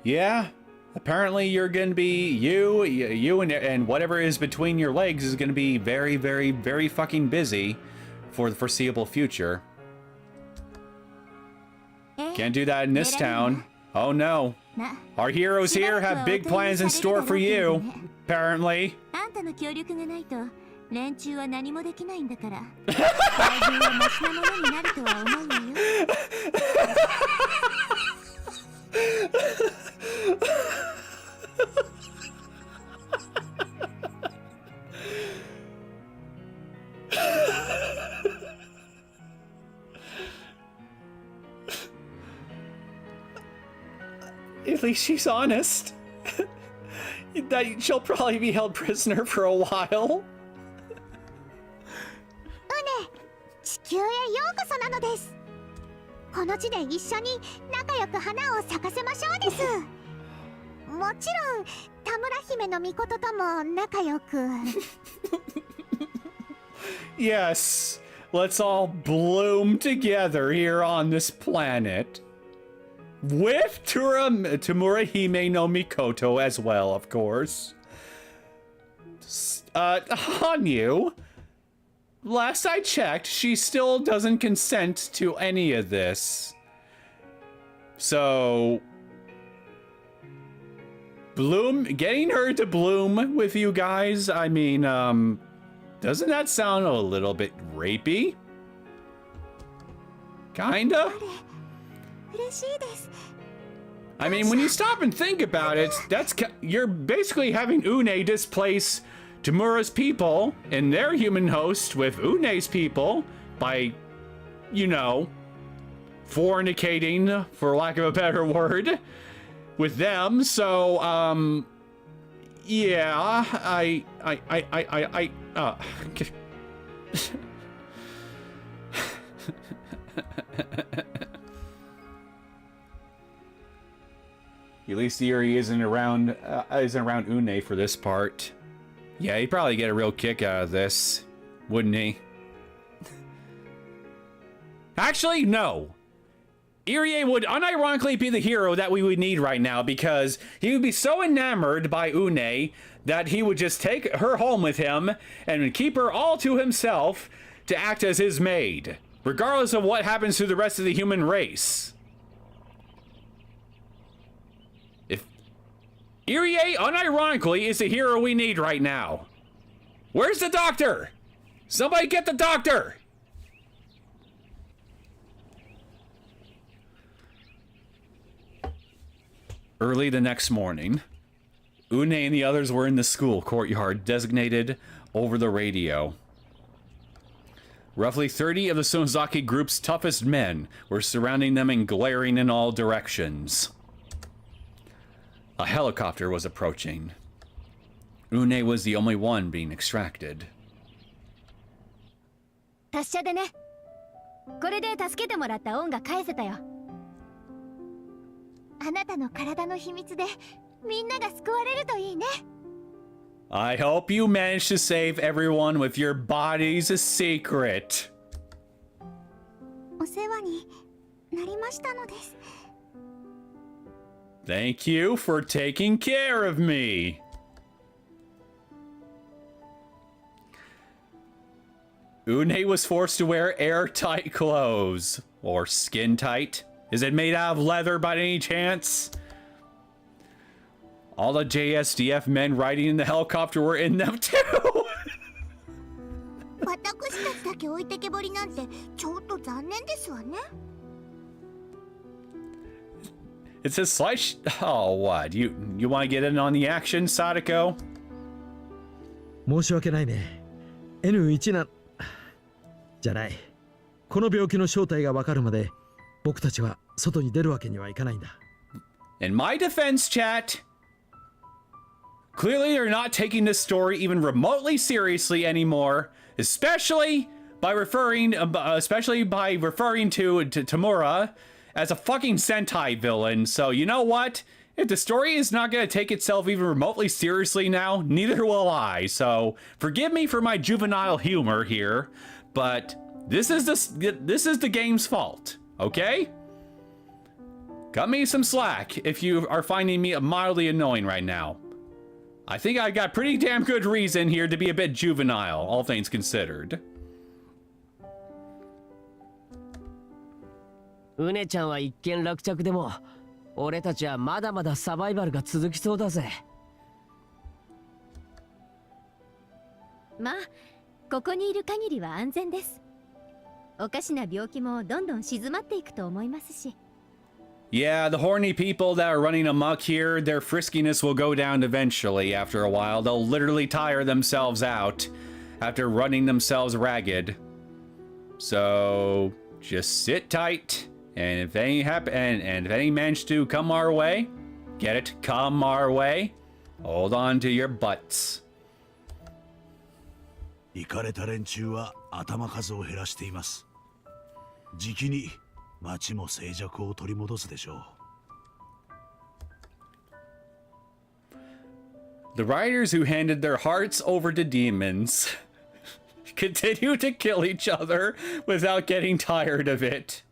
Yeah, apparently you're gonna be you and whatever is between your legs is gonna be very, very, very fucking busy for the foreseeable future. Can't do that in this town. Oh no. Our heroes here have big plans in store for you, apparently. あんたの協力がないと連中は何もできないんだから。大分はマシなものになるとは思うわよ。At least she's honest. That she'll probably be held prisoner for a while. 地球へようこそなのです。この地で一緒に仲良く花を咲かせましょうです。もちろん田村姫の御事とも仲良く。Yes, let's all bloom together here on this planet. With Tamurahime no Mikoto as well, of course. Hanyu, last I checked, she still doesn't consent to any of this. So, getting her to bloom with you guys, I mean, doesn't that sound a little bit rapey? Kinda? I mean, when you stop and think about it, you're basically having Une displace Tamura's people and their human host with Une's people by, you know, fornicating, for lack of a better word, with them. So, yeah, At least Yuri isn't around Une for this part. Yeah, he'd probably get a real kick out of this, wouldn't he? Actually, no. Irie would unironically be the hero that we would need right now, because he would be so enamored by Une that he would just take her home with him and keep her all to himself to act as his maid, regardless of what happens to the rest of the human race. Irie, unironically, is the hero we need right now. Where's the doctor? Somebody get the doctor! Early the next morning, Une and the others were in the school courtyard designated over the radio. Roughly 30 of the Sonozaki group's toughest men were surrounding them and glaring in all directions. A helicopter was approaching. Une was the only one being extracted. 達者でね。これで助けてもらった恩が返せたよ。あなたの体の秘密でみんなが救われるといいね。I hope you managed to save everyone with your body's secret. なりましたのです。 Thank you for taking care of me. Une was forced to wear airtight clothes. Or skin tight. Is it made out of leather by any chance? All the JSDF men riding in the helicopter were in them too. 私たちだけ置いてけぼりなんてちょっと残念ですわね。 It's a slight oh, what? You want to get in on the action, Sadako? 申し訳ないね。N1 なじゃない。この病気の正体がわかるまで僕たちは外に出るわけにはいかないんだ。In my defense, chat, clearly they're not taking this story even remotely seriously anymore, especially by referring to Tamura as a fucking Sentai villain. So you know what? If the story is not going to take itself even remotely seriously now, neither will I. So forgive me for my juvenile humor here, but this is the game's fault, okay? Cut me some slack if you are finding me mildly annoying right now. I think I got pretty damn good reason here to be a bit juvenile, all things considered. うねちゃんは一見落着でも、俺たちはまだまだサバイバルが続きそうだぜ。まあ、ここにいる限りは安全です。おかしな病気もどんどん静まっていくと思いますし。Yeah, the horny people that are running amok here, their friskiness will go down eventually. After a while, they'll literally tire themselves out after running themselves ragged. So just sit tight, and if any and if any manage to come our way, get it, come our way, hold on to your butts. イカれた連中は頭数を減らしています。じきに町も静寂を取り戻すでしょう。The riders who handed their hearts over to demons continue to kill each other without getting tired of it.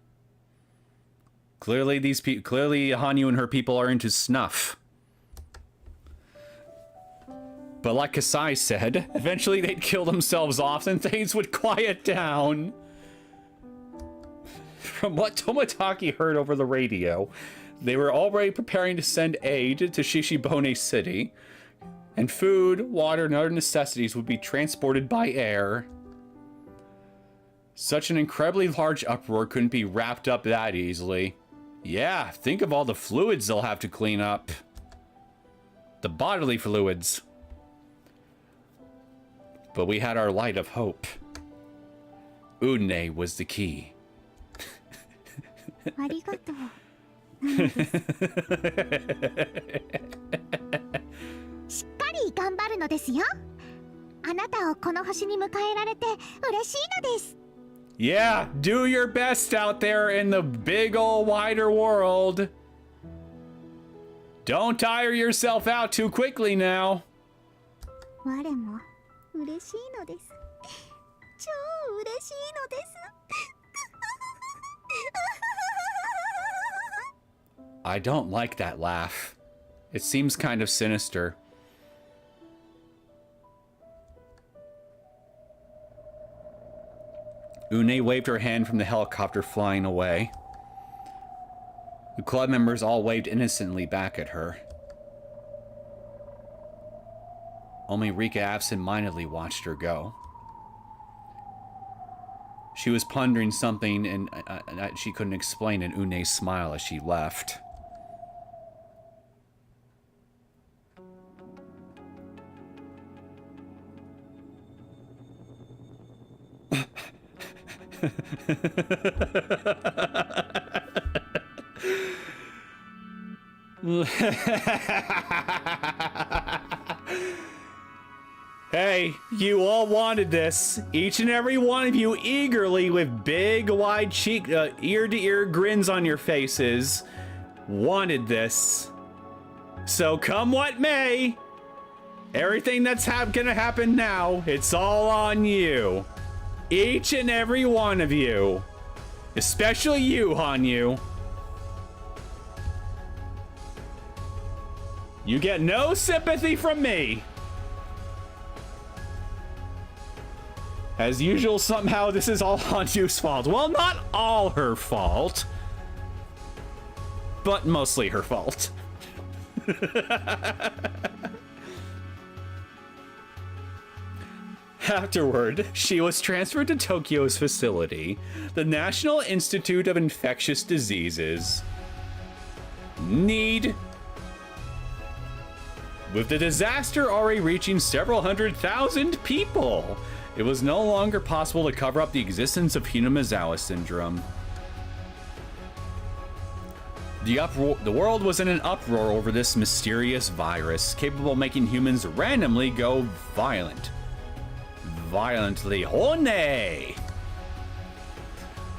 Clearly, clearly Hanyu and her people are into snuff. But like Kasai said, eventually they'd kill themselves off and things would quiet down. From what Toмотaki heard over the radio, they were already preparing to send aid to Shishibone City, and food, water, and other necessities would be transported by air. Such an incredibly large uproar couldn't be wrapped up that easily. Yeah, think of all the fluids they'll have to clean up. The bodily fluids. But we had our light of hope. Une was the key. ありがとう。しっかり頑張るのですよ。あなたをこの星に迎えられて嬉しいのです。Yeah, do your best out there in the big ol' wider world. Don't tire yourself out too quickly now. 我も嬉しいのです。超嬉しいのです。I don't like that laugh. It seems kind of sinister. Une waved her hand from the helicopter flying away. The club members all waved innocently back at her. Only Rika absent-mindedly watched her go. She was pondering something and she couldn't explain in Une's smile as she left. Hey, you all wanted this. Each and every one of you eagerly with big, wide cheek, ear-to-ear grins on your faces wanted this. So come what may, everything that's gonna happen now, it's all on you. Each and every one of you. Especially you, Hanyu. You get no sympathy from me. As usual, somehow this is all Hanyu's fault. Well, not all her fault, but mostly her fault. Afterward, she was transferred to Tokyo's facility, the National Institute of Infectious Diseases. With the disaster already reaching several 100,000 people, it was no longer possible to cover up the existence of Hinamizawa Syndrome. The world was in an uproar over this mysterious virus, capable of making humans randomly go violently Hone!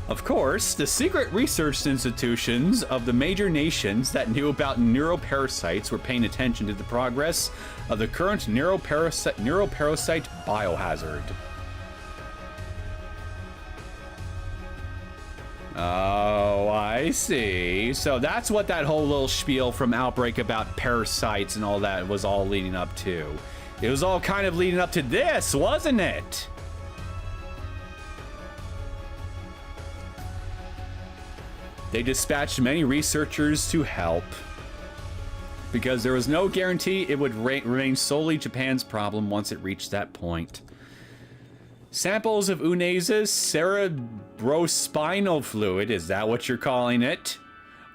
Of course, the secret research institutions of the major nations that knew about neuroparasites were paying attention to the progress of the current neuroparasite biohazard. Oh, I see. So that's what that whole little spiel from Outbreak about parasites and all that was all leading up to. It was all kind of leading up to this, wasn't it? They dispatched many researchers to help, because there was no guarantee it would remain solely Japan's problem once it reached that point. Samples of Uneza's cerebrospinal fluid, is that what you're calling it,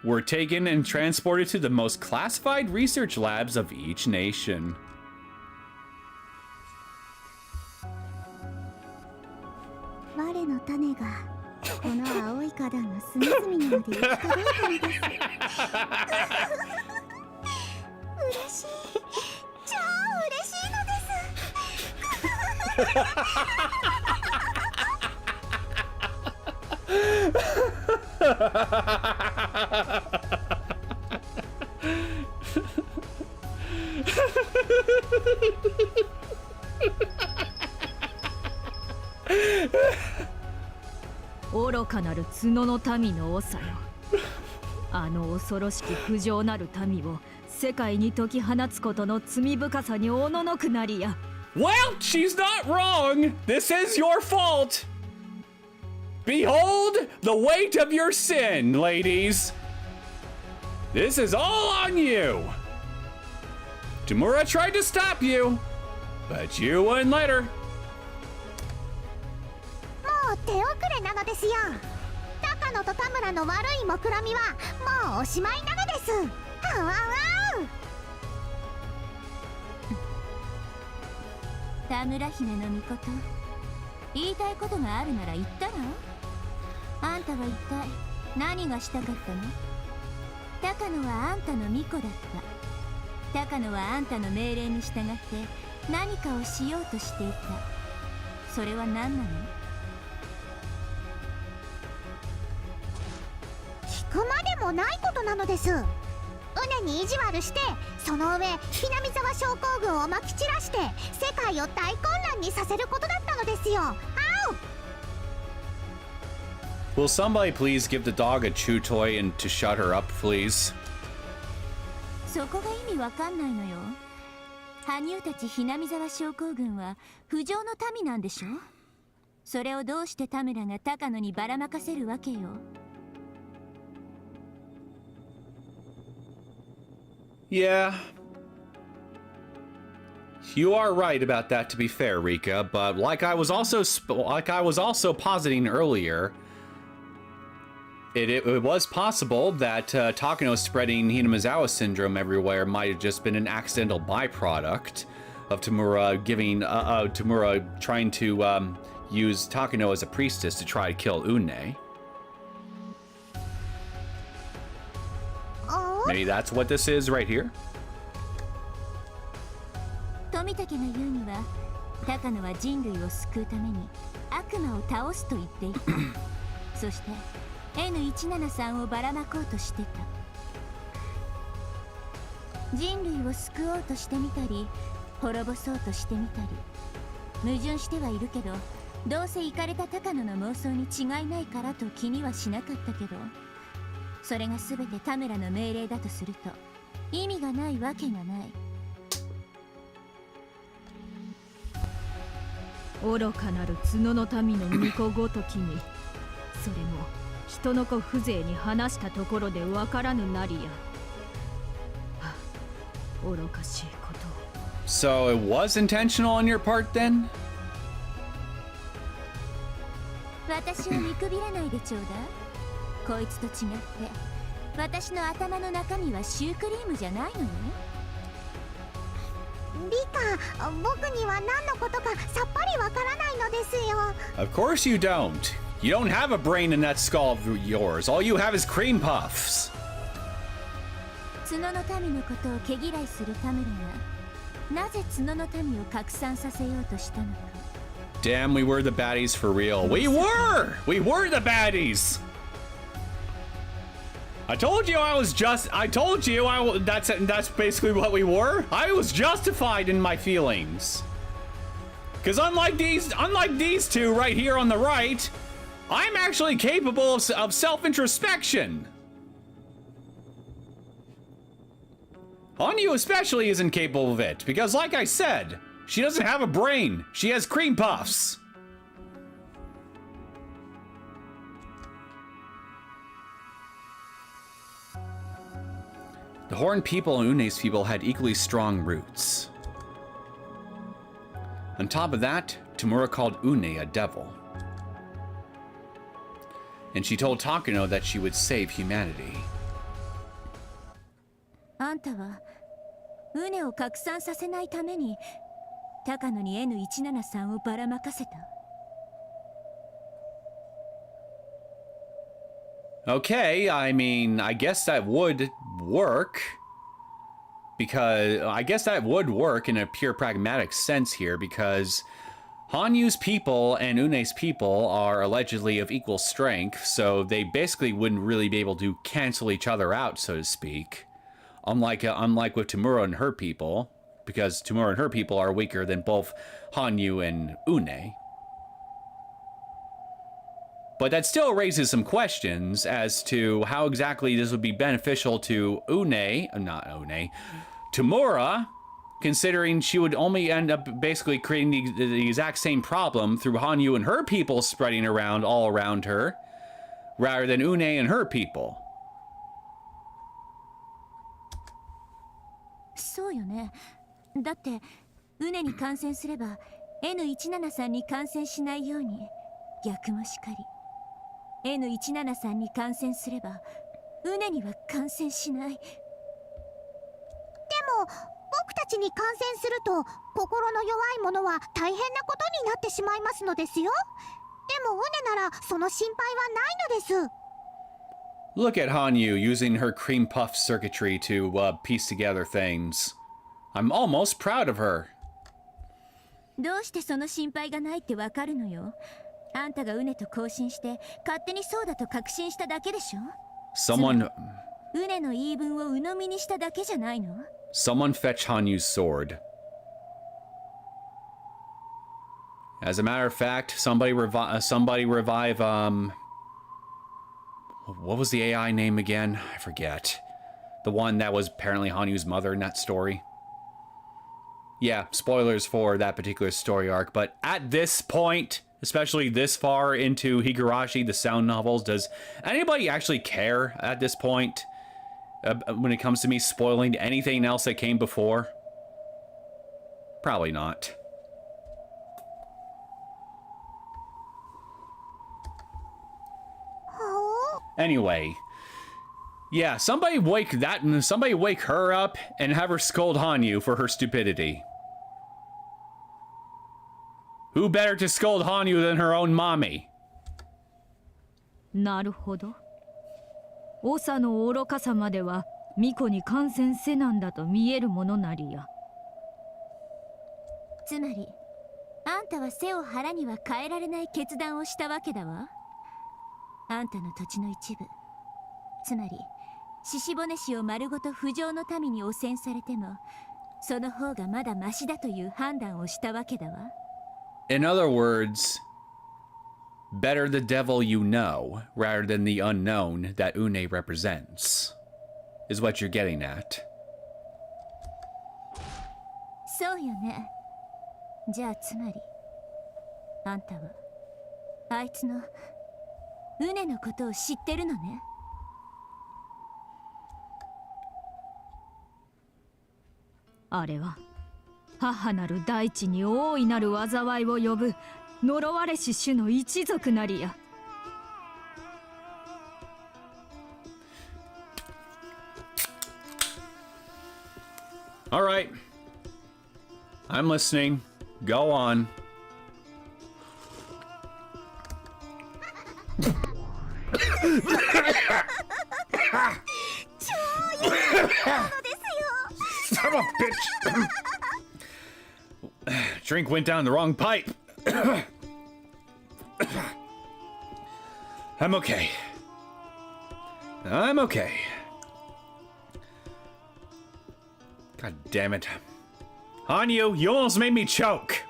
were taken and transported to the most classified research labs of each nation.愚かなる角の民の長よ。あの恐ろしき不浄なる民を世界に解き放つことの罪深さにおののくなりや。Well, she's not wrong. This is your fault. Behold the weight of your sin, ladies. This is all on you. Tamura tried to stop you, but you wouldn't let her. もう手遅れなのですよ。高野と田村の悪い目論みはもうおしまいなのです。あわわ田村姫の御事、言いたいことがあるなら言ったら？あんたは一体何がしたかったの？高野はあんたの巫女だった。高野はあんたの命令に従って何かをしようとしていた。それは何なの？聞くまでもないことなのです。うねに意地悪して、その上ひなみざわ症候群をまき散らして世界を大混乱にさせることだったのですよ。Will somebody please give the dog a chew toy and to shut her up, please? そこが意味わかんないのよ。羽生たちひなみざわ症候群は不浄の民なんでしょ？それをどうして田村が高野にばらまかせるわけよ。Yeah. You are right about that, to be fair, Rika, but like I was also positing earlier, it was possible that Takano spreading Hinamizawa Syndrome everywhere might have just been an accidental byproduct of Tamura trying to use Takano as a priestess to try to kill Une. Maybe that's what this is right here. 富武が言うには、高野は人類を救うために悪魔を倒すと言っていた。そして N173 をばらまこうとしてた。人類を救おうとしてみたり、滅ぼそうとしてみたり、矛盾してはいるけど、どうせイカれた高野の妄想に違いないからと気にはしなかったけど、それが全て田村の命令だとすると意味がないわけがない。愚かなる角の民の巫女ごときに、それも人の子風情に話したところでわからぬなりや。はあ、愚かしいこと。 So it was intentional on your part then? 私を見くびらないでちょうだい。こいつと違って私の頭の中身はシュークリームじゃないのよ。リカ、僕には何のことかさっぱりわからないのですよ。 Of course you don't. You don't have a brain in that skull of yours. All you have is cream puffs. 角の民のことを毛嫌いする田村がなぜ角の民を拡散させようとしたのか。 Damn, we were the baddies for real. We were! We were the baddies! I told you that's basically what we were. I was justified in my feelings. Because unlike these two right here on the right, I'm actually capable of self-introspection. Hanyu especially isn't capable of it, because like I said, she doesn't have a brain. She has cream puffs. The Horned people and Une's people had equally strong roots. On top of that, Tamura called Une a devil. And she told Takano that she would save humanity. あんたはウネを拡散させないために高野に N173 をばらまかせた。 Okay, I mean, I guess that would work. Because I guess that would work in a pure pragmatic sense here, because Hanyu's people and Une's people are allegedly of equal strength, so they basically wouldn't really be able to cancel each other out, so to speak. Unlike with Tamura and her people, because Tamura and her people are weaker than both Hanyu and Une. But that still raises some questions as to how exactly this would be beneficial to Tamura, considering she would only end up basically creating the exact same problem through Hanyu and her people spreading around all around her, rather than Une and her people. そうよね。だってウネに感染すれば N173 に感染しないように、逆もしかり N173 に感染すればウネには感染しない。でも僕たちに感染すると心の弱い者は大変なことになってしまいますのですよ。でもウネならその心配はないのです。 Look at Hanyu using her cream puff circuitry to piece together things. I'm almost proud of her. どうしてその心配がないってわかるのよ。あんたがウネと交信して勝手にそうだと確信しただけでしょ。 Someone ウネの言い分を鵜呑みにしただけじゃないの。 Someone fetch Hanyu's sword. As a matter of fact, somebody revive what was the AI name again? I forget. The one that was apparently Hanyu's mother in that story. Yeah, spoilers for that particular story arc, but at this point, especially this far into Higurashi, the sound novels, does anybody actually care at this point when it comes to me spoiling anything else that came before? Probably not. Anyway, yeah, somebody wake her up and have her scold Hanyu for her stupidity. Who better to scold Hanyu than her own mommy? なるほど。長の愚かさまでは巫女に感染せなんだと見えるものなりや。つまりあんたは背を腹には変えられない決断をしたわけだわ。あんたの土地の一部、つまり獅子骨氏を丸ごと不浄の民に汚染されてもその方がまだマシだという判断をしたわけだわ。 In other words, better the devil you know rather than the unknown that Une represents, is what you're getting at. そうよね。じゃあつまりあんたはあいつのウネのことを知ってるのね。あれは母なる大地に大いなる災いを呼ぶ呪われし種の一族なりや。All right. I'm listening. Go on. Son of a bitch. Drink went down the wrong pipe. I'm okay. I'm okay. God damn it. Hanyu, you almost made me choke.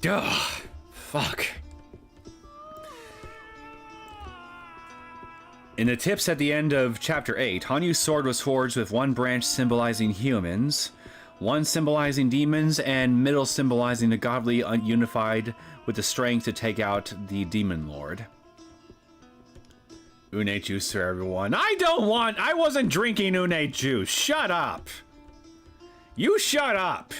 Ugh, fuck. In the tips at the end of Chapter 8, Hanyu's sword was forged with one branch symbolizing humans, one symbolizing demons, and middle symbolizing the godly unified with the strength to take out the demon lord. Une juice for everyone. I wasn't drinking une juice. Shut up. You shut up.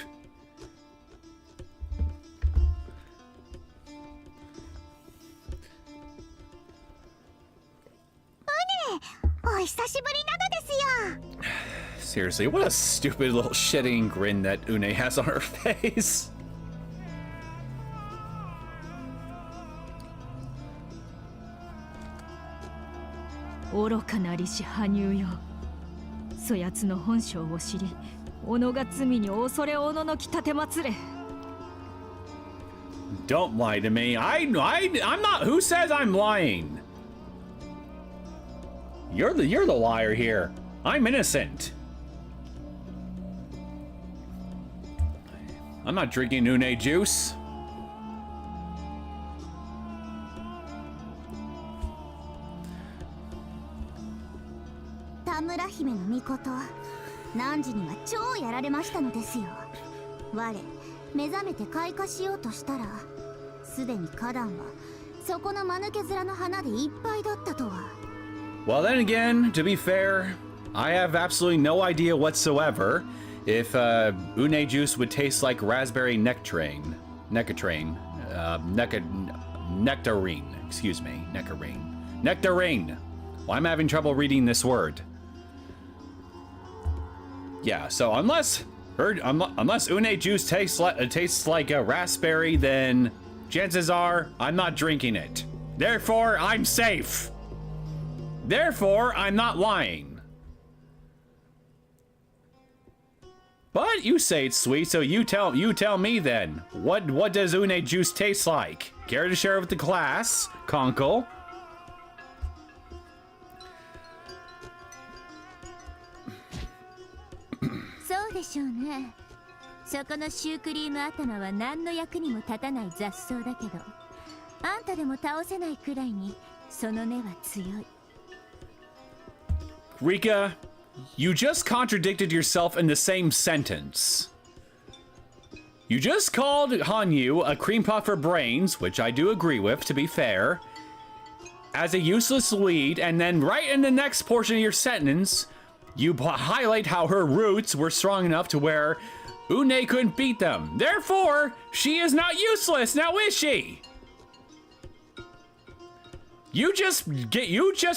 Seriously, what a stupid little shitting grin that Une has on her face. Orokaなりし羽生よ。そやつの本性を知り、己が罪に恐れおののき立てまつれ。Don't lie to me. I'm not. Who says I'm lying? You're the liar here. I'm innocent. I'm not drinking une juice. Tamura 姫の御事、何時には超やられましたのですよ。我、目覚めて開花しようとしたら、すでに花壇はそこの間抜け面の花でいっぱいだったとは。Well, then again, to be fair, I have absolutely no idea whatsoever if une juice would taste like raspberry nectarine. Nectarine. Excuse me. Nectarine. Well, I'm having trouble reading this word. Yeah, so unless une juice tastes like a raspberry, then chances are I'm not drinking it. Therefore, I'm safe. Therefore, I'm not lying. But you say it's sweet, so you tell me then. What does une juice taste like? Care to share with the class, Konkle? そうでしょうね。そこのシュークリーム頭は何の役にも立たない雑草だけど、あんたでも倒せないくらいにその根は強い。Rika, you just contradicted yourself in the same sentence. You just called Hanyu a cream puff for brains, which I do agree with, to be fair, as a useless weed, and then right in the next portion of your sentence, you highlight how her roots were strong enough to where Une couldn't beat them. Therefore, she is not useless, now is she? You just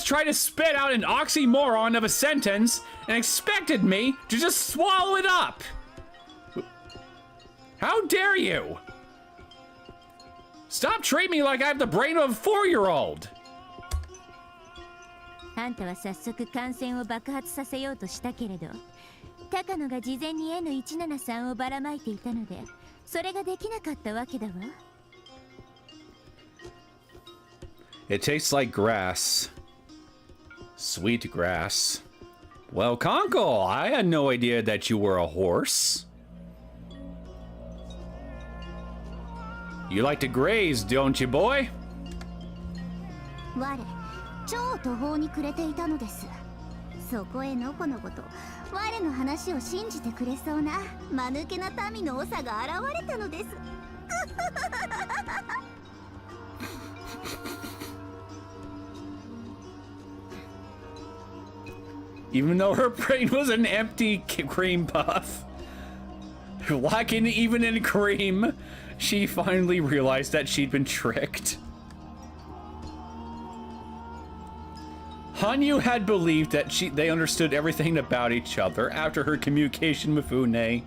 try to spit out an oxymoron of a sentence and expected me to just swallow it up. How dare you? Stop treating me like I have the brain of a 4-year-old. あんたは早速感染を爆発させようとしたけれど、高野が事前に N173 をばらまいていたので、それができなかったわけだわ。It tastes like grass. Sweet grass. Well, Konkle, I had no idea that you were a horse. You like to graze, don't you, boy? 我超途方に暮れていたのです。そこへのこのこと我の話を信じてくれそうな間抜けな民の長が現れたのです。Even though her brain was an empty cream puff, lacking even in cream, she finally realized that she'd been tricked. Hanyu had believed that they understood everything about each other after her communication with Une.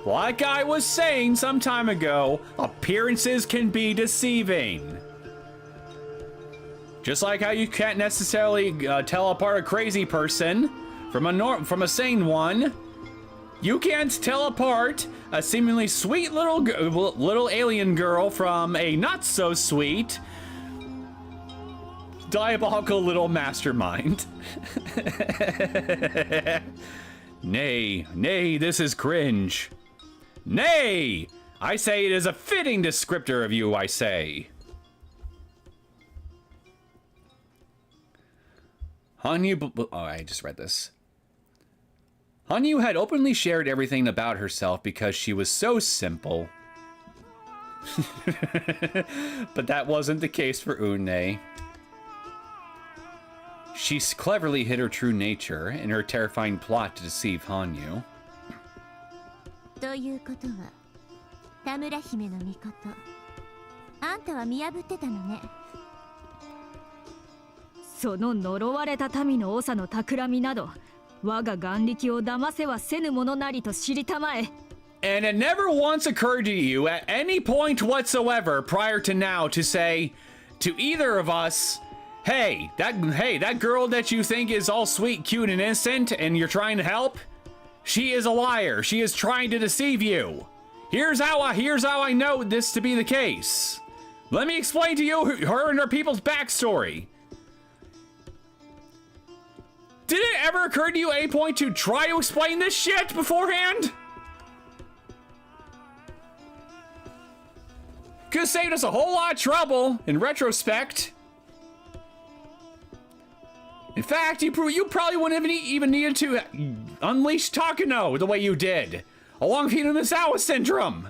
Like I was saying some time ago, appearances can be deceiving. Just like how you can't necessarily tell apart a crazy person from a sane one, you can't tell apart a seemingly sweet little alien girl from a not so sweet diabolical little mastermind. Nay, nay, this is cringe. Nay, I say it is a fitting descriptor of you, I say. Hanyu, oh, I just read this. Hanyu had openly shared everything about herself because she was so simple. But that wasn't the case for Une. She cleverly hid her true nature in her terrifying plot to deceive Hanyu. ということは、田村姫の御事、あんたは見破ってたのね。その呪われた民の長の企みなど、我が眼力を騙せはせぬものなりと知りたまえ。And it never once occurred to you at any point whatsoever prior to now to say to either of us, hey, that girl that you think is all sweet, cute, and innocent, and you're trying to help, she is a liar. She is trying to deceive you. Here's how I know this to be the case. Let me explain to you her and her people's backstory. Did it ever occur to you at any point to try to explain this shit beforehand? Could have saved us a whole lot of trouble in retrospect. In fact, you probably wouldn't have even needed to unleash Takano the way you did, along with Hinamizawa Syndrome.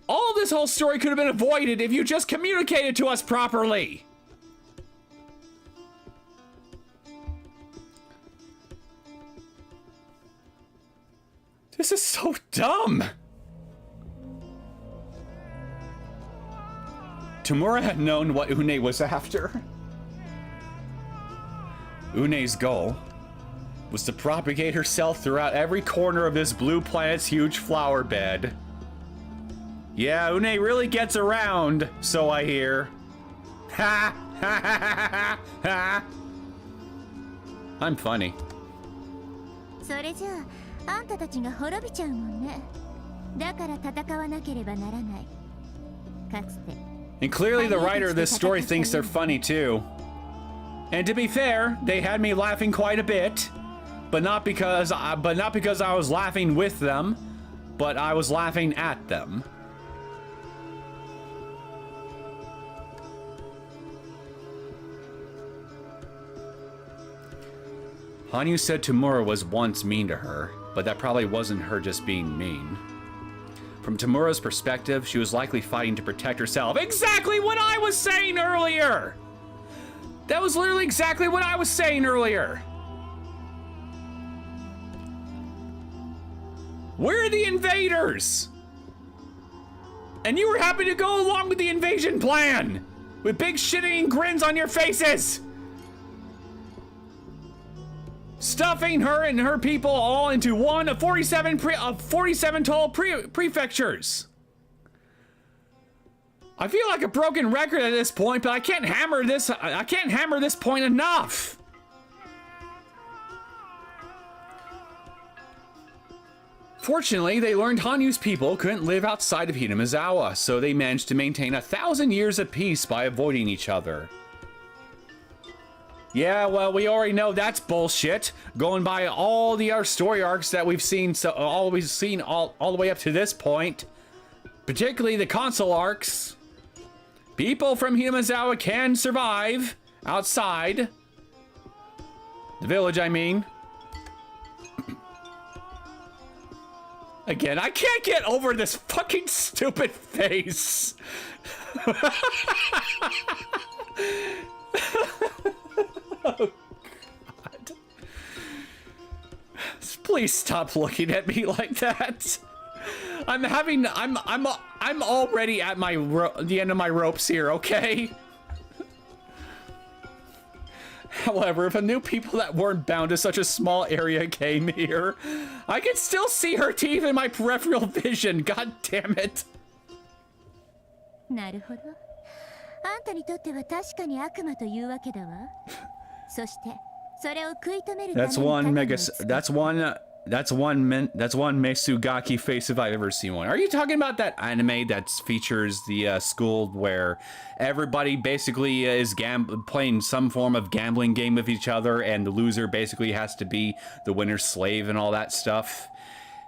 All of this whole story could have been avoided if you just communicated to us properly. This is so dumb. Tamura had known what Une was after. Une's goal was to propagate herself throughout every corner of this blue planet's huge flower bed. Yeah, Une really gets around, so I hear. Ha ha ha ha ha. I'm funny. それじゃあ、あんたたちが滅びちゃうもんね。だから戦わなければならない。かつて。And clearly the writer of this story thinks they're funny too. And to be fair, they had me laughing quite a bit, but not because I was laughing with them, but I was laughing at them. Hanyu said Tamura was once mean to her, but that probably wasn't her just being mean. From Tamura's perspective, she was likely fighting to protect herself. Exactly what I was saying earlier! That was literally exactly what I was saying earlier. We're the invaders! And you were happy to go along with the invasion plan! With big shitting grins on your faces! Stuffing her and her people all into one of 47 total prefectures. I feel like a broken record at this point, but I can't hammer this point enough. Fortunately, they learned Hanyu's people couldn't live outside of Hinamizawa, so they managed to maintain 1,000 years of peace by avoiding each other. Yeah, well, we already know that's bullshit. Going by all the other story arcs that we've seen, all the way up to this point, particularly the console arcs. People from Hinamizawa can survive outside the village, I mean. Again, I can't get over this fucking stupid face. Oh, God. Please stop looking at me like that. I'm already at the end of my ropes here, okay? However, if a new people that weren't bound to such a small area came here, I can still see her teeth in my peripheral vision. God damn it. なるほど。あんたにとっては確かに悪魔というわけだわ。そして、それを食い止めるために That's one Mesugaki face if I've ever seen one. Are you talking about that anime that features the school where everybody basically is playing some form of gambling game with each other, and the loser basically has to be the winner's slave and all that stuff?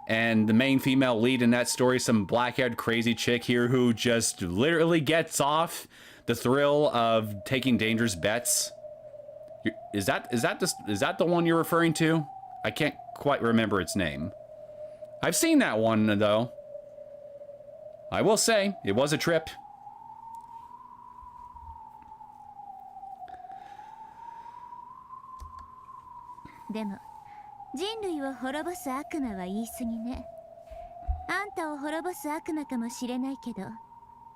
And the main female lead in that story, some black-haired crazy chick here who just literally gets off the thrill of taking dangerous bets. Is that the one you're referring to? I can't quite remember its name. I've seen that one, though. I will say, it was a trip. But 人類を滅ぼす悪魔は言い過ぎね。あんたを滅ぼす悪魔かもしれないけど、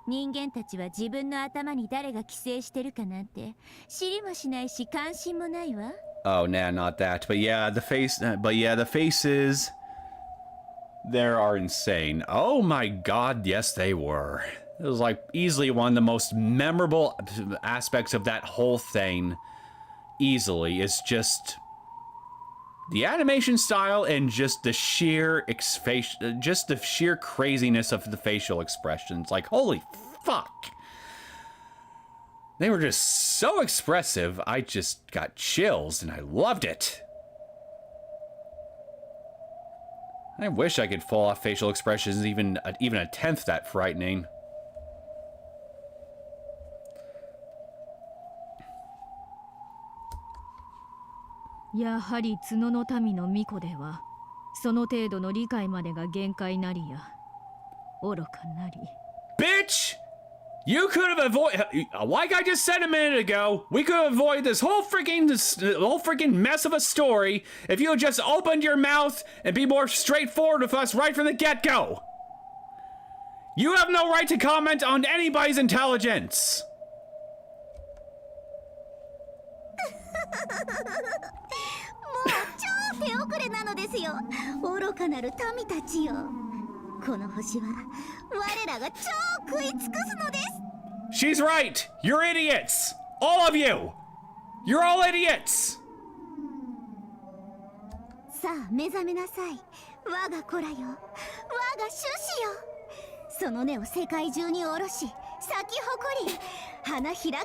人間たちは自分の頭に誰が寄生してるかなんて知りもしないし関心もないわ。Oh, nah, not that. But yeah, the faces there are insane. Oh my God, yes they were. It was like easily one of the most memorable aspects of that whole thing. Easily, is just the animation style and just the sheer craziness of the facial expressions. Like, holy fuck. They were just so expressive, I just got chills and I loved it. I wish I could pull off facial expressions even a tenth that frightening. Bitch! You could have avoided, like I just said a minute ago, we could have avoided this whole freaking mess of a story if you had just opened your mouth and be more straightforward with us right from the get-go. You have no right to comment on anybody's intelligence. もう超手遅れなのですよ。愚かなる民たちよ。この星は我らが超食い尽くすのです。 She's right. You're idiots. All of you. You're all idiots. さあ目覚めなさい。我が子らよ。我が種子よ。その根を世界中に下ろし、咲き誇り、花開きて種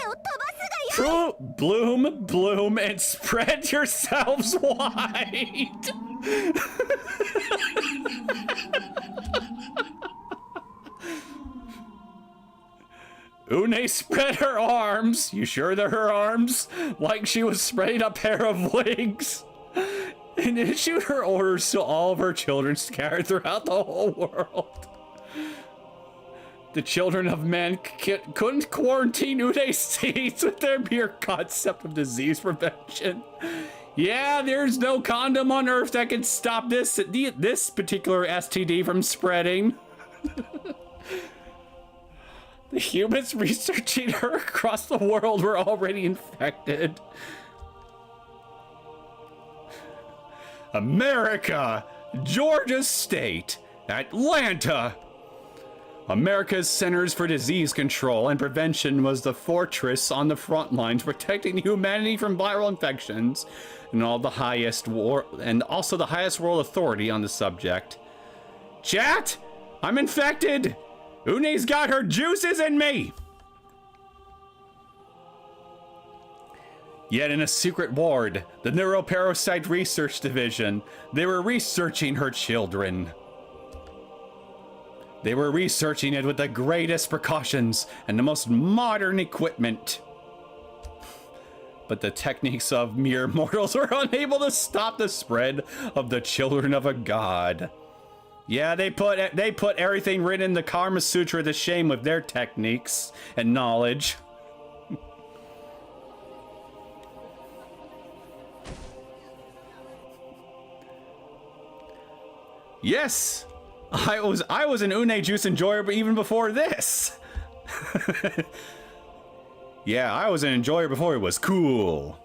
を飛ばすがよ。Bloom, bloom, and spread yourselves wide. Une spread her arms. You sure they're her arms? Like she was spreading a pair of wings. And issued her orders to all of her children scattered throughout the whole world. The children of men couldn't quarantine Une's seeds with their mere concept of disease prevention. Yeah, there's no condom on Earth that can stop this particular STD from spreading. The humans researching her across the world were already infected. America, Georgia State, Atlanta. America's Centers for Disease Control and Prevention was the fortress on the front lines protecting humanity from viral infections and also the highest world authority on the subject. Chat, I'm infected. Une's got her juices in me. Yet in a secret ward, the Neuroparasite Research Division, they were researching her children. They were researching it with the greatest precautions and the most modern equipment. But the techniques of mere mortals were unable to stop the spread of the children of a god. Yeah, they put everything written in the Kama Sutra to shame with their techniques and knowledge. Yes, I was an une juice enjoyer, but even before this. Yeah, I was an enjoyer before it was cool.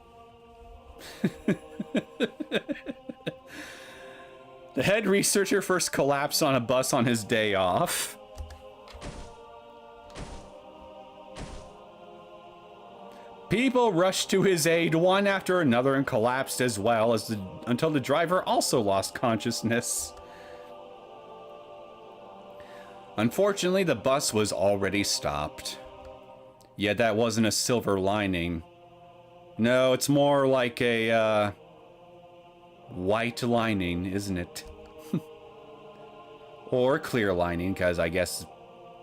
The head researcher first collapsed on a bus on his day off. People rushed to his aid one after another and collapsed as well until the driver also lost consciousness. Unfortunately, the bus was already stopped. Yet that wasn't a silver lining. No, it's more like a white lining, isn't it? Or clear lining, because I guess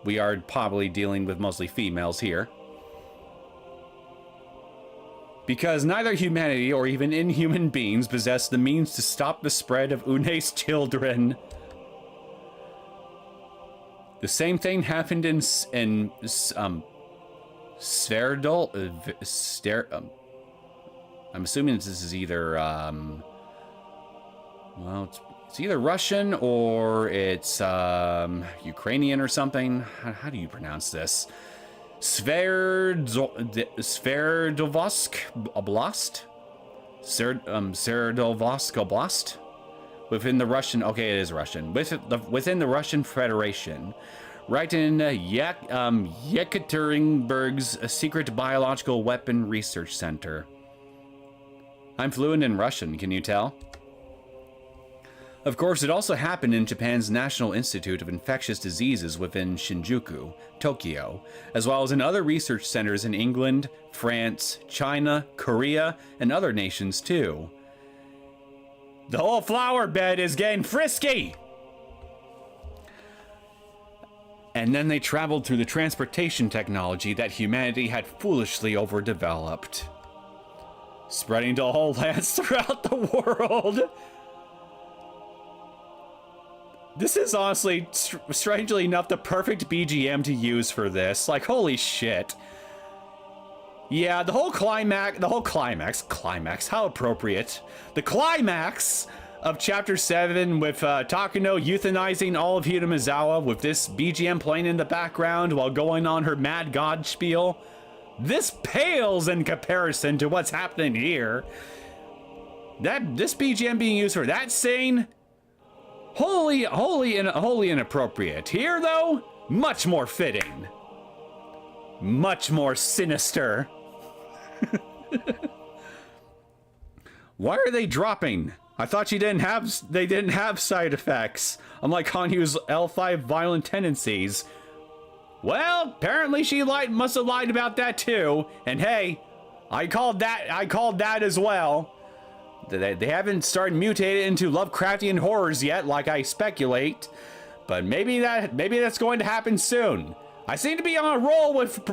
we are probably dealing with mostly females here. Because neither humanity or even inhuman beings possess the means to stop the spread of Une's children. The same thing happened in Sverdol. I'm assuming this is either well, it's either Russian or it's Ukrainian or something. How do you pronounce this? Sverdlovsk Oblast? Sverdlovsk Oblast? Within the Russian, okay, it is Russian. Within the Russian Federation, right in Yekaterinburg's secret biological weapon research center. I'm fluent in Russian, can you tell? Of course, it also happened in Japan's National Institute of Infectious Diseases within Shinjuku, Tokyo, as well as in other research centers in England, France, China, Korea, and other nations too. The whole flower bed is getting frisky! And then they traveled through the transportation technology that humanity had foolishly overdeveloped, spreading to all lands throughout the world. This is honestly, strangely enough, the perfect BGM to use for this. Like, holy shit. Yeah, the climax, how appropriate. The climax of Chapter 7 with Takano euthanizing all of Hinamizawa with this BGM playing in the background while going on her mad god spiel. This pales in comparison to what's happening here. This BGM being used for that scene, wholly inappropriate. Here, though, much more fitting. Much more sinister. Why are they dropping? I thought they didn't have side effects, unlike Hanyu's L5 violent tendencies. Well, apparently she must have lied about that too. And hey, I called that as well. They haven't started mutating into Lovecraftian horrors yet, like I speculate. But maybe that's going to happen soon. I seem to be on a roll with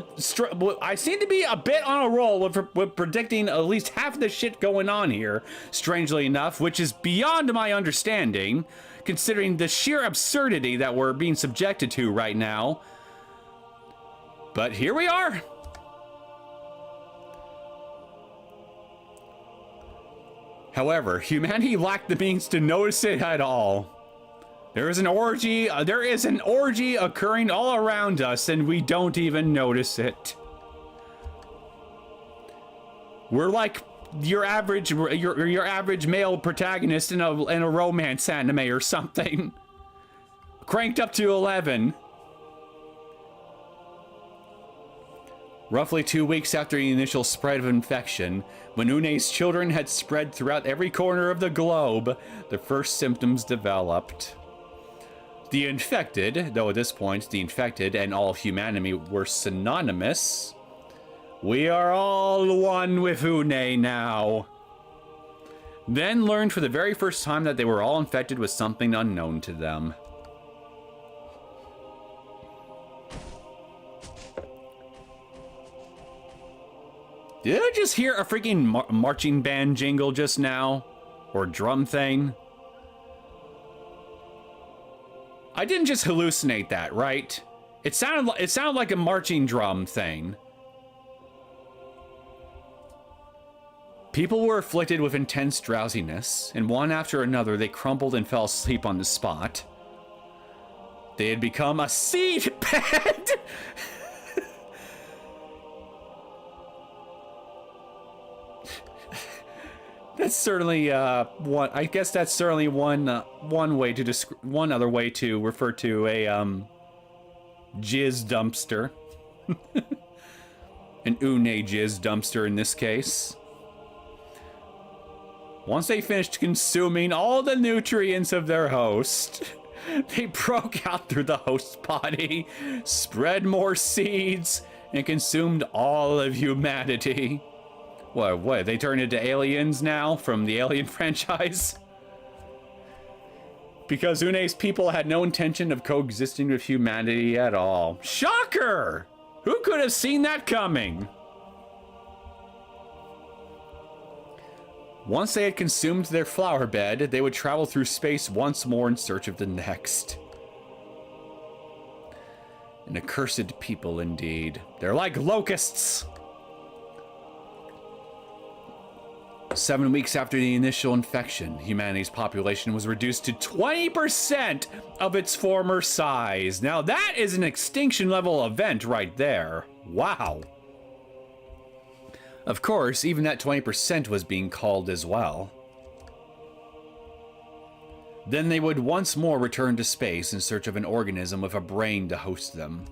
predicting at least half the shit going on here, strangely enough, which is beyond my understanding, considering the sheer absurdity that we're being subjected to right now. But here we are. However, humanity lacked the means to notice it at all. There is an orgy occurring all around us, and we don't even notice it. We're like your average male protagonist in a romance anime or something. Cranked up to 11. Roughly 2 weeks after the initial spread of infection, when Une's children had spread throughout every corner of the globe, the first symptoms developed. The infected, though at this point the infected and all humanity were synonymous, We are all one with Une now. Then learned for the very first time that they were all infected with something unknown to them. Did I just hear a freaking marching band jingle just now? Or drum thing? I didn't just hallucinate that, right? It sounded like a marching drum thing. People were afflicted with intense drowsiness, and one after another they crumpled and fell asleep on the spot. They had become a seed bed! That's certainly one. I guess that's certainly one way to one other way to refer to a jizz dumpster, an une jizz dumpster in this case. Once they finished consuming all the nutrients of their host, they broke out through the host's body, spread more seeds, and consumed all of humanity. What, they turned into aliens now from the Alien franchise? Because Une's people had no intention of coexisting with humanity at all. Shocker! Who could have seen that coming? Once they had consumed their flower bed, they would travel through space once more in search of the next. An accursed people indeed. They're like locusts! 7 weeks after the initial infection, humanity's population was reduced to 20% of its former size. Now that is an extinction level event right there. Wow. Of course, even that 20% was being culled as well. Then they would once more return to space in search of an organism with a brain to host them.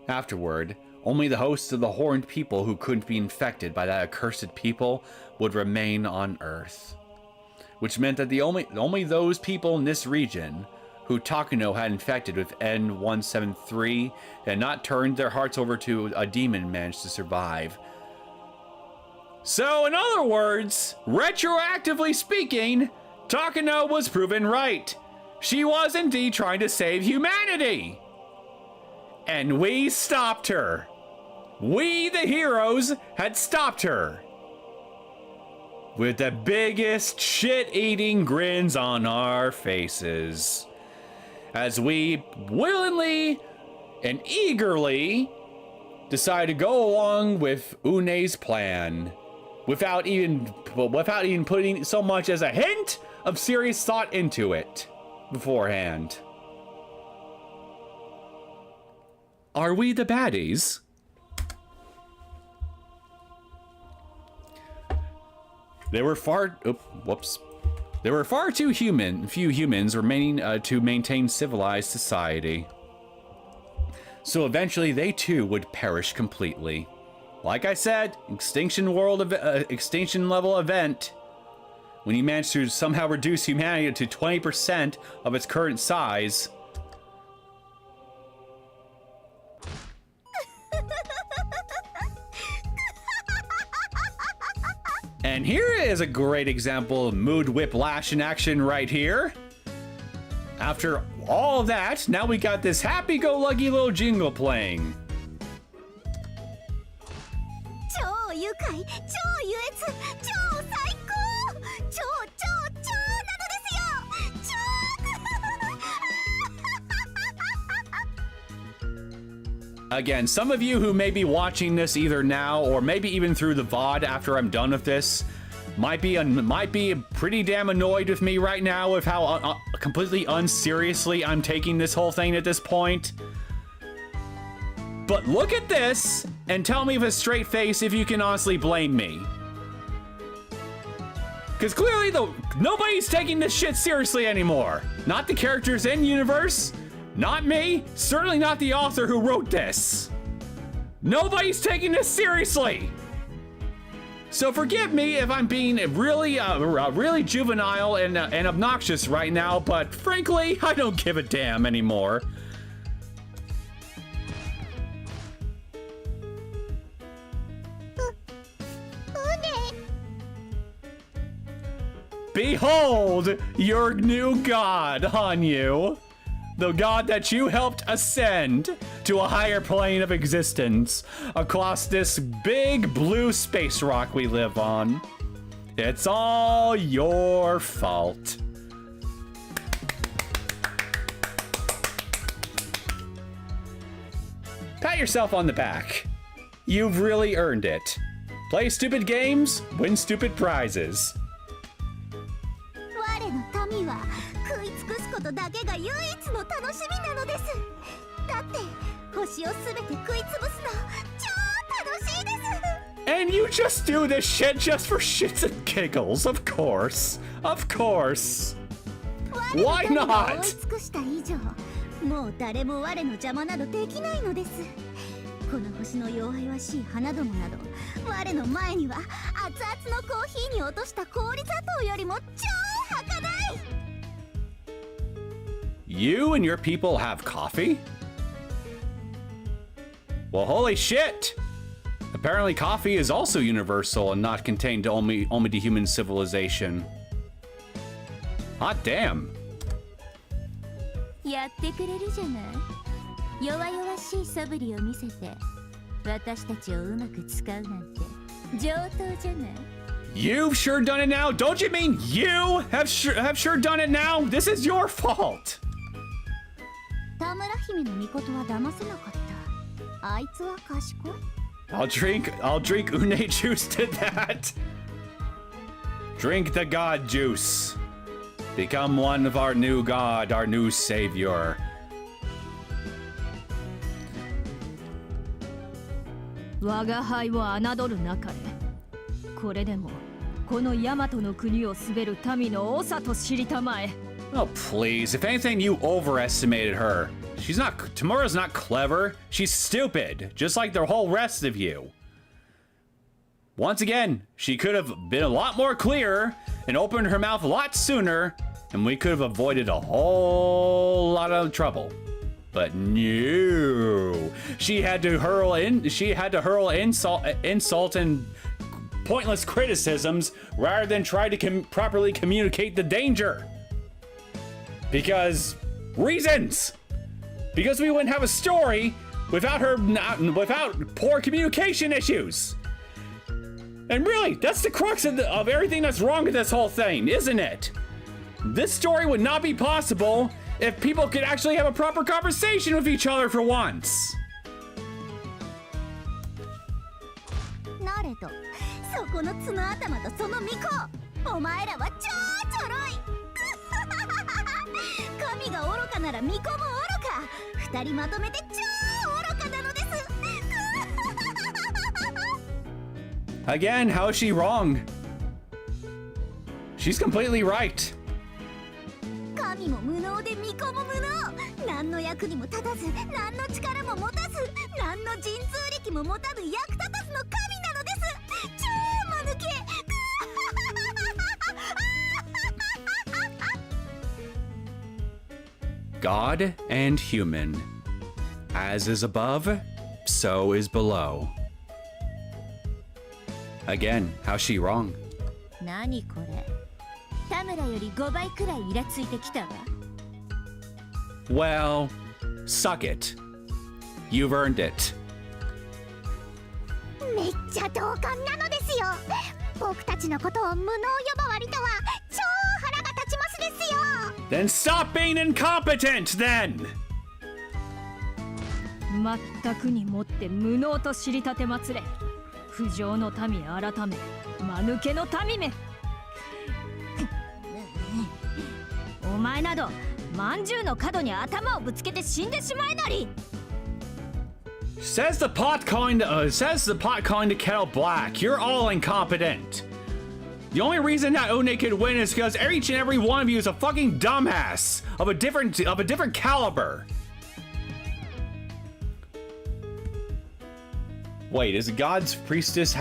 Afterward, only the hosts of the horned people who couldn't be infected by that accursed people would remain on Earth. Which meant that only those people in this region who Takano had infected with N173 had not turned their hearts over to a demon managed to survive. So in other words, retroactively speaking, Takano was proven right. She was indeed trying to save humanity. And we stopped her. We, the heroes, had stopped her. With the biggest shit-eating grins on our faces. As we willingly and eagerly decide to go along with Une's plan. Without even putting so much as a hint of serious thought into it beforehand. Are we the baddies? There were far too few humans remaining to maintain civilized society. So eventually they too would perish completely. Like I said, extinction level event. When you manage to somehow reduce humanity to 20% of its current size. And here is a great example of mood whiplash in action right here. After all of that, now we got this happy-go-lucky little jingle playing. Again, some of you who may be watching this either now or maybe even through the VOD after I'm done with this might be pretty damn annoyed with me right now with how completely unseriously I'm taking this whole thing at this point. But look at this and tell me with a straight face if you can honestly blame me. Because clearly nobody's taking this shit seriously anymore. Not the characters in universe. Not me, certainly not the author who wrote this. Nobody's taking this seriously. So forgive me if I'm being really juvenile and obnoxious right now, but frankly, I don't give a damn anymore. Behold your new god, Hanyu. The god that you helped ascend to a higher plane of existence across this big blue space rock we live on. It's all your fault. Pat yourself on the back. You've really earned it. Play stupid games, win stupid prizes. 我の民は食い尽くすことだけが唯一の楽しみなのです。だって星をすべて食いつぶすの超楽しいです。 And you just do this shit just for shits and giggles, of course. Of course. Why 我の民が追い not? 尽くした以上、もう誰も我の邪魔などできないのです。この星の弱々しい花どもなど、我の前には熱々のコーヒーに落とした氷砂糖よりも超儚い。 You and your people have coffee? Well, holy shit! Apparently coffee is also universal and not contained to only to human civilization. Hot damn. やってくれるじゃない。弱々しい素振りを見せて私たちをうまく使うなんて上等じゃない。 You've sure done it now? Don't you mean you have sure done it now? This is your fault. 田村姫の御事は騙せなかった。あいつは賢い。 I'll drink une juice to that. Drink the god juice. Become one of our new god, our new savior. 我が輩を侮るなかれ。これでもこの大和の国を滑る民の長と知りたまえ。 Oh, please. If anything, you overestimated her. Tamura's not clever. She's stupid, just like the whole rest of you. Once again, she could have been a lot more clear and opened her mouth a lot sooner, and we could have avoided a whole lot of trouble. But no, she had to hurl insult and pointless criticisms rather than try to properly communicate the danger. Because reasons. Because we wouldn't have a story without poor communication issues. And really, that's the crux of everything that's wrong with this whole thing, isn't it? This story would not be possible if people could actually have a proper conversation with each other for once. なれど、そこの角頭とその巫女、お前らは超ちょろい。神が愚かなら巫女も愚か。二人まとめて超愚かなのです。Again, how is she wrong? She's completely right. 神も無能で巫女も無能。何の役にも立たず、何の力も持たず、何の神通力も持たぬ役立たずの神なのです。超間抜け。God and human. As is above, so is below. Again, how's she wrong? 何これ。田村より5倍くらいイラついてきたわ。Well, suck it. You've earned it. めっちゃ同感なのですよ。僕たちのことを無能呼ばわりとは超腹が立ちますですよ。 Then stop being incompetent, then! 全くにもって無能と知りたてまつれ。不浄の民改め、間抜けの民め。お前など、まんじゅうの角に頭をぶつけて死んでしまえなり。Says the pot calling the kettle black. You're all incompetent. The only reason that One could win is because each and every one of you is a fucking dumbass of a different caliber. Wait, is it God's priestess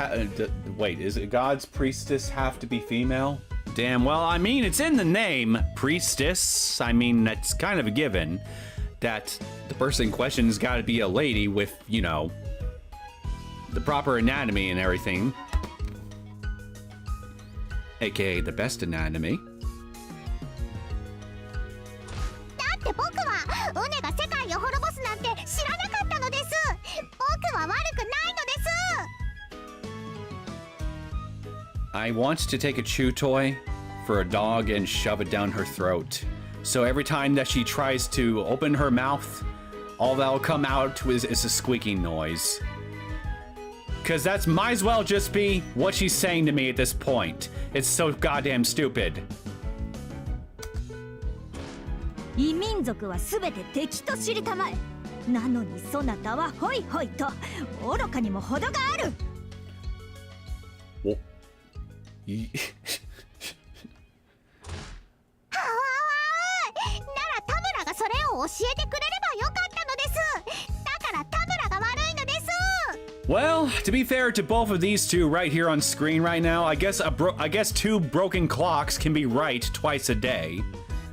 have to be female? Damn, well, I mean, it's in the name, priestess. I mean, that's kind of a given. That the person in question has got to be a lady with, you know, the proper anatomy and everything. aka the best anatomy. だって僕はウネが世界を滅ぼすなんて知らなかったのです。僕は悪くないのです。 I want to take a chew toy for a dog and shove it down her throat. So every time that she tries to open her mouth, all that'll come out is a squeaking noise. Cause that's might as well just be what she's saying to me at this point. It's so goddamn stupid. 異民族は全て敵と知りたまえ。なのにそなたはホイホイと愚かにも程がある。お。それを教えてくれればよかったのです。だから田村が悪いのです。 Well, to be fair to both of these two right here on screen right now, I guess two broken clocks can be right twice a day.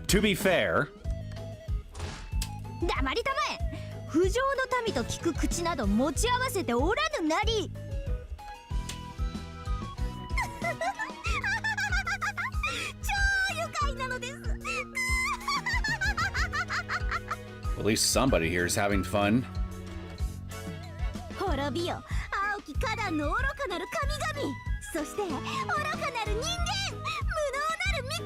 To be fair. 黙りたまえ。不浄の民と聞く口など持ち合わせておらぬなり。超愉快なのです。 At least somebody here is having fun. 滅びよ、青き花壇の愚かなる神々。そして愚かなる人間、無能なる巫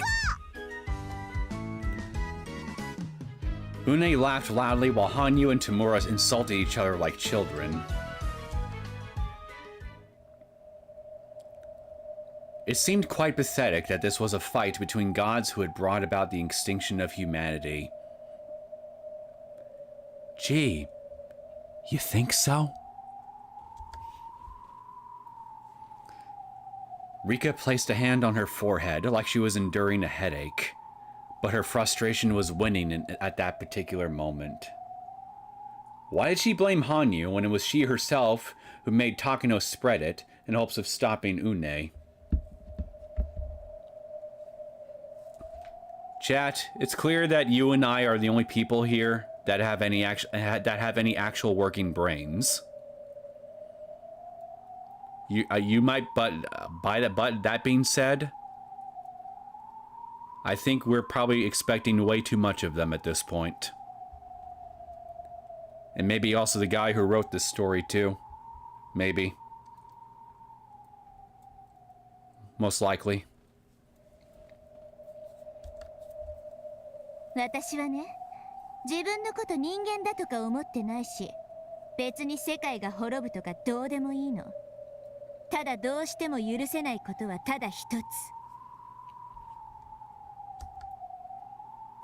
女。 Une laughed loudly while Hanyu and Tamura insulted each other like children. It seemed quite pathetic that this was a fight between gods who had brought about the extinction of humanity. Gee, you think so? Rika placed a hand on her forehead like she was enduring a headache, but her frustration was winning at that particular moment. Why did she blame Hanyu when it was she herself who made Takano spread it in hopes of stopping Une? Chat, it's clear that you and I are the only people here that have any actual working brains. You might, but that being said, I think we're probably expecting way too much of them at this point. And maybe also the guy who wrote this story too. Maybe. Most likely. 私はね、自分のこと人間だとか思ってないし、別に世界が滅ぶとかどうでもいいの。ただどうしても許せないことはただ一つ。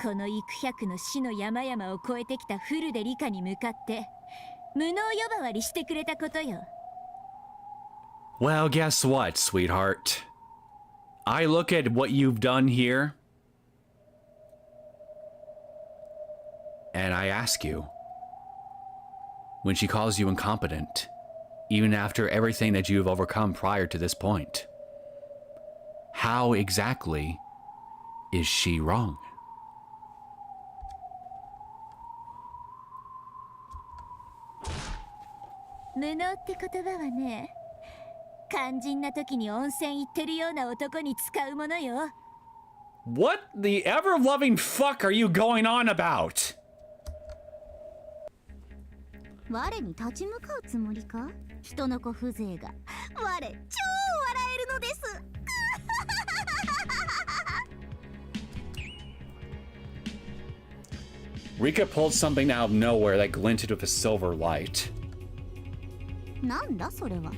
この幾百の死の山々を越えてきたフルで理科に向かって無能呼ばわりしてくれたことよ。Well, guess what, sweetheart? I look at what you've done here, and I ask you, when she calls you incompetent, even after everything that you've overcome prior to this point, how exactly is she wrong? Munoって言葉はね、肝心な時に温泉行ってるような男に使うものよ。What the ever-loving fuck are you going on about? 我に立ち向かうつもりか？人の子風情が。我、超笑えるのです。Rika pulled something out of nowhere that glinted with a silver light. なんだそれは。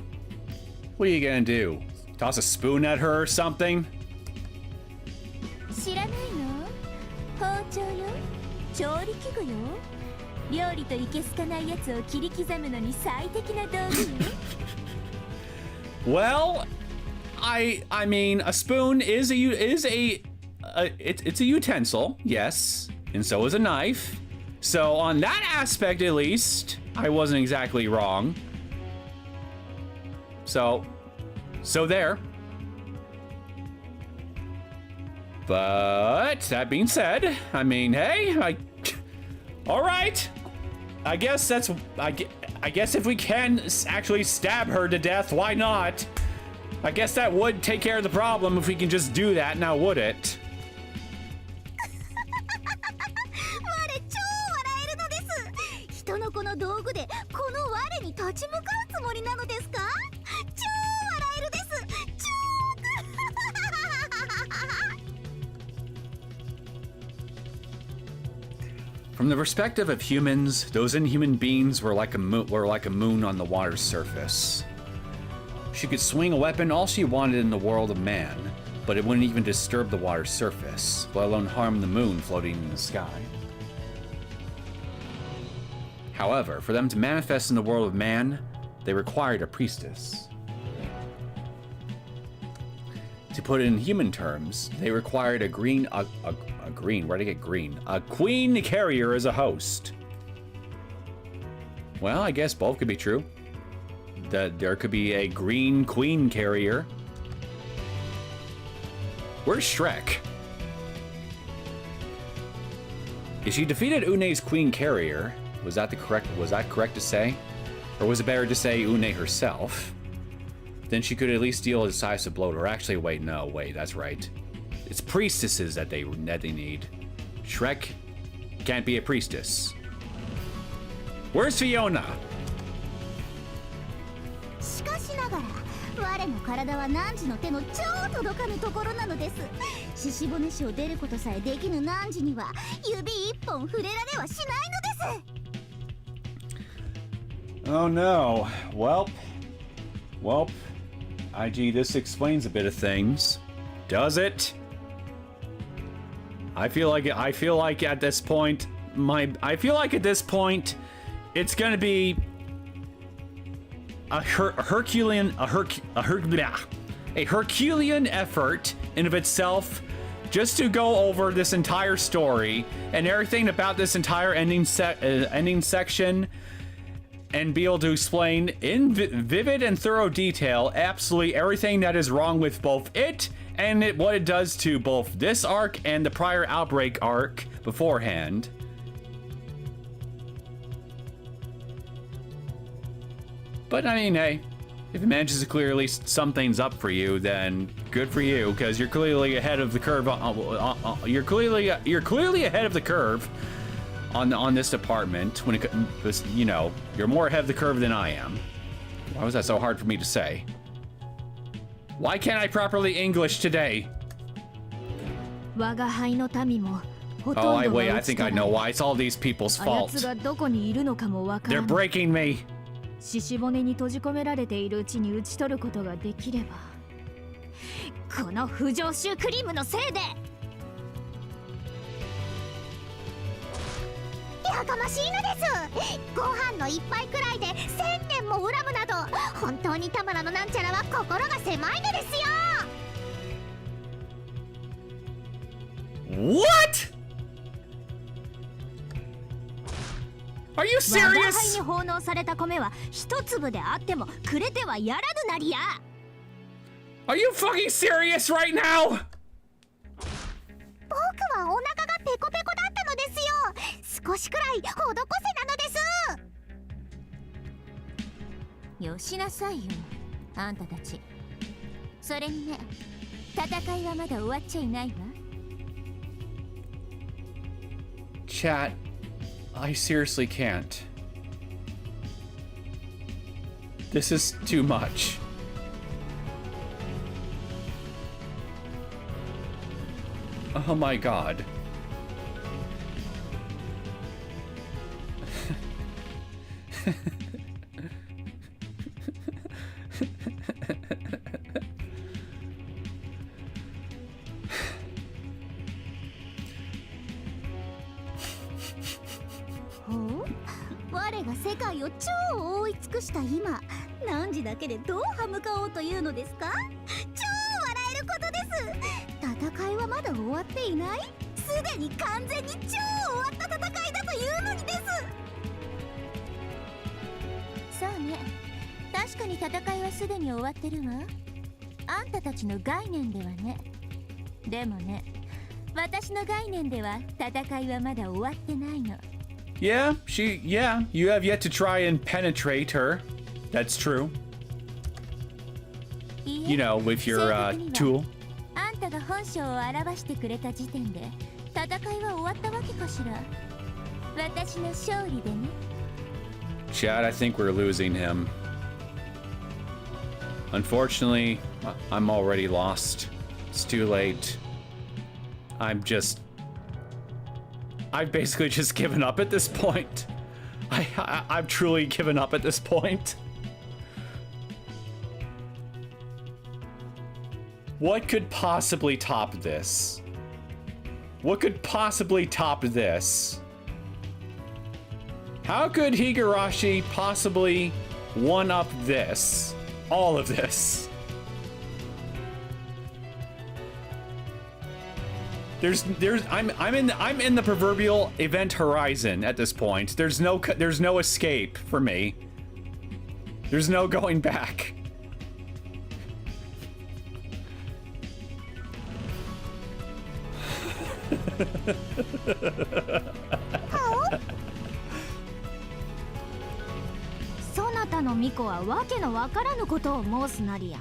What are you gonna do? Toss a spoon at her or something? 知らないの？包丁よ。調理器具よ。料理といけすかないやつを切り刻むのに最適な道具よ。Well, I mean, a spoon is a utensil, yes, and so is a knife. So on that aspect, at least, I wasn't exactly wrong. So there. But that being said, I mean, hey, all right. I guess if we can actually stab her to death, why not? I guess that would take care of the problem if we can just do that, now would it? 我超笑えるのです。人の子の道具でこの我に立ち向かうつもりなのですか？超笑えるです。超From the perspective of humans, those inhuman beings were like a moon on the water's surface. She could swing a weapon all she wanted in the world of man, but it wouldn't even disturb the water's surface, let alone harm the moon floating in the sky. However, for them to manifest in the world of man, they required a priestess. To put it in human terms, they required a queen carrier as a host. Well, I guess both could be true. That there could be a green queen carrier. Where's Shrek? If she defeated Une's queen carrier, was that correct to say? Or was it better to say Une herself? Then she could at least deal a decisive blow to her. Actually, wait, that's right. It's priestesses that they need. Shrek can't be a priestess. Where's Fiona? しかしながら我の体は汝の手の超届かぬところなのです。獅子骨師を出ることさえできぬ汝には指一本触れられはしないのです。 Oh no. Welp, IG, this explains a bit of things. Does it? I feel like at this point, it's gonna be a Herculean effort in of itself just to go over this entire story and everything about this entire ending section and be able to explain in vivid and thorough detail absolutely everything that is wrong with both it and what it does to both this arc and the prior Outbreak arc beforehand. But I mean, hey, if it manages to clear at least some things up for you, then good for you, because you're clearly ahead of the curve. You're clearly ahead of the curve on this department. When it, you know, you're more ahead of the curve than I am. Why was that so hard for me to say? Why can't I properly English today? Oh, wait, I think I know why. It's all these people's fault. They're breaking me. 獅子骨に閉じ込められているうちに討ち取ることができればこの不浄臭クリームのせいでやかましいのです。ご飯の一杯くらいで1000年も恨むなど本当に田村のなんちゃらは心が狭いのですよ。 What? Are you serious? 我が輩に奉納された米は一粒であってもくれてはやらぬなりや。 Are you fucking serious right now? 僕はお腹がペコペコだったのですよ。少しくらい施せなのです。よしなさいよ、あんたたち。それにね、戦いはまだ終わっちゃいないわ。 Chat, I seriously can't. This is too much. Oh my god.我が世界を超覆い尽くした今、汝だけでどう歯向かおうというのですか？超笑えることです。戦いはまだ終わっていない？すでに完全に超終わった戦いだというのにです。そうね、確かに戦いはすでに終わってるわ。あんたたちの概念ではね。でもね、私の概念では戦いはまだ終わってないの。Yeah, you have yet to try and penetrate her. That's true. you know, with your tool. あんたが本性を表してくれた時点で戦いは終わったわけかしら。私の勝利でね。Chad, I think we're losing him. Unfortunately, I'm already lost. It's too late. I've basically just given up at this point. I've truly given up at this point. What could possibly top this? What could possibly top this? How could Higurashi possibly one-up this? All of this? I'm in the proverbial event horizon at this point. There's no escape for me. There's no going back. Oh? そなたの巫女はわけのわからぬことを申すなりや。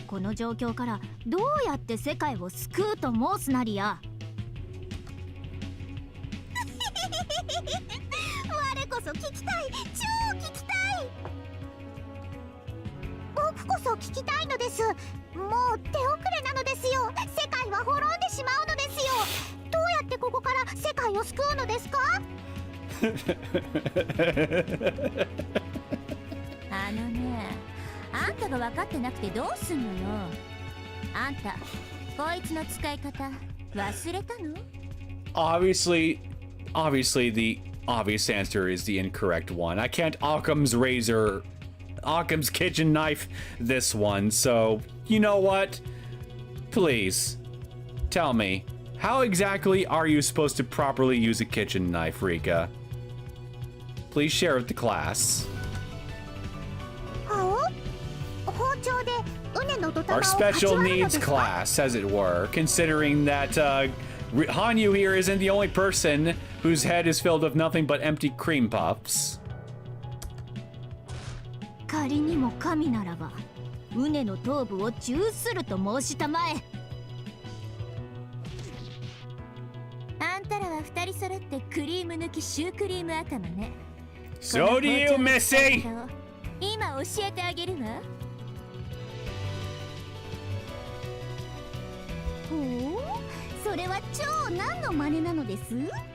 この状況からどうやって世界を救うと申すなりや。我こそ聞きたい、超聞きたい。僕こそ聞きたいのです。もう手遅れなのですよ。世界は滅んでしまうのですよ。どうやってここから世界を救うのですか？あのね、あんたが分かってなくてどうすんのよ。あんた、こいつの使い方忘れたの？ Obviously, the obvious answer is the incorrect one. I can't Occam's kitchen knife this one, so you know what? Please, tell me, how exactly are you supposed to properly use a kitchen knife, Rika? Please share with the class. Our special needs class, as it were, considering that Hanyu here isn't the only person whose head is filled with nothing but empty cream puffs. 仮にも神ならば、ウネの頭部を中すると申したまえ。あんたらは二人揃ってクリーム抜きシュークリーム頭ね。 So do you, Missy! 今教えてあげるわ。ほう、それは超何の真似なのです？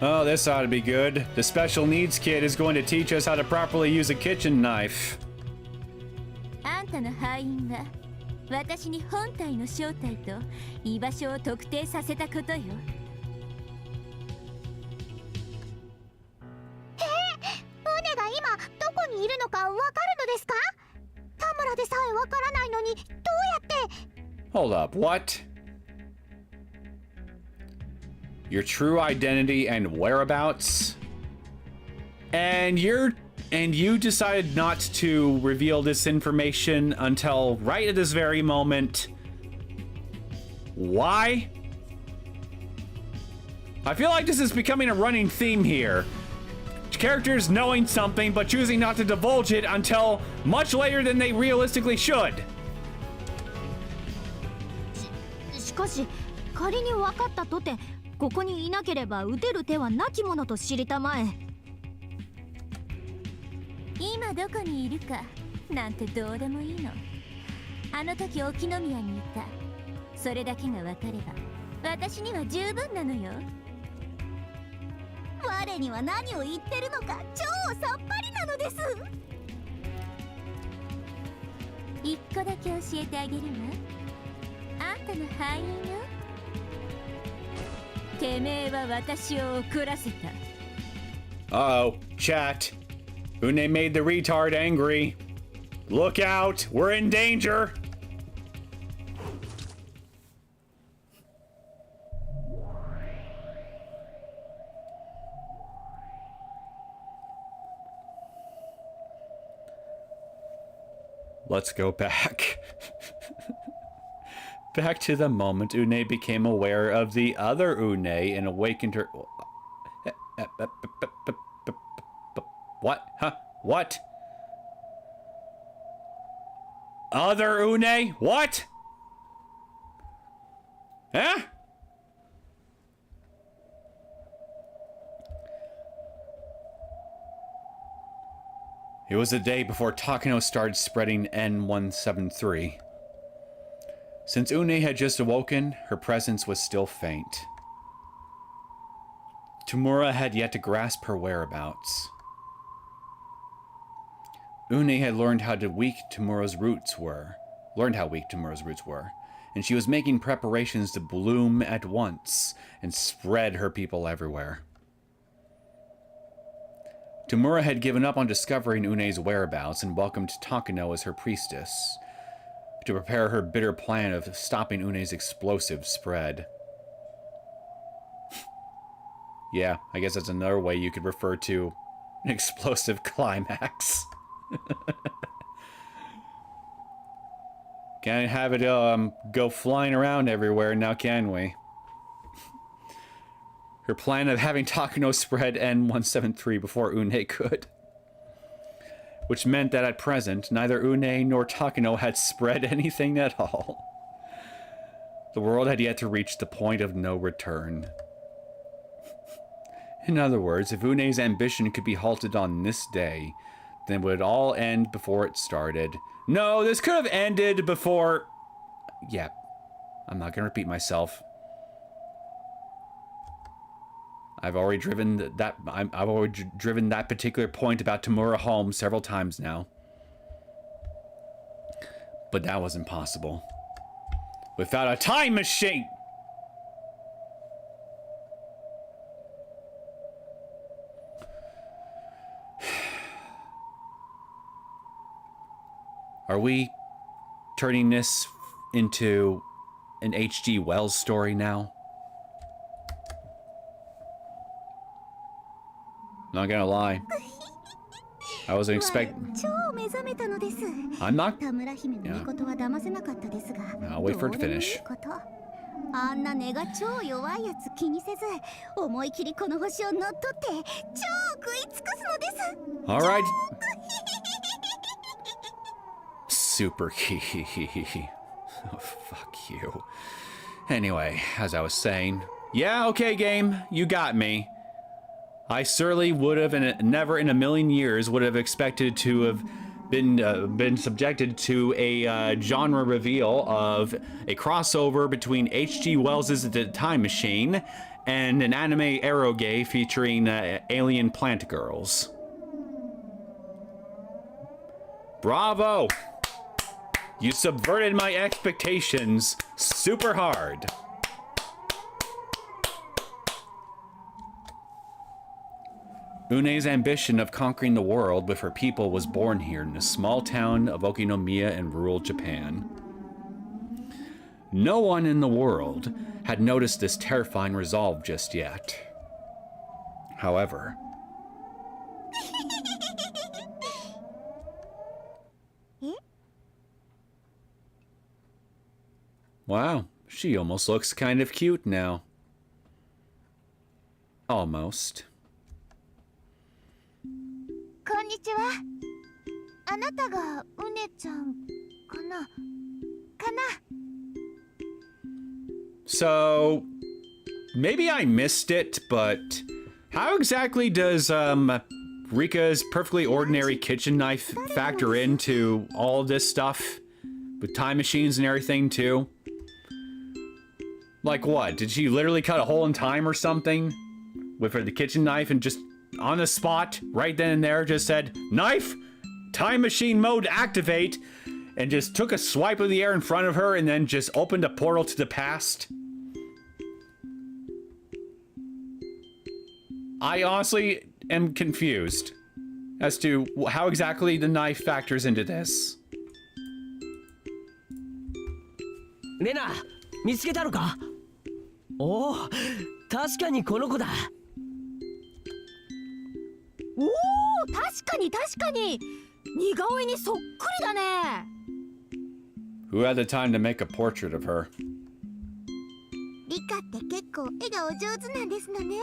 Oh, this ought to be good. The special needs kid is going to teach us how to properly use a kitchen knife. あんたの敗因は私に本体の正体と居場所を特定させたことよ。ウネが今どこにいるのかわかるのですか？田村でさえわからないのにどうやって？ Hold up, what? Your true identity and whereabouts? And you decided not to reveal this information until right at this very moment. Why? I feel like this is becoming a running theme here. Characters knowing something but choosing not to divulge it until much later than they realistically should. しかし、仮に分かったとて、ここにいなければ打てる手はなきものと知りたまえ。今どこにいるかなんてどうでもいいの。あの時沖宮にいた。それだけが分かれば私には十分なのよ。我には何を言ってるのか超さっぱりなのです。一個だけ教えてあげるわ。あんたの敗因よ。てめえは私を怒らせた。Uh-oh, chat. Une made the retard angry. Look out, we're in danger. Let's go back. Back to the moment Une became aware of the other Une and awakened her... What? Huh? What? Other Une? What? Huh? It was the day before Takano started spreading N173. Since Une had just awoken, her presence was still faint. Tamura had yet to grasp her whereabouts. Une had learned how weak Tamura's roots were, and she was making preparations to bloom at once and spread her people everywhere. Tamura had given up on discovering Une's whereabouts and welcomed Takano as her priestess, to prepare her bitter plan of stopping Une's explosive spread. Yeah, I guess that's another way you could refer to an explosive climax. Can't have it go flying around everywhere now, can we? Her plan of having Takano spread N173 before Une could. Which meant that at present, neither Une nor Takano had spread anything at all. The world had yet to reach the point of no return. In other words, if Une's ambition could be halted on this day, then would it all end before it started? No, this could have ended before... Yeah, I'm not going to repeat myself. I've already driven that particular point about Tamura home several times now. But that was impossible. Without a time machine! Are we turning this into an H.G. Wells story now? Not gonna lie. I wasn't expecting. I'm not. Yeah. I'll wait for it to finish. あんな根が超弱いやつ気にせず思い切りこの星を乗っ取って超食い尽くすのです。 All right. Super key. Oh, fuck you. Anyway, as I was saying, yeah, okay, game, you got me. I certainly would have, and never in a million years would have expected to have been subjected to a genre reveal of a crossover between H.G. Wells's The Time Machine and an anime eroge featuring alien plant girls. Bravo! You subverted my expectations super hard. Une's ambition of conquering the world with her people was born here in the small town of Okinomiya in rural Japan. No one in the world had noticed this terrifying resolve just yet. However, wow, she almost looks kind of cute now. Almost. こんにちは。あなたがうねちゃんかな？ So, maybe I missed it, but how exactly does Rika's perfectly ordinary kitchen knife factor into all this stuff? With time machines and everything, too? Like what? Did she literally cut a hole in time or something? With the kitchen knife and just on the spot, right then and there, just said, knife, time machine mode activate, and just took a swipe of the air in front of her and then just opened a portal to the past? I honestly am confused as to how exactly the knife factors into this. レナ、見つけたのか？おお、確かにこの子だ。おお、確かに確かに。似顔絵にそっくりだね。Who had the time to make a portrait of her? リカって結構絵がお上手なんですのね。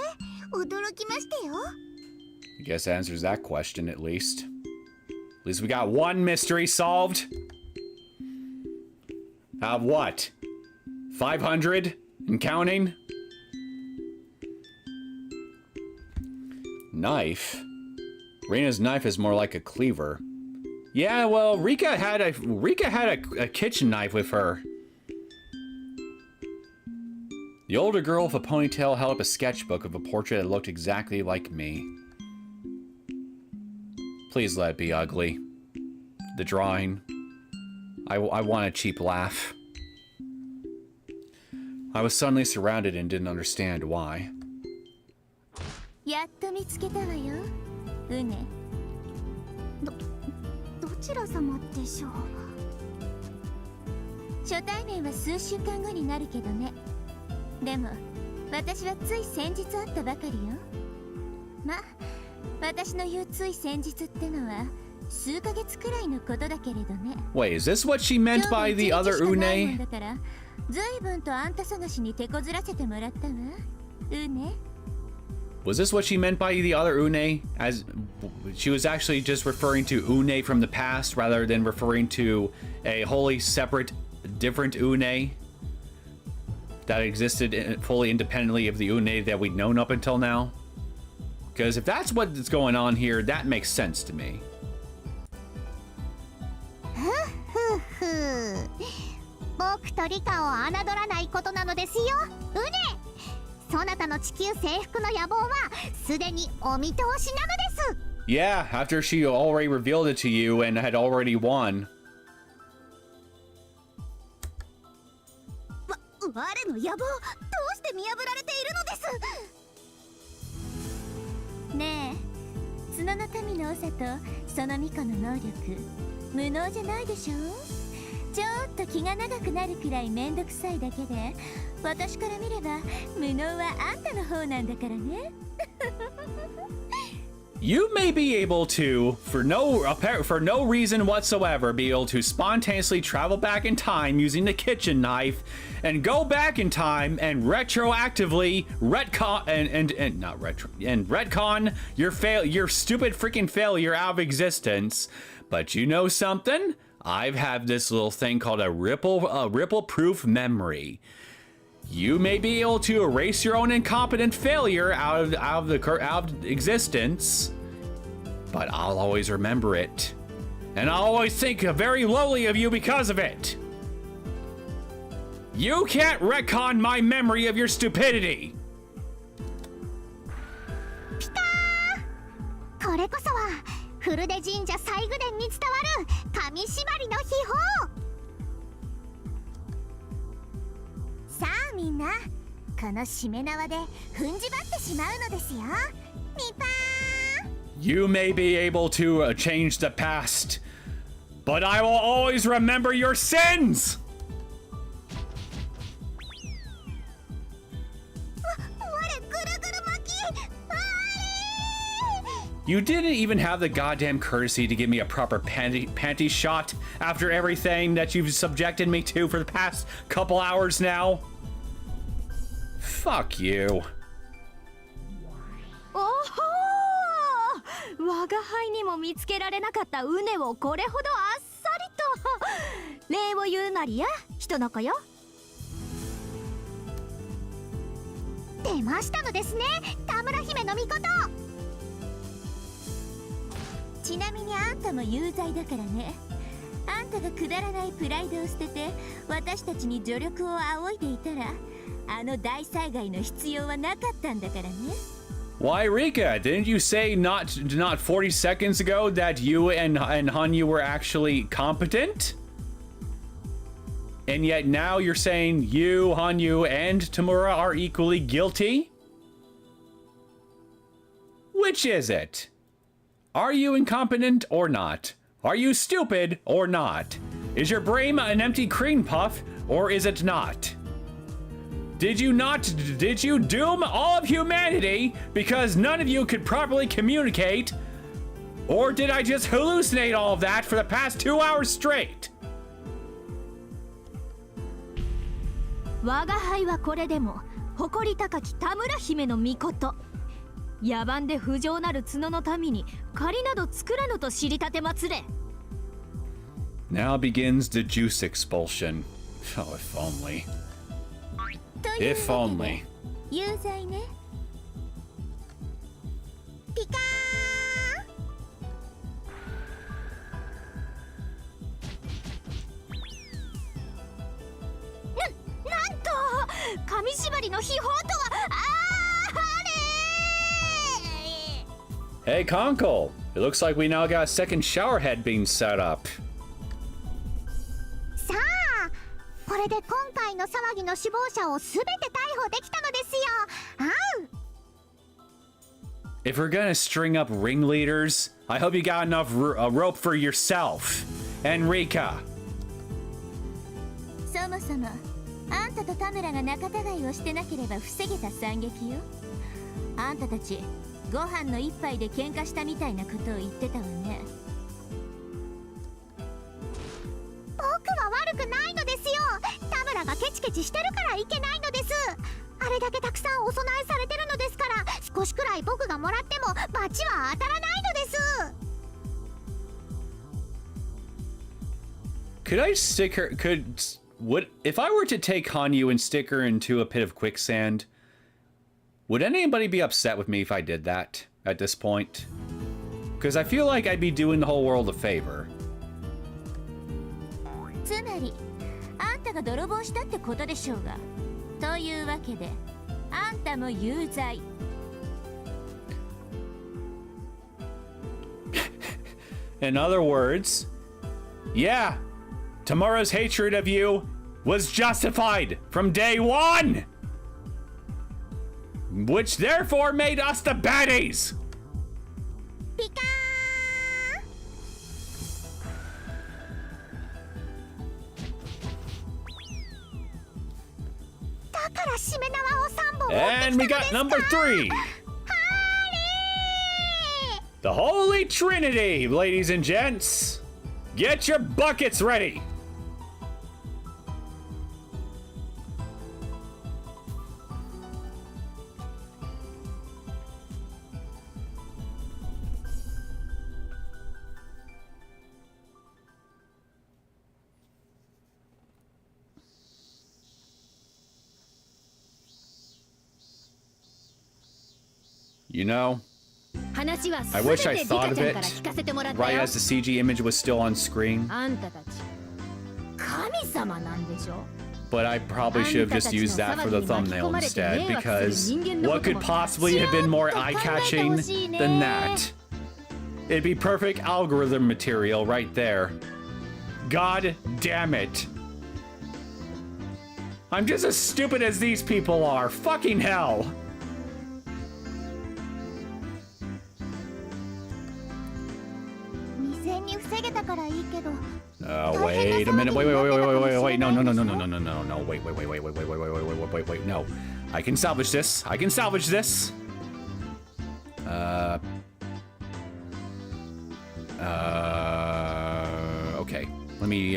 驚きましたよ。I guess that answers that question at least. At least we got one mystery solved. Have what? 500 and counting? Knife? Reina's knife is more like a cleaver. Yeah, well, Rika had a kitchen knife with her. The older girl with a ponytail held up a sketchbook of a portrait that looked exactly like me. Please let it be ugly. The drawing. I want a cheap laugh. I was suddenly surrounded and didn't understand why. やっと見つけたわよ、ウネ。どちら様でしょう。初対面は数週間後になるけどね。でも私はつい先日会ったばかりよ。ま、私の言うつい先日ってのは数ヶ月くらいのことだけれどね。Wait, is this what she meant by the other Une? だから随分とあんた探しに手こずらせてもらったわ、ウネ。Was this what she meant by the other Une? As she was actually just referring to Une from the past rather than referring to a wholly separate, different Une that existed fully independently of the Une that we'd known up until now? Because if that's what's going on here, that makes sense to me. 僕とリカを侮らないことなのですよ、ウネ。そなたの地球征服の野望はすでにお見通しなのです。Yeah, after she already revealed it to you and had already won. 我の野望、どうして見破られているのです。ねえ、角の民の長とその巫女の能力、無能じゃないでしょ。ちょっと気が長くなるくらいめんどくさいだけで、私から見れば無能はあんたの方なんだからね。You may be able to, for no reason whatsoever, be able to spontaneously travel back in time using the kitchen knife, and go back in time and retroactively retcon retcon your stupid freaking failure out of existence. But you know something? I've had this little thing called a ripple-proof memory. You may be able to erase your own incompetent failure out of existence, but I'll always remember it, and I'll always think very lowly of you because of it. You can't retcon my memory of your stupidity. ピカー！これこそはフルデ神社西宮殿に伝わる紙縛りの秘宝。さあみんな、このしめ縄で踏んじばってしまうのですよ。ミパー。 You may be able to change the past, but I will always remember your sins! You didn't even have the goddamn courtesy to give me a proper panty shot after everything that you've subjected me to for the past couple hours now. Fuck you. おお、我が輩にも見つけられなかったウネをこれほどあっさりと。礼を言うなりや、人の子よ。出ましたのですね、田村姫の御事。ちなみにあんたも有罪だからね。あんたがくだらないプライドを捨てて私たちに助力を仰いでいたら、あの大災害の必要はなかったんだからね。Why, Rika? Didn't you say not 40 seconds ago that you and Hanyu were actually competent? And yet now you're saying you, Hanyu, and Tamura are equally guilty? Which is it? Are you incompetent or not? Are you stupid or not? Is your brain an empty cream puff or is it not? Did you doom all of humanity because none of you could properly communicate? Or did I just hallucinate all of that for the past 2 hours straight? 我が輩はこれでも誇り高き田村姫の御事。野蛮で不浄なる角の民に借りなど作らぬと知りたてまつれ。 Now begins the juice expulsion. Oh, if only. という If わけ only. で有罪ね。ピカなんと紙縛りの秘宝とはあれ Hey, Conkle! It looks like we now got a second shower head being set up. さあこれで今回の騒ぎの首謀者をすべて逮捕できたのですよ。あう If we're gonna string up ringleaders, I hope you got enough rope for yourself, Enrica. そもそもあんたと田村が仲違いをしてなければ防げた惨劇よ。あんたたちご飯の一杯で喧嘩したみたいなことを言ってたわね。僕は悪くないのですよ。田村がケチケチしてるからいけないのです。あれだけたくさんお供えされてるのですから、少しくらい僕がもらっても罰は当たらないのです。Could I stick her? Would if I were to take Hanyu and stick her into a pit of quicksand? Would anybody be upset with me if I did that at this point? Because I feel like I'd be doing the whole world a favor. つまりあんたが泥棒したってことでしょうが。というわけであんたも有罪。In other words, yeah, Tamura's hatred of you was justified from day one! Which therefore made us the baddies! ピカーン。だからしめ縄を3本持ってきたのですか。 And we got number 3! The Holy Trinity, ladies and gents! Get your buckets ready! You know, I wish I thought of it right as the CG image was still on screen. あんたたち神様なんでしょ。 But I probably should have just used that for the thumbnail instead, because what could possibly have been more eye-catching than that? It'd be perfect algorithm material right there. God damn it. I'm just as stupid as these people are. Fucking hell. Wait a minute. Wait, no, wait, no. I can salvage this. Okay. Let me,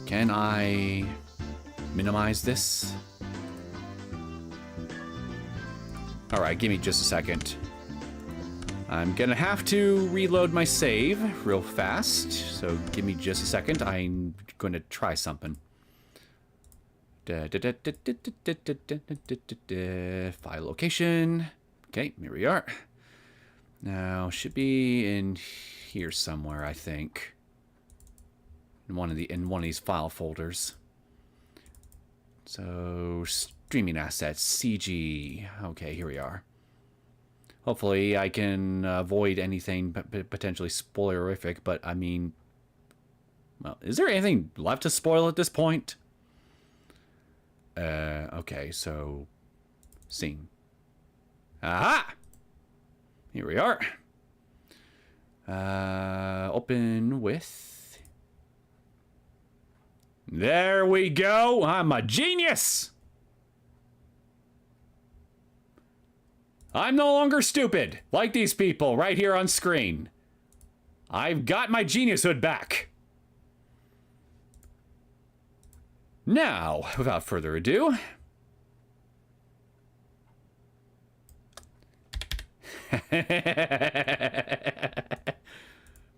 can I minimize this? Alright, give me just a second. I'm gonna have to reload my save real fast, so give me just a second. I'm gonna try something. File location. Okay, here we are. Now, should be in here somewhere, I think. In one of these file folders. So, streaming assets, CG. Okay, here we are. Hopefully I can avoid anything potentially spoilerific, but I mean, well, is there anything left to spoil at this point? Okay, so, scene. Aha! Here we are. Open with. There we go. I'm a genius. I'm no longer stupid, like these people right here on screen. I've got my genius hood back. Now, without further ado...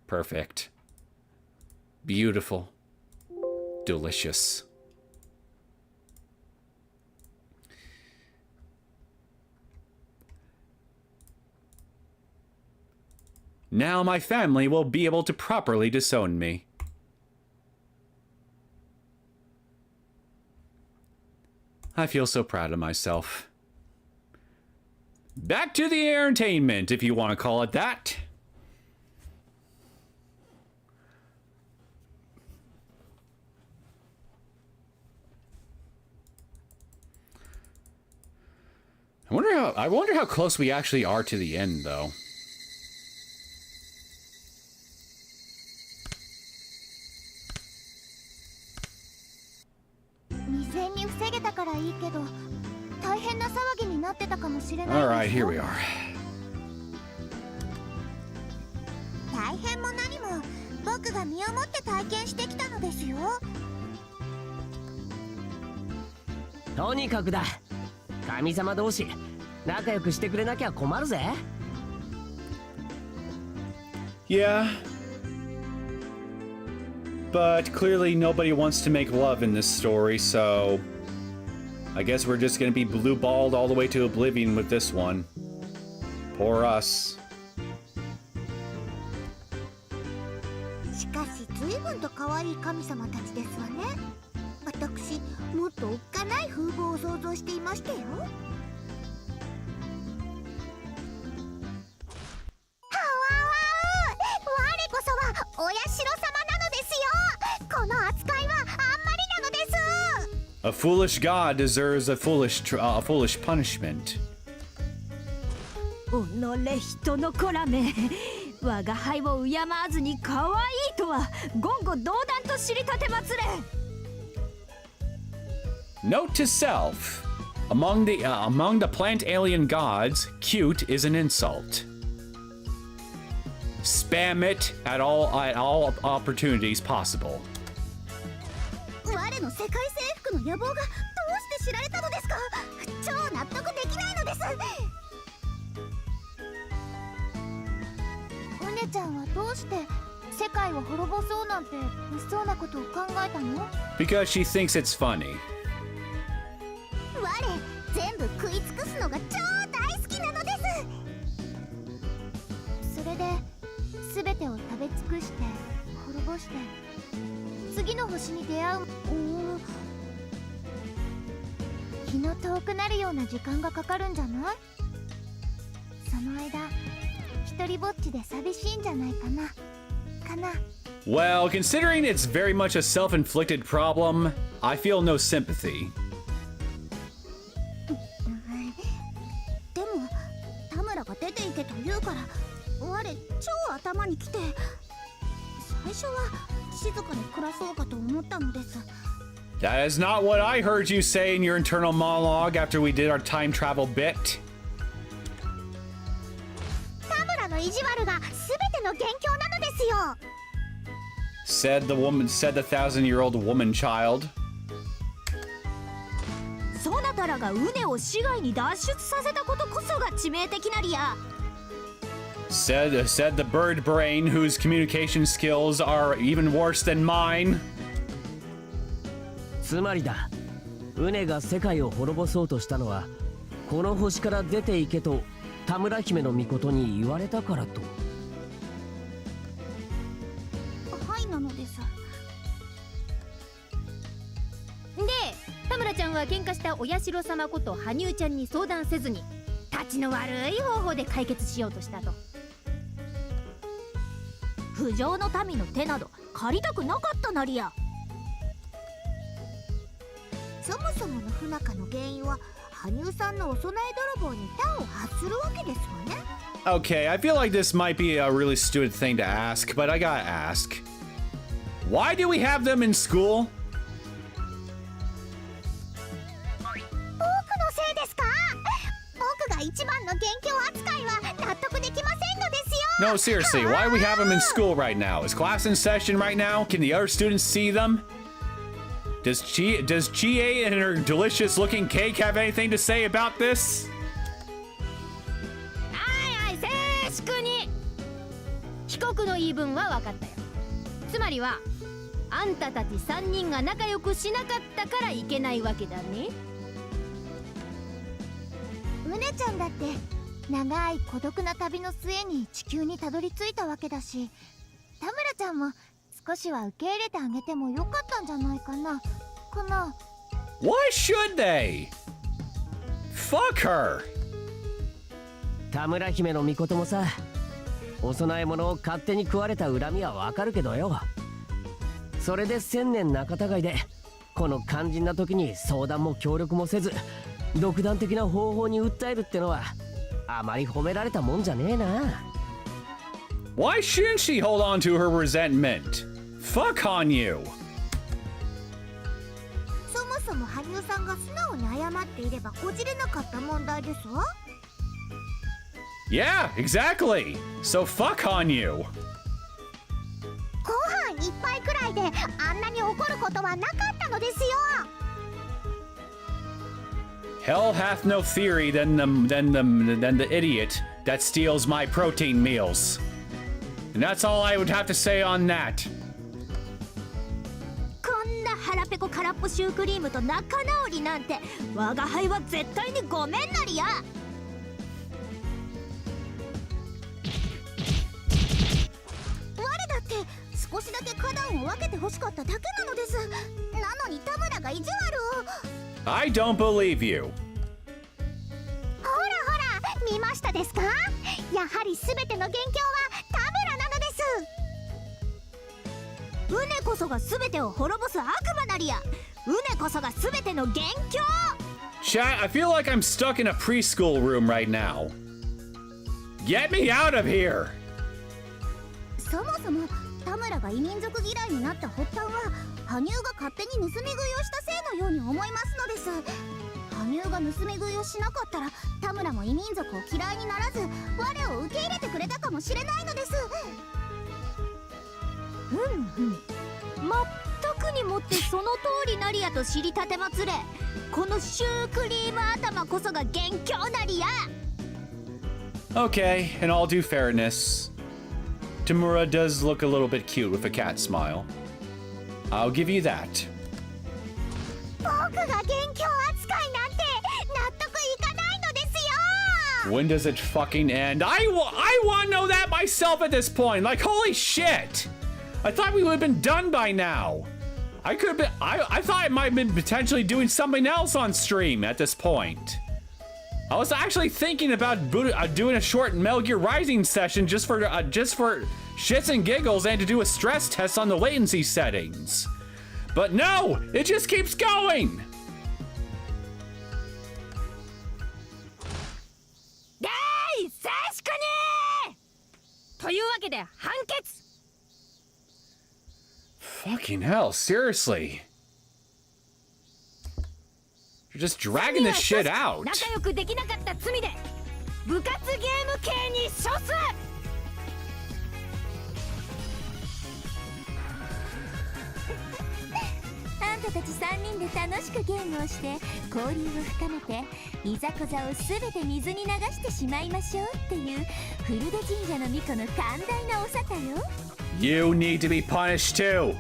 Perfect. Beautiful. Delicious. Now my family will be able to properly disown me. I feel so proud of myself. Back to the entertainment, if you want to call it that. I wonder how close we actually are to the end, though. All right, here we are. 大変も何も僕が身をもって体験してきたのですよ。とにかくだ。神様同士仲良くしてくれなきゃ困るぜ。Yeah. But clearly nobody wants to make love in this story, so I guess we're just gonna be blue-balled all the way to oblivion with this one. Poor us. しかし随分と可愛い神様たちですわね。私もっとおっかない風貌を想像していましたよ。我こそはお社様なのですよ。この扱いはあんまりなのです。 A foolish god deserves a foolish punishment. おのれ人の子らめ、我が輩を敬わずに可愛いとは言語道断と知りたてまつれ。 Note to self: among the plant alien gods, cute is an insult. Spam it at all opportunities possible. 我の世界征服の野望がどうして知られたのですか。超納得できないのです。お姉ちゃんはどうして世界を滅ぼそうなんて物騒なことを考えたの？ Because she thinks it's funny. 我全部食い尽くすのが超大好きなのです。それで全てを食べ尽くして滅ぼして次の星に出会う気の遠くなるような時間がかかるんじゃない？その間一人ぼっちで寂しいんじゃないかな。Well, considering it's very much a self-inflicted problem, I feel no sympathy. でも田村が出ていけと言うから我超頭にきて最初は静かに暮らそうかと思ったのです。 That is not what I heard you say in your internal monologue after we did our time travel bit. 田村の意地悪が全ての元凶なのですよ。 Said the 1,000-year-old woman child. そなたらが畝を市外に脱出させたことこそが致命的なりや。 Said the bird brain whose communication skills are even worse than mine. つまりだ、畝が世界を滅ぼそうとしたのはこの星から出ていけと田村姫の御事に言われたからと。はいなのです。で、田村ちゃんは喧嘩したお社様こと羽生ちゃんに相談せずに立ちの悪い方法で解決しようとしたと。不浄の民の手など借りたくなかったなりや。そもそもの不仲の原因は羽生さんのお供え泥棒に端を発するわけですわね。 Okay, I feel like this might be a really stupid thing to ask, but I gotta ask. Why do we have them in school? 僕のせいですか？僕が一番の元凶扱いは納得できませんのですよ。 No, seriously, why do we have them in school right now? Is class in session right now? Can the other students see them? Does Chie and her delicious-looking cake have anything to say about this? はいはい、静粛に。被告の言い分は分かったよ。つまりはあんたたち3人が仲良くしなかったからいけないわけだね。うねちゃんだって長い孤独な旅の末に地球にたどり着いたわけだし、田村ちゃんも少しは受け入れてあげてもよかったんじゃないかな。Why should they? Fuck her! 田村姫の御事もさ、お供え物を勝手に食われた恨みはわかるけどよ。それで1000年仲違いでこの肝心な時に相談も協力もせず独断的な方法に訴えるってのはあまり褒められたもんじゃねえな。 Why shouldn't she hold on to her resentment? Fuck on you! そもそも羽生さんが素直に謝っていればこじれなかった問題ですわ。Yeah, exactly! So fuck on you! ご飯一杯くらいであんなに怒ることはなかったのですよ。 Hell hath no theory than the idiot that steals my protein meals. And that's all I would have to say on that. こんな腹ペコ空っぽシュークリームと仲直りなんて我が輩は絶対にごめんなりや。我だって少しだけ花壇を分けて欲しかっただけなのです。なのに田村が意地悪を。I don't believe you. ほらほら見ましたですか。やはり全ての元凶は田村なのです。うねこそが全てを滅ぼす悪魔なりや。うねこそが全ての元凶。 Chat, I feel like I'm stuck in a preschool room right now. Get me out of here! そもそも田村が異民族嫌いになった発端は羽生が勝手に盗み食いをしたせいのように思いますのです。羽生が盗み食いをしなかったら田村も異民族を嫌いにならず我を受け入れてくれたかもしれないのです。まったくにもってその通りなりやと知りたてまつれ。このシュークリーム頭こそが元凶なりや。 Okay, in all due fairness, Tamura does look a little bit cute with a cat smile. I'll give you that. 僕が元凶扱いなんて納得いかないのですよ。 When does it fucking end? I want to know that myself at this point. Like, holy shit! I thought we would have been done by now. I could have been. I thought I might have been potentially doing something else on stream at this point. I was actually thinking about doing a short Metal Gear Rising session just for shits and giggles and to do a stress test on the latency settings. But no, it just keeps going. でーい、静粛にというわけで判決。 Fucking hell, seriously. You're just dragging this shit out. 仲良くできなかった罪で部活ゲーム刑に処す。あんたたち3人で楽しくゲームをして交流を深めていざこざをすべて水に流してしまいましょうっていう古出神社の巫女の寛大なお沙汰よ。 You need to be punished too.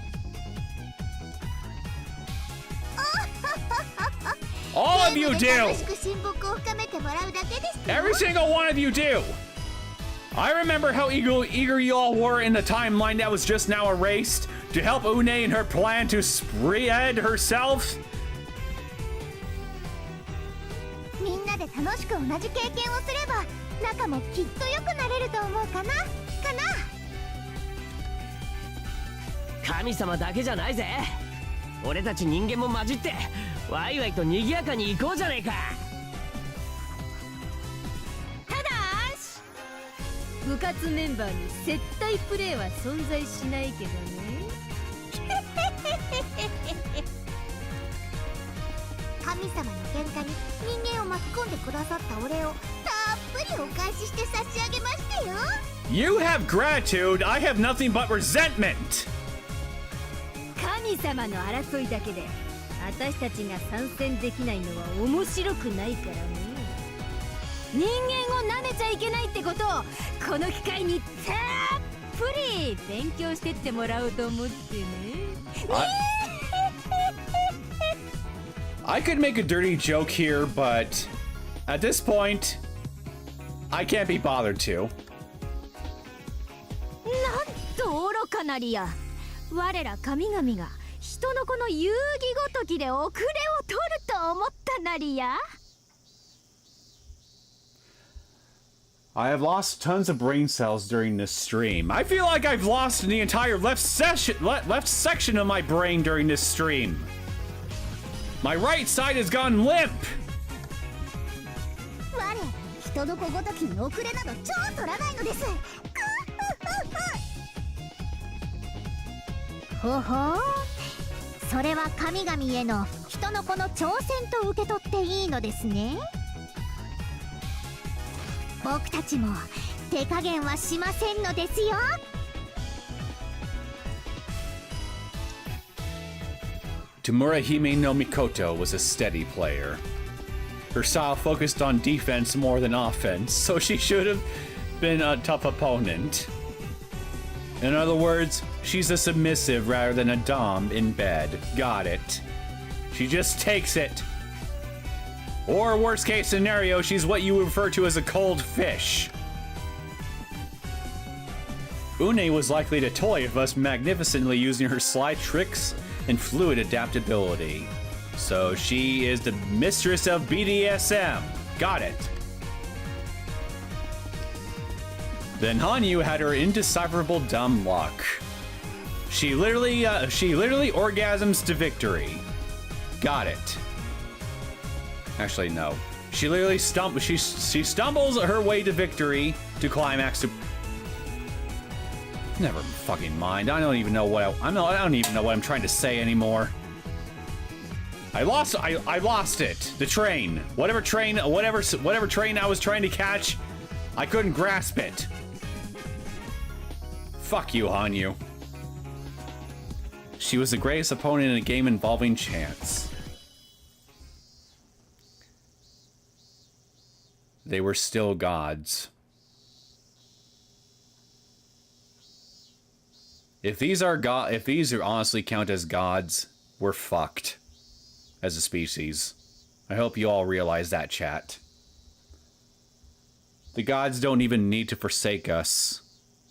All of you do. Every single one of you do. I remember how eager you all were in the timeline that was just now erased to help Une in her plan to spread herself. みんなで楽しく同じ経験をすれば仲もきっと良くなれると思うかな。神様だけじゃないぜ。俺たち人間も混じってワイワイと賑やかに行こうじゃねえか。ただし部活メンバーに接待プレーは存在しないけどね。神様の喧嘩に人間を巻き込んでくださったお礼をたっぷりお返しして差し上げましたよ。 You have gratitude, I have nothing but resentment. 神様の争いだけで私たちが参戦できないのは面白くないからね。人間を舐めちゃいけないってことをこの機会にたっぷり勉強してってもらおうと思ってね。I could make a dirty joke here, but at this point, I can't be bothered to. なんと愚かなりや。我ら神々が人のこの遊戯ごときで遅れを取ると思ったなりや。I have lost tons of brain cells during this stream. I feel like I've lost the entire left section of my brain during this stream. My right side has gone limp. 我人の子ごときに遅れなど超取らないのです。ほほう、それは神々への人の子の挑戦と受け取っていいのですね。僕たちも手加減はしませんのですよ。Tamurahime no Mikoto was a steady player. Her style focused on defense more than offense, so she should have been a tough opponent. In other words, she's a submissive rather than a dom in bed. Got it. She just takes it. Or worst case scenario, she's what you refer to as a cold fish. Une was likely to toy with us magnificently using her sly tricks and fluid adaptability. So she is the mistress of BDSM. Got it. Then Hanyu had her indecipherable dumb luck. She literally orgasms to victory. Got it. Actually, no. She literally she stumbles her way to victory to climax to. Never fucking mind. I don't even know what I don't even know what I'm trying to say anymore. I lost it. The train. Whatever train I was trying to catch, I couldn't grasp it. Fuck you, Hanyu. She was the greatest opponent in a game involving chance. They were still gods. If these honestly count as gods, we're fucked as a species. I hope you all realize that, chat. The gods don't even need to forsake us.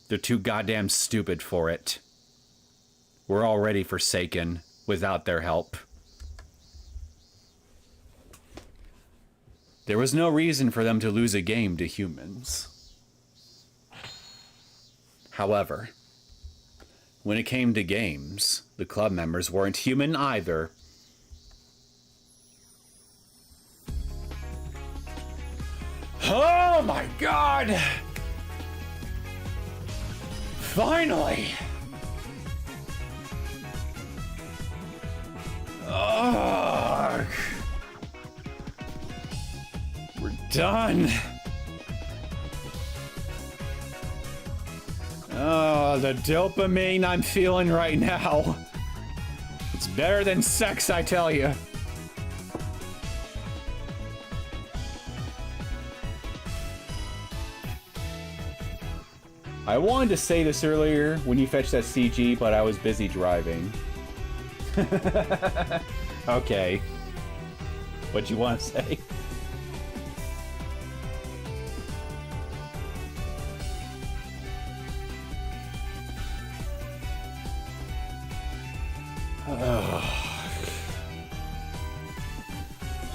They're too goddamn stupid for it. We're already forsaken without their help. There was no reason for them to lose a game to humans. However, when it came to games, the club members weren't human either. Oh my god! Finally! Ugh. We're done. Oh, the dopamine I'm feeling right now. It's better than sex, I tell you. I wanted to say this earlier when you fetched that CG, but I was busy driving. Okay. What'd you want to say?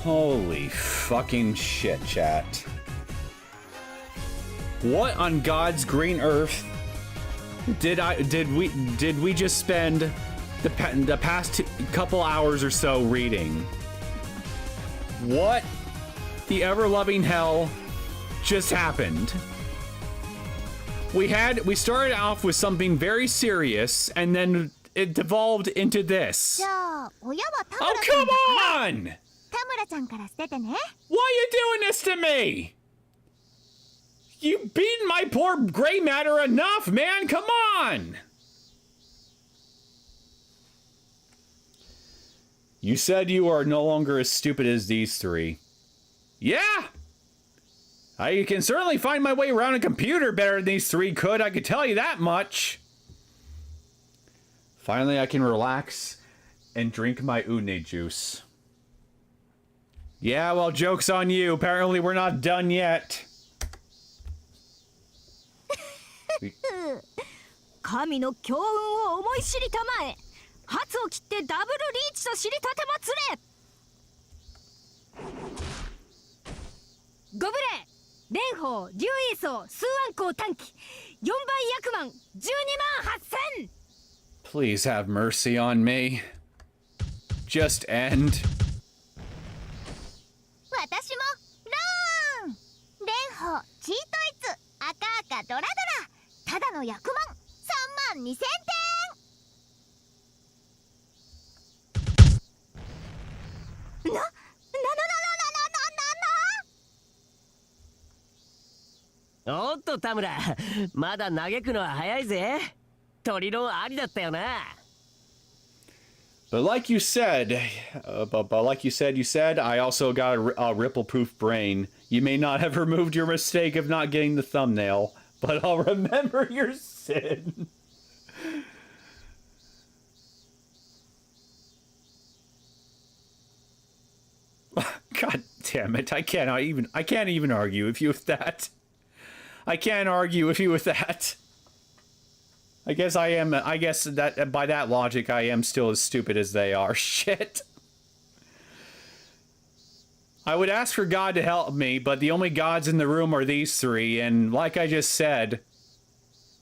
Holy fucking shit, chat. What on God's green earth did we just spend the past couple hours or so reading? What the ever-loving hell just happened? We started off with something very serious, and then it devolved into this. Oh, come on! Why are you doing this to me? You've beaten my poor gray matter enough, man! Come on! You said you are no longer as stupid as these three. Yeah! I can certainly find my way around a computer better than these three could, I could tell you that much. Finally, I can relax and drink my une juice. Yeah, well, joke's on you. Apparently, we're not done yet. 神の強運を思い知りたまえ。ハツを切ってダブルリーチと知りたてまつれ。ご無礼。蓮舫、竜位相、数安公短期、4倍役満、12万8000。Please have mercy on me. Just end. 私もローン。蓮舫、チートイツ、赤赤ドラドラ、ただの役満、3万2000点。おっと田村、まだ嘆くのは早いぜ。鳥論ありだったよな。But like you said, I also got a ripple-proof brain. You may not have removed your mistake of not getting the thumbnail, but I'll remember your sin. God damn it! I can't even argue with you with that. I can't argue with you with that. I guess that by that logic, I am still as stupid as they are. Shit. I would ask for God to help me, but the only gods in the room are these three, and like I just said,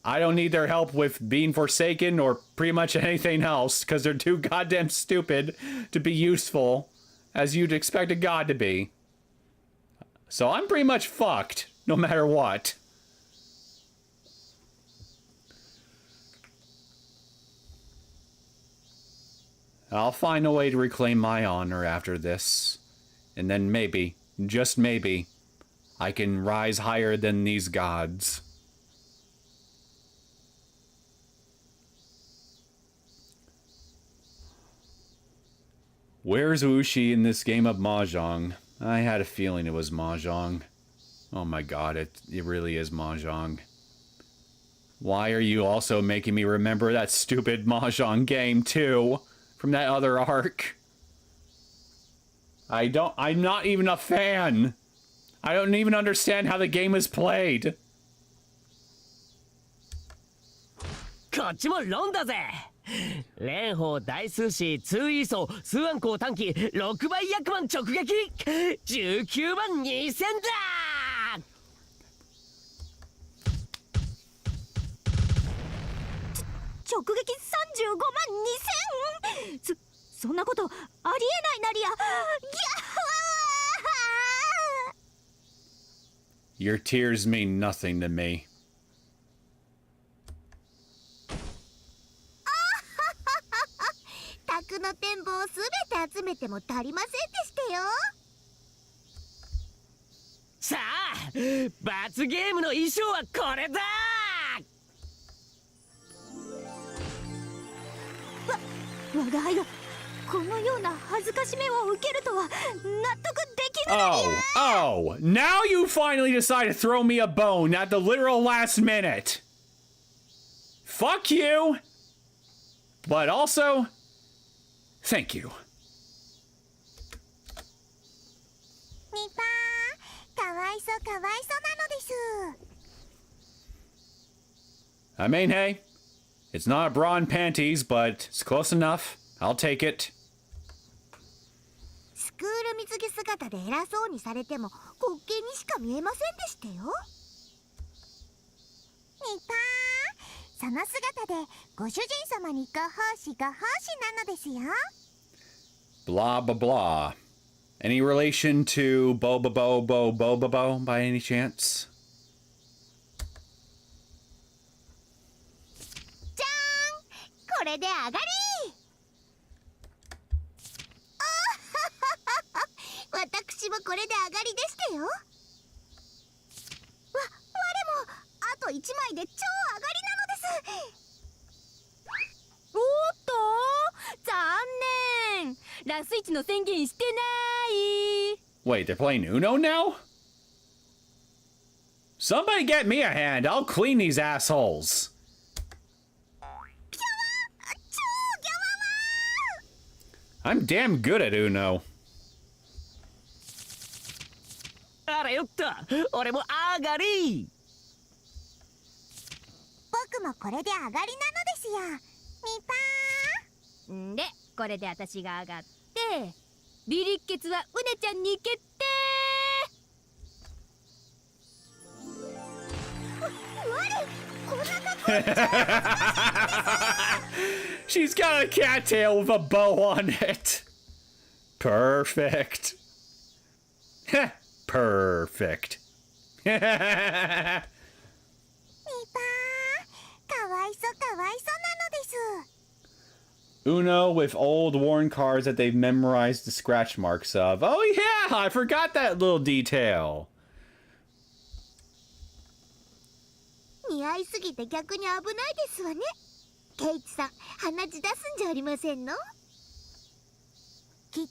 I don't need their help with being forsaken or pretty much anything else, because they're too goddamn stupid to be useful, as you'd expect a god to be. So I'm pretty much fucked, no matter what. I'll find a way to reclaim my honor after this. And then maybe, just maybe, I can rise higher than these gods. Where's Ushi in this game of Mahjong? I had a feeling it was Mahjong. Oh my god, it really is Mahjong. Why are you also making me remember that stupid Mahjong game too? From that other arc. I'm not even a fan. I don't even understand how the game is played. こっちもロンだぜ。蓮舫大数詞通位相数安公短期6倍役満直撃19万2000だ。直撃35万2000？そんなことありえないなりや。Your tears mean nothing to me. 卓の展望をすべて集めても足りませんでしたよ。さあ、罰ゲームの衣装はこれだ。我が輩がこのような恥ずかしめを受けるとは納得できぬのにゃ。Oh, now you finally decide to throw me a bone at the literal last minute. Fuck you. But also, thank you. みぱー、かわいそうかわいそうなのです。I mean, hey, it's not a bra and panties, but it's close enough. I'll take it. スクール水着姿で偉そうにされても滑稽にしか見えませんでしたよ。みぱー、その姿でご主人様にご奉仕ご奉仕なのですよ。Blah, blah, blah. Any relation to Bo by any chance? じゃーん、これで上がり。私もこれで上がりでしたよ。我もあと1枚で超上がりなのです。おっと残念。ラス1の宣言してない。 Wait, they're playing Uno now? Somebody get me a hand. I'll clean these assholes. I'm damn good at Uno. あらよっと、俺も上がり。僕もこれで上がりなのですよ。みぱんで、これで私が上がって、ビリッケツはうねちゃんに決定。She's got a cattail with a bow on it. Perfect. Perfect. みぱかわいそかわいそなのです。 Uno with old worn cards that they've memorized the scratch marks of. Oh yeah, I forgot that little detail. 似合いすぎて逆に危ないですわね。ケイチさん、鼻血出すんじゃありませんの？きっと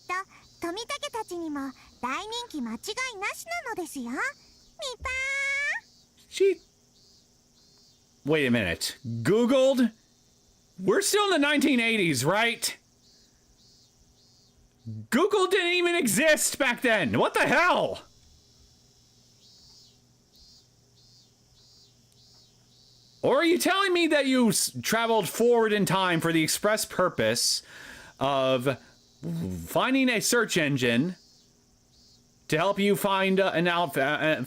富武たちにも大人気間違いなしなのですよ。みぱShe... Wait a minute. Googled? We're still in the 1980s, right? Google didn't even exist back then. What the hell? Or are you telling me that you traveled forward in time for the express purpose of finding a search engine to help you find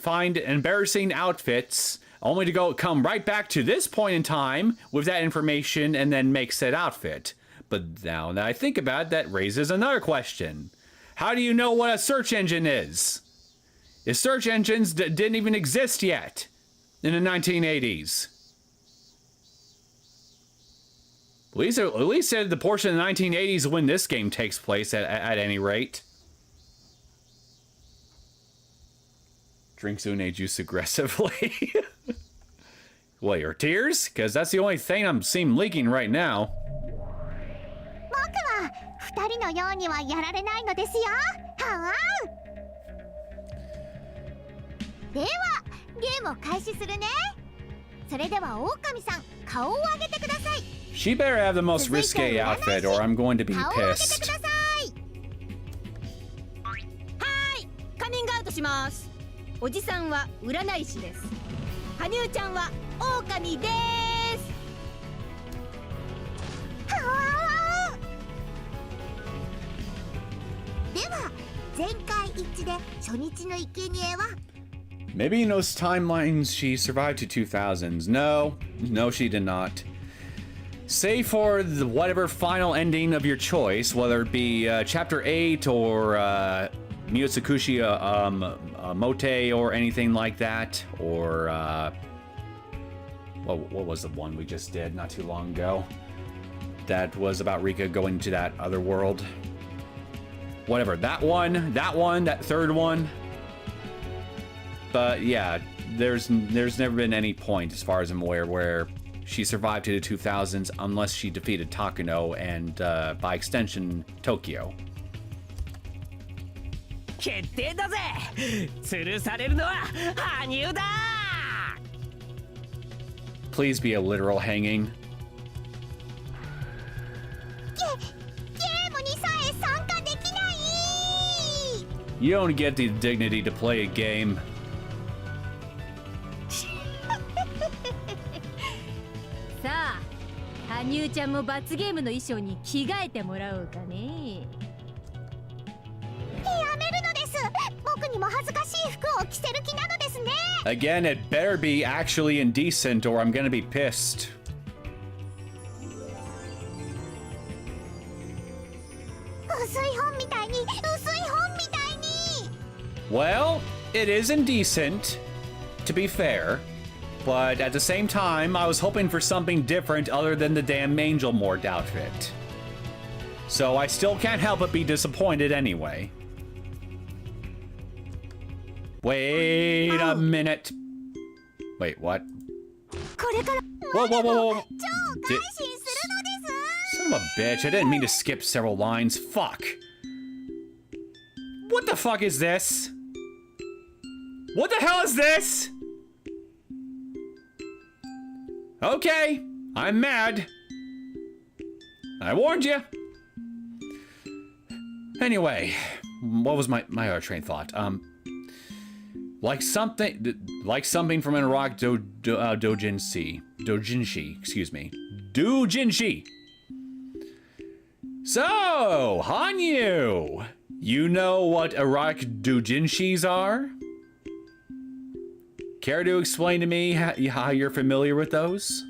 find embarrassing outfits, only to come right back to this point in time with that information and then make said outfit? But now that I think about it, that raises another question. How do you know what a search engine is? If search engines didn't even exist yet in the 1980s. At least the portion of the 1980s when this game takes place at any rate. Drinks Une juice aggressively. What, your tears? Because that's the only thing I'm seeing leaking right now. 僕は二人のようにはやられないのですよ。はあ。ではゲームを開始するね。それでは狼さん、顔を上げてください。 She better have the most risque outfit or I'm going to be pissed. はい、カミングアウトします。おじさんは占い師です。羽生ちゃんは狼です。はあ。では全会一致で初日の生贄は Maybe in those timelines she survived to 2000s. No, she did not. Say for the whatever final ending of your choice, whether it be Chapter 8 or Neosekken Mote or anything like that, or what was the one we just did not too long ago? That was about Rika going to that other world. Whatever, that one, that third one. But yeah, there's never been any point, as far as I'm aware, where she survived to the 2000s unless she defeated Takano and, by extension, Tokyo. 決定だぜ。吊るされるのは羽生だ。Please be a literal hanging. ゲームにさえ参加できない。 You don't get the dignity to play a game. さあ、羽生ちゃんも罰ゲームの衣装に着替えてもらおうかね。やめるのです。僕にも恥ずかしい服を着せる気なのですね。 Again, it better be actually indecent or I'm gonna be pissed. 薄い本みたいに、薄い本みたいに。 Well, it is indecent, to be fair. But at the same time, I was hoping for something different other than the damn Angel Mort outfit. So I still can't help but be disappointed anyway. Wait a minute. Wait, what? これから Whoa, whoa, whoa, whoa. 超改心するのです。 Son of a bitch, I didn't mean to skip several lines. Fuck. What the fuck is this? What the hell is this? Okay, I'm mad. I warned you. Anyway, what was my other train of thought? Like something from an Iraq doujinshi, excuse me. Doujinshi. So, Hanyu, you know what Iraq doujinshis are? Care to explain to me how you're familiar with those?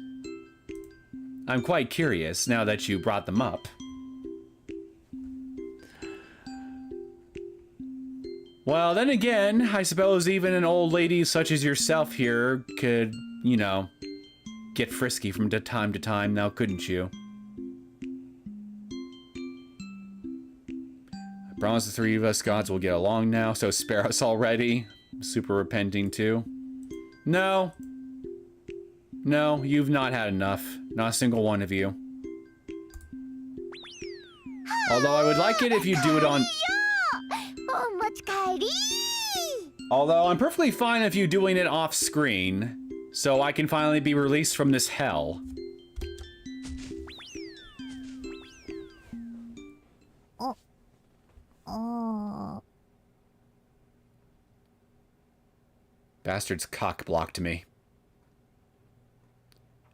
I'm quite curious now that you brought them up. Well, then again, I suppose even an old lady such as yourself here could, you know, get frisky from time to time now, couldn't you? I promise the three of us gods will get along now, so spare us already. I'm super repenting too. No. No, you've not had enough. Not a single one of you. Although I would like it if you do it on... Although I'm perfectly fine if you doing it off screen, so I can finally be released from this hell. Bastard's cock blocked me.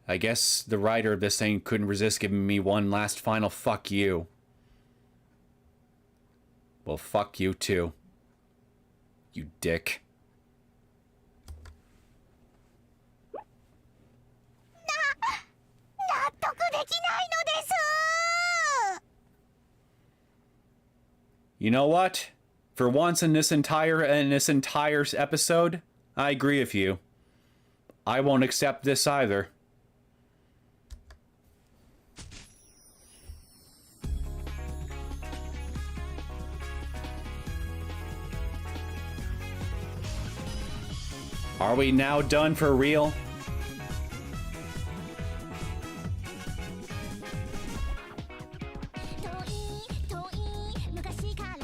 I guess the writer of this thing couldn't resist giving me one last final fuck you. Well, fuck you too. You dick. You know what? For once in this entire episode, I agree with you. I won't accept this either. Are we now done for real?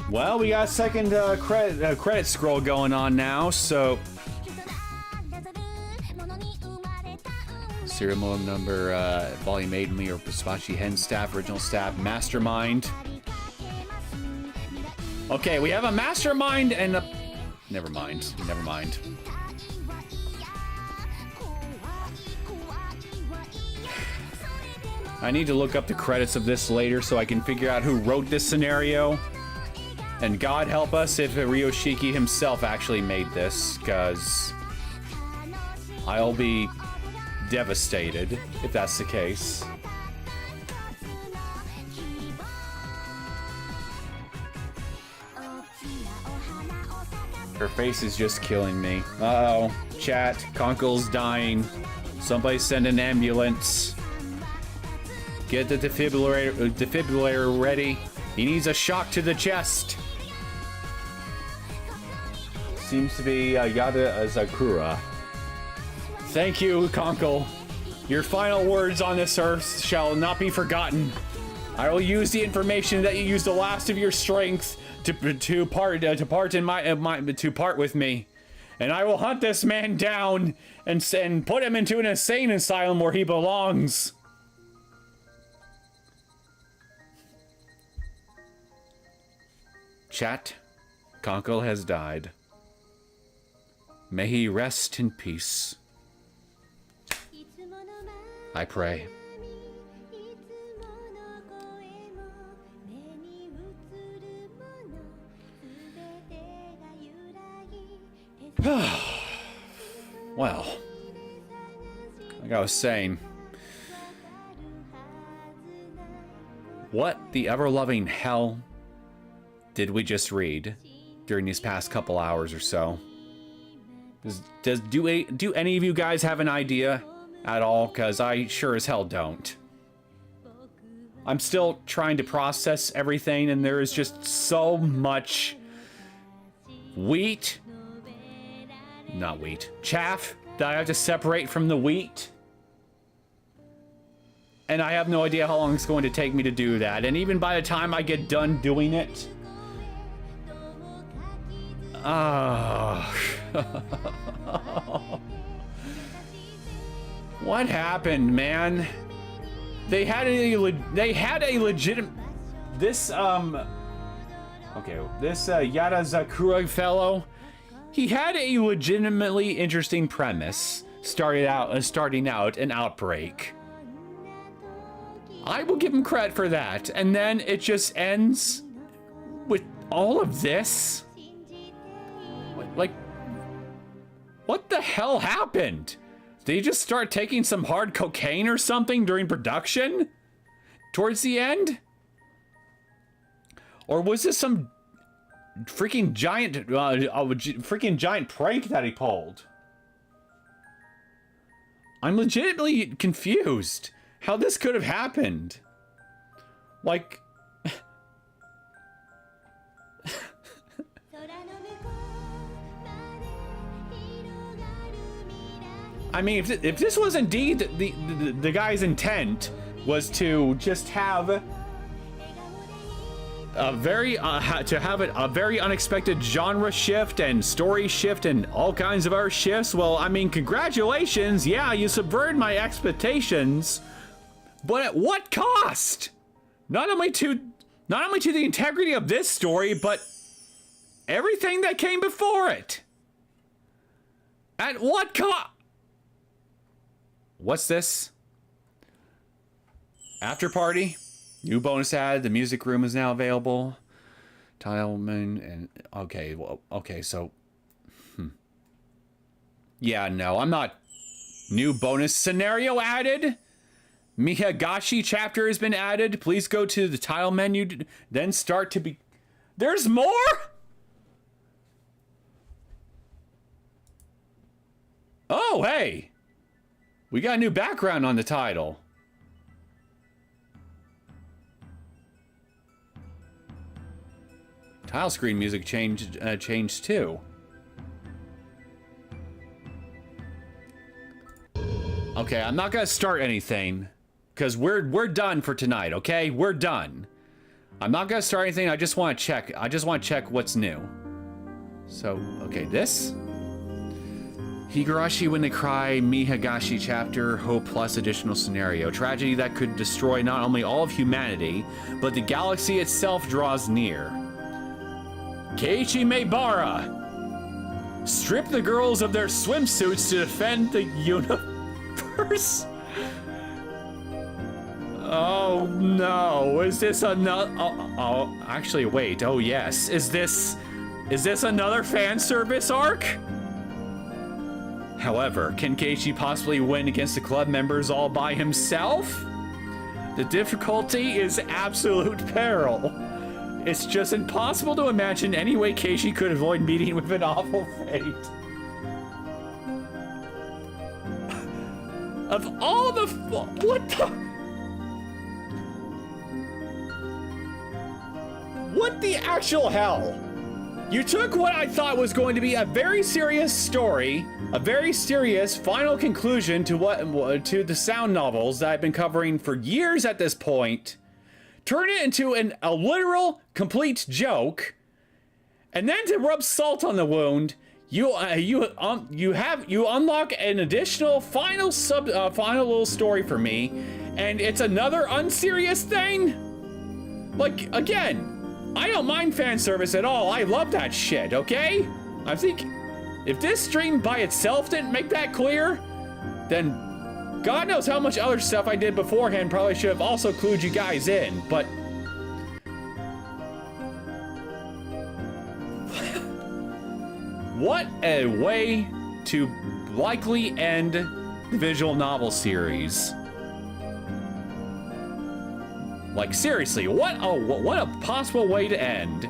Well, we got a second credit scroll going on now, so... Serial number, volume 8, me or Paspachi Hen staff, original staff, mastermind. Okay, we have a mastermind and a... Never mind. I need to look up the credits of this later so I can figure out who wrote this scenario. And God help us if Ryoshiki himself actually made this, because I'll be devastated if that's the case. Her face is just killing me. Uh-oh. Chat, Conkle's dying. Somebody send an ambulance. Get the defibrillator ready. He needs a shock to the chest. Seems to be Yada Zakura. Thank you, Conkle. Your final words on this earth shall not be forgotten. I will use the information that you used the last of your strength to part with me, and I will hunt this man down and put him into an insane asylum where he belongs. Chat, Conkle has died. May he rest in peace. I pray. Well, like I was saying, what the ever-loving hell did we just read during these past couple hours or so? Do any of you guys have an idea at all? Because I sure as hell don't. I'm still trying to process everything, and there is just so much chaff that I have to separate from the wheat. And I have no idea how long it's going to take me to do that. And even by the time I get done doing it, What happened, man? They had a legitimate this Yarazakura fellow. He had a legitimately interesting premise. Starting out an outbreak. I will give him credit for that, and then it just ends with all of this. Like, what the hell happened? Did he just start taking some hard cocaine or something during production? Towards the end? Or was this some freaking giant prank that he pulled? I'm legitimately confused how this could have happened. Like... I mean, if this was indeed the guy's intent was to just have a very unexpected genre shift and story shift and all kinds of other shifts, well, I mean, congratulations. Yeah, you subverted my expectations, but at what cost? Not only to the integrity of this story, but everything that came before it. At what cost? What's this? After party? New bonus ad. The music room is now available. Tileman and... Okay, well, okay, so... Yeah, no, I'm not... New bonus scenario added? Higurashi chapter has been added. Please go to the tile menu, then start to be... There's more?! Oh, hey! We got a new background on the title. Tile screen music changed too. Okay, I'm not gonna start anything because we're done for tonight. Okay, we're done. I'm not gonna start anything. I just want to check. I just want to check what's new. So, okay, this. Higurashi When They Cry, Higurashi chapter, Hope plus additional scenario. Tragedy that could destroy not only all of humanity, but the galaxy itself draws near. Keiichi Maebara! Strip the girls of their swimsuits to defend the universe? Oh no, is this another... Oh, actually wait, oh yes. Is this another fan service arc? However, can Keiichi possibly win against the club members all by himself? The difficulty is absolute peril. It's just impossible to imagine any way Keiichi could avoid meeting with an awful fate. Of all the... What the... What the actual hell? You took what I thought was going to be a very serious story, a very serious final conclusion to the sound novels that I've been covering for years at this point, turn it into a literal, complete joke, and then to rub salt on the wound, you unlock an additional final little story for me, and it's another unserious thing. Like, again, I don't mind fan service at all. I love that shit, okay? I think if this stream by itself didn't make that clear, then God knows how much other stuff I did beforehand probably should have also clued you guys in, but... What a way to likely end the visual novel series. Like, seriously, what a possible way to end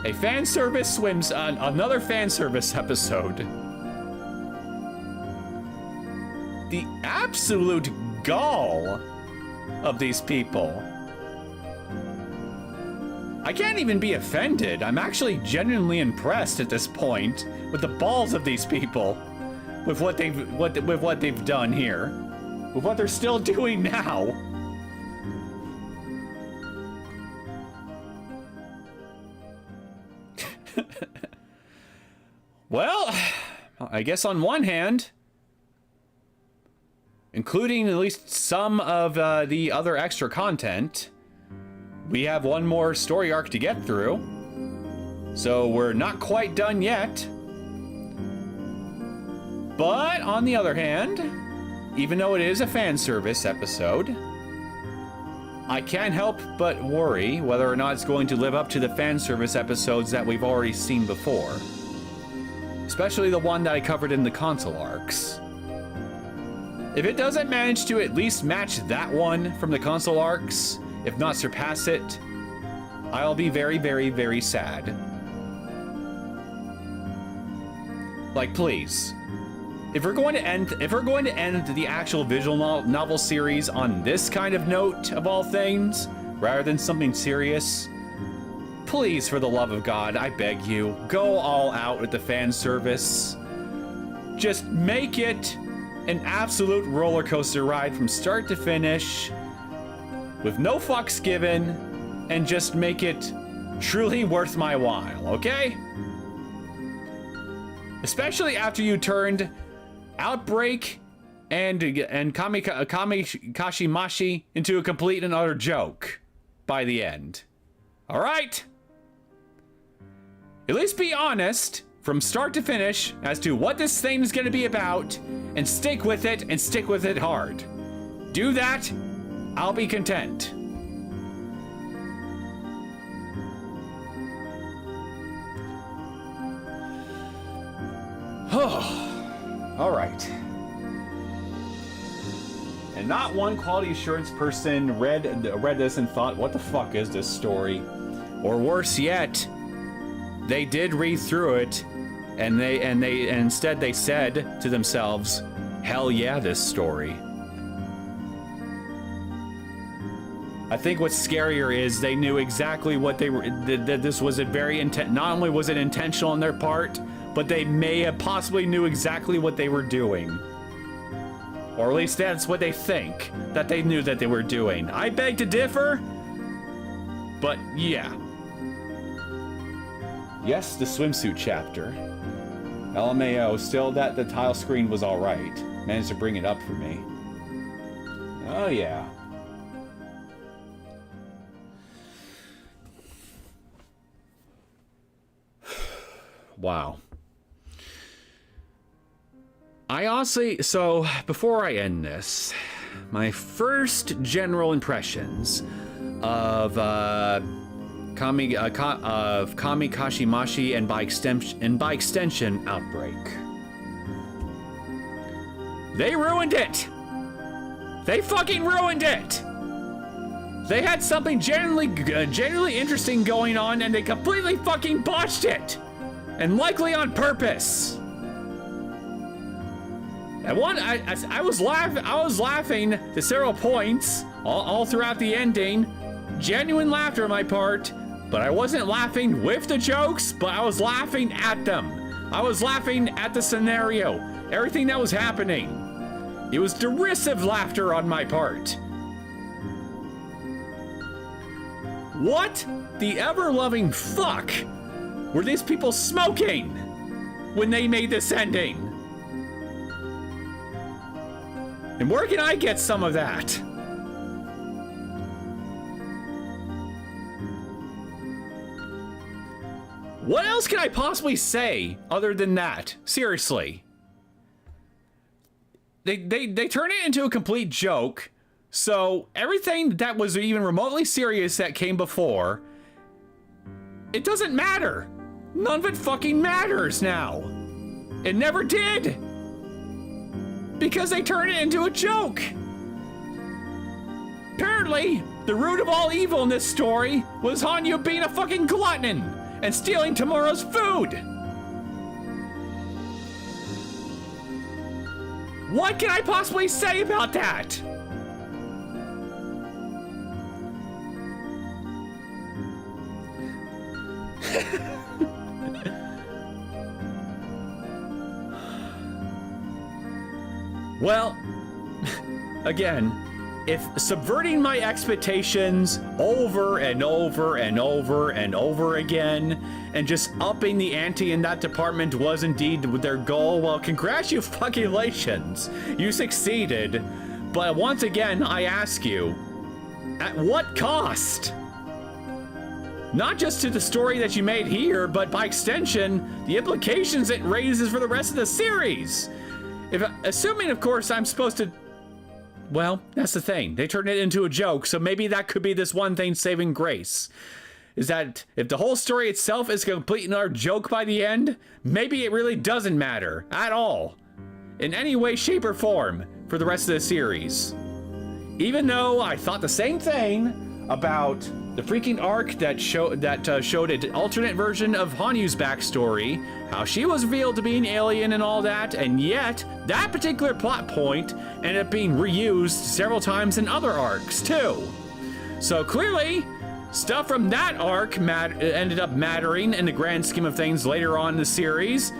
a fan service swims on another fan service episode. The absolute gall of these people. I can't even be offended. I'm actually genuinely impressed at this point with the balls of these people, with what they've done here, with what they're still doing now. Well, I guess on one hand, including at least some of the other extra content, we have one more story arc to get through. So we're not quite done yet. But on the other hand, even though it is a fan service episode, I can't help but worry whether or not it's going to live up to the fan service episodes that we've already seen before. Especially the one that I covered in the console arcs. If it doesn't manage to at least match that one from the console arcs, if not surpass it, I'll be very, very, very sad. Like, please. If we're going to end the actual visual novel series on this kind of note of all things, rather than something serious, please, for the love of God, I beg you, go all out with the fan service. Just make it an absolute roller coaster ride from start to finish, with no fucks given, and just make it truly worth my while, okay? Especially after you turned Outbreak and Kamikashimashi into a complete and utter joke by the end. All right? At least be honest from start to finish as to what this thing is going to be about, and stick with it, and stick with it hard. Do that, I'll be content. Oh. All right. And not one quality assurance person read this and thought, what the fuck is this story? Or worse yet, they did read through it and instead they said to themselves, hell yeah, this story. I think what's scarier is they knew exactly what they were, that this was a very not only was it intentional on their part, but they may have possibly knew exactly what they were doing. Or at least that's what they think, that they knew that they were doing. I beg to differ, but yeah. Yes, the swimsuit chapter. LMAO, still that the tile screen was alright. Managed to bring it up for me. Oh yeah. Wow. I honestly, so before I end this, my first general impressions of Kamikashimashi and by extension Outbreak. They ruined it. They fucking ruined it. They had something genuinely interesting going on, and they completely fucking botched it, and likely on purpose. At one, I was laughing to several points all throughout the ending. Genuine laughter on my part, but I wasn't laughing with the jokes, but I was laughing at them. I was laughing at the scenario, everything that was happening. It was derisive laughter on my part. What the ever-loving fuck were these people smoking when they made this ending? And where can I get some of that? What else can I possibly say other than that? Seriously. They turn it into a complete joke, so everything that was even remotely serious that came before, it doesn't matter. None of it fucking matters now. It never did. Because they turned it into a joke. Apparently, the root of all evil in this story was Hanyu being a fucking glutton and stealing tomorrow's food. What can I possibly say about that? Well, again, if subverting my expectations over and over and over and over again and just upping the ante in that department was indeed their goal, well, congratulations. You succeeded. But once again, I ask you, at what cost? Not just to the story that you made here, but by extension, the implications it raises for the rest of the series. Assuming, of course, I'm supposed to... Well, that's the thing. They turned it into a joke, so maybe that could be this one thing saving grace. Is that if the whole story itself is a complete and utter joke by the end, maybe it really doesn't matter at all. In any way, shape, or form for the rest of the series. Even though I thought the same thing about the freaking arc that showed an alternate version of Hanyu's backstory, how she was revealed to be an alien and all that, and yet that particular plot point ended up being reused several times in other arcs too. So clearly, stuff from that arc ended up mattering in the grand scheme of things later on in the series.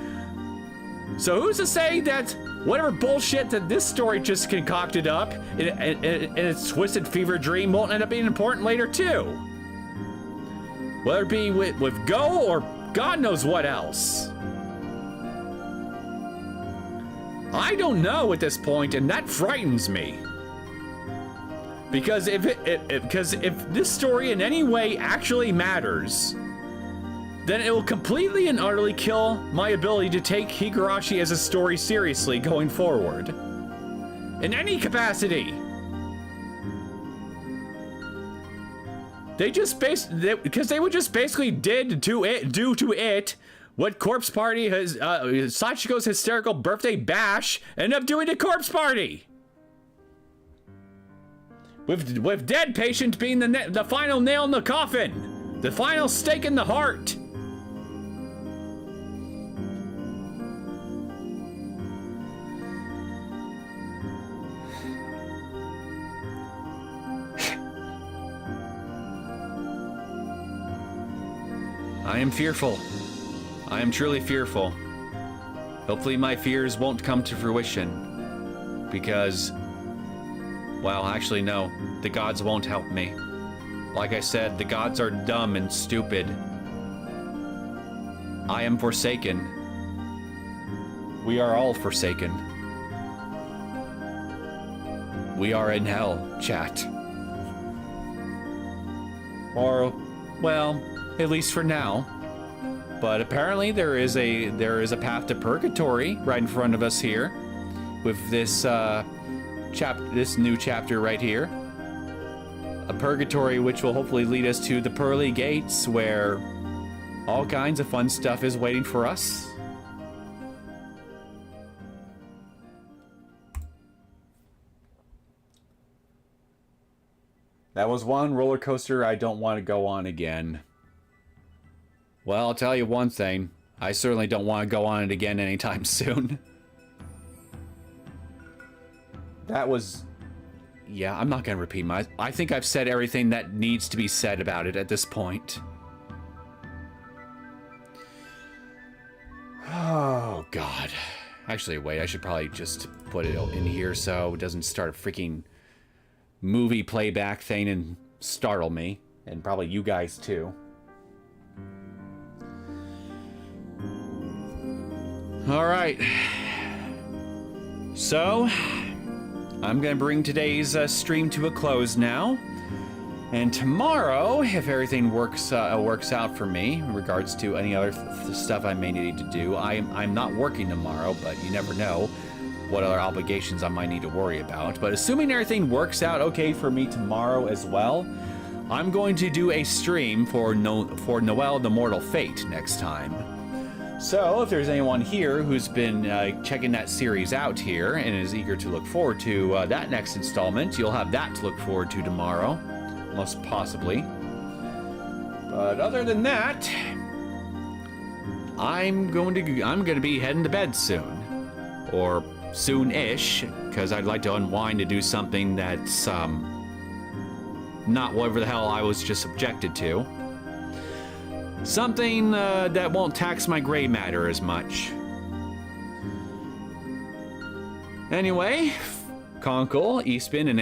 So who's to say that whatever bullshit that this story just concocted up in its twisted fever dream won't end up being important later too? Whether it be with Go or God knows what else. I don't know at this point, and that frightens me. Because if this story in any way actually matters, then it will completely and utterly kill my ability to take Higurashi as a story seriously going forward. In any capacity. Because they would just basically do to it what Corpse Party has, Sachiko's hysterical birthday bash ended up doing to Corpse Party. With Dead Patient being the final nail in the coffin. The final stake in the heart. I am fearful. I am truly fearful. Hopefully my fears won't come to fruition. Because, well, actually no, the gods won't help me. Like I said, the gods are dumb and stupid. I am forsaken. We are all forsaken. We are in hell, chat. Or, well, at least for now. But apparently there is a path to purgatory right in front of us here, with this this new chapter right here. A purgatory which will hopefully lead us to the pearly gates, where all kinds of fun stuff is waiting for us. That was one roller coaster I don't want to go on again. Well, I'll tell you one thing. I certainly don't want to go on it again anytime soon. That was... Yeah, I'm not going to repeat I think I've said everything that needs to be said about it at this point. Oh, God. Actually, wait, I should probably just put it in here so it doesn't start a freaking movie playback thing and startle me. And probably you guys, too. All right. So, I'm going to bring today's stream to a close now. And tomorrow, if everything works out for me in regards to any other stuff I may need to do, I'm not working tomorrow, but you never know what other obligations I might need to worry about. But assuming everything works out okay for me tomorrow as well, I'm going to do a stream for Noel the Mortal Fate next time. So, if there's anyone here who's been checking that series out here and is eager to look forward to that next installment, you'll have that to look forward to tomorrow, most possibly. But other than that, I'm going to be heading to bed soon, or soon-ish, because I'd like to unwind to do something that's not whatever the hell I was just subjected to. Something that won't tax my gray matter as much. Anyway, Conkle, Eastman, and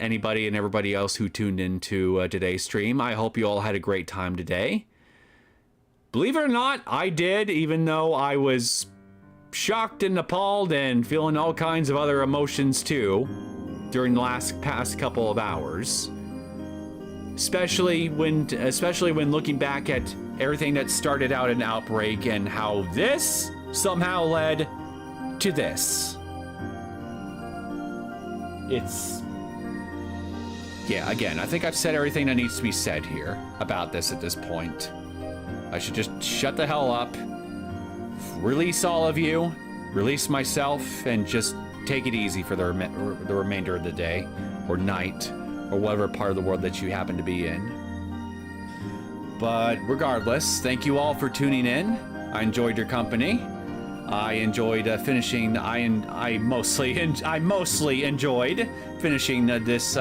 anybody and everybody else who tuned into today's stream, I hope you all had a great time today. believe it or not, I did, even though I was shocked and appalled and feeling all kinds of other emotions too during the past couple of hours. Especially when looking back at everything that started out an outbreak and how this somehow led to this. Yeah, again, I think I've said everything that needs to be said here about this at this point. I should just shut the hell up, release all of you, release myself, and just take it easy for the remainder of the day, or night, or whatever part of the world that you happen to be in. But regardless, thank you all for tuning in. I enjoyed your company. I enjoyed finishing. I mostly enjoyed finishing this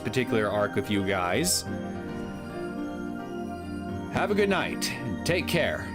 particular arc with you guys. Have a good night. Take care.